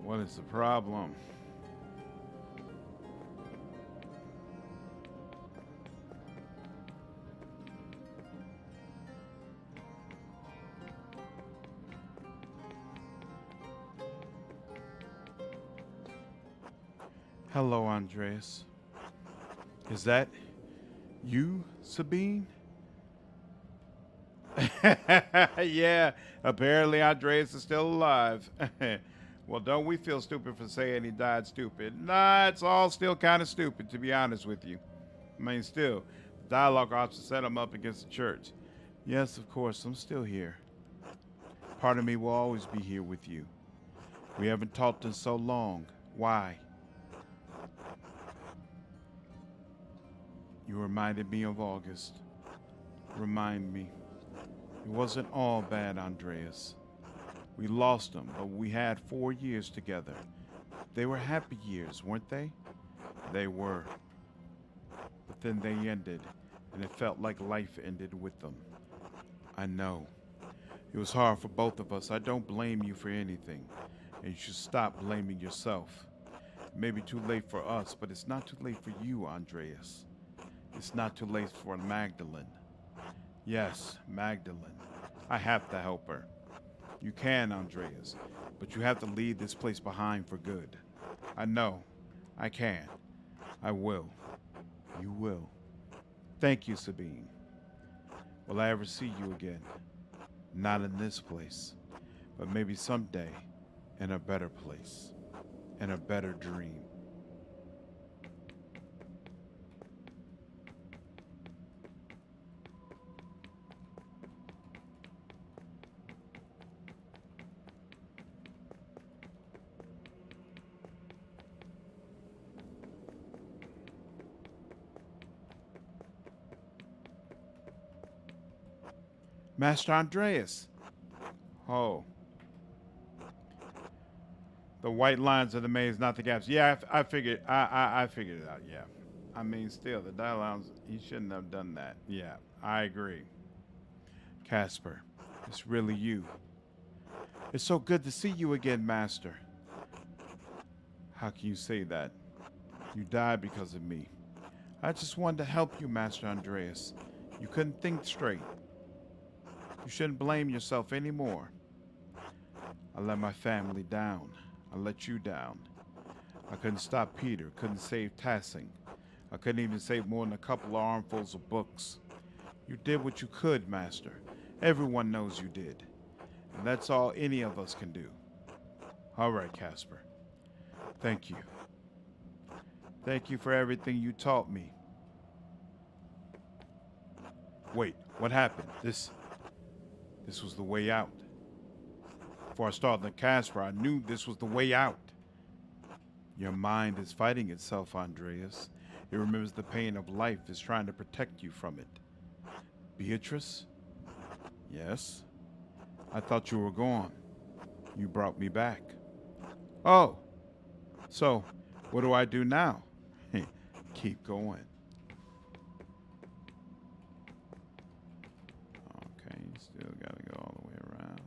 What is the problem? Hello, Andreas. Is that you, Sabine? Yeah, apparently Andreas is still alive. Well, don't we feel stupid for saying he died stupid? Nah, it's all still kind of stupid, to be honest with you. I mean, still, the dialogue officer set him up against the church. Yes, of course, I'm still here. Part of me will always be here with you. We haven't talked in so long. Why? You reminded me of August. Remind me. It wasn't all bad, Andreas. We lost them, but we had 4 years together. They were happy years, weren't they? They were. But then they ended, and it felt like life ended with them. I know. It was hard for both of us. I don't blame you for anything, and you should stop blaming yourself. It may be too late for us, but it's not too late for you, Andreas. It's not too late for Magdalene. Yes, Magdalene. I have to help her. You can, Andreas, but you have to leave this place behind for good. I know. I can. I will. You will. Thank you, Sabine. Will I ever see you again? Not in this place, but maybe someday in a better place, in a better dream. Master Andreas. Oh. The white lines of the maze, not the gaps. Yeah, I figured. I figured it out. Yeah. I mean, still, the dialogues. He shouldn't have done that. Yeah, I agree. Casper, it's really you. It's so good to see you again, Master. How can you say that? You died because of me. I just wanted to help you, Master Andreas. You couldn't think straight. You shouldn't blame yourself anymore. I let my family down. I let you down. I couldn't stop Peter, couldn't save Tassing. I couldn't even save more than a couple of armfuls of books. You did what you could, Master. Everyone knows you did. And that's all any of us can do. All right, Casper. Thank you. Thank you for everything you taught me. Wait, what happened? This was the way out. Before I started the Casper, I knew this was the way out. Your mind is fighting itself, Andreas. It remembers the pain of life, is trying to protect you from it. Beatrice? Yes? I thought you were gone. You brought me back. Oh! So, what do I do now? Keep going. Okay, you still gotta go all the way around.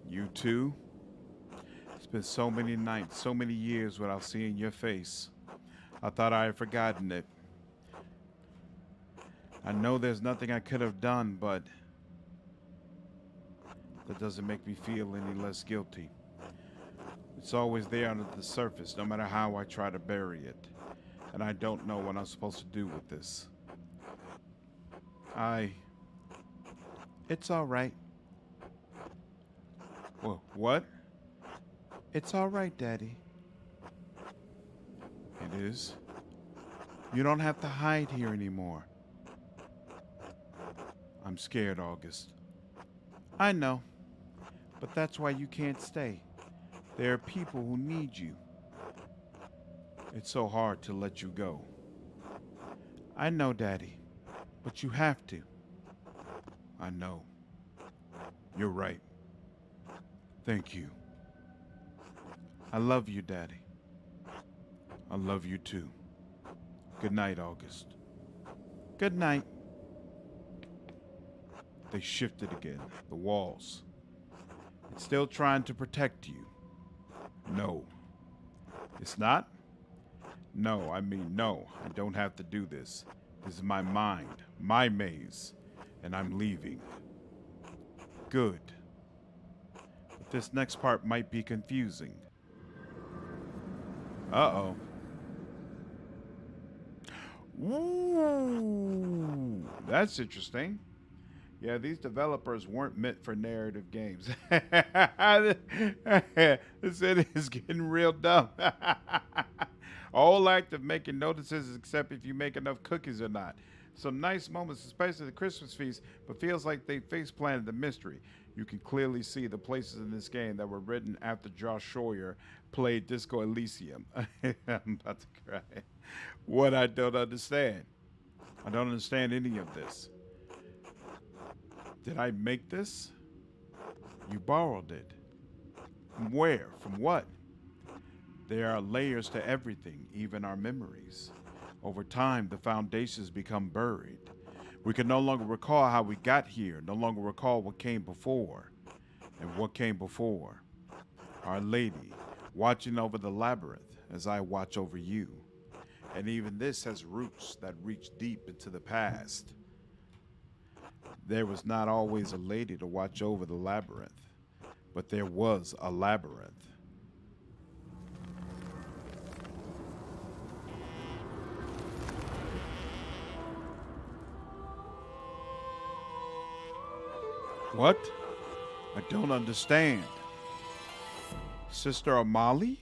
You too? It's been so many nights, so many years without seeing your face. I thought I had forgotten it. I know there's nothing I could have done, but that doesn't make me feel any less guilty. It's always there under the surface, no matter how I try to bury it. And I don't know what I'm supposed to do with this. It's all right. Well, what? It's all right, Daddy. It is. You don't have to hide here anymore. I'm scared, August. I know. But that's why you can't stay. There are people who need you. It's so hard to let you go. I know, Daddy. But you have to. I know. You're right. Thank you. I love you, Daddy. I love you too. Good night, August. Good night. They shifted again, the walls. It's still trying to protect you. No. It's not? No, I mean no. I don't have to do this. This is my mind, my maze, and I'm leaving. Good. But this next part might be confusing. Uh-oh. Ooh, that's interesting. Yeah, these developers weren't meant for narrative games. This is getting real dumb. All act of making notices except if you make enough cookies or not. Some nice moments, especially the Christmas feast, but feels like they face planted the mystery. You can clearly see the places in this game that were written after Josh Schroyer played Disco Elysium. I'm about to cry. What I don't understand. I don't understand any of this. Did I make this? You borrowed it. From where? From what? There are layers to everything, even our memories. Over time, the foundations become buried. We can no longer recall how we got here, no longer recall what came before. And what came before? Our Lady, watching over the labyrinth as I watch over you. And even this has roots that reach deep into the past. There was not always a lady to watch over the labyrinth, but there was a labyrinth. What? I don't understand. Sister Amali?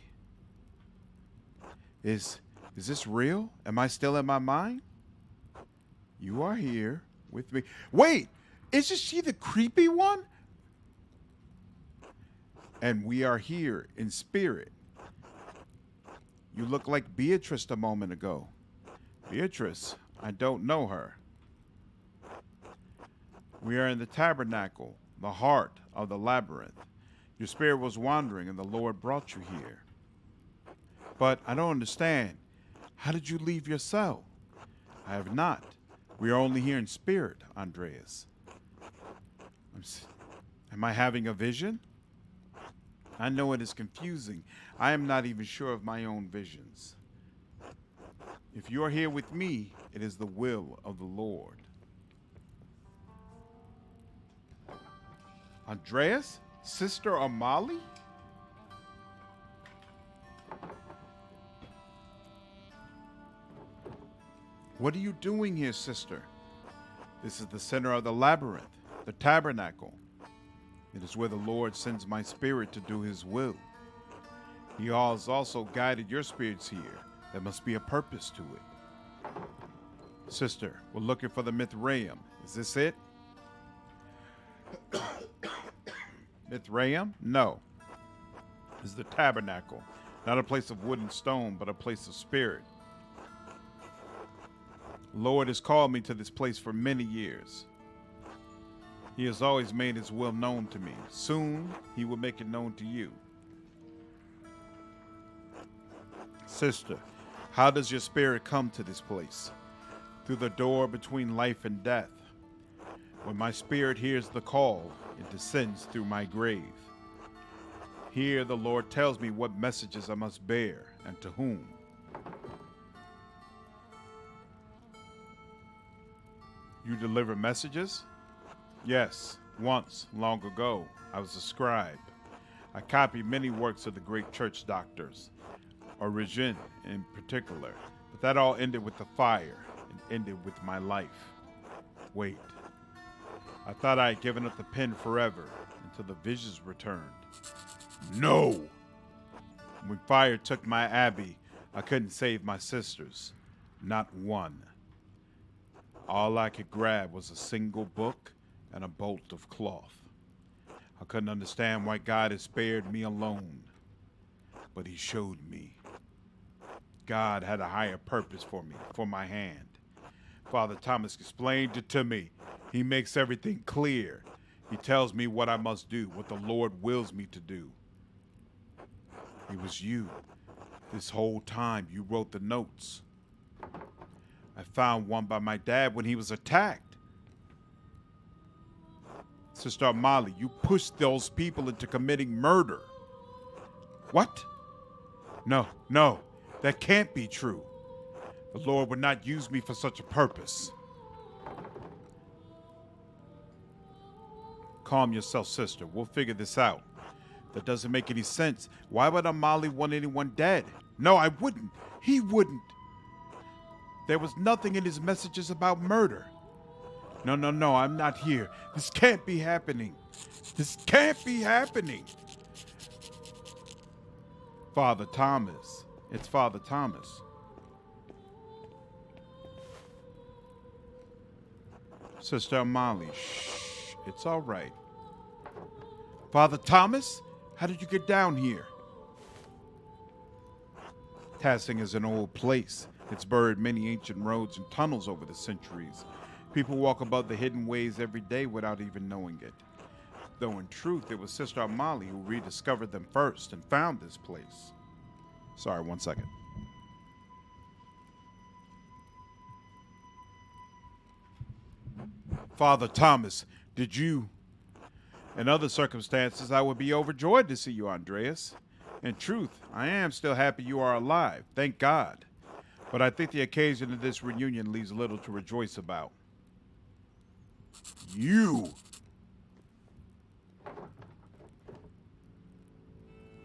Is this real? Am I still in my mind? You are here with me. Wait! Isn't she the creepy one? And we are here in spirit. You look like Beatrice a moment ago. Beatrice, I don't know her. We are in the tabernacle, the heart of the labyrinth. Your spirit was wandering and the Lord brought you here. But I don't understand. How did you leave your cell? I have not. We are only here in spirit, Andreas. Am I having a vision? I know it is confusing. I am not even sure of my own visions. If you are here with me, it is the will of the Lord. Andreas? Sister Amali? What are you doing here, sister? This is the center of the labyrinth, the tabernacle. It is where the Lord sends my spirit to do his will. He has also guided your spirits here. There must be a purpose to it. Sister, we're looking for the Mithraeum. Is this it? Mithraeum? No. This is the tabernacle. Not a place of wood and stone, but a place of spirit. The Lord has called me to this place for many years. He has always made his will known to me. Soon, he will make it known to you. Sister, how does your spirit come to this place? Through the door between life and death. When my spirit hears the call, it descends through my grave. Here the Lord tells me what messages I must bear and to whom. You deliver messages? Yes, once, long ago, I was a scribe. I copied many works of the great church doctors, Origen in particular, but that all ended with the fire and ended with my life. Wait, I thought I had given up the pen forever until the visions returned. No! When fire took my abbey, I couldn't save my sisters, not one. All I could grab was a single book and a bolt of cloth. I couldn't understand why God had spared me alone, but he showed me. God had a higher purpose for me, for my hand. Father Thomas explained it to me. He makes everything clear. He tells me what I must do, what the Lord wills me to do. It was you. This whole time you wrote the notes. I found one by my dad when he was attacked. Sister Amali, you pushed those people into committing murder. What? No, that can't be true. The Lord would not use me for such a purpose. Calm yourself, sister. We'll figure this out. That doesn't make any sense. Why would Amali want anyone dead? No, I wouldn't. He wouldn't. There was nothing in his messages about murder. No, I'm not here. This can't be happening. This can't be happening. Father Thomas. It's Father Thomas. Sister Amali, shh. It's all right. Father Thomas? How did you get down here? Tassing is an old place. It's buried many ancient roads and tunnels over the centuries. People walk above the hidden ways every day without even knowing it. Though in truth, it was Sister Amali who rediscovered them first and found this place. Sorry, 1 second. Father Thomas, did you... In other circumstances, I would be overjoyed to see you, Andreas. In truth, I am still happy you are alive, thank God. But I think the occasion of this reunion leaves little to rejoice about. You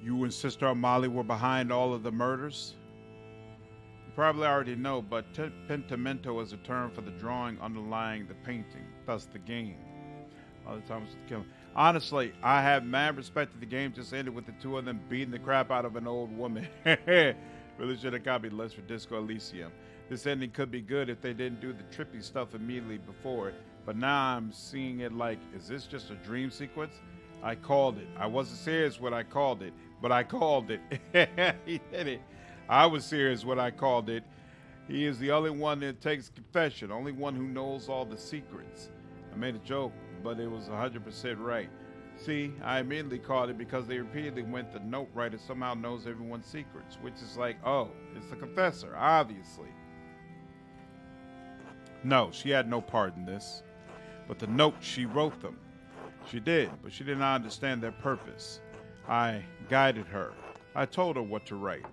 and Sister Amali were behind all of the murders? You probably already know, but pentimento is a term for the drawing underlying the painting, thus the game. Other times, honestly, I have mad respect that the game just ended with the two of them beating the crap out of an old woman. Really should have copied less for Disco Elysium. This ending could be good if they didn't do the trippy stuff immediately before it, but now I'm seeing it like, is this just a dream sequence? I called it. I wasn't serious when I called it, but I called it. He did it. I was serious when I called it. He is the only one that takes confession, only one who knows all the secrets. I made a joke, but it was 100% right. See, I immediately called it because they repeatedly went the note writer somehow knows everyone's secrets, which is like, oh, it's the confessor, obviously. No, she had no part in this. But the note, she wrote them. She did, but she did not understand their purpose. I guided her. I told her what to write.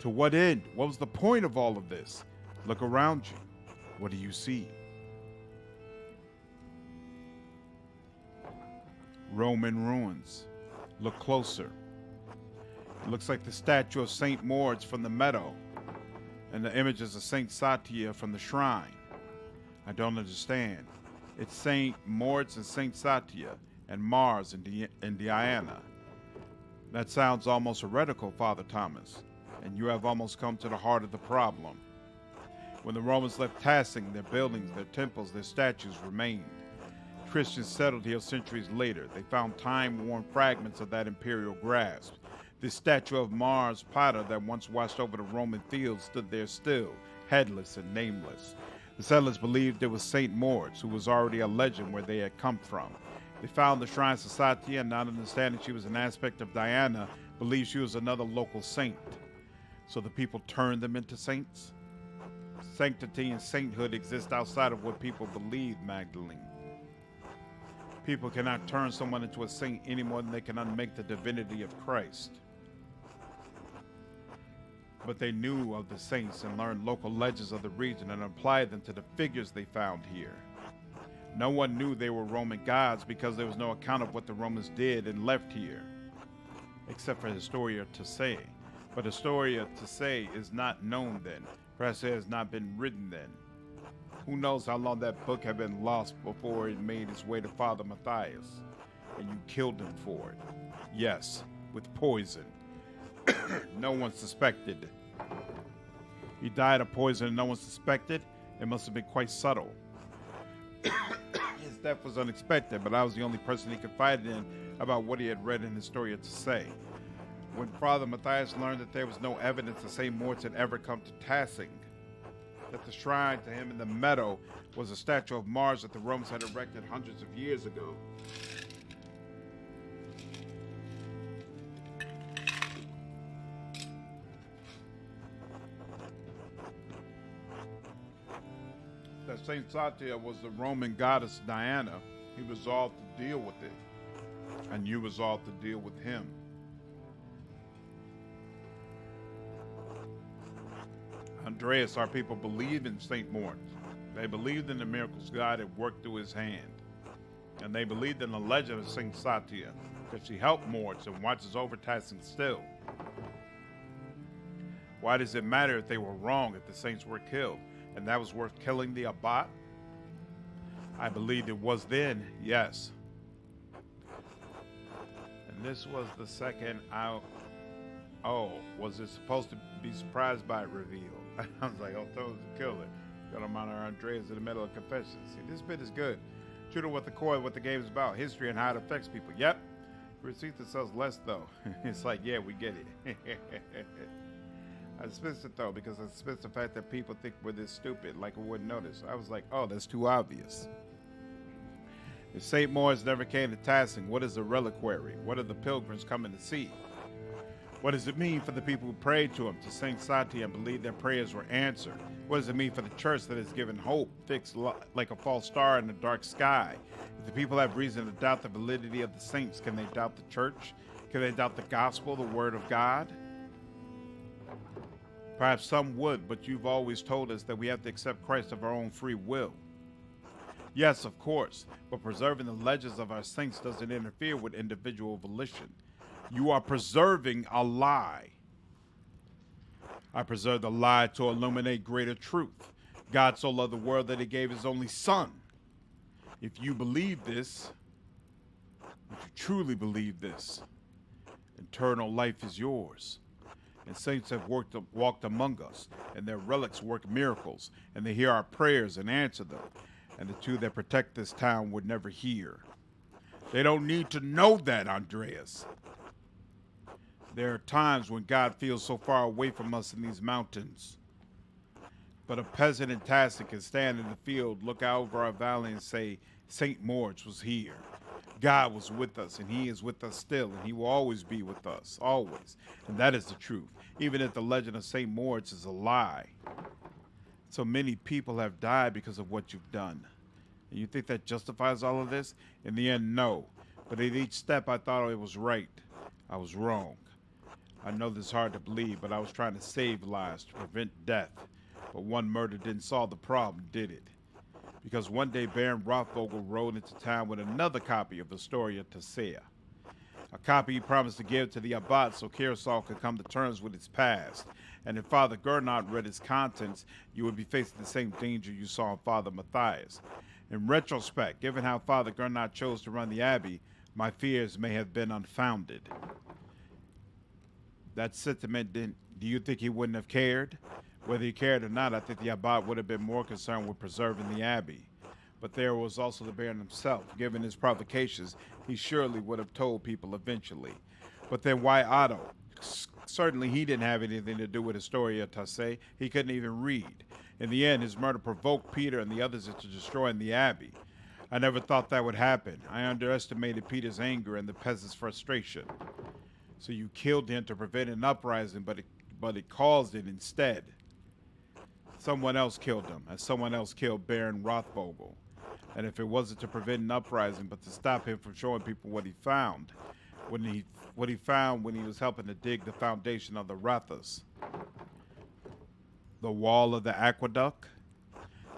To what end? What was the point of all of this? Look around you. What do you see? Roman ruins. Look closer. It looks like the statue of Saint Moritz from the meadow, and the images of Saint Satya from the shrine. I don't understand. It's Saint Moritz and Saint Satya, and Mars and Diana. That sounds almost heretical, Father Thomas, and you have almost come to the heart of the problem. When the Romans left Tassing, their buildings, their temples, their statues remained. Christians settled here centuries later. They found time-worn fragments of that imperial grasp. This statue of Mars Potter that once watched over the Roman fields stood there still, headless and nameless. The settlers believed it was Saint Moritz, who was already a legend where they had come from. They found the shrines of Satya and, not understanding she was an aspect of Diana, believed she was another local saint. So the people turned them into saints? Sanctity and sainthood exist outside of what people believe, Magdalene. People cannot turn someone into a saint any more than they can unmake the divinity of Christ. But they knew of the saints and learned local legends of the region and applied them to the figures they found here. No one knew they were Roman gods because there was no account of what the Romans did and left here, except for Historia Tassai. But Historia Tassai is not known then. Perhaps it has not been written then. Who knows how long that book had been lost before it made its way to Father Matthias, and you killed him for it. Yes, with poison. No one suspected. He died of poison and no one suspected? It must have been quite subtle. His death was unexpected, but I was the only person he confided in about what he had read in Historia Tassai. When Father Matthias learned that there was no evidence that St. Moritz had ever come to Tassing, that the shrine to him in the meadow was a statue of Mars that the Romans had erected hundreds of years ago. That Saint Satya was the Roman goddess Diana, he resolved to deal with it, and you resolved to deal with him. Andreas, our people believed in St. Moritz. They believed in the miracles God had worked through his hand. And they believed in the legend of St. Satya, because she helped Moritz and watches over Tassing still. Why does it matter if they were wrong, if the saints were killed, and that was worth killing the Abbat? I believed it was then, yes. And this was the second out. Oh, was it supposed to be surprised by it revealed? I was like, oh, those the killer. Got him on our Andreas in the middle of confession. See, this bit is good. True to what the core of what the game is about. History and how it affects people. Yep. Receipts sells less, though. It's like, yeah, we get it. I dismissed it, though, because I dismissed the fact that people think we're this stupid, like I wouldn't notice. I was like, oh, that's too obvious. If St. Moritz never came to Tassing, what is a reliquary? What are the pilgrims coming to see? What does it mean for the people who prayed to him, to Saint Satya, and believed their prayers were answered? What does it mean for the church that has given hope, fixed like a false star in the dark sky? If the people have reason to doubt the validity of the saints, can they doubt the church? Can they doubt the gospel, the word of God? Perhaps some would, but you've always told us that we have to accept Christ of our own free will. Yes, of course, but preserving the legends of our saints doesn't interfere with individual volition. You are preserving a lie. I preserve the lie to illuminate greater truth. God so loved the world that he gave his only son. If you believe this, if you truly believe this, eternal life is yours. And saints have walked among us, and their relics work miracles, and they hear our prayers and answer them. And the two that protect this town would never hear. They don't need to know that, Andreas. There are times when God feels so far away from us in these mountains. But a peasant in Tassing can stand in the field, look out over our valley and say, St. Moritz was here. God was with us, and he is with us still, and he will always be with us, always. And that is the truth, even if the legend of St. Moritz is a lie. So many people have died because of what you've done. And you think that justifies all of this? In the end, no. But at each step, I thought it was right. I was wrong. I know this is hard to believe, but I was trying to save lives, to prevent death. But one murder didn't solve the problem, did it? Because one day Baron Rothvogel rode into town with another copy of the story of Tesea. A copy he promised to give to the Abbat so Kirsal could come to terms with its past. And if Father Gernot read its contents, you would be facing the same danger you saw in Father Matthias. In retrospect, given how Father Gernot chose to run the Abbey, my fears may have been unfounded. That sentiment, do you think he wouldn't have cared? Whether he cared or not, I think the Abbat would have been more concerned with preserving the Abbey. But there was also the Baron himself. Given his provocations, he surely would have told people eventually. But then why Otto? Certainly he didn't have anything to do with Historia Tasse. He couldn't even read. In the end, his murder provoked Peter and the others into destroying the Abbey. I never thought that would happen. I underestimated Peter's anger and the peasants' frustration. So you killed him to prevent an uprising, but it caused it instead. Someone else killed him, and someone else killed Baron Rothvogel. And if it wasn't to prevent an uprising, but to stop him from showing people what he found, when he was helping to dig the foundation of the Rathas. The wall of the aqueduct?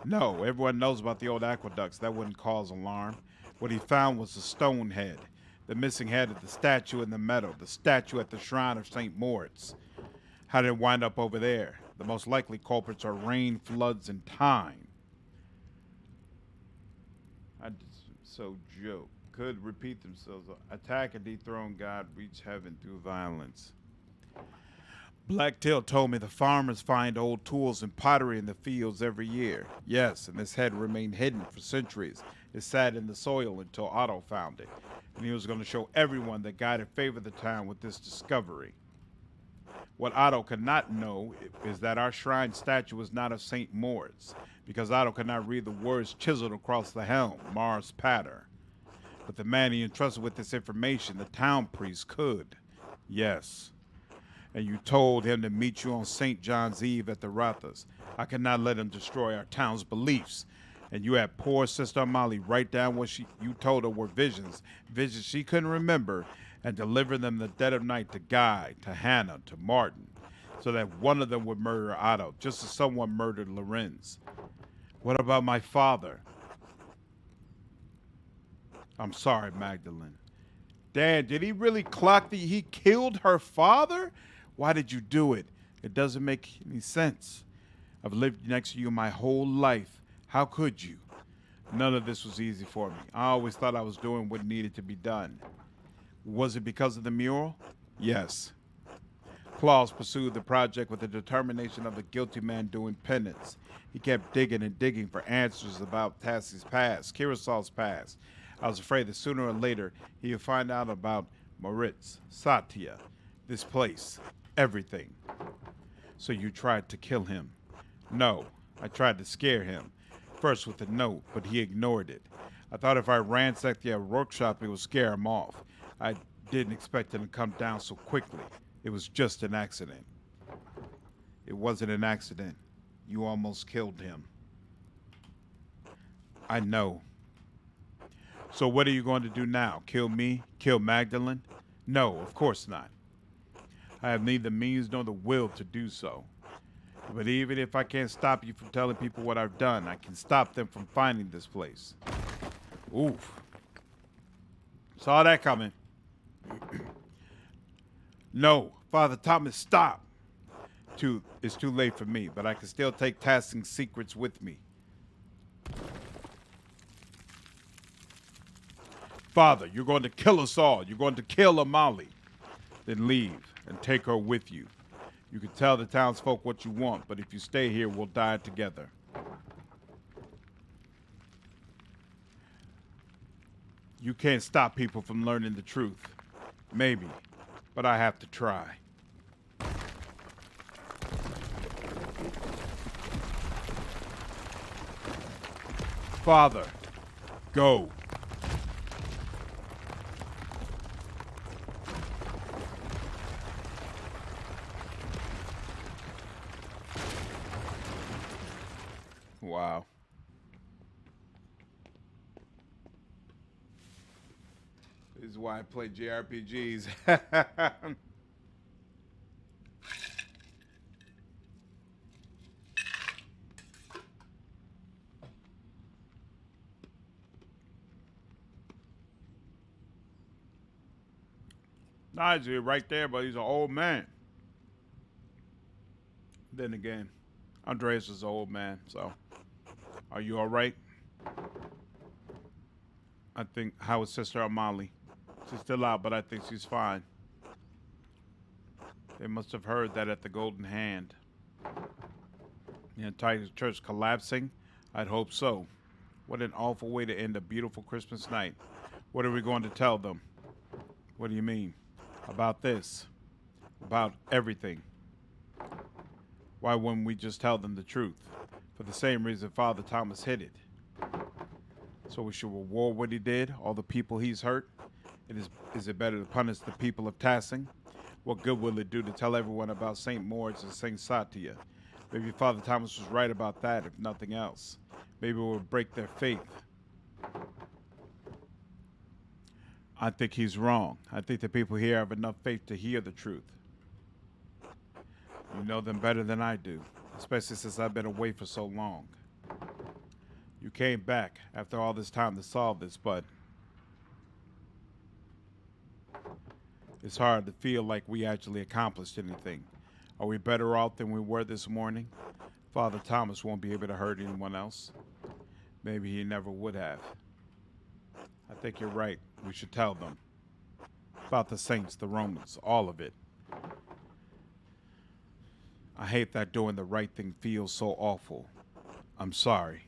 No, everyone knows about the old aqueducts. That wouldn't cause alarm. What he found was the stone head, the missing head of the statue in the meadow, the statue at the shrine of St. Moritz. How did it wind up over there? The most likely culprits are rain, floods, and time. So joke. Could repeat themselves. Attack and dethrone God, reach heaven through violence. Blacktail told me the farmers find old tools and pottery in the fields every year. Yes, and this head remained hidden for centuries. It sat in the soil until Otto found it. And he was going to show everyone that God had favored the town with this discovery. What Otto could not know is that our shrine statue was not of St. Moritz, because Otto could not read the words chiseled across the helm, Mars Pater. But the man he entrusted with this information, the town priest, could. Yes. And you told him to meet you on St. John's Eve at the Rathas. I could not let him destroy our town's beliefs. And you had poor Sister Amalie write down what you told her were visions she couldn't remember, and deliver them the dead of night to Guy, to Hannah, to Martin, so that one of them would murder Otto, just as someone murdered Lorenz. What about my father? I'm sorry, Magdalene. Dad, did he really clock that he killed her father? Why did you do it? It doesn't make any sense. I've lived next to you my whole life. How could you? None of this was easy for me. I always thought I was doing what needed to be done. Was it because of the mural? Yes. Claus pursued the project with the determination of a guilty man doing penance. He kept digging and digging for answers about Tassie's past, Kirasal's past. I was afraid that sooner or later he would find out about Moritz, Satya, this place, everything. So you tried to kill him? No, I tried to scare him. First with a note, but he ignored it. I thought if I ransacked the workshop, it would scare him off. I didn't expect him to come down so quickly. It was just an accident. It wasn't an accident. You almost killed him. I know. So what are you going to do now? Kill me? Kill Magdalene? No, of course not. I have neither the means nor the will to do so. But even if I can't stop you from telling people what I've done, I can stop them from finding this place. Oof. Saw that coming. No, Father Thomas, stop. It's too late for me, but I can still take Tassing's secrets with me. Father, you're going to kill us all. You're going to kill Amalie. Then leave and take her with you. You can tell the townsfolk what you want, but if you stay here, we'll die together. You can't stop people from learning the truth. Maybe, but I have to try. Father, go. Wow. This is why I play JRPGs. Nice, you're right there, but he's an old man. Then again, Andreas is an old man, so are you all right? I think, how is Sister Amali? She's still out, but I think she's fine. They must have heard that at the Golden Hand. The entire church collapsing? I'd hope so. What an awful way to end a beautiful Christmas night. What are we going to tell them? What do you mean? About this? About everything? Why wouldn't we just tell them the truth? For the same reason Father Thomas hid it. So we should reward what he did, all the people he's hurt? Is it better to punish the people of Tassing? What good will it do to tell everyone about St. Moritz and St. Satia? Maybe Father Thomas was right about that, if nothing else. Maybe it will break their faith. I think he's wrong. I think the people here have enough faith to hear the truth. You know them better than I do, especially since I've been away for so long. You came back after all this time to solve this, but it's hard to feel like we actually accomplished anything. Are we better off than we were this morning? Father Thomas won't be able to hurt anyone else. Maybe he never would have. I think you're right. We should tell them. About the saints, the Romans, all of it. I hate that doing the right thing feels so awful. I'm sorry.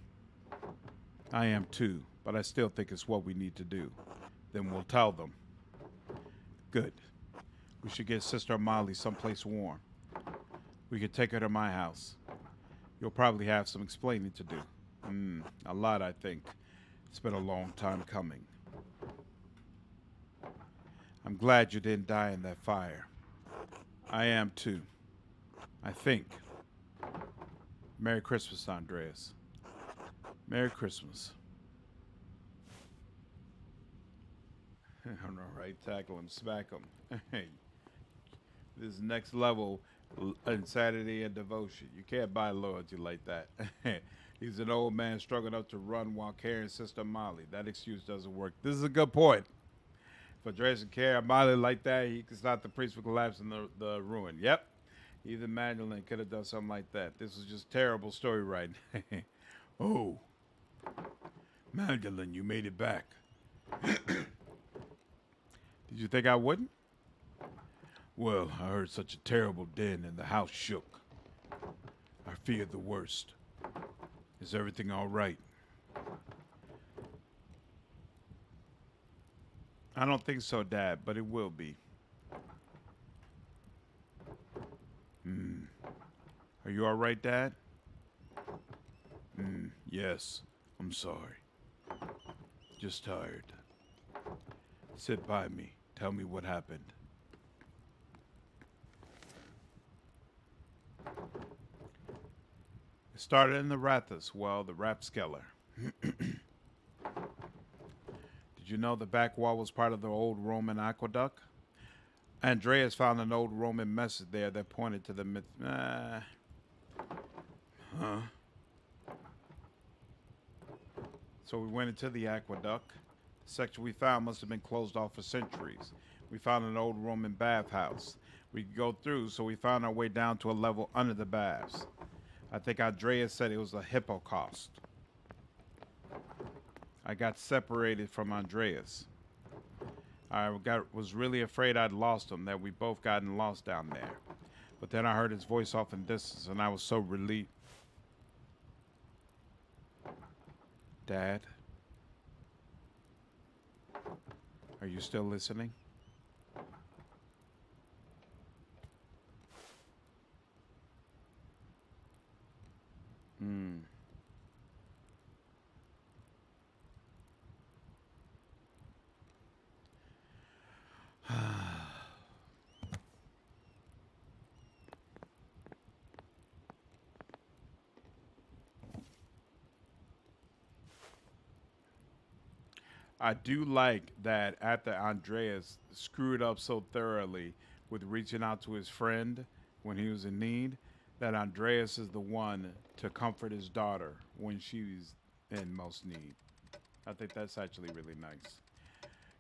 I am too, but I still think it's what we need to do. Then we'll tell them. Good. We should get Sister Molly someplace warm. We could take her to my house. You'll probably have some explaining to do. A lot, I think. It's been a long time coming. I'm glad you didn't die in that fire. I am too. I think. Merry Christmas, Andreas. Merry Christmas. All right, tackle him, smack him. This is next level insanity and devotion. You can't buy loyalty like that. He's an old man struggling up to run while carrying Sister Molly. That excuse doesn't work. This is a good point. If Andreas can carry Molly like that, he can stop the priest from collapsing the ruin. Yep. Even Magdalene could have done something like that. This was just terrible story writing. Oh. Magdalene, you made it back. Did you think I wouldn't? Well, I heard such a terrible din and the house shook. I feared the worst. Is everything all right? I don't think so, Dad, but it will be. Are you all right, Dad? Yes, I'm sorry. Just tired. Sit by me. Tell me what happened. It started in the Rathus, well, the Rapskeller. Did you know the back wall was part of the old Roman aqueduct? Andreas found an old Roman message there that pointed to the myth. So we went into the aqueduct. The section we found must have been closed off for centuries. We found an old Roman bathhouse. We could go through, so we found our way down to a level under the baths. I think Andreas said it was a hippocaust. I got separated from Andreas. I was really afraid I'd lost him, that we both gotten lost down there. But then I heard his voice off in distance, and I was so relieved. Dad? Are you still listening? I do like that after Andreas screwed up so thoroughly with reaching out to his friend when he was in need, that Andreas is the one to comfort his daughter when she's in most need. I think that's actually really nice.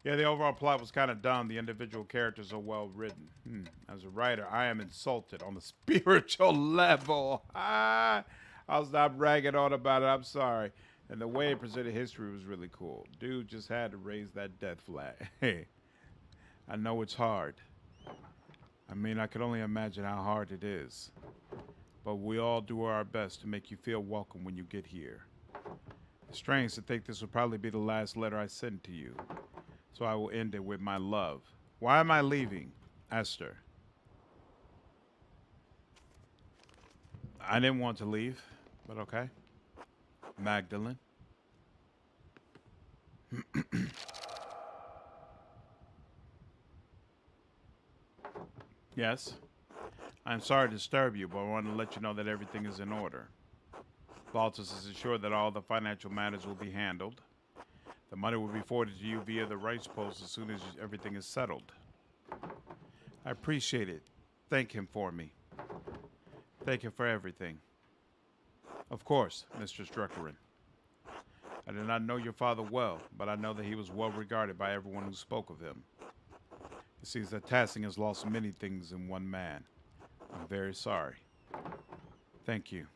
Yeah, the overall plot was kind of dumb. The individual characters are well written. As a writer, I am insulted on the spiritual level. I'll stop ragging on about it. I'm sorry. And the way it presented history was really cool. Dude just had to raise that death flag. Hey, I know it's hard. I mean, I can only imagine how hard it is. But we all do our best to make you feel welcome when you get here. It's strange to think this will probably be the last letter I send to you. So I will end it with my love. Why am I leaving? Esther. I didn't want to leave, but okay. Magdalene. Yes. I'm sorry to disturb you, but I want to let you know that everything is in order. Baltus is assured that all the financial matters will be handled. The money will be forwarded to you via the rice post as soon as everything is settled. I appreciate it. Thank him for me. Thank him for everything. Of course, Mr. Struckerin. I did not know your father well, but I know that he was well regarded by everyone who spoke of him. It seems that Tassing has lost many things in one man. I'm very sorry. Thank you.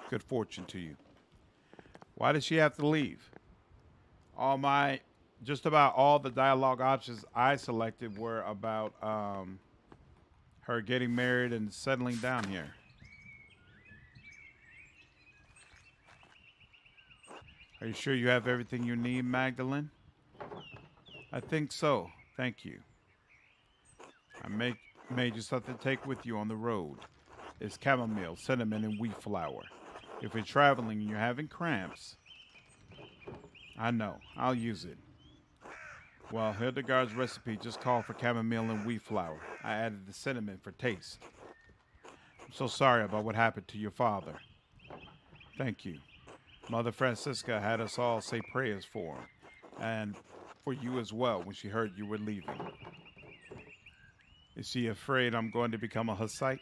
Good fortune to you. Why did she have to leave? Just about all the dialogue options I selected were about her getting married and settling down here. Are you sure you have everything you need, Magdalene? I think so. Thank you. I made you something to take with you on the road. It's chamomile, cinnamon, and wheat flour. If you're traveling and you're having cramps, I know. I'll use it. Well, Hildegard's recipe just called for chamomile and wheat flour. I added the cinnamon for taste. I'm so sorry about what happened to your father. Thank you. Mother Francisca had us all say prayers for him, and for you as well when she heard you were leaving. Is she afraid I'm going to become a Hussite?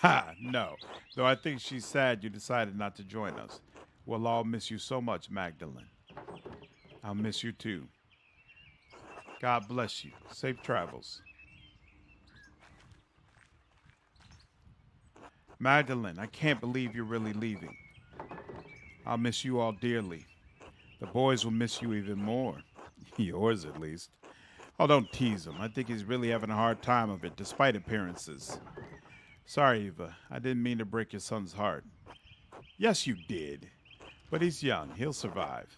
Ha, no. Though I think she's sad you decided not to join us. We'll all miss you so much, Magdalene. I'll miss you too. God bless you. Safe travels. Magdalene, I can't believe you're really leaving. I'll miss you all dearly. The boys will miss you even more. Yours, at least. Oh, don't tease him. I think he's really having a hard time of it, despite appearances. Sorry, Eva. I didn't mean to break your son's heart. Yes, you did. But he's young. He'll survive.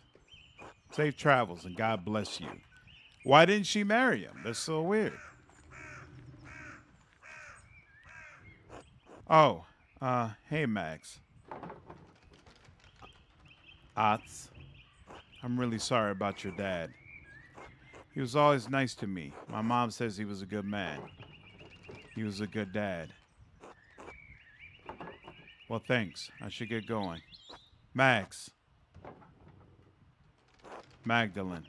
Safe travels, and God bless you. Why didn't she marry him? That's so weird. Oh, hey, Max. Otz. I'm really sorry about your dad. He was always nice to me. My mom says he was a good man. He was a good dad. Well, thanks. I should get going. Max. Magdalene.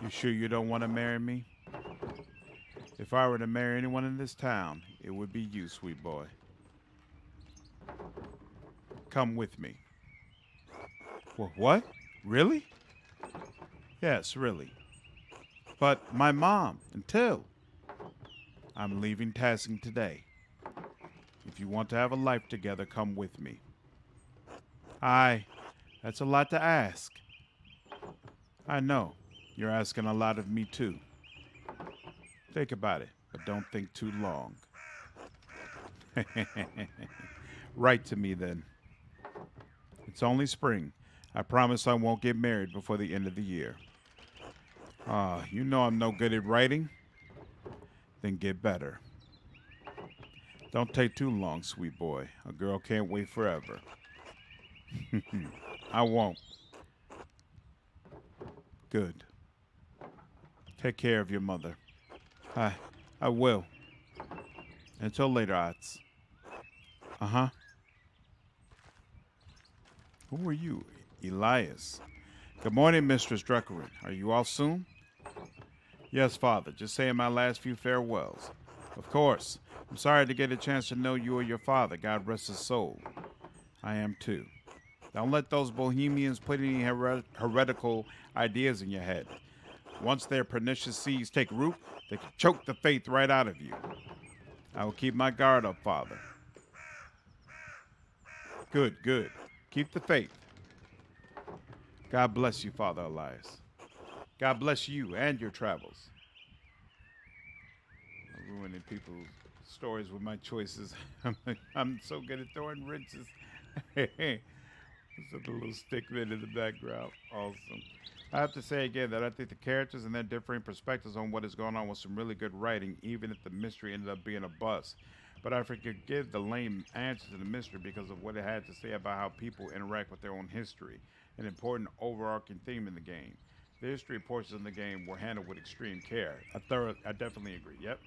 You sure you don't want to marry me? If I were to marry anyone in this town, it would be you, sweet boy. Come with me. Well, what? Really? Yes, really. But my mom, until I'm leaving Tassing today. If you want to have a life together, come with me. That's a lot to ask. I know. You're asking a lot of me, too. Think about it, but don't think too long. Write to me, then. It's only spring. I promise I won't get married before the end of the year. You know I'm no good at writing. Then get better. Don't take too long, sweet boy. A girl can't wait forever. I won't. Good. Take care of your mother. I will. Until later, Otz. Uh-huh. Who are you? Elias. Good morning, Mistress Druckerin. Are you off soon? Yes, Father. Just saying my last few farewells. Of course. I'm sorry to get a chance to know you or your father. God rest his soul. I am too. Don't let those bohemians put any heretical ideas in your head. Once their pernicious seeds take root, they can choke the faith right out of you. I will keep my guard up, Father. Good, good. Keep the faith. God bless you, Father Elias. God bless you and your travels. I'm ruining people's stories with my choices. I'm so good at throwing wrenches. There's a little stickman in the background. Awesome. I have to say again that I think the characters and their differing perspectives on what is going on was some really good writing, even if the mystery ended up being a bust. But I forgive the lame answer to the mystery because of what it had to say about how people interact with their own history, an important overarching theme in the game. The history portions of the game were handled with extreme care. I definitely agree. Yep.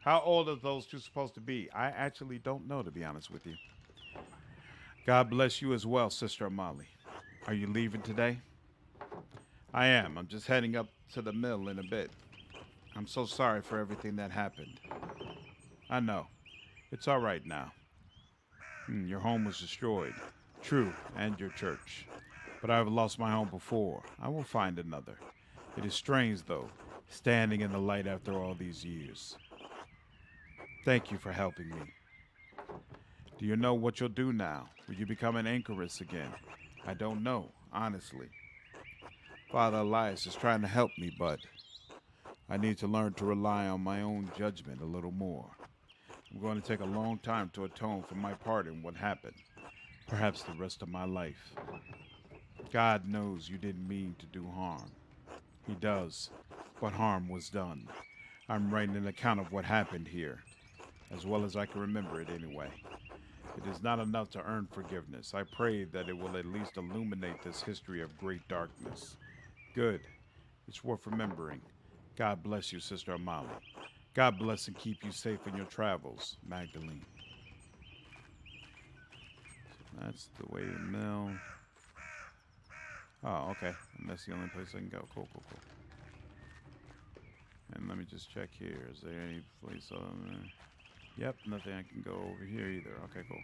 How old are those two supposed to be? I actually don't know, to be honest with you. God bless you as well, Sister Amali. Are you leaving today? I am. I'm just heading up to the mill in a bit. I'm so sorry for everything that happened. I know. It's all right now. Your home was destroyed. True, and your church. But I've lost my home before. I will find another. It is strange, though, standing in the light after all these years. Thank you for helping me. Do you know what you'll do now? Will you become an anchoress again? I don't know, honestly. Father Elias is trying to help me, but I need to learn to rely on my own judgment a little more. I'm going to take a long time to atone for my part in what happened. Perhaps the rest of my life. God knows you didn't mean to do harm. He does, but harm was done. I'm writing an account of what happened here, as well as I can remember it anyway. It is not enough to earn forgiveness. I pray that it will at least illuminate this history of great darkness. Good. It's worth remembering. God bless you, Sister Amali. God bless and keep you safe in your travels, Magdalene. So that's the way to the mill. Oh, okay. And that's the only place I can go. Cool, cool, cool. And let me just check here. Is there any place on there? Yep, nothing I can go over here either. Okay, cool.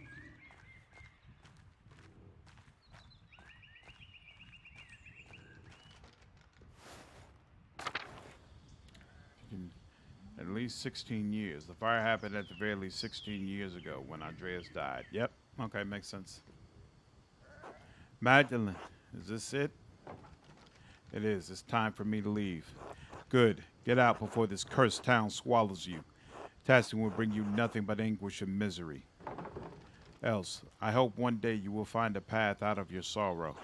At least 16 years. The fire happened at the very least 16 years ago when Andreas died. Yep. Okay, makes sense. Magdalene, is this it? It is. It's time for me to leave. Good. Get out before this cursed town swallows you. Tasking will bring you nothing but anguish and misery. Else, I hope one day you will find a path out of your sorrow.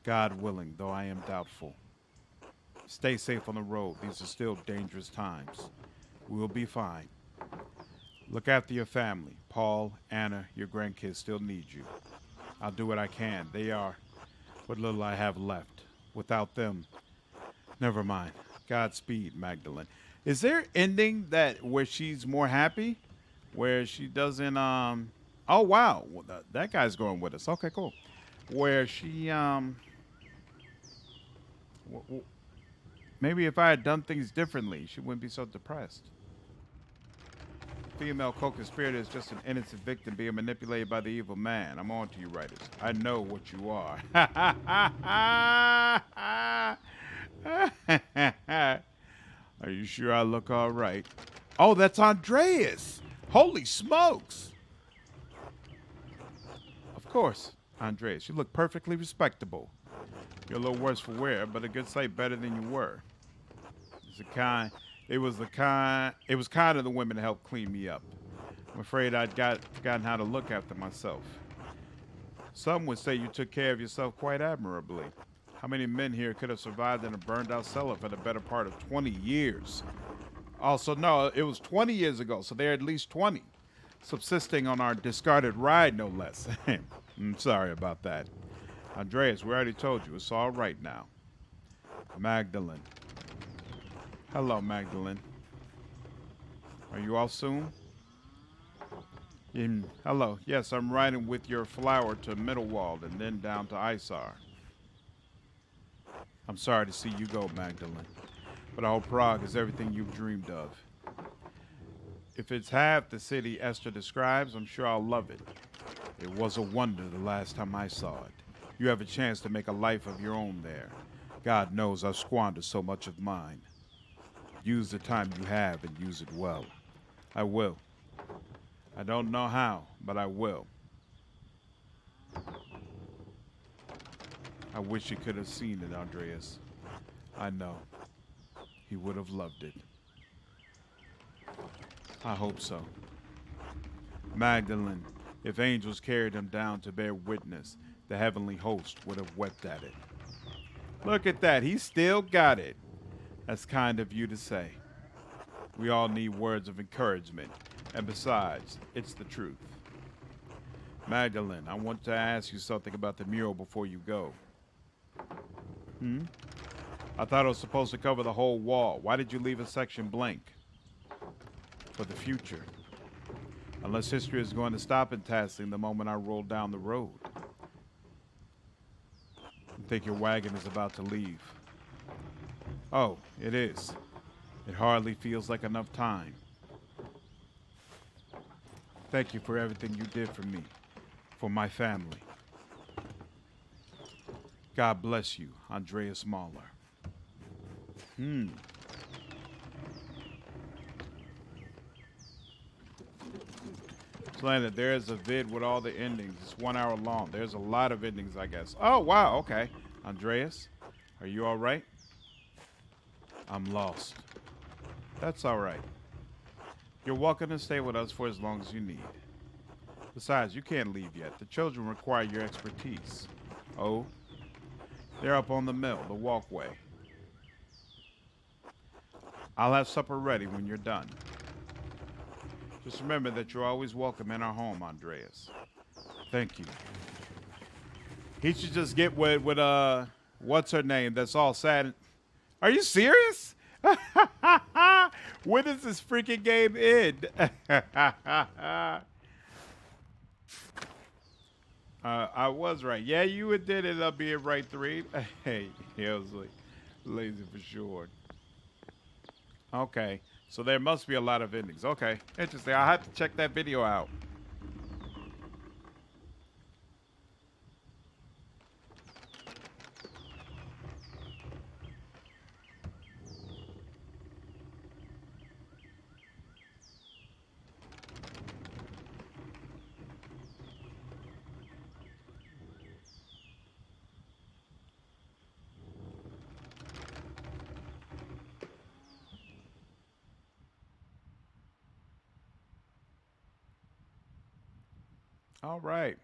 God willing, though I am doubtful. Stay safe on the road. These are still dangerous times. We will be fine. Look after your family. Paul, Anna, your grandkids still need you. I'll do what I can. They are what little I have left. Without them, never mind. Godspeed, Magdalene. Is there ending that where she's more happy? Where she doesn't, oh, wow. Well, that guy's going with us. Okay, cool. Where she, maybe if I had done things differently, she wouldn't be so depressed. Female co-conspirator is just an innocent victim being manipulated by the evil man. I'm on to you, writers. I know what you are. Are you sure I look all right? Oh, that's Andreas. Holy smokes. Of course, Andreas. You look perfectly respectable. You're a little worse for wear, but a good sight better than you were. It was kind of the women that helped clean me up. I'm afraid I'd forgotten how to look after myself. Some would say you took care of yourself quite admirably. How many men here could have survived in a burned-out cellar for the better part of 20 years? Also, no, it was 20 years ago, so they're at least 20. Subsisting on our discarded ride, no less. I'm sorry about that. Andreas, we already told you, it's all right now. Magdalene. Hello, Magdalene. Are you all soon? Hello. Yes, I'm riding with your flower to Middlewald and then down to Isar. I'm sorry to see you go, Magdalene, but I hope Prague is everything you've dreamed of. If it's half the city Esther describes, I'm sure I'll love it. It was a wonder the last time I saw it. You have a chance to make a life of your own there. God knows I've squandered so much of mine. Use the time you have and use it well. I will. I don't know how, but I will. I wish you could have seen it, Andreas. I know. He would have loved it. I hope so. Magdalene, if angels carried him down to bear witness, the heavenly host would have wept at it. Look at that. He still got it. That's kind of you to say. We all need words of encouragement. And besides, it's the truth. Magdalene, I want to ask you something about the mural before you go. I thought it was supposed to cover the whole wall. Why did you leave a section blank? For the future. Unless history is going to stop in Tasling the moment I roll down the road. I think your wagon is about to leave. Oh, it is. It hardly feels like enough time. Thank you for everything you did for me, for my family. God bless you, Andreas Mahler. Slandered, there's a vid with all the endings. It's 1 hour long. There's a lot of endings, I guess. Oh, wow, okay. Andreas, are you all right? I'm lost. That's all right. You're welcome to stay with us for as long as you need. Besides, you can't leave yet. The children require your expertise. Oh? They're up on the mill, the walkway. I'll have supper ready when you're done. Just remember that you're always welcome in our home, Andreas. Thank you. He should just get with what's her name? That's all sad. Are you serious? When does this freaking game end? I was right. Yeah, you did end up being right, 3. Hey, I was like, lazy for sure. Okay, so there must be a lot of endings. Okay, interesting. I'll have to check that video out. All right.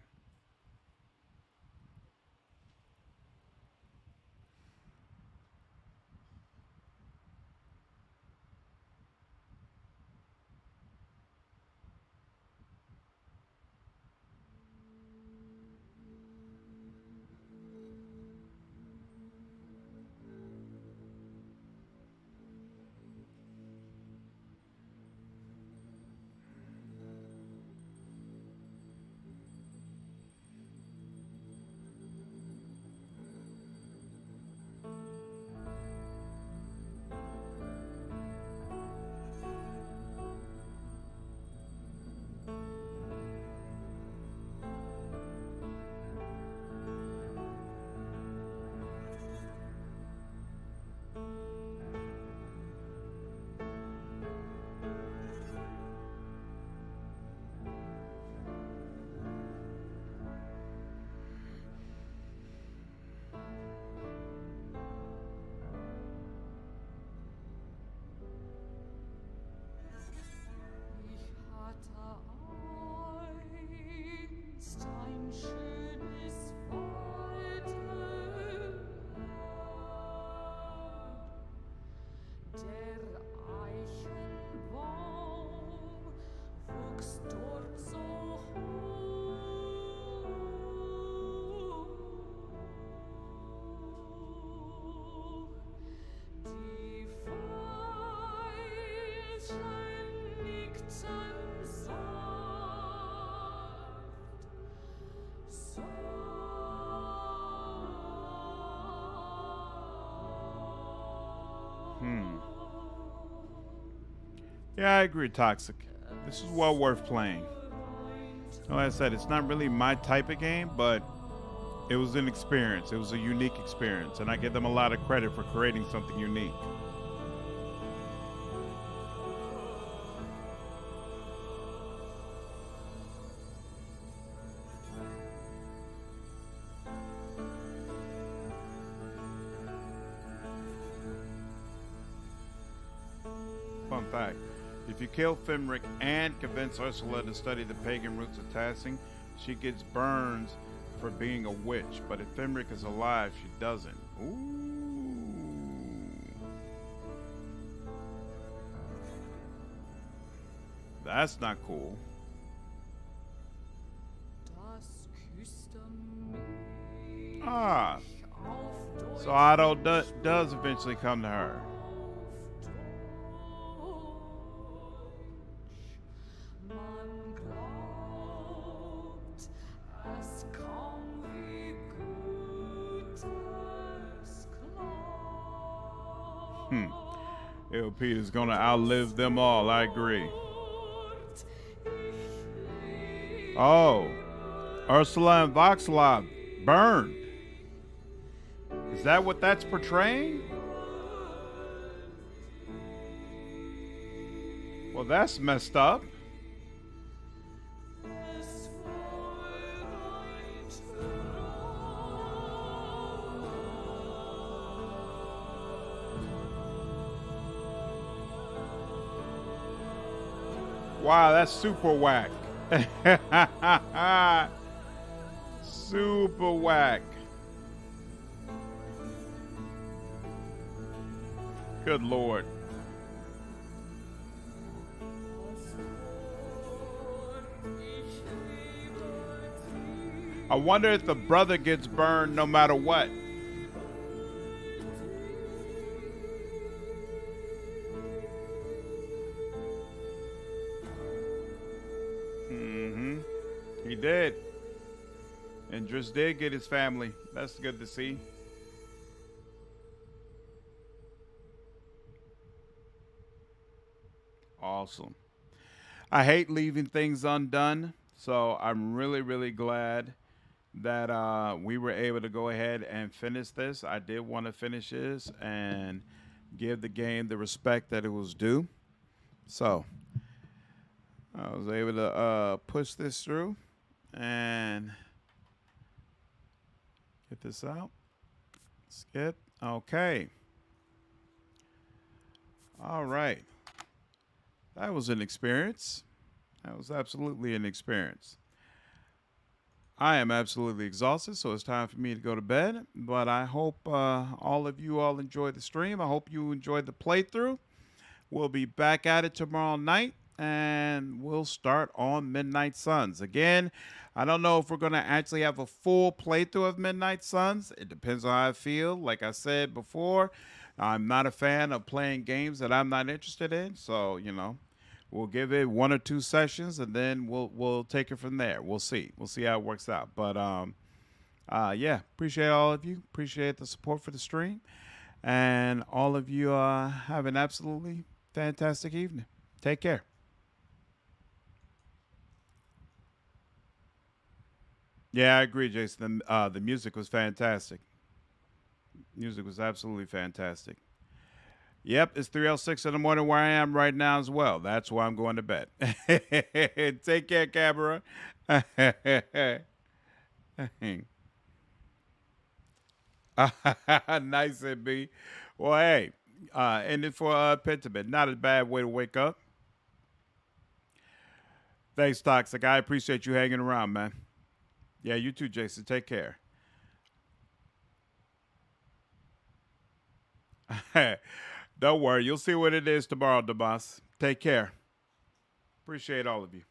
Yeah, I agree, Toxic. This is well worth playing. Like I said, it's not really my type of game, but it was an experience. It was a unique experience, and I give them a lot of credit for creating something unique. Fun fact. If you kill Fimric and convince Ursula to study the pagan roots of Tassing, she gets burns for being a witch. But if Fimric is alive, she doesn't. Ooh. That's not cool. Ah. So Otto does eventually come to her. Ew, Peter's gonna outlive them all, I agree. Oh, Ursula and Voxlov burned. Is that what that's portraying? Well, that's messed up. Wow, that's super whack. Super whack. Good Lord. I wonder if the brother gets burned no matter what. He did. And Driss did get his family. That's good to see. Awesome. I hate leaving things undone, so I'm really, really glad that we were able to go ahead and finish this. I did want to finish this and give the game the respect that it was due. So I was able to push this through and get this out. Skip. Okay. All right. That was an experience. That was absolutely an experience. I am absolutely exhausted, so it's time for me to go to bed. But I hope all of you all enjoyed the stream. I hope you enjoyed the playthrough. We'll be back at it tomorrow night, and we'll start on Midnight Suns. Again, I don't know if we're going to actually have a full playthrough of Midnight Suns. It depends on how I feel. Like I said before, I'm not a fan of playing games that I'm not interested in. So, you know, we'll give it 1 or 2 sessions, and then we'll take it from there. We'll see. We'll see how it works out. But, yeah, appreciate all of you. Appreciate the support for the stream. And all of you have an absolutely fantastic evening. Take care. Yeah, I agree, Jason. The music was fantastic. Music was absolutely fantastic. Yep, it's 3:06 in the morning where I am right now as well. That's why I'm going to bed. Take care, Cabra. Nice, B. Well, hey, end it for Pentiment. Not a bad way to wake up. Thanks, Toxic. I appreciate you hanging around, man. Yeah, you too, Jason. Take care. Don't worry. You'll see what it is tomorrow, Damas. Take care. Appreciate all of you.